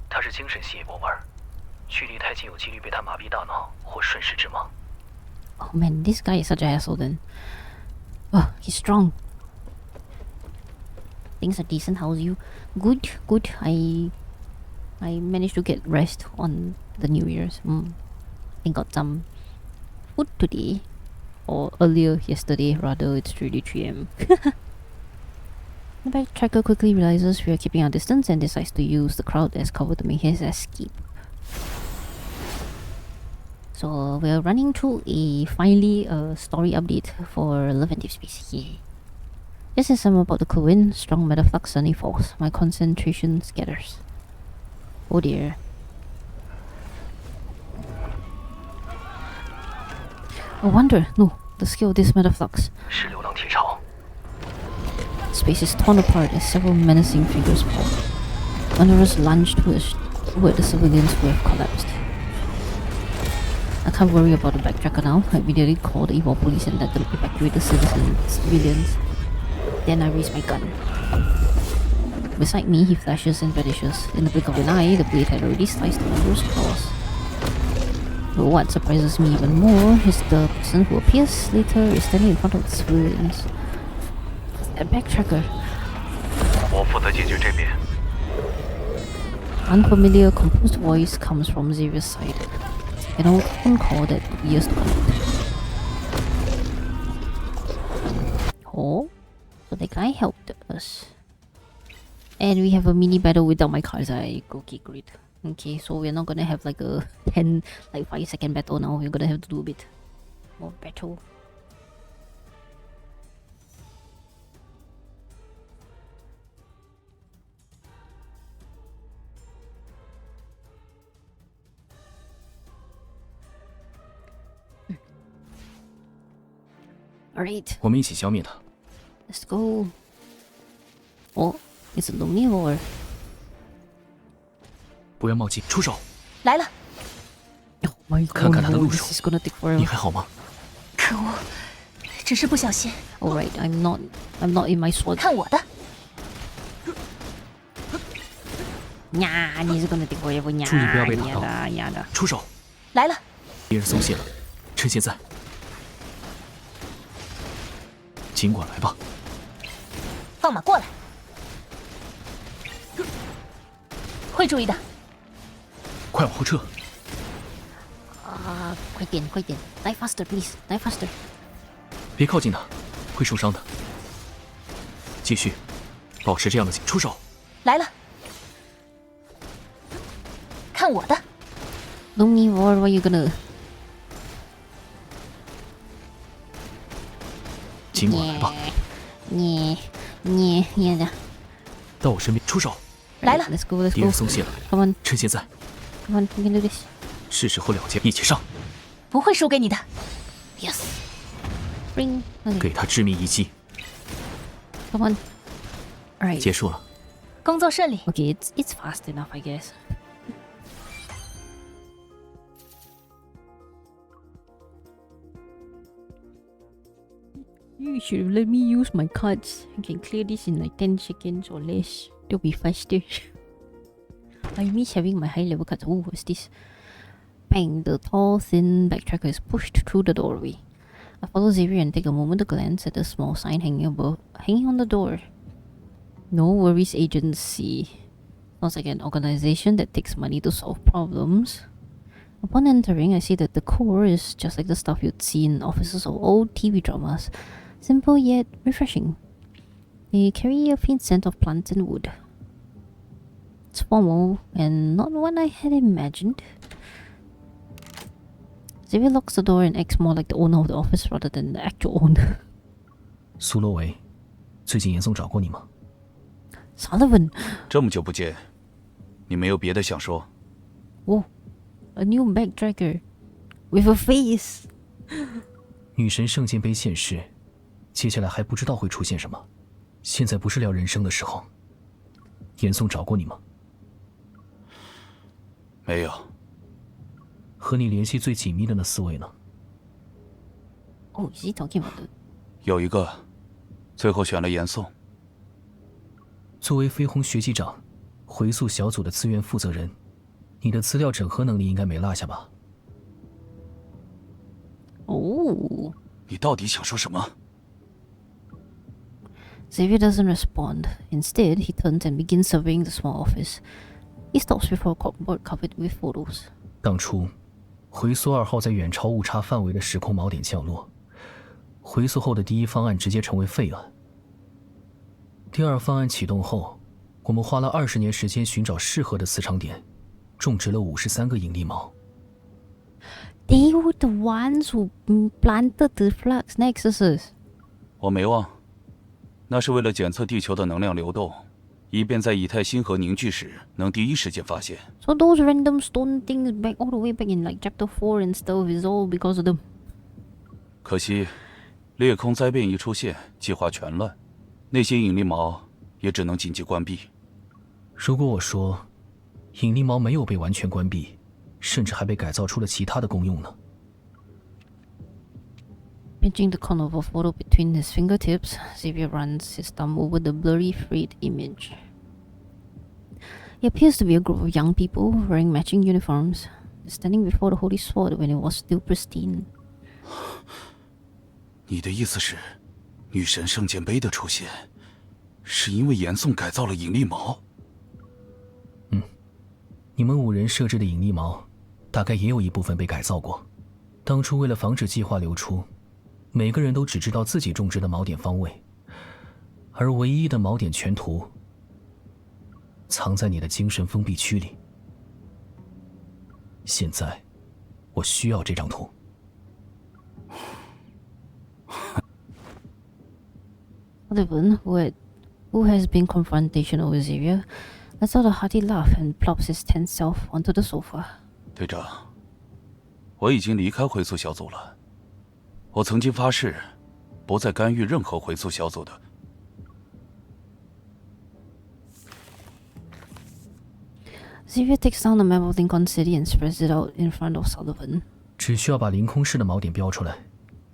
他是精神系魔丸，距离太近有几率被他麻痹大脑或瞬时致盲。Oh man, this guy is such an asshole then. Oh, he's strong. Things are decent. How's you? Good, good. I managed to get rest on the New Year's. I got some food today. Or earlier yesterday, rather. It's 3 AM. The backtracker quickly realizes we are keeping our distance and decides to use the crowd as cover to make his escape. So we're running through finally a story update for Love and Deepspace. Yeah. Just as I'm about to clue in, strong metaflux suddenly falls. My concentration scatters. Oh dear. I wonder, no, the scale of this metaflux. 是流浪铁潮。 Space is torn apart as several menacing figures fall. Wanderers lunge toward the civilians who have collapsed. I can't worry about the backtracker now. I immediately call the evil police and let them evacuate the civilians. Then I raise my gun. Beside me, he flashes and vanishes. In the blink of an eye, the blade had already sliced the Wanderer's claws. But what surprises me even more is the person who appears later is standing in front of the civilians. A backtracker. 我负责解决这边。 Unfamiliar, composed voice comes from Xavier's side. An old phone call that took years to connect. Oh, so the guy helped us. And we have a mini battle without my cards. Okay, great. Okay, so we're not gonna have like a 5-second battle now. We're gonna have to do a bit more battle. Alright. 我们一起消灭他。 Let's go. Oh, it's a omnivore. 不要冒进，出手！来了。 Oh my god! 看看他的路手。 This is gonna take forever. 你还好吗？可恶，只是不小心。 Alright, I'm not in my sword. 看我的！呀，你是 gonna take forever 呀！注意不要被打到。呀的。出手！来了。敌人松懈了，趁现在。 尽管来吧，放马过来，会注意的。快往后撤！快点快点 ，die faster please, die faster。别靠近他，会受伤的。继续，保持这样的出手。来了，看我的。Omnivore, what you gonna？ 尽管来吧。你的。到我身边，出手。来了 ，Let's go, let's go。敌人松懈了 ，Come on，趁现在。Come on, we can do this。是时候了结，一起上。不会输给你的。Yes。Bring。给他致命一击。Come on。Alright。结束了。工作顺利。Okay, it's fast enough, I guess. You should have let me use my cards. I can clear this in like 10 seconds or less. It'll be faster. I miss having my high level cards. Oh, what's this? Bang! The tall, thin backtracker is pushed through the doorway. I follow Xavier and take a moment to glance at the small sign hanging on the door. No worries, agency. Sounds like an organization that takes money to solve problems. Upon entering, I see that the core is just like the stuff you'd see in offices of old TV dramas. Simple yet refreshing. They carry a faint scent of plants and wood. It's formal and not what I had imagined. Xavier locks the door and acts more like the owner of the office rather than the actual owner. 苏罗维，最近严嵩找过你吗 ？Sullivan， 这么久不见，你没有别的想说？哦 ，a new backtracker with a face 。女神圣剑杯现世，接下来还不知道会出现什么。现在不是聊人生的时候。严嵩找过你吗？没有。和你联系最紧密的那4位呢？ Oh, is he talking about the... 有一个，最后选了严嵩。作为绯红学级长，回溯小组的资源负责人，你的资料整合能力应该没落下吧？哦，你到底想说什么？ Xavier doesn't respond. Instead, he turns and begins surveying the small office. He stops before a cupboard covered with photos. 当初，回溯2号在远超误差范围的时空锚点降落，回溯后的第一方案直接成为废案。第2方案启动后，我们花了20年时间寻找适合的磁场点，种植了53个引力锚。They were the ones who planted the flux nexuses. 我没忘，那是为了检测地球的能量流动，以便在以太星河凝聚时能第一时间发现。So those random stone things back all the way back in like chapter 4 and stuff is all because of them. 可惜，裂空灾变一出现，计划全乱，那些引力锚也只能紧急关闭。如果我说，引力锚没有被完全关闭，甚至还被改造出了其他的功用呢？ Pinching the corner of a photo between his fingertips, Xavier runs his thumb over the blurry, frayed image. It appears to be a group of young people wearing matching uniforms, standing before the Holy Sword when it was still pristine. 你的意思是，女神圣剑杯的出现，是因为严嵩改造了引力锚？你们5人设置的引力锚，大概也有一部分被改造过。当初为了防止计划流出，每个人都只知道自己种植的锚点方位，而唯一的锚点全图藏在你的精神封闭区里。现在，我需要这张图。Sullivan, who has been confrontational with Xavier, lets out a hearty laugh and plops his tense self onto the sofa. 队长，我已经离开回溯小组了。我曾经发誓，不再干预任何回溯小组的。Xavier takes down the map of Linkon City and spreads it out in front of Sullivan. 只需要把凌空市的锚点标出来，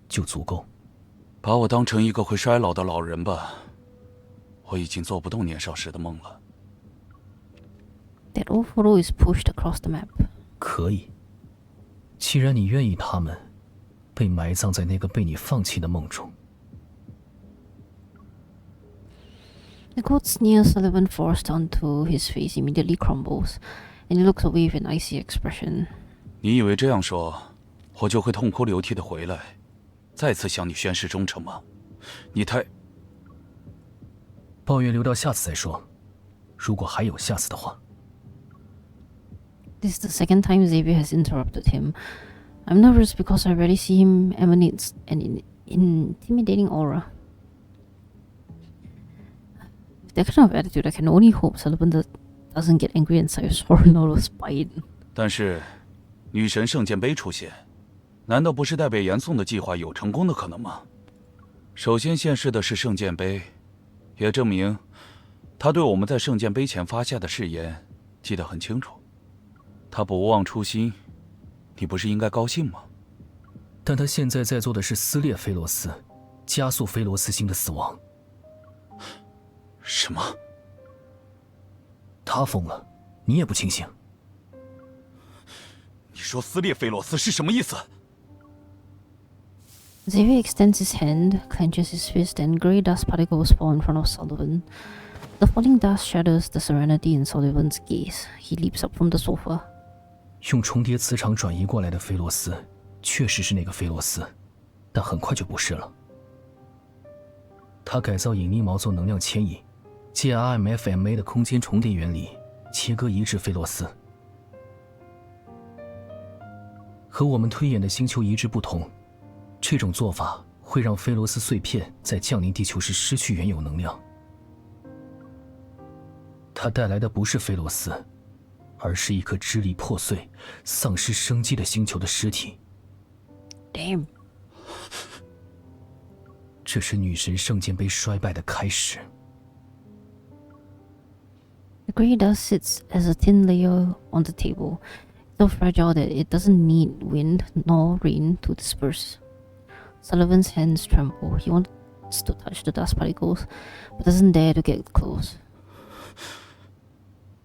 就足够。把我当成一个会衰老的老人吧，我已经做不动年少时的梦了。That old photo is pushed across the map. 可以，既然你愿意他们被埋葬在那个被你放弃的梦中。The quotes near Sullivan forced onto his face immediately crumbles, and he looks away with an icy expression. 你以为这样说我就会痛哭流涕的回来，再次向你宣誓忠诚吗？你太……抱怨留到下次再说，如果还有下次的话。This is the second time Xavier has interrupted him. I'm nervous because I already see him emanate an intimidating aura. With that kind of attitude, I can only hope Sullivan doesn't get angry and say sorry out of spite. 但是，女神圣剑杯出现，难道不是代表严宋的计划有成功的可能吗？首先现世的是圣剑杯，也证明他对我们在圣剑杯前发下的誓言记得很清楚。他不忘初心，你不是应该高兴吗？但他现在在做的是撕裂菲罗斯，加速菲罗斯星的死亡。什么？他疯了，你也不清醒。你说撕裂菲罗斯是什么意思？ Xavier extends his hand, clenches his fist, and grey dust particles fall in front of Sullivan. The falling dust shatters the serenity in Sullivan's gaze. He leaps up from the sofa. 用重叠磁场转移过来的菲罗斯，确实是那个菲罗斯，但很快就不是了。他改造引力锚做能量牵引，借 RMFMA 的空间重叠原理切割移植菲罗斯。和我们推演的星球移植不同，这种做法会让菲罗斯碎片在降临地球时失去原有能量。它带来的不是菲罗斯，而是一颗支离破碎、丧失生机的星球的尸体。Damn！ 这是女神圣剑杯衰败的开始。The grey dust sits as a thin layer on the table, so fragile that it doesn't need wind nor rain to disperse. Sullivan's hands tremble. He wants to touch the dust particles, but doesn't dare to get close.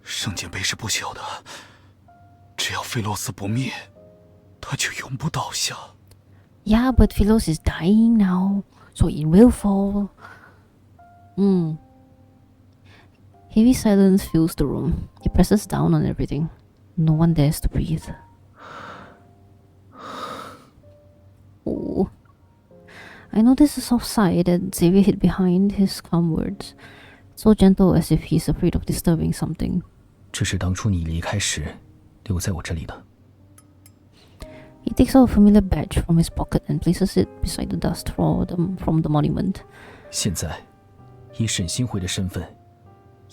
圣剑杯是不朽的，只要菲洛斯不灭，它就永不倒下。Yeah, but Philos is dying now, so it will fall. Heavy silence fills the room. He presses down on everything. No one dares to breathe. Oh. I notice a soft sigh that Xavier hid behind his calm words, so gentle as if he's afraid of disturbing something. 这是当初你离开时留在我这里的。He takes out a familiar badge from his pocket and places it beside the dust from the monument. 现在，以沈星辉的身份，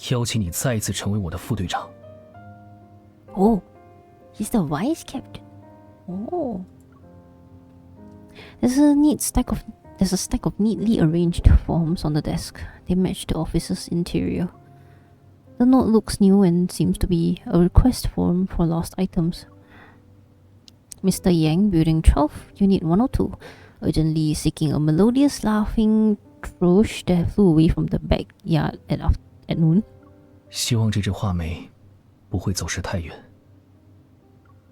邀请你再一次成为我的副队长。Oh, he's the vice captain. Oh. There's a stack of neatly arranged forms on the desk. They match the office's interior. The note looks new and seems to be a request form for lost items. Mr. Yang, Building 12, Unit 102, urgently seeking a melodious laughing thrush that flew away from the backyard at noon. 希望这只画眉不会走失太远。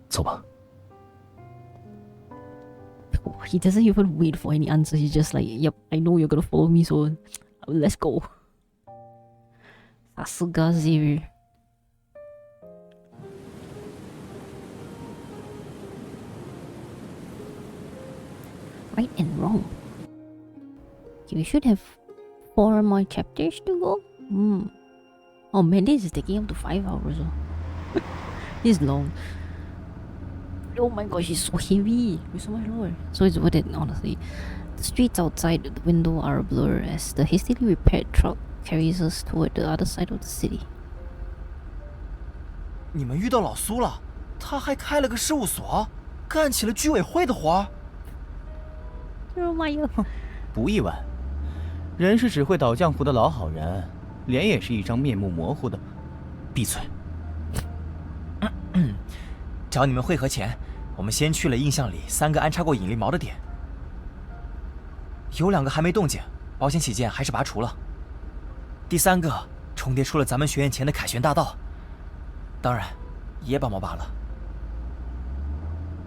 走吧。He doesn't even wait for any answer. He's just like, yep, I know you're gonna follow me, so let's go. Sasuga Xavier. Right and wrong. Okay, we should have 4 more chapters to go. Oh man, this is taking up to 5 hours. This is long. Oh my gosh, it's so heavy. It's so much lower. So it's worth it, honestly. The streets outside the window are a blur as the hastily repaired truck carries us toward the other side of the city. 你们遇到老苏了，他还开了个事务所，干起了居委会的活。不意外，人是只会倒浆糊的老好人，脸也是一张面目模糊的。闭嘴！找你们会合前，我们先去了印象里3个安插过引力锚的点，有2个还没动静，保险起见还是拔除了。第3个重叠出了咱们学院前的凯旋大道，当然也把毛拔了。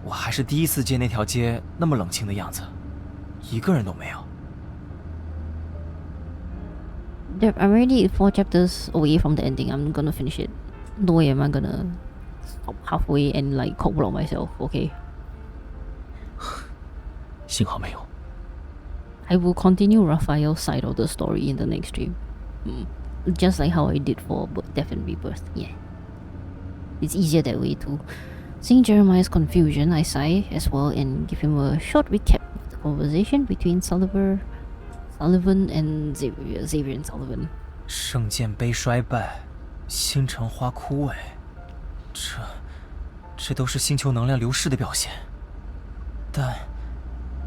我还是第一次见那条街那么冷清的样子，一个人都没有。I'm already 4 chapters away from the ending. I'm gonna finish it. No way am I gonna stop halfway and like cobble on myself, okay? 幸好没有。I will continue Raphael's side of the story in the next stream. Just like how I did for Death and Rebirth. Yeah. It's easier that way too. Seeing Jeremiah's confusion, I sigh as well and give him a short recap of the conversation between Sullivan and Xavier and Sullivan. 圣剑碑衰败，星辰花枯萎，这都是星球能量流逝的表现，但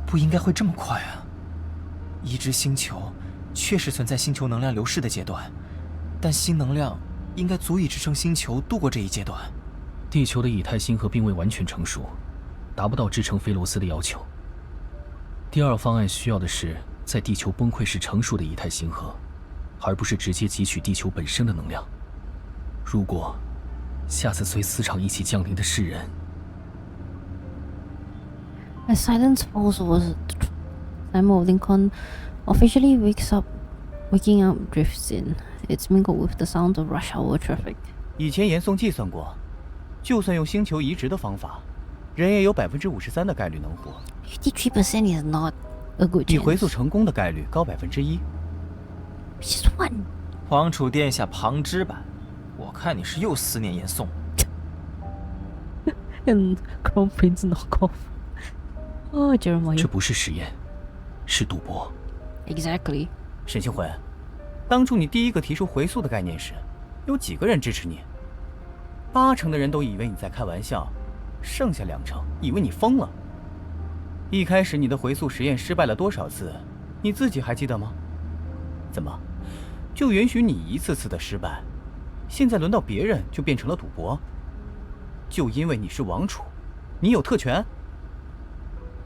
不应该会这么快啊！移植星球确实存在星球能量流逝的阶段，但新能量应该足以支撑星球度过这一阶段。地球的以太星河并未完全成熟，达不到支撑菲罗斯的要求。第二方案需要的是在地球崩溃时成熟的以太星河，而不是直接汲取地球本身的能量。如果下次随磁场一起降临的是人， As silence falls over the time of Linkon officially waking up drifts in. It's mingled with the sound of rush hour traffic. 以前严嵩计算过，就算用星球移植的方法，人也有53%的概率能活。53% is not a good chance. 比回溯成功的概率高1%。Just one. 皇储殿下旁支吧，我看你是又思念严嵩。And Crown Prince knock off. Oh, Jeremiah. 这不是实验，是赌博。Exactly. 沈星魂，当初你第一个提出回溯的概念时，有几个人支持你？80%的人都以为你在开玩笑，剩下2%以为你疯了。一开始你的回溯实验失败了多少次，你自己还记得吗？怎么，就允许你一次次的失败？现在轮到别人就变成了赌博？就因为你是王储，你有特权？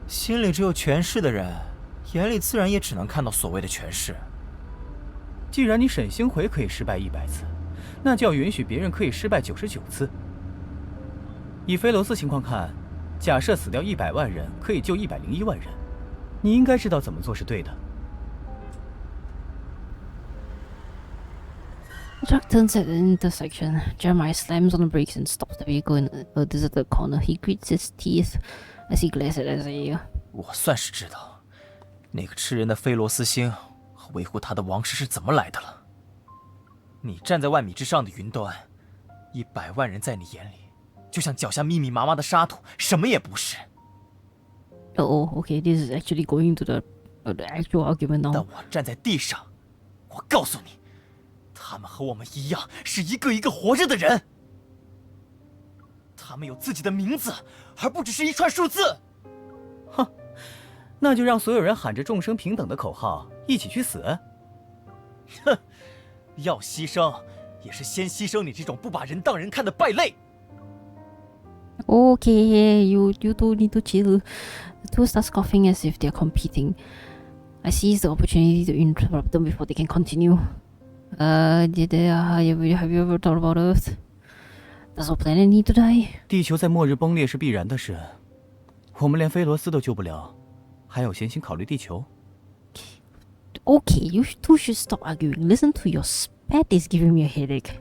心里只有权势的人，眼里自然也只能看到所谓的权势。既然你沈星回可以失败100次，那就要允许别人可以失败99次。以菲罗斯情况看，假设死掉100万人可以救101万人，你应该知道怎么做是对的。The truck turns at an intersection. Jeremiah slams on the brakes and stops the vehicle in a deserted corner. He grits his teeth as he glares at Xavier. 我算是知道，那个吃人的菲罗斯星和维护他的王室是怎么来的了。你站在万米之上的云端，100万人在你眼里，就像脚下密密麻麻的沙土，什么也不是。Oh, okay, this is actually going to the actual argument now. 但我站在地上，我告诉你，他们和我们一样，是一个一个活着的人。他们有自己的名字，而不只是一串数字。哼，那就让所有人喊着众生平等的口号，一起去死。哼，要牺牲，也是先牺牲你这种不把人当人看的败类。Okay, you two need to chill. The two start scoffing as if they're competing. I seize the opportunity to interrupt them before they can continue. Have you ever thought about Earth? Does our planet need to die? 地球在末日崩裂是必然的事，我们连菲罗斯都救不了，还有闲心考虑地球？ Okay, you two should stop arguing. Listen to your spat is giving me a headache.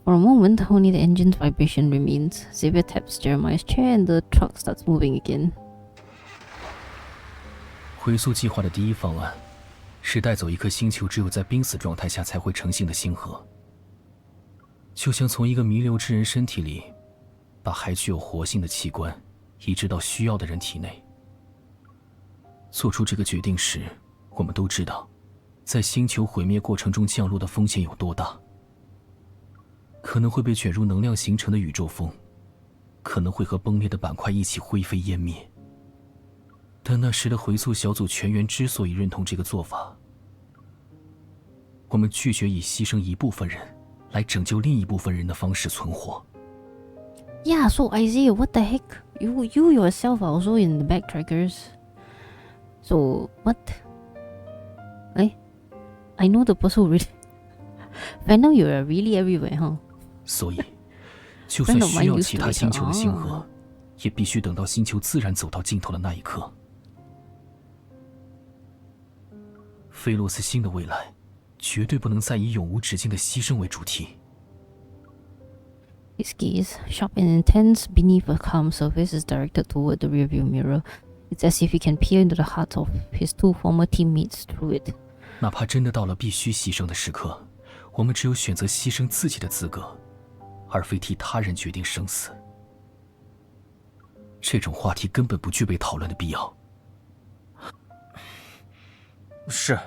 For a moment, only the engine's vibration remains. Xavier taps Jeremiah's chair and the truck starts moving again. 回溯计划的第一方案是带走一颗星球只有在濒死状态下才会成型的星河，就像从一个弥留之人身体里把还具有活性的器官移植到需要的人体内。做出这个决定时，我们都知道在星球毁灭过程中降落的风险有多大，可能会被卷入能量形成的宇宙风，可能会和崩裂的板块一起灰飞烟灭。但那时的回溯小组全员之所以认同这个做法，我们拒绝以牺牲一部分人来拯救另一部分人的方式存活。Yeah, so Isaiah, what the heck? You yourself are also in the Backtrackers. So, what? I know the person really... Venom, you're really everywhere, huh? 所以，就算需要其他星球的星河，也必须等到星球自然走到尽头的那一刻。菲洛斯星的未来，绝对不能再以永无止境的牺牲为主题。His gaze, sharp and intense beneath a calm surface, is directed toward the rearview mirror. It's as if he can peer into the hearts of his 2 former teammates through it. 哪怕真的到了必须牺牲的时刻，我们只有选择牺牲自己的资格，而非替他人决定生死。这种话题根本不具备讨论的必要。是。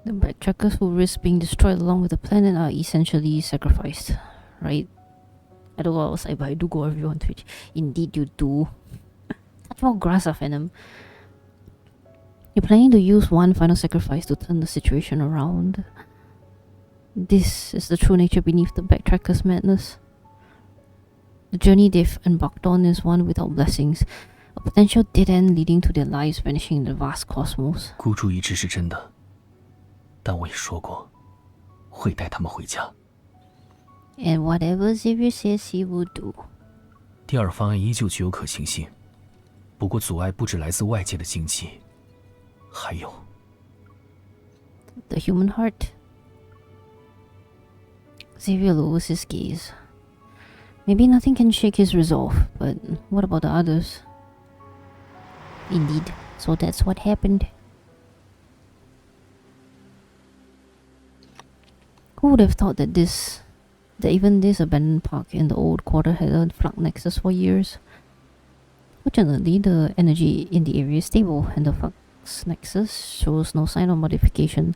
The backtrackers who risk being destroyed along with the planet are essentially sacrificed, right? I don't know, but I do go review on Twitch. Indeed, you do. Touch more grass of venom. You're planning to use one final sacrifice to turn the situation around. This is the true nature beneath the backtrackers' madness. The journey they've embarked on is one without blessings, a potential dead end leading to their lives vanishing in the vast cosmos. 孤注一掷是真的，但我也说过，会带他们回家。And whatever Xavier says he will do. 第二方案依旧具有可行性，不过阻碍不只来自外界的经济，还有 the human heart. Xavier lowers his gaze. Maybe nothing can shake his resolve, but what about the others? Indeed, so that's what happened. Who would have thought that even this abandoned park in the old quarter had a flux nexus for years? Fortunately, the energy in the area is stable, and the flux nexus shows no sign of modification.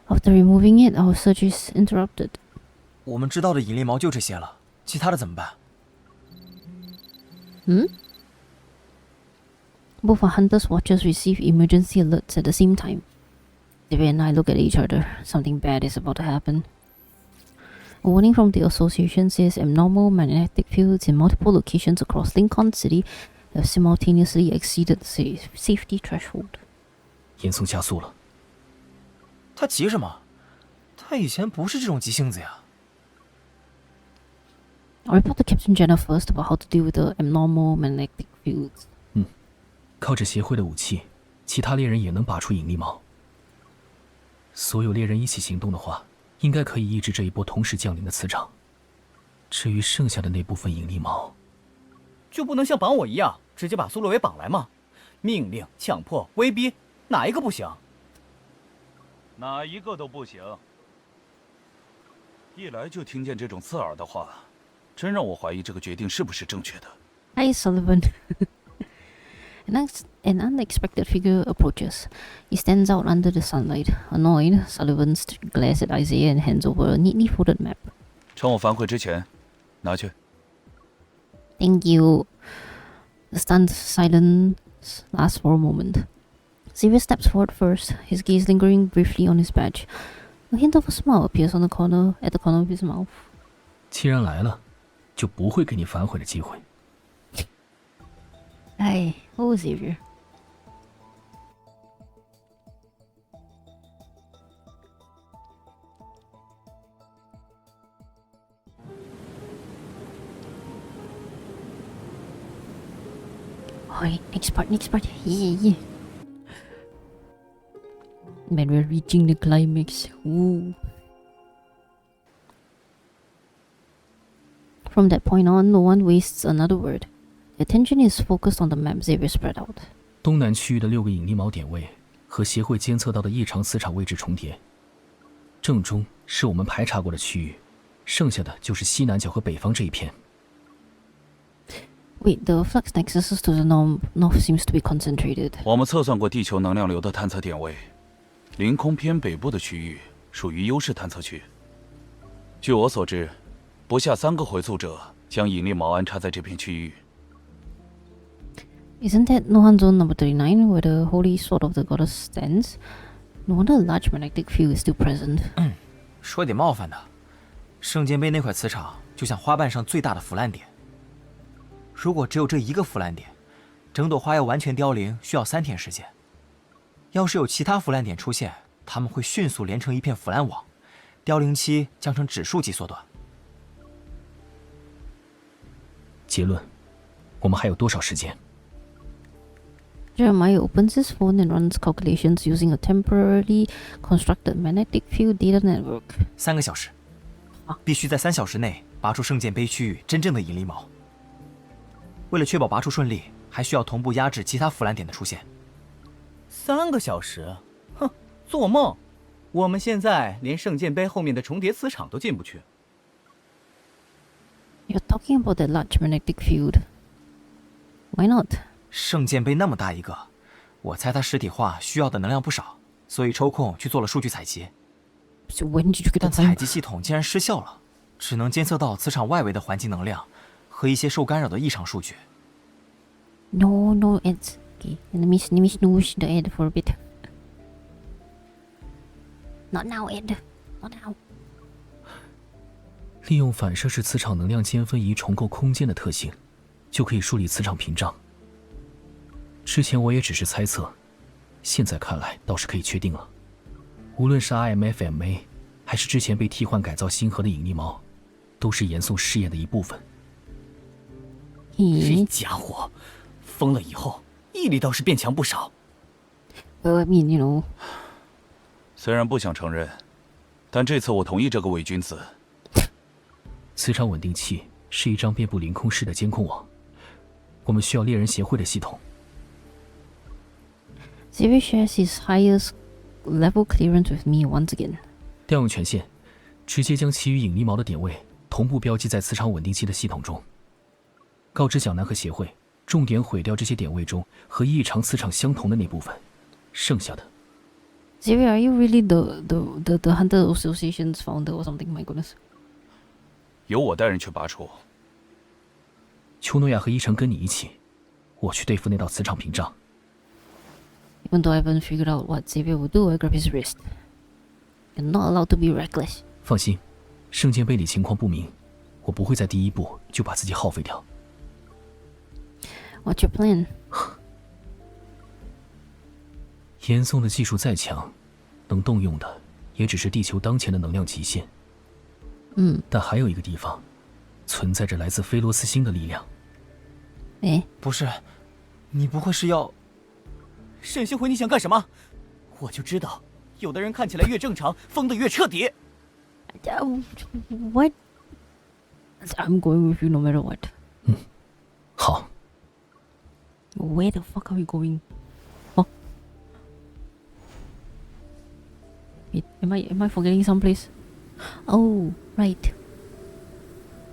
After removing it, our search is interrupted. 我们知道的引力锚就这些了，其他的怎么办？ Both our hunters' watchers receive emergency alerts at the same time. Xavier and I look at each other. Something bad is about to happen. A warning from the association says abnormal magnetic fields in multiple locations across Linkon City have simultaneously exceeded the safety threshold. 严嵩加速了。他急什么？他以前不是这种急性子呀。I'll report to Captain Jenna first about how to deal with the abnormal magnetic fields. 靠着协会的武器，其他猎人也能拔出引力锚。所有猎人一起行动的话，应该可以抑制这一波同时降临的磁场。至于剩下的那部分引力锚，就不能像绑我一样，直接把苏洛维绑来吗？命令、强迫、威逼，哪一个不行？哪一个都不行。一来就听见这种刺耳的话，真让我怀疑这个决定是不是正确的。Hi, Sullivan. An unexpected figure approaches. He stands out under the sunlight. Annoyed, Sullivan glares at Isaiah and hands over a neatly folded map. 趁我反悔之前，拿去。Thank you. The stunned silence lasts for a moment. Xavier steps forward first, his gaze lingering briefly on his badge. A hint of a smile appears at the corner of his mouth. 既然来了，就不会给你反悔的机会。Hey, oh Xavier. Alright, next part. Yeah. Man, we're reaching the climax. Ooh. From that point on, no one wastes another word. The attention is focused on the map Xavier spread out. 东南区域的6个引力锚点位和协会监测到的异常磁场位置重叠，正中是我们排查过的区域，剩下的就是西南角和北方这一片。Wait, the flux nexuses to the north seems to be concentrated. 我们测算过地球能量流的探测点位，凌空偏北部的区域属于优势探测区。据我所知，不下3个回溯者将引力锚安插在这片区域。Isn't that Nohan Zone number 39, where the holy sword of the goddess stands? No wonder a large magnetic field is still present. 说点冒犯的，圣剑碑那块磁场就像花瓣上最大的腐烂点。如果只有这一个腐烂点，整朵花要完全凋零需要3天时间。要是有其他腐烂点出现，它们会迅速连成一片腐烂网，凋零期将成指数级缩短。结论，我们还有多少时间？ Jeremiah opens his phone and runs calculations using a temporarily constructed magnetic field data network. 3个小时，必须在3小时内拔出圣剑碑区域真正的引力锚。为了确保拔出顺利，还需要同步压制其他腐烂点的出现。3个小时？哼，做梦！我们现在连圣剑碑后面的重叠磁场都进不去。You're talking about the large magnetic field. Why not? 圣剑碑那么大一个，我猜它实体化需要的能量不少，所以抽空去做了数据采集。So when did you get the 但采集系统竟然失效了，只能监测到磁场外围的环境能量和一些受干扰的异常数据。No, Ed. Okay, let me snooze the Ed for a bit. Not now, Ed. Not now. 利用反射式磁场能量间分移重构空间的特性，就可以树立磁场屏障。之前我也只是猜测，现在看来倒是可以确定了。无论是 IMFMA， 还是之前被替换改造星河的引力锚，都是严宋试验的一部分。这家伙疯了以后，毅力倒是变强不少。I mean, you know. 虽然不想承认，但这次我同意这个伪君子。磁场稳定器是一张遍布凌空市的监控网，我们需要猎人协会的系统。Xavier shares his highest level clearance with me once again. 调用权限，直接将其余引力锚的点位同步标记在磁场稳定器的系统中。告知小南和协会，重点毁掉这些点位中和异常磁场相同的那部分，剩下的。Xavier, are you really the Hunter Association's founder or something? My goodness. 由我带人去拔除。丘诺亚和伊城跟你一起，我去对付那道磁场屏障。Even though I haven't figured out what Xavier would do, I grab his wrist. You're not allowed to be reckless. 放心，圣剑碑里情况不明，我不会在第一步就把自己耗费掉。What's your plan? 严宋的技术再强，能动用的也只是地球当前的能量极限。但还有一个地方，存在着来自菲罗斯星的力量。不是，你不会是要……沈星辉，你想干什么？我就知道，有的人看起来越正常，疯得越彻底。What? I'm going with you no matter what. 好。Where the fuck are we going? Oh. Wait, am I forgetting someplace? Oh, right.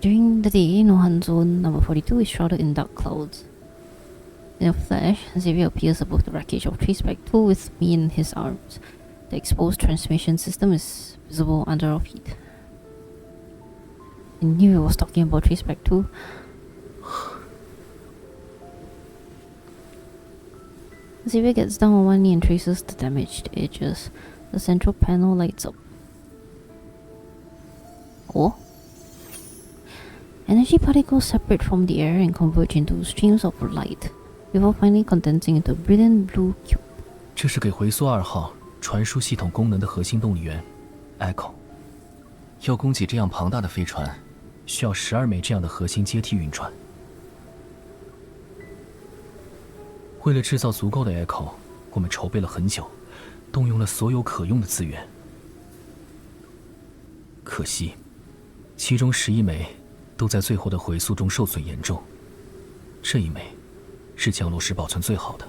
During the day, Nohan Zone number 42 is shrouded in dark clouds. In a flash, Xavier appears above the wreckage of Traceback 2 with me in his arms. The exposed transmission system is visible under our feet. I knew he was talking about Traceback 2. Xavier gets down on one knee and traces the damaged edges. The central panel lights up. Oh? Energy particles separate from the air and converge into streams of light, before finally condensing into a brilliant blue cube. 这是给回溯2号传输系统功能的核心动力源 ，Echo。要供给这样庞大的飞船，需要12枚这样的核心接替运转。为了制造足够的 Echo， 我们筹备了很久，动用了所有可用的资源。可惜，其中11枚都在最后的回溯中受损严重，这一枚是降落时保存最好的。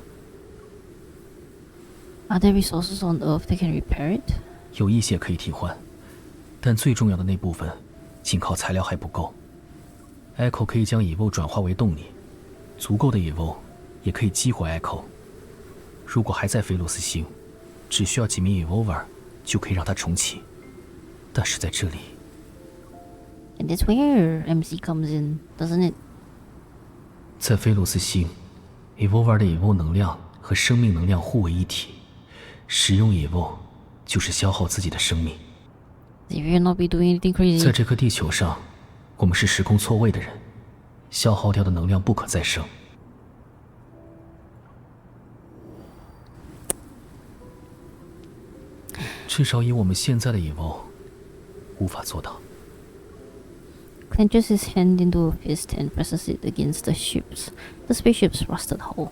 Are there resources on Earth that can repair it? 有一些可以替换，但最重要的那部分，仅靠材料还不够。Echo 可以将 Evo 转化为动力，足够的 Evo 也可以激活 Echo。如果还在菲洛斯星，只需要几名 Evolver 就可以让它重启。但是在这里 And that's where MC comes in, doesn't it? 在菲洛斯星 ，Evolver 的 Evo 能量和生命能量互为一体，使用 Evo 就是消耗自己的生命。Xavier not be doing anything crazy. 在这颗地球上，我们是时空错位的人，消耗掉的能量不可再生。至少以我们现在的 Evo， 无法做到。Clenches his hand into a fist and presses it against the spaceship's rusted hull.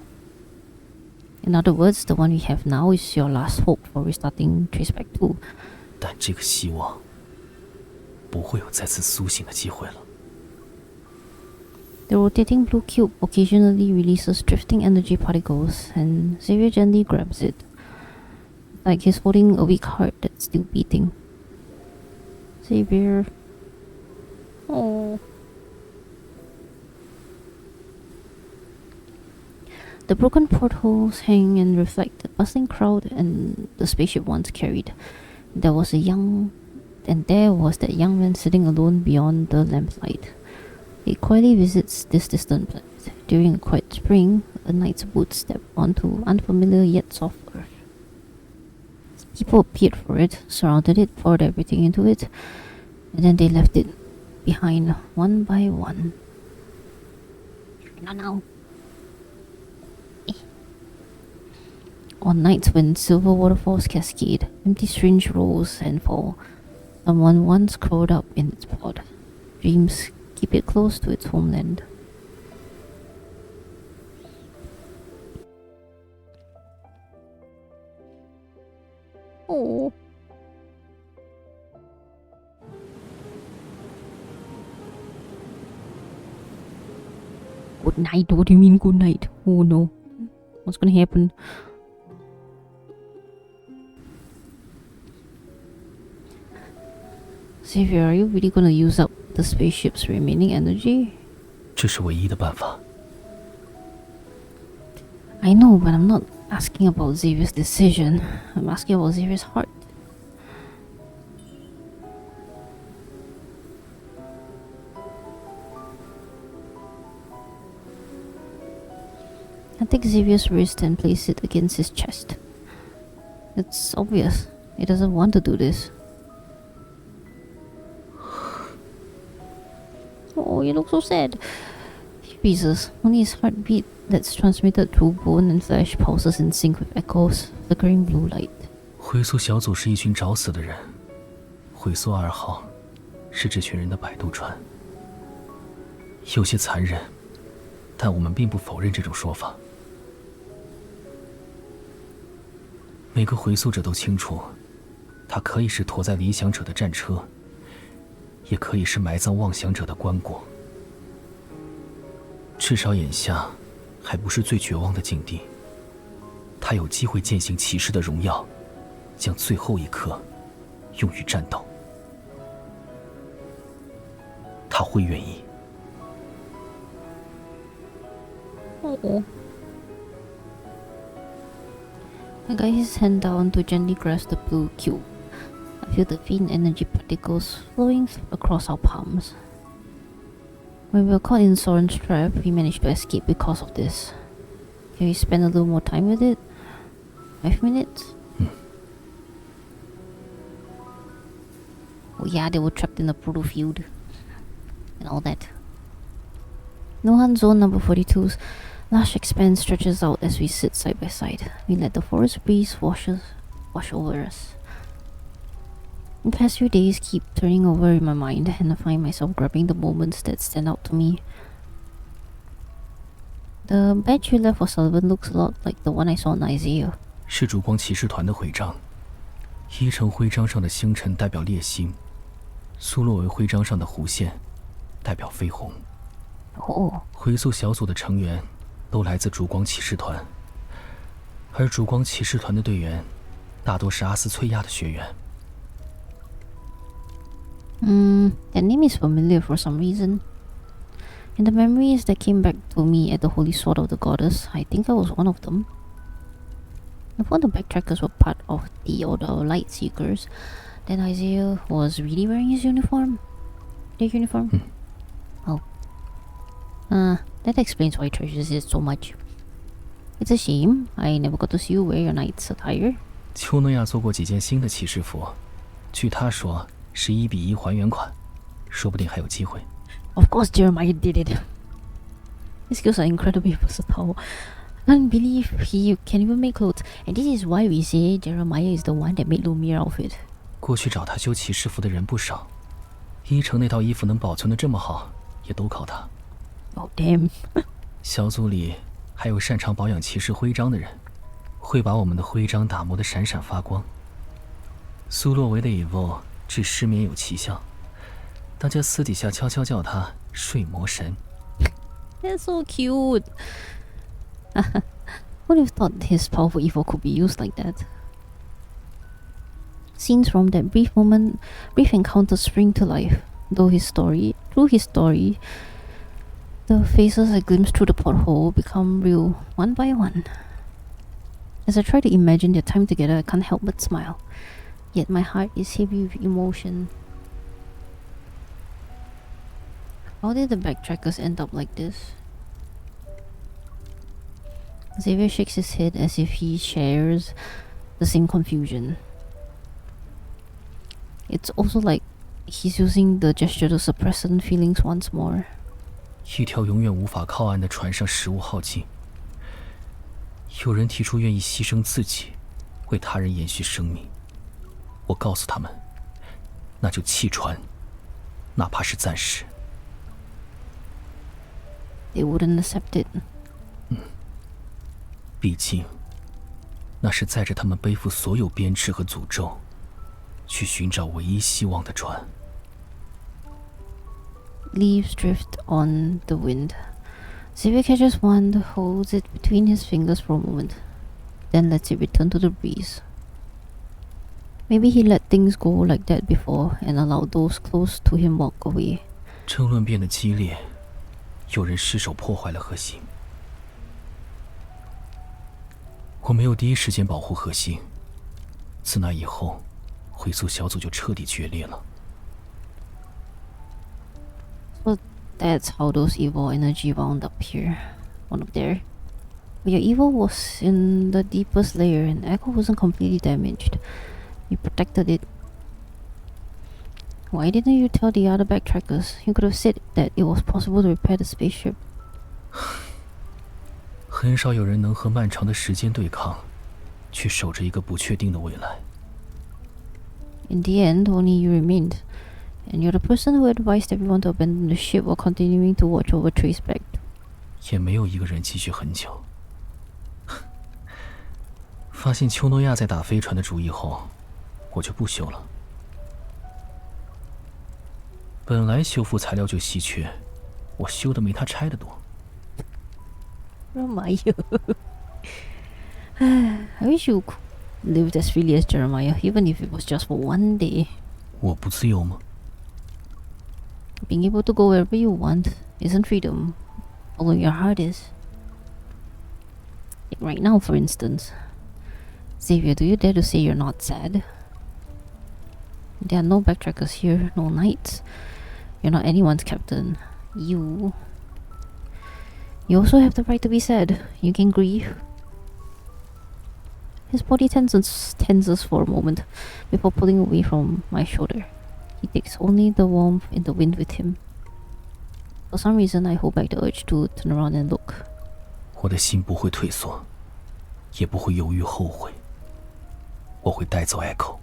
In other words, the one we have now is your last hope for restarting Traceback 2. 但这个希望不会有再次苏醒的机会了。The rotating blue cube occasionally releases drifting energy particles, and Xavier gently grabs it, like he's holding a weak heart that's still beating. Xavier. Oh. The broken portholes hang and reflect the bustling crowd and the spaceship once carried. There was that young man sitting alone beyond the lamplight. He quietly visits this distant planet. During a quiet spring, a knight's boot stepped onto unfamiliar yet soft earth. People appeared for it, surrounded it, poured everything into it, and then they left it behind one by one. Now. On nights when silver waterfalls cascade, empty strange rolls and fall, someone once curled up in its pod. Dreams keep it close to its homeland. Oh. Good night. What do you mean good night? Oh no. What's gonna happen? Xavier, are you really gonna use up the spaceship's remaining energy? 这是唯一的办法。 I know, but I'm not asking about Xavier's decision. I'm asking about Xavier's heart. I take Xavier's wrist and place it against his chest. It's obvious. He doesn't want to do this. Oh, you look so sad. Jesus, only his heartbeat that's transmitted through bone and flesh pulses in sync with echoes, flickering blue light. 回溯小组是一群找死的人，回溯2号是这群人的摆渡船。有些残忍，但我们并不否认这种说法。每个回溯者都清楚，它可以是驮载理想者的战车，也可以是埋葬妄想者的棺椁。至少眼下还不是最绝望的境地，他有机会践行骑士的荣耀，将最后一刻用于战斗。他会愿意。Oh. I got his hand down to gently grasp the blue cube. I feel the faint energy particles flowing across our palms. When we were caught in Soren's trap, we managed to escape because of this. Can we spend a little more time with it? 5 minutes? Oh yeah, they were trapped in the proto field. And all that. Nohan Zone number 42's lush expanse stretches out as we sit side by side. We let the forest breeze wash over us. The past few days keep turning over in my mind, and I find myself grabbing the moments that stand out to me. The badge you left for Sullivan looks a lot like the one I saw in Isaiah. 是烛光骑士团的徽章，一城徽章上的星辰代表烈星，苏洛维徽章上的弧线代表绯红。回溯小组的成员都来自烛光骑士团，而烛光骑士团的队员大多是阿斯翠亚的学员。That name is familiar for some reason. In the memories that came back to me at the Holy Sword of the Goddess, I think I was one of them. I thought the Backtrackers were part of the Order of Light Seekers. Then Isaiah was really wearing his uniform? Their uniform? Oh. That explains why he treasures it so much. It's a shame I never got to see you wear your knight's attire. 丘诺亚做过几件新的骑士服，据他说是1:1还原款，说不定还有机会。Of course Jeremiah did it. His skills are incredibly versatile. I can't believe he can even make clothes. And this is why we say Jeremiah is the one that made Lumiere outfit. 过去找他修骑士服的人不少，一城那套衣服能保存得这么好，也都靠他。Oh damn. 小组里还有擅长保养骑士徽章的人，会把我们的徽章打磨得闪闪发光。苏洛维的 Evo 治失眠有奇效，大家私底下悄悄叫他睡魔神。They're so cute. Who would have thought his powerful evil could be used like that? Scenes from that brief encounter spring to life. Through his story, the faces I glimpsed through the porthole become real one by one. As I try to imagine their time together, I can't help but smile. Yet my heart is heavy with emotion. How did the Backtrackers end up like this? Xavier shakes his head as if he shares the same confusion. It's also like he's using the gesture to suppress certain feelings once more. 一条永远无法靠岸的船上食物耗尽，有人提出愿意牺牲自己，为他人延续生命。我告诉他们，那就弃船，哪怕是暂时。They wouldn't accept it. 毕竟，那是载着他们背负所有鞭笞和诅咒，去寻找唯一希望的船。Leaves drift on the wind. Xavier catches one, holds it between his fingers for a moment, then lets it return to the breeze. Maybe he let things go like that before and allowed those close to him walk away. 争论变得激烈，有人失手破坏了核心。我没有第一时间保护核心，自那以后，回溯小组就彻底决裂了。So that's how those evil energy wound up here, wound up there. But your evil was in the deepest layer, and Echo wasn't completely damaged. You protected it. Why didn't you tell the other Backtrackers? You could have said that it was possible to repair the spaceship. 很少有人能和漫长的时间对抗，去守着一个不确定的未来。In the end, only you remained, and you're the person who advised everyone to abandon the ship while continuing to watch over Traceback. 也没有一个人继续很久。发现丘诺亚在打飞船的主意后，我就不修了。本来修复材料就稀缺，我修的没他拆的多。Jeremiah. I wish you lived as freely as Jeremiah, even if it was just for one day. 我不自由吗？ Being able to go wherever you want isn't freedom, although your heart is. Like right now, for instance. Xavier, do you dare to say you're not sad? There are no Backtrackers here, no knights. You're not anyone's captain. You also have the right to be sad. You can grieve. His body tenses for a moment before pulling away from my shoulder. He takes only the warmth in the wind with him. For some reason, I hold back the urge to turn around and look. 我的心不会退缩，也不会犹豫后悔。我会带走 Echo，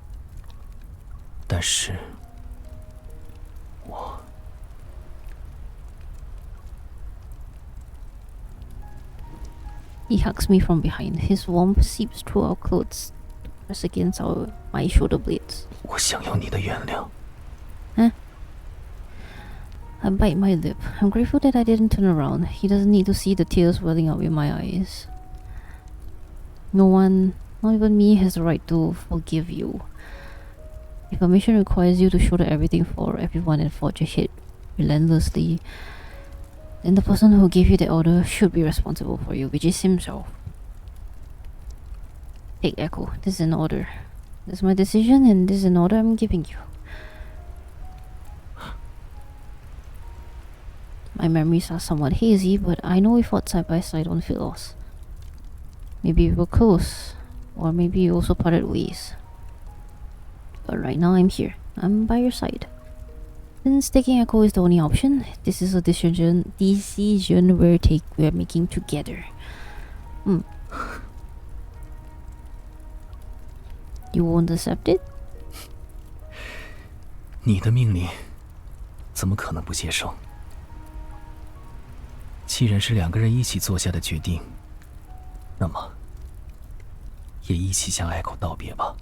但是，我。He hugs me from behind. His warmth seeps through our clothes, press against my shoulder blades. 我想要你的原谅。Huh? I bite my lip. I'm grateful that I didn't turn around. He doesn't need to see the tears welling up in my eyes. No one, not even me, has the right to forgive you. If a mission requires you to shoulder everything for everyone and forge ahead relentlessly, then the person who gave you the order should be responsible for you, which is himself. Take Echo. This is an order. This is my decision, and this is an order I'm giving you. My memories are somewhat hazy, but I know we fought side by side on Philos. Maybe we were close, or maybe we also parted ways. But right now I'm here. I'm by your side. Since taking Echo is the only option, this is a decision we're making together. You won't accept it? 你的命令，怎么可能不接受？既然是两个人一起做下的决定，那么也一起向 Echo 道别吧。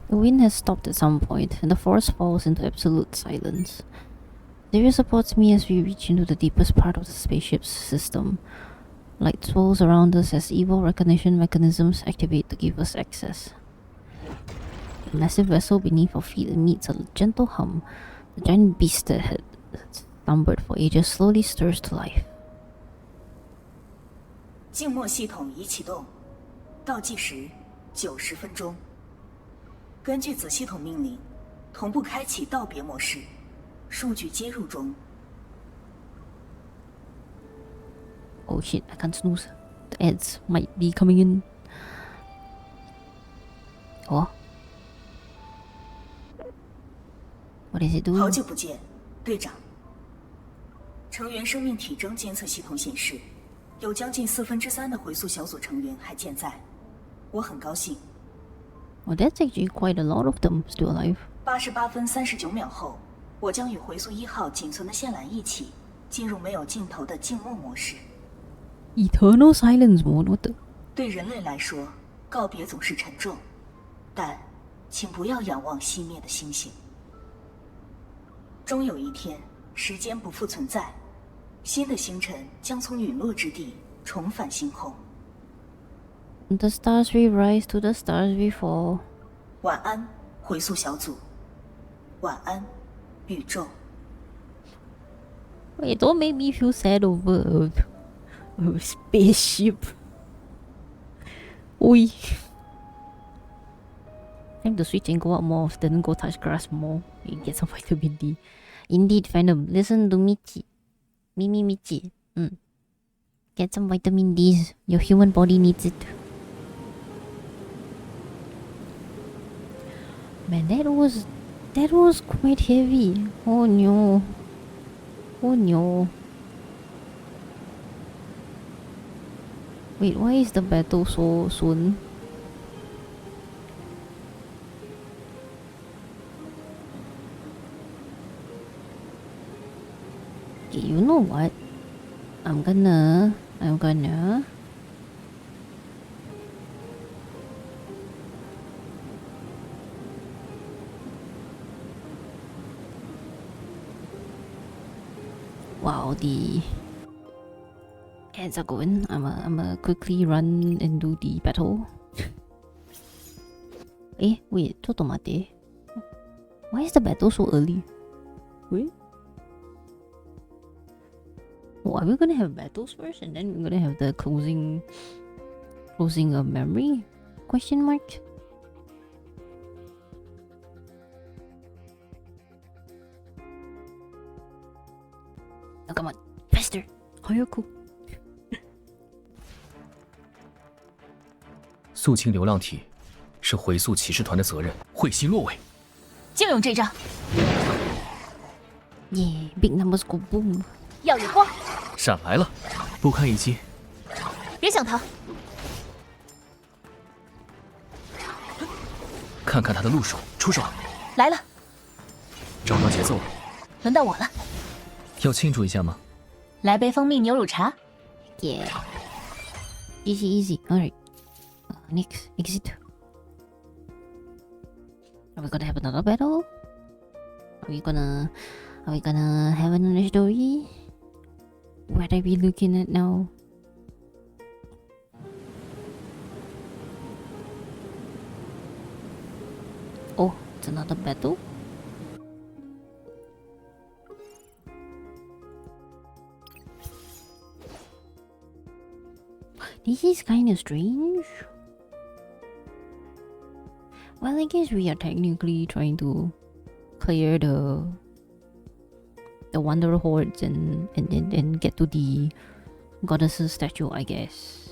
The wind has stopped at some point, and the forest falls into absolute silence. Xavier supports me as we reach into the deepest part of the spaceship's system. Light swirls around us as evil recognition mechanisms activate to give us access. The massive vessel beneath our feet meets a gentle hum. The giant beast that had slumbered for ages slowly stirs to life. 静默系统已启动，倒计时90分钟。根据子系统命令，同步开启道别模式，数据接入中。 Oh shit, I can't snooze. The ads might be coming in. Oh. What is it doing? 好久不见，队长。成员生命体征监测系统显示，有将近3/4的回溯小组成员还健在，我很高兴。 Well, that's actually quite a lot of them still alive. 88分39秒后，我将与回溯1号仅存的线缆一起，进入没有尽头的静默模式。 Eternal silence mode, what the? 对人类来说，告别总是沉重，但请不要仰望熄灭的星星。终有一天，时间不复存在，新的星辰将从陨落之地重返星空。The stars we rise to the stars we fall. 晚安，回溯小组。晚安，宇宙。 Wait, don't make me feel sad over a spaceship. Oi. Time to switch and go out more often, go touch grass more, and get some vitamin D. Indeed, Phantom, listen to Michi. Michi. Get some vitamin Ds. Your human body needs it. Man, that was quite heavy. Oh no. Oh no. Wait, why is the battle so soon? Okay, you know what? I'm gonna Wow, the ads are going. I'ma quickly run and do the battle. Wait, ちょっと待って. Why is the battle so early? Wait. Oh, are we gonna have battles first and then we're gonna have the closing memory? Question mark? Oh, come on, faster! Hayaku. 肃清流浪体是回溯骑士团的责任，会心落尾。就用这招。Yeah, big numbers go boom. 耀有光，闪来了，不堪一击。别想逃。看看他的路数，出手。来了，找到节奏了。轮到我了。要庆祝一下吗？来杯蜂蜜牛乳茶。Yeah. Easy. Alright. Next, exit. Are we gonna have another battle? Are we gonna have another story? What are we looking at now? Oh, it's another battle? This is kind of strange. Well, I guess we are technically trying to clear the Wanderer hordes and get to the goddess's statue, I guess.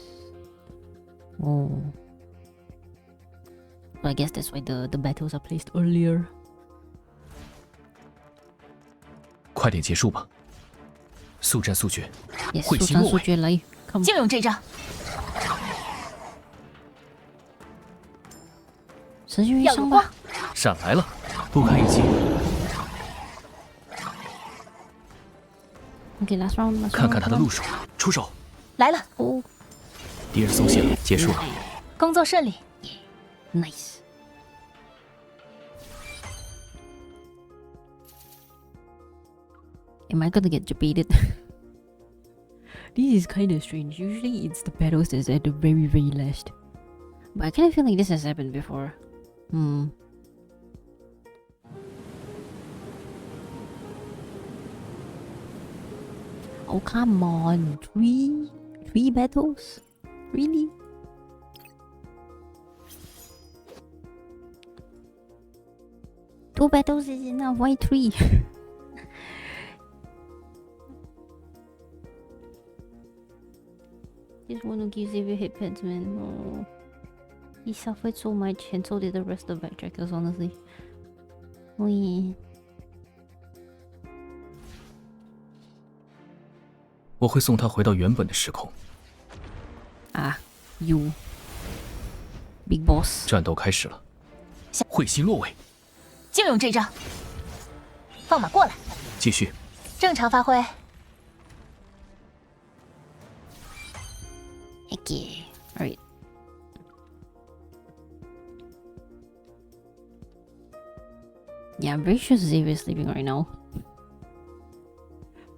Oh. So I guess that's why the battles are placed earlier. 快点结束吧。速战速决。 Yes, 会心落尾。速战速决来。就用这招。持续上吧。闪来了，不堪一击。Okay, last round. 看看他的路数，出手。来了。哦。敌人松懈了，结束了。工作顺利。Nice. Am I gonna get debated? This is kind of strange. Usually it's the battles that's at the very, very last. But I kind of feel like this has happened before. Oh, come on. Three battles? Really? Two battles is enough. Why 3? Just want to give Xavier hit pads, man. Oh. He suffered so much, and so did the rest of the Backtrackers, honestly. Oh yeah. 我会送他回到原本的时空。You Big Boss。战斗开始了，彗星落位。就用这招。放马过来。继续。正常发挥。Okay, alright. Yeah, I'm very sure Xavier is sleeping right now.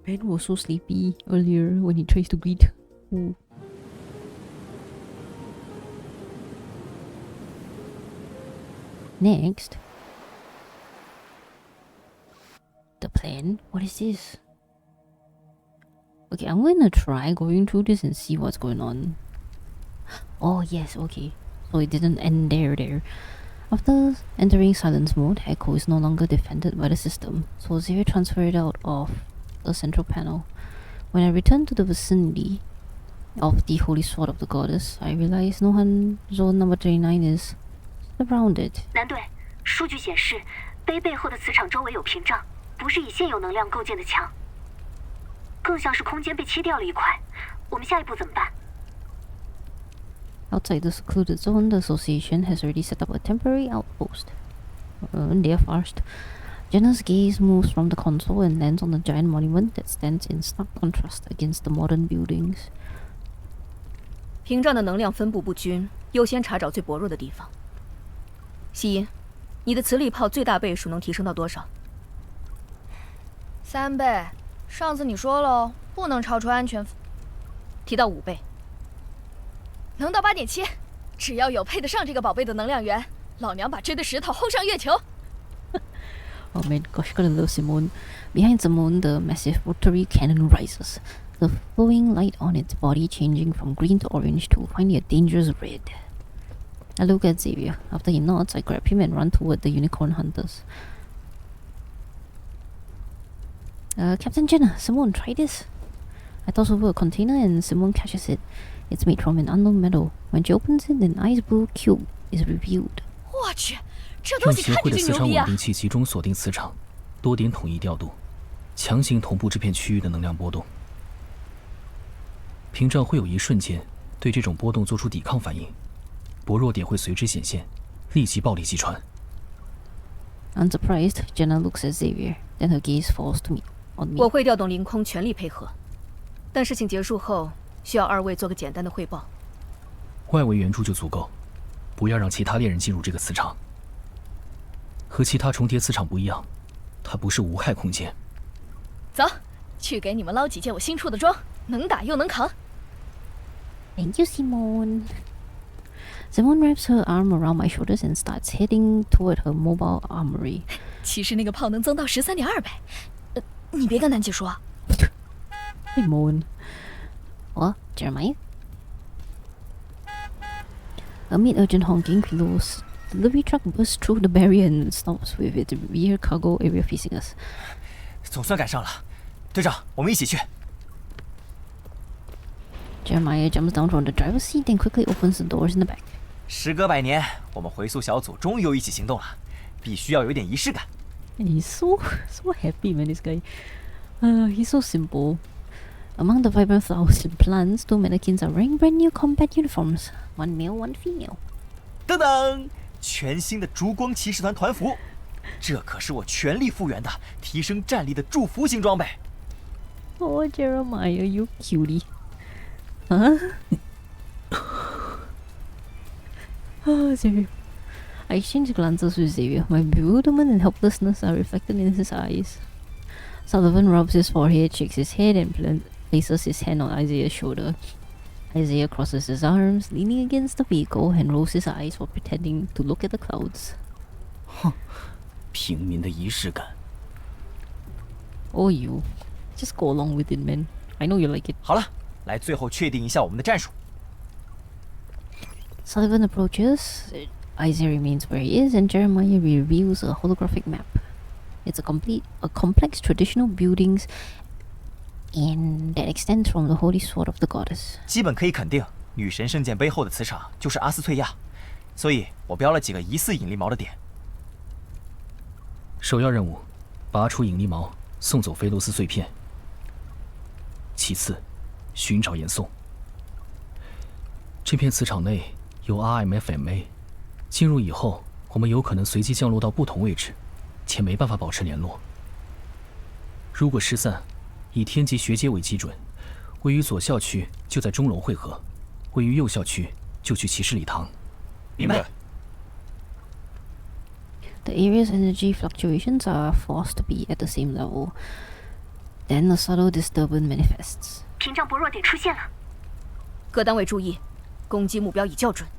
Ben was so sleepy earlier when he tries to greet. Ooh. Next. The plan? What is this? Okay, I'm gonna try going through this and see what's going on. Oh yes, okay. So it didn't end there. After entering silence mode, Echo is no longer defended by the system, so Xavier transferred out of the central panel. When I returned to the vicinity of the Holy Sword of the Goddess, I realized Nohan Zone number 39 is surrounded. 蓝队，数据显示，碑背后的磁场周围有屏障，不是以现有能量构建的墙，更像是空间被切掉了一块。我们下一步怎么办？ Outside the secluded zone, the association has already set up a temporary outpost. There first, Jenna's gaze moves from the console and lands on the giant monument that stands in stark contrast against the modern buildings. 屏障的能量分布不均，优先查找最薄弱的地方。西音，你的磁力炮最大倍数能提升到多少？3倍。上次你说了，不能超出安全。提到5倍。 能到8.7，只要有配得上这个宝贝的能量源，老娘把这堆石头轰上月球。Oh man, gosh, gotta love Simone. Behind Simone, the massive rotary cannon rises, the flowing light on its body changing from green to orange to finally a dangerous red. I look at Xavier. After he nods, I grab him and run toward the unicorn hunters. Captain Jenna, Simone, try this. I toss over a container and Simone catches it. It's made from an unknown metal. When she opens it, an ice blue cube is revealed. 我去，这东西看着就牛逼啊！用协会的磁场稳定器集中锁定磁场，多点统一调度，强行同步这片区域的能量波动。屏障会有一瞬间对这种波动做出抵抗反应，薄弱点会随之显现，立即暴力击穿。Unsurprised, Jenna looks at Xavier, then her gaze falls to me on me. 我会调动凌空全力配合，但事情结束后。 需要2位做个简单的汇报。外围援助就足够，不要让其他猎人进入这个磁场。和其他重叠磁场不一样，它不是无害空间。走，去给你们捞几件我新出的装，能打又能扛。Thank you, Simone. Simone wraps her arm around my shoulders and starts heading toward her mobile armory. 其实那个炮能增到13.2倍。你别跟南姐说。Simone. What, Jeremiah? Amid urgent honking, Philos delivery truck bursts through the barrier and stops with its rear cargo area facing us. 总算赶上了，队长，我们一起去。Jeremiah jumps down from the driver's seat and quickly opens the doors in the back. 时隔100年，我们回溯小组终于又一起行动了，必须要有一点仪式感。And he's so happy, man. This guy, he's so simple. Among the vibrant flowers and plants, 2 mannequins are wearing brand new combat uniforms. 1 male, 1 female. 噔噔，全新的烛光骑士团团服，这可是我全力复原的提升战力的祝福型装备。Oh, Jeremiah, you cutie. Huh? Oh, Xavier. I exchange glances with Xavier. My bewilderment and helplessness are reflected in his eyes. Sullivan rubs his forehead, shakes his head, and places his hand on Isaiah's shoulder. Isaiah crosses his arms, leaning against the vehicle, and rolls his eyes while pretending to look at the clouds. 哼，平民的仪式感。Oh, you. Just go along with it, man. I know you like it. 好了，来最后确定一下我们的战术。Sullivan approaches. Isaiah remains where he is, and Jeremiah reveals a holographic map. It's a complex traditional buildings, and that extends from the holy sword of the goddess. 基本可以肯定，女神圣剑碑后的磁场就是阿斯翠亚，所以我标了几个疑似引力锚的点。首要任务，拔出引力锚，送走菲罗斯碎片。其次，寻找岩宋。这片磁场内有 RMFMA， 进入以后，我们有可能随机降落到不同位置，且没办法保持联络。如果失散，以天级学阶为基准，位于左校区就在钟楼汇合，位于右校区就去骑士礼堂。明白。The area's energy fluctuations are forced to be at the same level. Then a subtle disturbance manifests. 屏障薄弱点出现了。各单位注意，攻击目标已校准。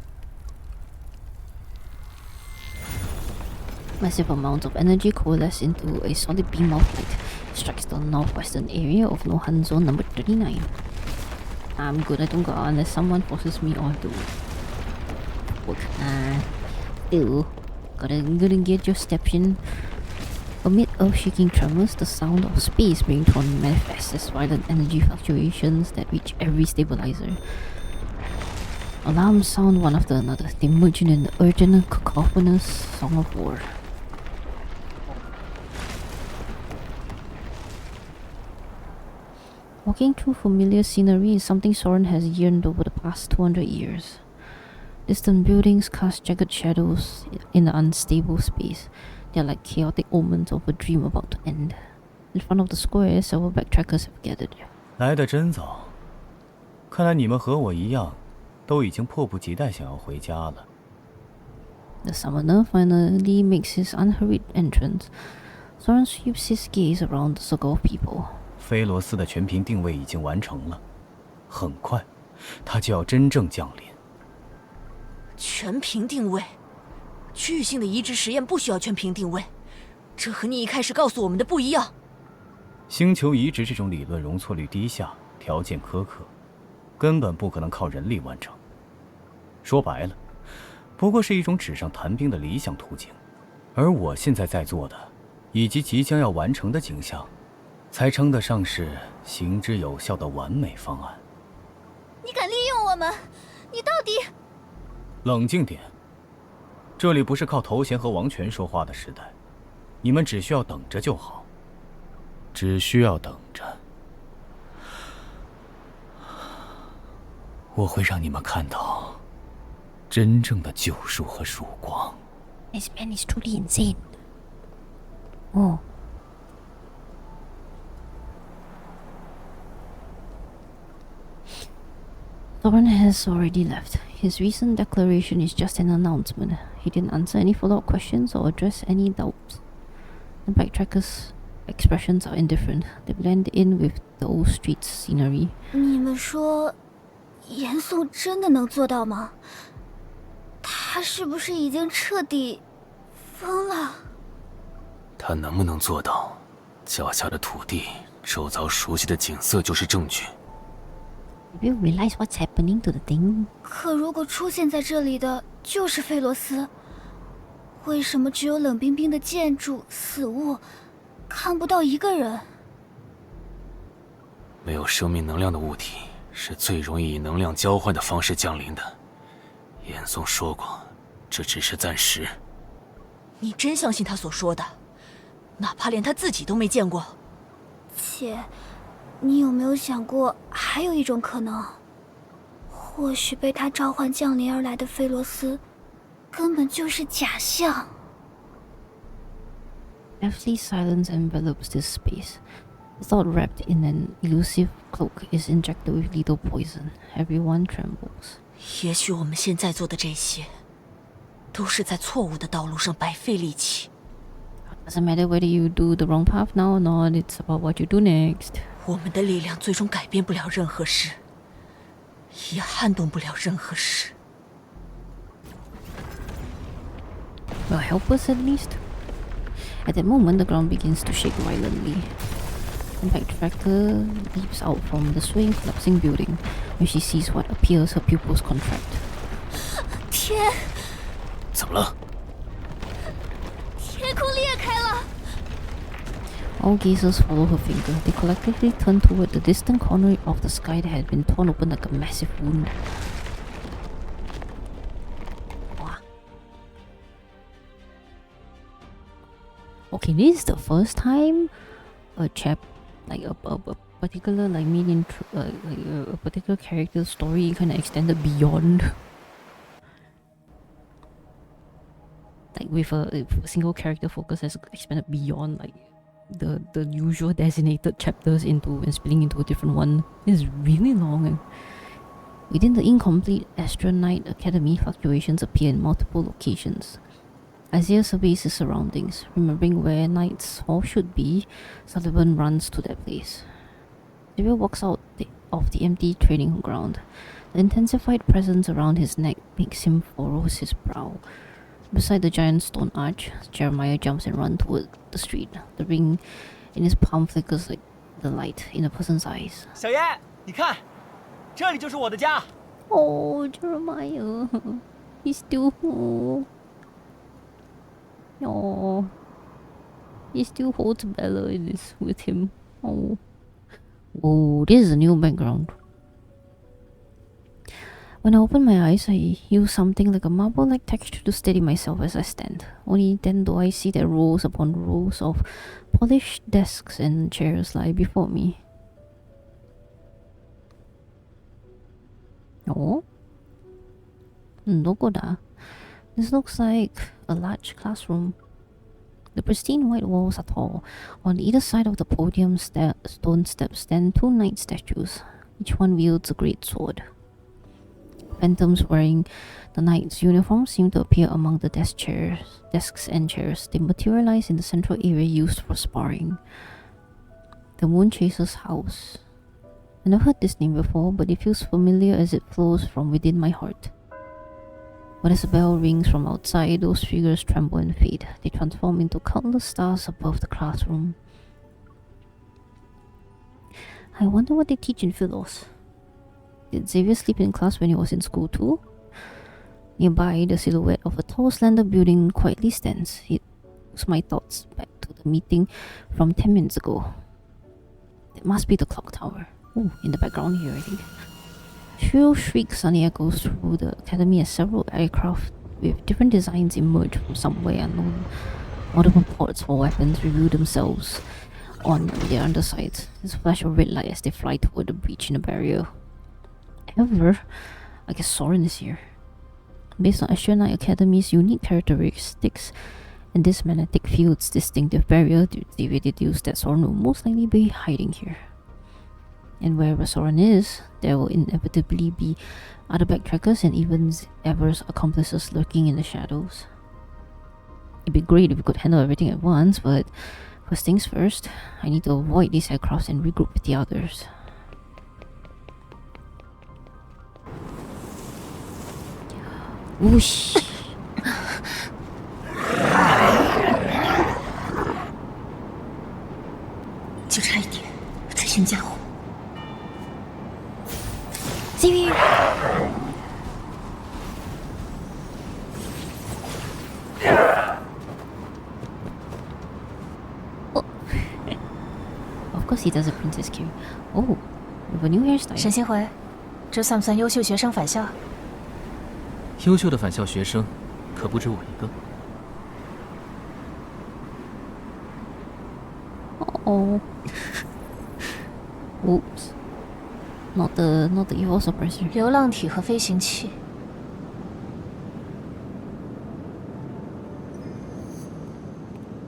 Massive amounts of energy coalesce into a solid beam of light. Strikes the northwestern area of Nohan Zone number 39. I'm good, I don't go unless someone forces me on to work. Still, gotta get your steps in. Amid earth-shaking tremors, the sound of space being torn manifests as violent energy fluctuations that reach every stabilizer. Alarms sound one after another, they merge in an urgent, cacophonous song of war. Walking through familiar scenery is something Soren has yearned over the past 200 years. Distant buildings cast jagged shadows in the unstable space. They are like chaotic omens of a dream about to end. In front of the square, several backtrackers have gathered. 来得真早，看来你们和我一样，都已经迫不及待想要回家了。The summoner finally makes his unhurried entrance. Soren sweeps his gaze around the circle of people. 菲罗斯的全屏定位已经完成了，很快，他就要真正降临。全屏定位，区域性的移植实验不需要全屏定位，这和你一开始告诉我们的不一样。星球移植这种理论容错率低下，条件苛刻，根本不可能靠人力完成。说白了，不过是一种纸上谈兵的理想途径。而我现在在做的，以及即将要完成的景象，才称得上是行之有效的完美方案。你敢利用我们？你到底……冷静点，这里不是靠头衔和王权说话的时代，你们只需要等着就好，只需要等着。我会让你们看到真正的救赎和曙光。This man is truly insane. Oh. Torrent has already left. His recent declaration is just an announcement. He didn't answer any follow-up questions or address any doubts. The backtrackers' expressions are indifferent. They blend in with the old street scenery. 你们说，严宋真的能做到吗？他是不是已经彻底疯了？他能不能做到？脚下的土地，周遭熟悉的景色就是证据。You realize what's happening to the thing? 可如果出现在这里的就是菲罗斯，为什么只有冷冰冰的建筑、死物，看不到一个人？没有生命能量的物体是最容易以能量交换的方式降临的。严嵩说过，这只是暂时。你真相信他所说的？哪怕连他自己都没见过？且，你有没有想过，还有一种可能？或许被他召唤降临而来的菲罗斯，根本就是假象。Deathly silence envelops this space. The thought wrapped in an elusive cloak is injected with lethal poison. Everyone trembles. 也许我们现在做的这些，都是在错误的道路上白费力气。Doesn't matter whether you do the wrong path now or not, it's about what you do next. 我们的力量最终改变不了任何事，也撼动不了任何事。Well, help us at least. At that moment, the ground begins to shake violently. The Backtracker leaps out from the swaying, collapsing building when she sees what appears her pupils contract. 天！怎么了？天空裂开了！ All gazers follow her finger. They collectively turn toward the distant corner of the sky that had been torn open like a massive wound. Okay, this is the first time a particular a particular character's story kind of extended beyond, like with a single character focus has expanded beyond like the usual designated chapters into and splitting into a different one. It's really long. And within the incomplete Astronite Academy, fluctuations appear in multiple locations. Xavier surveys his surroundings, remembering where Knight's Hall should be. Sullivan runs to that place. Xavier walks out of the empty training ground. The intensified presence around his neck makes him furrow his brow. Beside the giant stone arch, Jeremiah jumps and runs toward the street. The ring in his palm flickers like the light in a person's eyes. 小爷，你看，这里就是我的家。Oh, Jeremiah, he's still home. Oh, he still holds Bella in this with him. Oh, whoa, this is a new background. When I open my eyes, I use something like a marble-like texture to steady myself as I stand. Only then do I see that rows upon rows of polished desks and chairs lie before me. Oh, this looks like a large classroom. The pristine white walls are tall. On either side of the podium, stone steps stand two knight statues. Each one wields a great sword. Phantoms wearing the knight's uniform seem to appear among the desks and chairs. They materialize in the central area used for sparring. The Moonchaser's house. I never heard this name before, but it feels familiar as it flows from within my heart. But as a bell rings from outside, those figures tremble and fade. They transform into countless stars above the classroom. I wonder what they teach in Philos. Did Xavier sleep in class when he was in school too? Nearby, the silhouette of a tall, slender building quietly stands. It moves my thoughts back to the meeting from 10 minutes ago. It must be the clock tower. Oh, in the background here, I think. Shrill shrieks suddenly echoes through the academy as several aircraft with different designs emerge from somewhere unknown. Multiple ports for weapons reveal themselves on their undersides. There's a flash of red light as they fly toward the breach in the barrier. However, I guess Soren is here. Based on Astronite Academy's unique characteristics and this magnetic field's distinctive barrier, they deduce that Soren will most likely be hiding here. And wherever Soren is, there will inevitably be other backtrackers and even Ever's accomplices lurking in the shadows. It'd be great if we could handle everything at once, but first things first, I need to avoid these aircrafts and regroup with the others. Whoosh! 就差一点，这群家伙。Xavier! Oh. Of course he does a princess Q. Oh, we have a new hairstyle. 沈新辉，这算不算优秀学生返校？优秀的返校学生，可不止我一个。Oh. Oops. Not the evil suppressor. 流浪体和飞行器。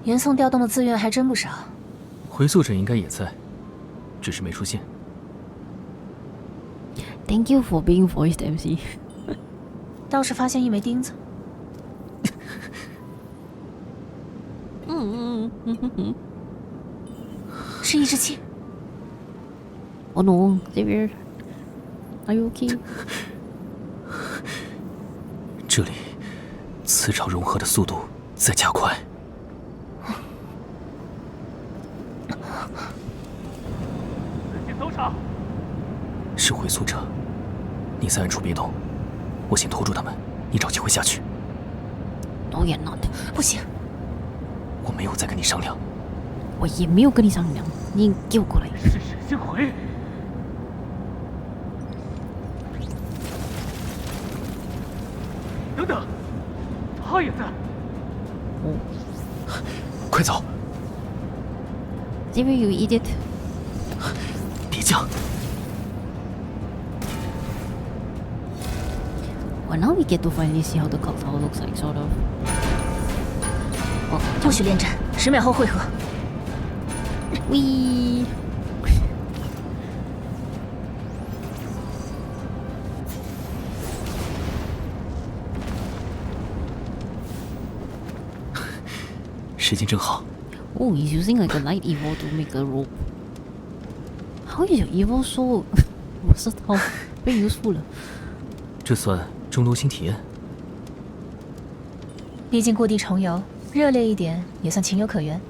严宋调动的资源还真不少。回溯者应该也在，只是没出现。Thank you for being voiced, MC. 倒是发现一枚钉子。是抑制器。Oh no, Xavier, are you okay? 这里磁场融合的速度在加快。进走场。是回溯者，你在暗处别动，我先拖住他们，你找机会下去。No, you're not. 不行，我没有在跟你商量。我也没有跟你商量，你给我过来。是沈星回。等等，他也在。快走 ！Xavier, you idiot！ 别犟。Well, now we get to finally see how the clock tower looks like, sort of. 不许恋战，10秒后汇合。喂。时间正好。Oh, he's using like a light evil to make a rope. How is your evil so versatile? Very useful. 这算中路新体验。毕竟故地重游，热烈一点也算情有可原。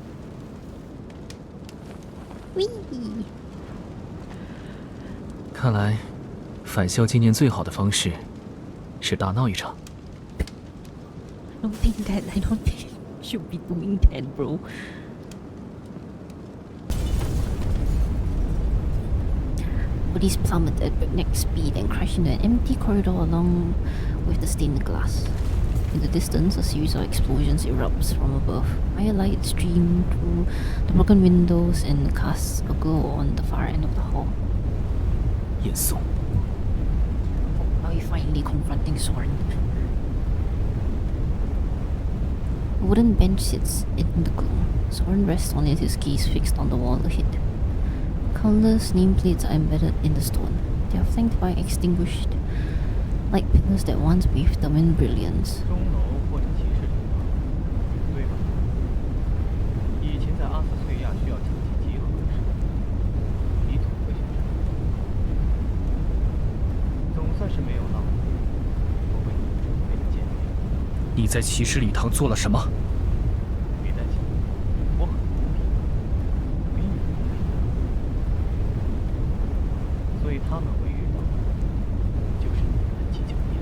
喂。看来，返校纪念最好的方式是大闹一场。I don't think should be doing that, bro. Bodies plummet at breakneck speed and crash into an empty corridor along with the stained glass. In the distance, a series of explosions erupts from above. Firelight stream through the broken windows and casts a glow on the far end of the hall. 严肃。Are we finally confronting Soren? A wooden bench sits in the gloom. Soren rests on it, his gaze fixed on the wall ahead. Countless nameplates are embedded in the stone. They are flanked by extinguished light pillars that once bathed them in brilliance. 钟楼或者骑士礼堂，对吧？以前在阿斯翠亚需要紧急集合时，你总会选这里。总算是没有浪费我为你准备的见面。你在骑士礼堂做了什么？别担心，我很公平，比你公平。所以他们会遇到的，就是你们的犄角面。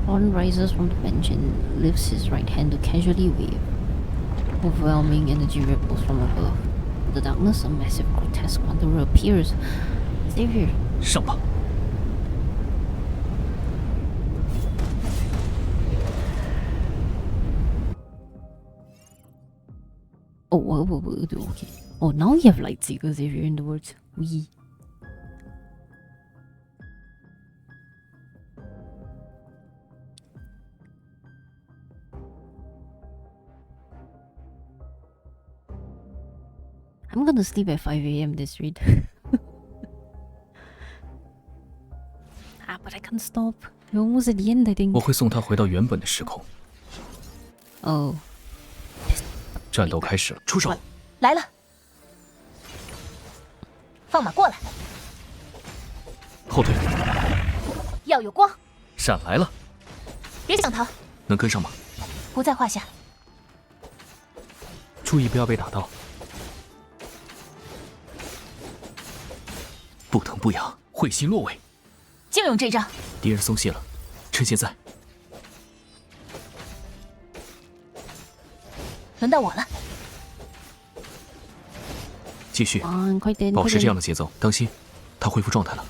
Ron rises from the bench and lifts his right hand to casually wave. Overwhelming energy ripples from above. In the darkness, a massive grotesque wanderer appears. Xavier. 上吧。Okay. Oh, now you have lightsabers, Xavier, in the words. We. I'm gonna sleep at 5 a.m. this read. But I can't stop. We're almost at the end, I think. 我会送他回到原本的时空。Oh. 战斗开始了，出手！来了，放马过来！后退！要有光！闪来了！别想逃！能跟上吗？不在话下。注意不要被打到。不疼不痒，会心落尾。就用这招。敌人松懈了，趁现在。轮到我了。继续，保持这样的节奏。当心，他恢复状态了。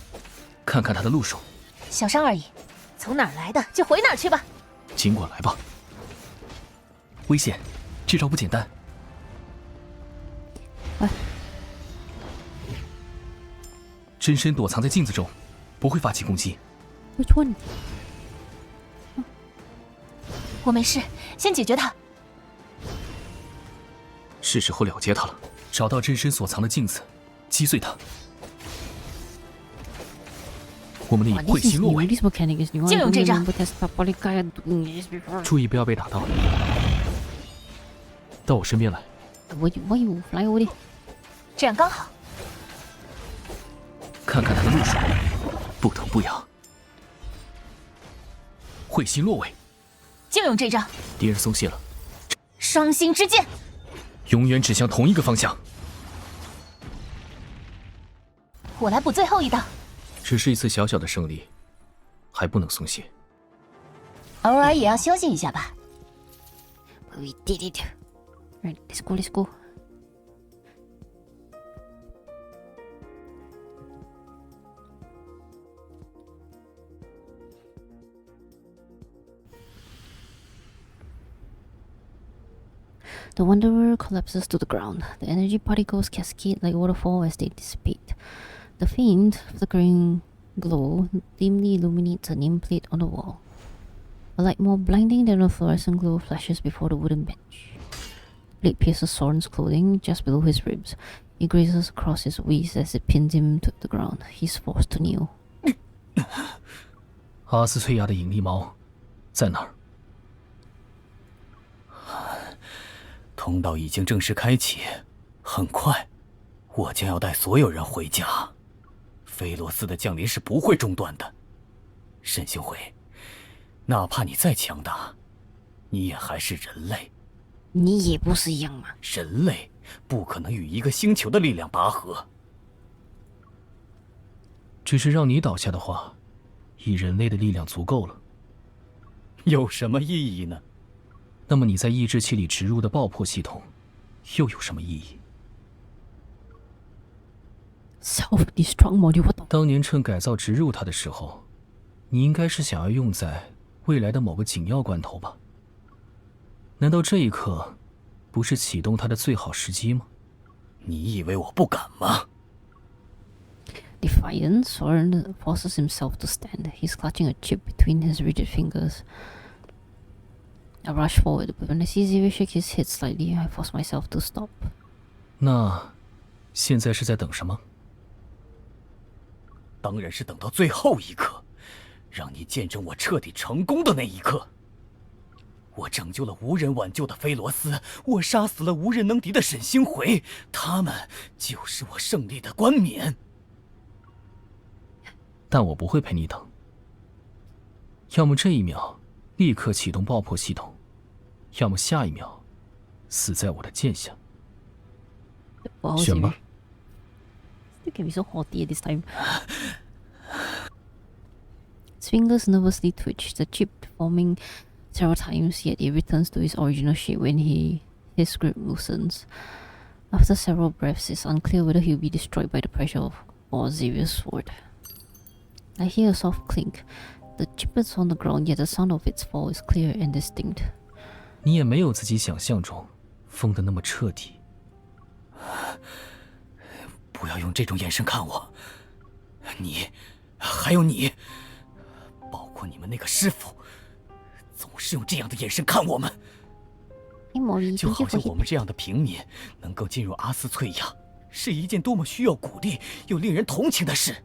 看看他的路数。小伤而已，从哪儿来的就回哪儿去吧。尽管来吧。危险，这招不简单。真身躲藏在镜子中，不会发起攻击。Which one？ 我没事，先解决他。是时候了结他了。找到真身所藏的镜子，击碎他。我们的影会心落尾。就用这招。注意不要被打到。到我身边来。Why you fly over there？ 这样刚好。看看他的路数，不疼不痒。会心落位，就用这招。敌人松懈了，伤心之剑，永远指向同一个方向。我来补最后一刀。只是一次小小的胜利，还不能松懈。偶尔也要休息一下吧。We did it. Right, let's go, let's go. The Wanderer collapses to the ground. The energy particles cascade like waterfall as they dissipate. The faint, flickering glow dimly illuminates a nameplate on the wall. A light more blinding than a fluorescent glow flashes before the wooden bench. Blade pierces Soren's clothing just below his ribs. It grazes across his waist as it pins him to the ground. He's forced to kneel. 阿斯翠亚的引力锚在哪儿？通道已经正式开启，很快，我将要带所有人回家。菲罗斯的降临是不会中断的。沈星辉，哪怕你再强大，你也还是人类。你也不是一样嘛？人类不可能与一个星球的力量拔河。只是让你倒下的话，以人类的力量足够了。有什么意义呢？那么你在抑制器里植入的爆破系统，又有什么意义 ？Self-destruct module。当年趁改造植入它的时候，你应该是想要用在未来的某个紧要关头吧？难道这一刻不是启动它的最好时机吗？你以为我不敢吗？ Defiant, Soren forces himself to stand. He's clutching a chip between his rigid fingers. I rush forward, but when I see Xavier shake his head slightly, I force myself to stop. 那现在是在等什么？当然是等到最后一刻，让你见证我彻底成功的那一刻。我拯救了无人挽救的菲罗斯，我杀死了无人能敌的沈星回，他们就是我胜利的冠冕。但我不会陪你等。要么这一秒立刻启动爆破系统，要么下一秒死在我的剑下。选吧。Still can be so haughty at this time. His fingers nervously twitch, the chip forming several times, yet it returns to its original shape when his grip loosens. After several breaths, it's unclear whether he'll be destroyed by the pressure or Xavier's sword. I hear a soft clink. The chip is on the ground, yet the sound of its fall is clear and distinct. 你也没有自己想象中疯得那么彻底。不要用这种眼神看我。你，还有你，包括你们那个师傅，总是用这样的眼神看我们。就好像我们这样的平民能够进入阿斯翠亚，是一件多么需要鼓励又令人同情的事。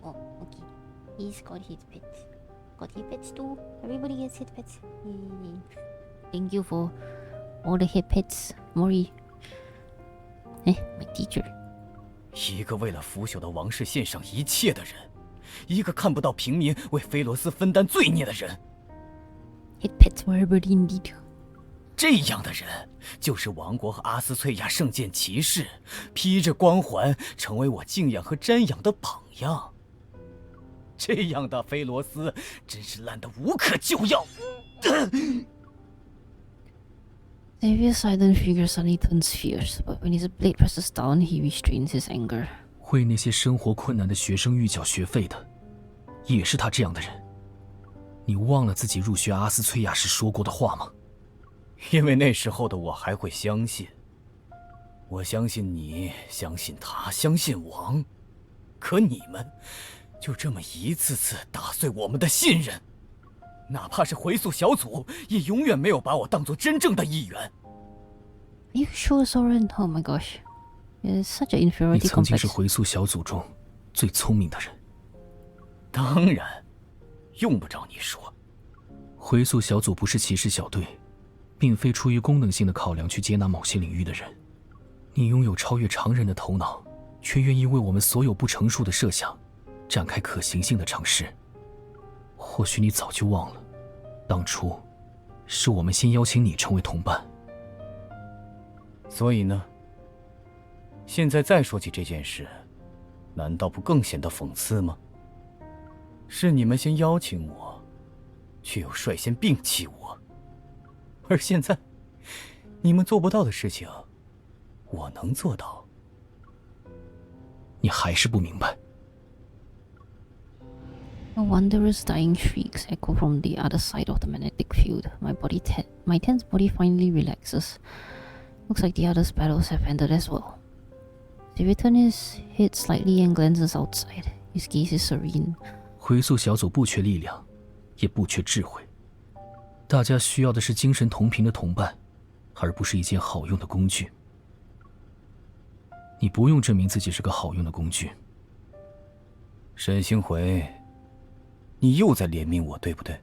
Oh, okay. He's got hit pets. Got hit pets too. Everybody gets hit pets. Thank you for all the hit pets, Mori. My teacher. 一个为了腐朽的王室献上一切的人，一个看不到平民为菲罗斯分担罪孽的人。Hit pets for everybody indeed. 这样的人就是王国和阿斯翠亚圣剑骑士，披着光环，成为我敬仰和瞻仰的榜样。这样的菲罗斯真是烂得无可救药。Xavier's silent figure suddenly turns fierce, but when his blade presses down, he restrains his anger. 为那些生活困难的学生预缴学费的，也是他这样的人。你忘了自己入学阿斯翠亚时说过的话吗？因为那时候的我还会相信，我相信你，相信他，相信王。可你们就这么一次次打碎我们的信任，哪怕是回溯小组，也永远没有把我当作真正的一员。Are you sure, Soren? Oh my gosh, it's such an inferiority complex. 你曾经是回溯小组中最聪明的人。当然，用不着你说。回溯小组不是骑士小队，并非出于功能性的考量去接纳某些领域的人。你拥有超越常人的头脑，却愿意为我们所有不成熟的设想展开可行性的尝试。或许你早就忘了，当初是我们先邀请你成为同伴。所以呢，现在再说起这件事，难道不更显得讽刺吗？是你们先邀请我，却又率先摒弃我，而现在你们做不到的事情，我能做到。你还是不明白。A wondrous dying shrieks echo from the other side of the magnetic field. My tense body finally relaxes. Looks like the others' battles have ended as well. Xavier turns his head slightly and glances outside. His gaze is serene. 回溯小组不缺力量，也不缺智慧。大家需要的是精神同频的同伴，而不是一件好用的工具。你不用证明自己是个好用的工具。沈星回，你又在怜悯我，对不对？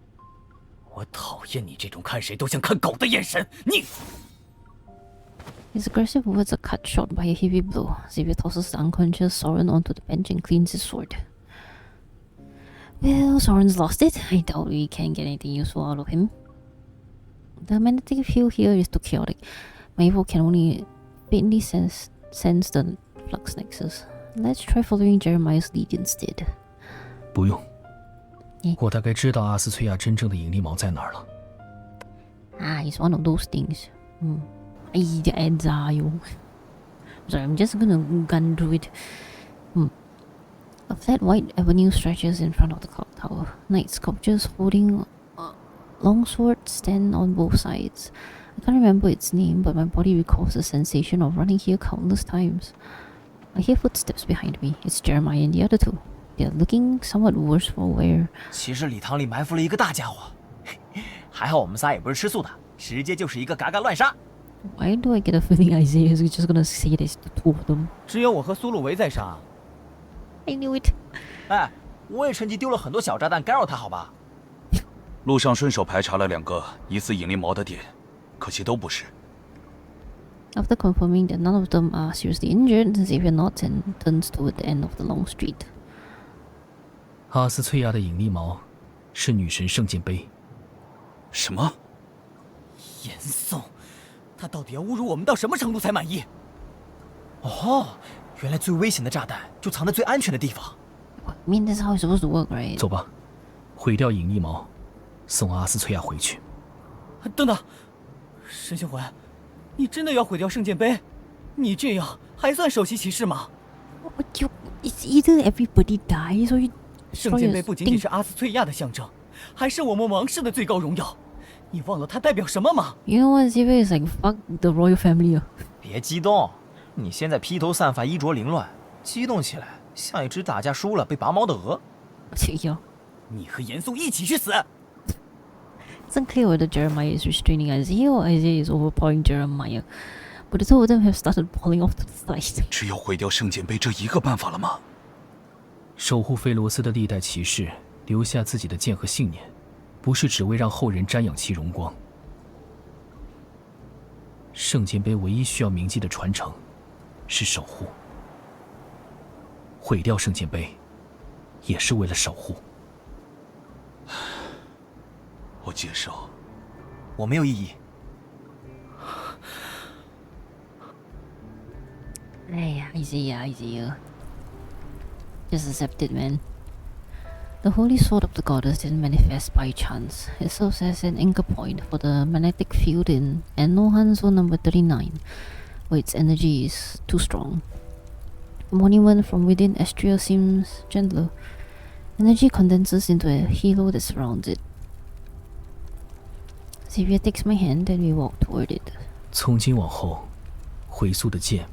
我讨厌你这种看谁都像看狗的眼神。你。His aggressive words are cut short by a heavy blow. Xavier tosses the unconscious Soren onto the bench and cleans his sword. Well, Soren's lost it. I doubt we can get anything useful out of him. The magnetic field here is too chaotic. My evil can only faintly sense the flux nexus. Let's try following Jeremiah's lead instead. 不用，我大概知道阿斯崔亚真正的引力锚在哪儿了。He's one of those things. The ads are you. Sorry, I'm just gonna gun through it. A flat white avenue stretches in front of the clock tower. Knight sculptures holding long swords stand on both sides. I can't remember its name, but my body recalls the sensation of running here countless times. I hear footsteps behind me. It's Jeremiah and the other two. They're looking somewhat worse for wear. 其实礼堂里埋伏了一个大家伙，还好我们仨也不是吃素的，直接就是一个嘎嘎乱杀。Why do I get a feeling Isaiah is just gonna say this to two of them? 只有我和苏鲁维在杀。I knew it. 哎，我也趁机丢了很多小炸弹干扰他，好吧？路上顺手排查了2个疑似引力锚的点，可惜都不是。After confirming that none of them are seriously injured, Xavier nods and turns toward the end of the long street. 阿斯崔亚的引力锚是女神圣剑杯。什么？严嵩，他到底要侮辱我们到什么程度才满意？哦，原来最危险的炸弹就藏在最安全的地方。I mean, that's how it's supposed to work, right? 走吧，毁掉引力锚，送阿斯崔亚回去。等等，沈星环，你真的要毁掉圣剑杯？你这样还算首席骑士吗？ It's either everybody dies or you. 圣剑杯不仅仅是阿斯崔亚的象征，还是我们王室的最高荣耀。你忘了它代表什么吗？ You know what, Xavier is like fuck the royal family. 别激动，你现在披头散发，衣着凌乱，激动起来像一只打架输了被拔毛的鹅。你和严嵩一起去死！ It's unclear whether Jeremiah is restraining Isaiah or Isaiah is overpowering Jeremiah, but the two of them have started falling off to the side. 只有毁掉圣剑杯这一个办法了吗？守护菲罗斯的历代骑士留下自己的剑和信念，不是只为让后人瞻仰其荣光。圣剑杯唯一需要铭记的传承是守护，毁掉圣剑杯也是为了守护。我接受。我没有异议。哎呀，Isaiah. Just accept it, man. The holy sword of the goddess didn't manifest by chance. It serves as an anchor point for the magnetic field in Anohan Zone number 39, where its energy is too strong. The monument from within Estria seems gentler. Energy condenses into a halo that surrounds it. Xavier takes my hand and we walk toward it. 从今往后，回溯的剑，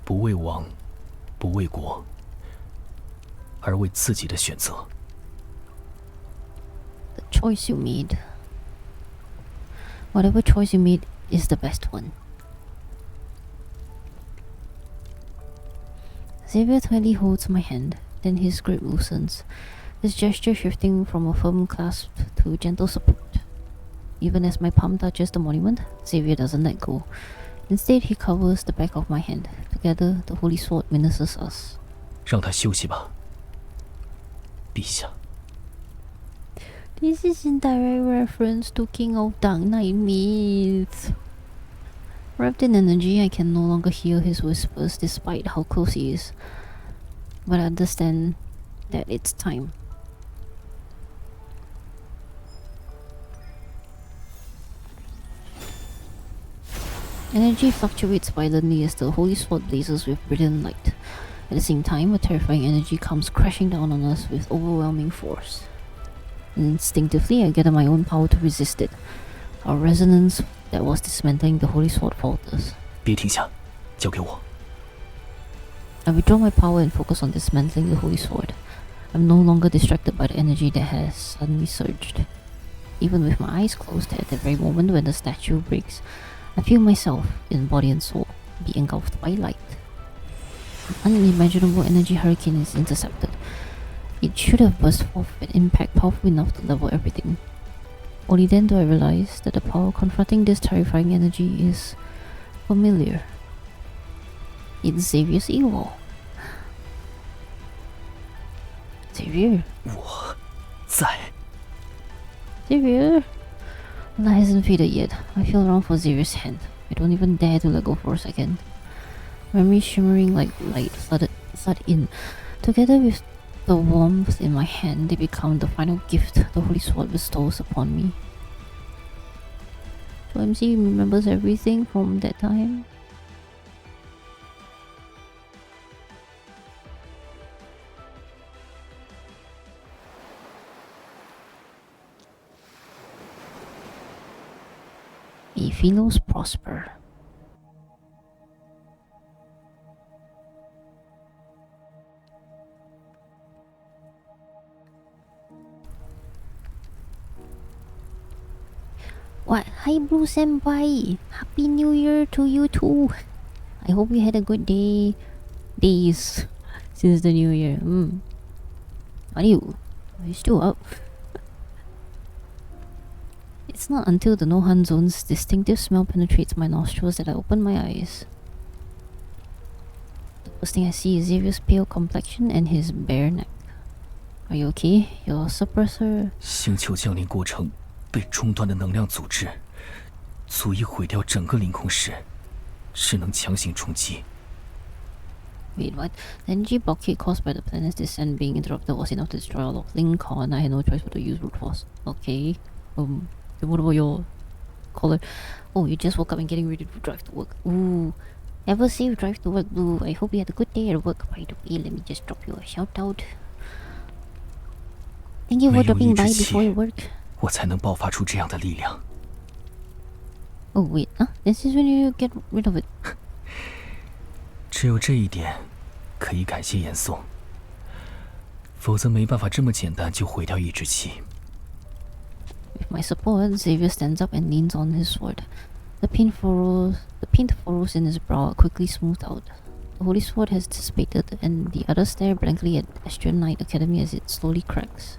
不为王，不为国，而为自己的选择。The choice you made. Whatever choice you made is the best one. Xavier tightly holds my hand, then his grip loosens, his gesture shifting from a firm clasp to gentle support. Even as my palm touches the monument, Xavier doesn't let go. Instead, he covers the back of my hand. Together, the holy sword menaces us. 让他休息吧，陛下。 This is in direct reference to King of Dark Knight myth. Wrapped in energy, I can no longer hear his whispers despite how close he is. But I understand that it's time. Energy fluctuates violently as the holy sword blazes with brilliant light. At the same time, a terrifying energy comes crashing down on us with overwhelming force. Instinctively, I gather my own power to resist it. Our resonance that was dismantling the holy sword falters. 别停下，交给我。 I withdraw my power and focus on dismantling the holy sword. I'm no longer distracted by the energy that has suddenly surged. Even with my eyes closed at the very moment when the statue breaks, I feel myself, in body and soul, be engulfed by light. An unimaginable energy hurricane is intercepted. It should have burst forth an impact powerful enough to level everything. Only then do I realize that the power confronting this terrifying energy is familiar. It's Xavier's evil. Xavier. 我在。 Xavier. The light hasn't faded yet. I feel around for Xavier's hand. I don't even dare to let go for a second. Memory shimmering like light flood in. Together with the warmth in my hand, they become the final gift the holy sword bestows upon me. So MC remembers everything from that time. Philos Prosper. What? Hi Blue Senpai! Happy New Year to you too! I hope you had a good days since the New Year. Are you still up? It's not until the no-hunt zone's distinctive smell penetrates my nostrils that I open my eyes. The first thing I see is Xavier's pale complexion and his bare neck. Are you okay? Your suppressor... 星球降临过程被中断的能量阻滞，足以毁掉整个领空室，只能强行冲击。 Wait, what? The energy blockade caused by the planet's descent being interrupted was enough to destroy all of Linkon. I had no choice but to use brute force. Okay. What about your color? Oh, you just woke up and getting ready to drive to work. Ooh. Ever safe drive to work, Blue. I hope you had a good day at work. By the way, let me just drop you a shout out. Thank you for dropping by before your work. 我才能爆发出这样的力量。 Oh wait, this is when you get rid of it. 只有这一点可以感谢严颂，否则没办法这么简单就毁掉抑制器。 With my support, Xavier stands up and leans on his sword. The paint furrows in his brow are quickly smoothed out. The holy sword has dissipated, and the others stare blankly at Astral Knight Academy as it slowly cracks.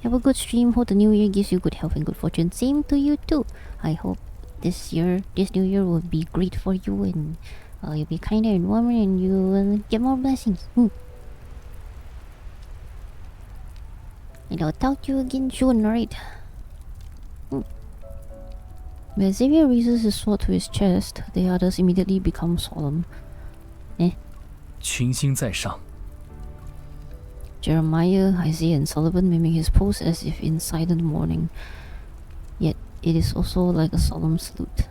Have a good stream. Hope the new year gives you good health and good fortune. Same to you too. I hope this new year will be great for you, and you'll be kinder and warmer, and you will get more blessings. And I'll talk to you again soon, right? When Xavier raises his sword to his chest, the others immediately become solemn. 群星在上。 Jeremiah, Isaiah, and Sullivan mimic his pose as if in silent mourning. Yet it is also like a solemn salute.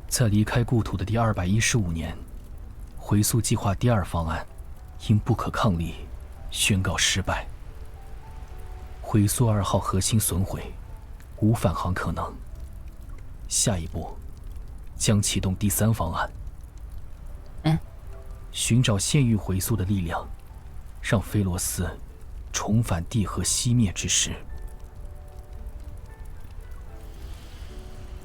在离开故土的第215年，回溯计划第2方案因不可抗力宣告失败。回溯2号核心损毁，无返航可能。下一步将启动第3方案。寻找现域回溯的力量，让菲罗斯重返地核熄灭之时。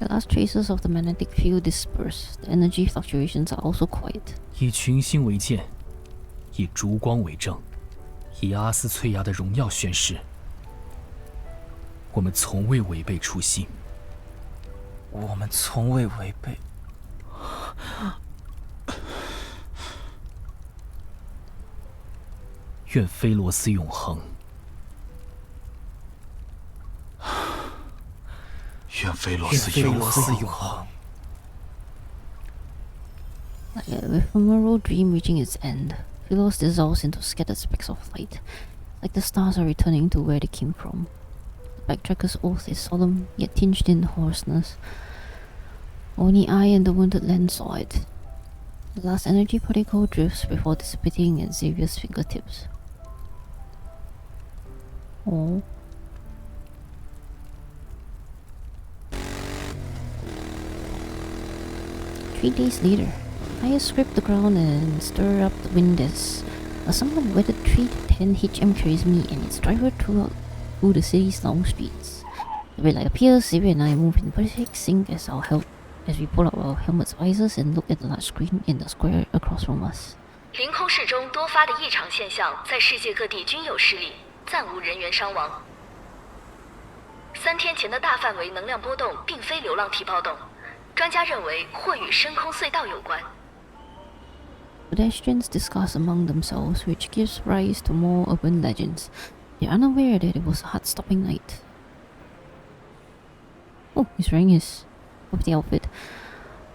The last traces of the magnetic field disperse. The energy fluctuations are also quiet. 以群星为鉴，以烛光为证，以阿斯翠芽的荣耀宣誓。我们从未违背初心。我们从未违背。愿菲罗斯永恒。愿菲罗斯永恒。With a moral dream reaching its end, Philos dissolves into scattered specks of light, like the stars are returning to where they came from. The Backtracker's oath is solemn, yet tinged in hoarseness. Only I and the wounded land saw it. The last energy particle drifts before dissipating at Xavier's fingertips. Oh. Three days later, I scrape the ground and stir up the wind as a somewhat weathered 310 HM carries me and its driver through the city's long streets. The red light appears, Xavier and I move in perfect sync as we pull out our helmets visors and look at the large screen in the square across from us. 凌空室中多发的异常现象在世界各地均有实例，暂无人员伤亡。3天前的大范围能量波动并非流浪体暴动，专家认为或与深空隧道有关。Pedestrians discuss among themselves, which gives rise to more urban legends. They're unaware that it was a heart-stopping night. Oh, he's wearing his the outfit.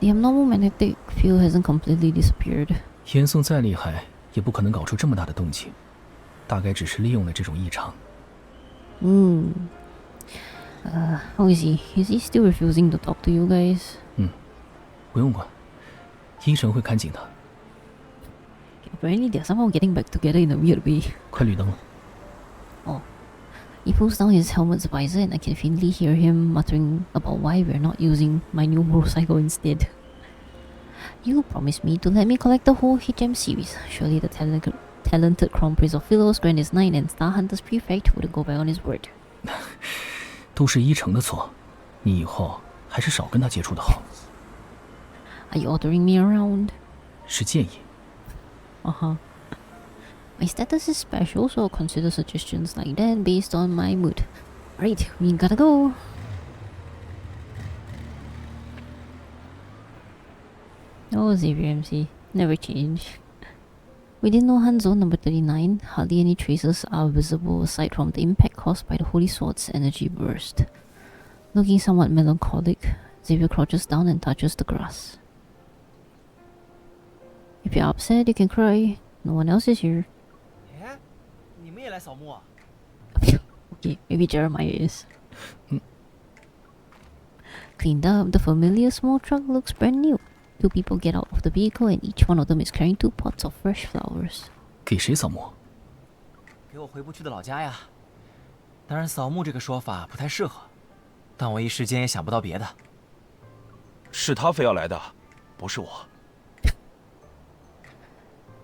The abnormal magnetic field hasn't completely disappeared. 严宋再厉害，也不可能搞出这么大的动静，大概只是利用了这种异常。How is he? Is he still refusing to talk to you guys? 不用管，医生会看紧他。Apparently, they're somehow getting back together in a weird way. 快绿灯了。Oh. He pulls down his helmet's visor and I can faintly hear him muttering about why we're not using my new motorcycle instead. You promised me to let me collect the whole HM series. Surely the talented Crown Prince of Philos, Grand is 9 and Star Hunter's Prefect wouldn't go back on his word. 都是一成的错，你以后还是少跟他接触的好。Are you ordering me around? 是建议。My status is special, so I'll consider suggestions like that based on my mood. Right, we gotta go. Oh, Xavier MC, never change. Within Nohan Zone number 39, hardly any traces are visible aside from the impact caused by the Holy Sword's energy burst. Looking somewhat melancholic, Xavier crouches down and touches the grass. If you're upset, you can cry. No one else is here. Okay, maybe Jeremiah is. Cleaned up, the familiar small truck looks brand new. 2 people get out of the vehicle and each one of them is carrying 2 pots of fresh flowers. 给谁扫墓？给我回不去的老家呀。当然，扫墓这个说法不太适合，但我一时间也想不到别的。是他非要来的，不是我。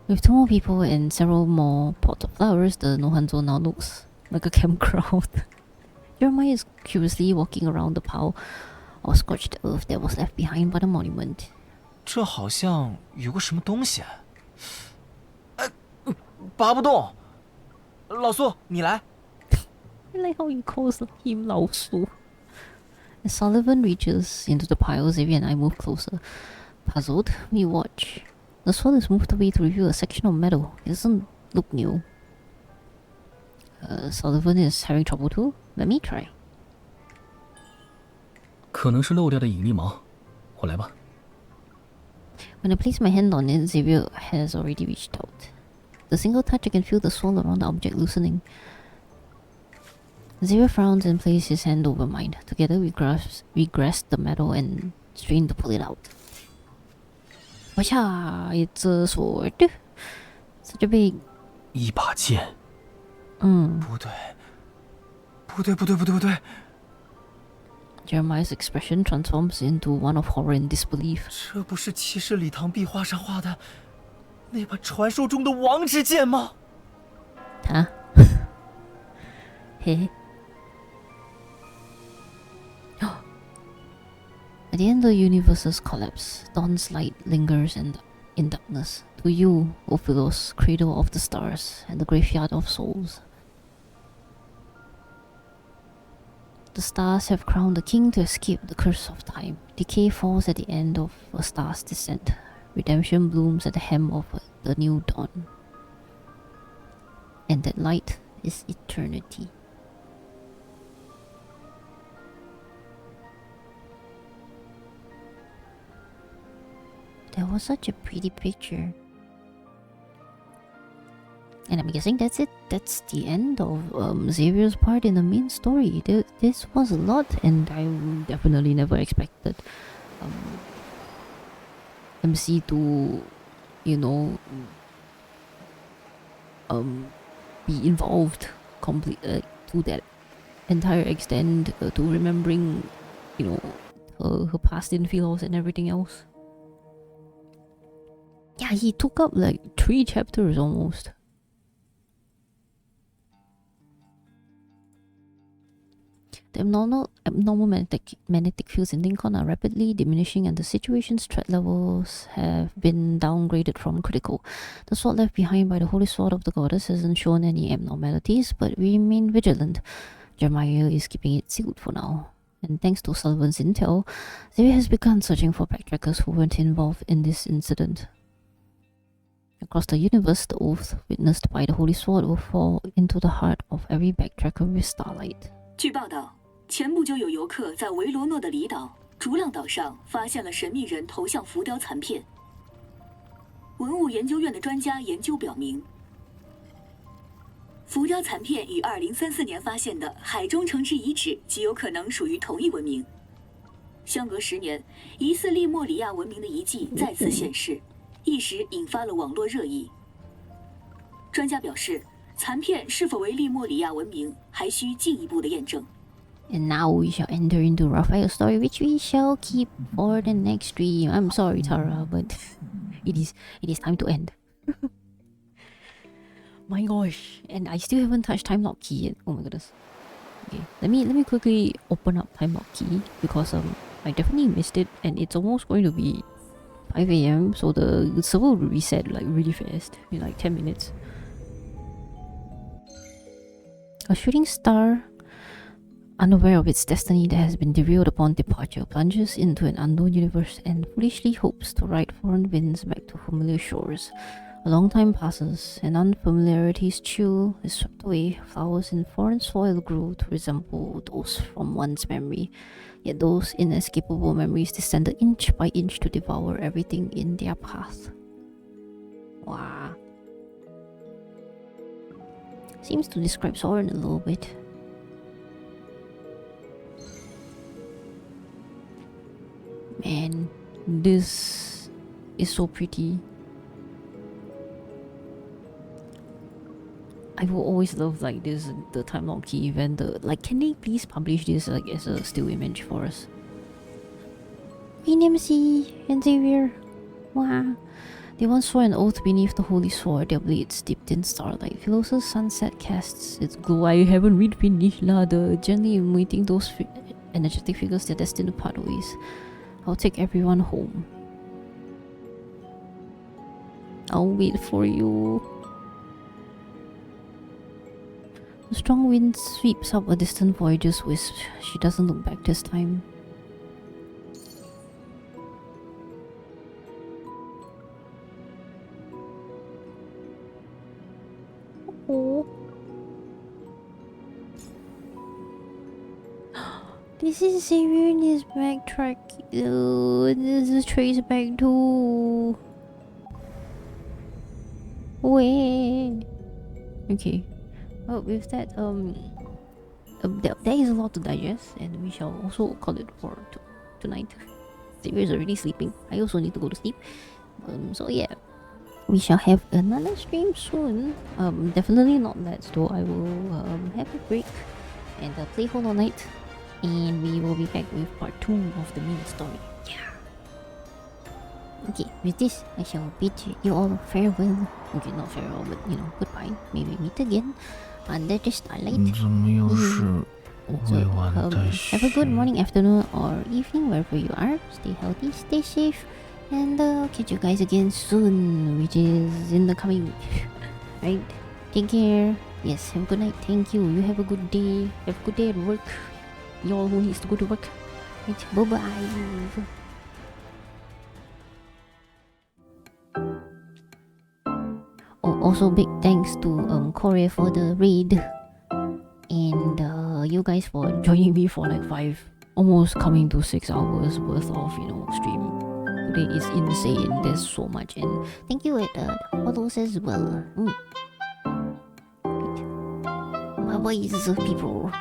With 2 more people and several more pots of flowers, the Nohanzo now looks like a campground. Jeremiah is curiously walking around the pile of scorched earth that was left behind by the monument. 这好像有个什么东西。拔不动。老苏，你来。I like how you call him 老苏. As Sullivan reaches into the pile, Xavier and I move closer. Puzzled, we watch. The sword is moved away to reveal a section of metal. It doesn't look new. Sullivan is having trouble too? Let me try. 可能是漏掉的引力锚，我来吧。When I place my hand on it, Xavier has already reached out. The single touch, I can feel the swirl around the object loosening. Xavier frowns and places his hand over mine. Together we grasp the metal and strain to pull it out. Washa, it's a sword. Such a big... 一把剑。不对。Jeremiah's expression transforms into one of horror and disbelief. 这不是骑士礼堂壁画上画的那把传说中的王之剑吗？啊？嘿。At the end of the universe's collapse, dawn's light lingers in darkness. To you, O Philos, cradle of the stars and the graveyard of souls. The stars have crowned the king to escape the curse of time. Decay falls at the end of a star's descent. Redemption blooms at the hem of the new dawn. And that light is eternity. That was such a pretty picture. And I'm guessing that's it. That's the end of Xavier's part in the main story. This was a lot, and I definitely never expected MC to, you know, be involved completely to that entire extent, to remembering, you know, her past in Philos and everything else. Yeah, he took up like 3 chapters almost. The abnormal magnetic fields in Linkon are rapidly diminishing, and the situation's threat levels have been downgraded from critical. The sword left behind by the holy sword of the goddess hasn't shown any abnormalities, but we remain vigilant. Jeremiah is keeping it sealed for now. And thanks to Sullivan's intel, Xavier has begun searching for backtrackers who weren't involved in this incident. Across the universe, the oath witnessed by the holy sword will fall into the heart of every backtracker with starlight. 据报道，前不久有游客在维罗诺的离岛竹浪岛上发现了神秘人头像浮雕残片。文物研究院的专家研究表明，浮雕残片与2034年发现的海中城市遗址极有可能属于同一文明。相隔10年，疑似利莫里亚文明的遗迹再次现世，一时引发了网络热议。专家表示，残片是否为利莫里亚文明，还需进一步的验证。And now we shall enter into Raphael's story, which we shall keep for the next stream. I'm sorry, Tara, but it is time to end. My gosh, and I still haven't touched Timelock Key yet. Oh my goodness. Okay, let me quickly open up Timelock Key because I definitely missed it, and it's almost going to be 5 AM, so the server will reset like really fast in like 10 minutes. A shooting star, unaware of its destiny that has been derailed upon departure, plunges into an unknown universe and foolishly hopes to ride foreign winds back to familiar shores. A long time passes, and unfamiliarity's chill is swept away. Flowers in foreign soil grow to resemble those from one's memory, yet those inescapable memories descended inch by inch to devour everything in their path. Wow. Seems to describe Soren a little bit. Man, this is so pretty. I will always love like this, the Timelock Key Event. Like, can they please publish this like as a still image for us? Queen MC and Xavier. Wow. They once swore an oath beneath the holy sword, their blades dipped in starlight. Philos' sunset casts its glow. I haven't read finished the gently emulating those energetic figures, they're destined to part ways. I'll take everyone home. I'll wait for you. The strong wind sweeps up a distant voyager's wisp. She doesn't look back this time. Oh. This is Xavier in his backtrack. Oh, this is Trace back too. Wait. Okay. Well, with that, there is a lot to digest, and we shall also call it for tonight. Xavier is already sleeping. I also need to go to sleep. So yeah. We shall have another stream soon. Definitely not that, though. I will have a break and play Hollow Knight, and we will be back with part 2 of the main story. Yeah. Okay, with this, I shall bid you all farewell. Okay, not farewell, but you know, goodbye. Maybe meet again under the starlight. So, have a good morning, afternoon, or evening, wherever you are. Stay healthy, stay safe. And catch you guys again soon, which is in the coming week. Right? Take care. Yes, have a good night. Thank you. You have a good day. Have a good day at work. y'all who needs to go to work. Right, bye-bye. Oh, also big thanks to Corey for the raid. And you guys for joining me for like 5, almost coming to 6 hours worth of, stream. Today is insane. There's so much, and thank you at follows as well. Bye bye, people.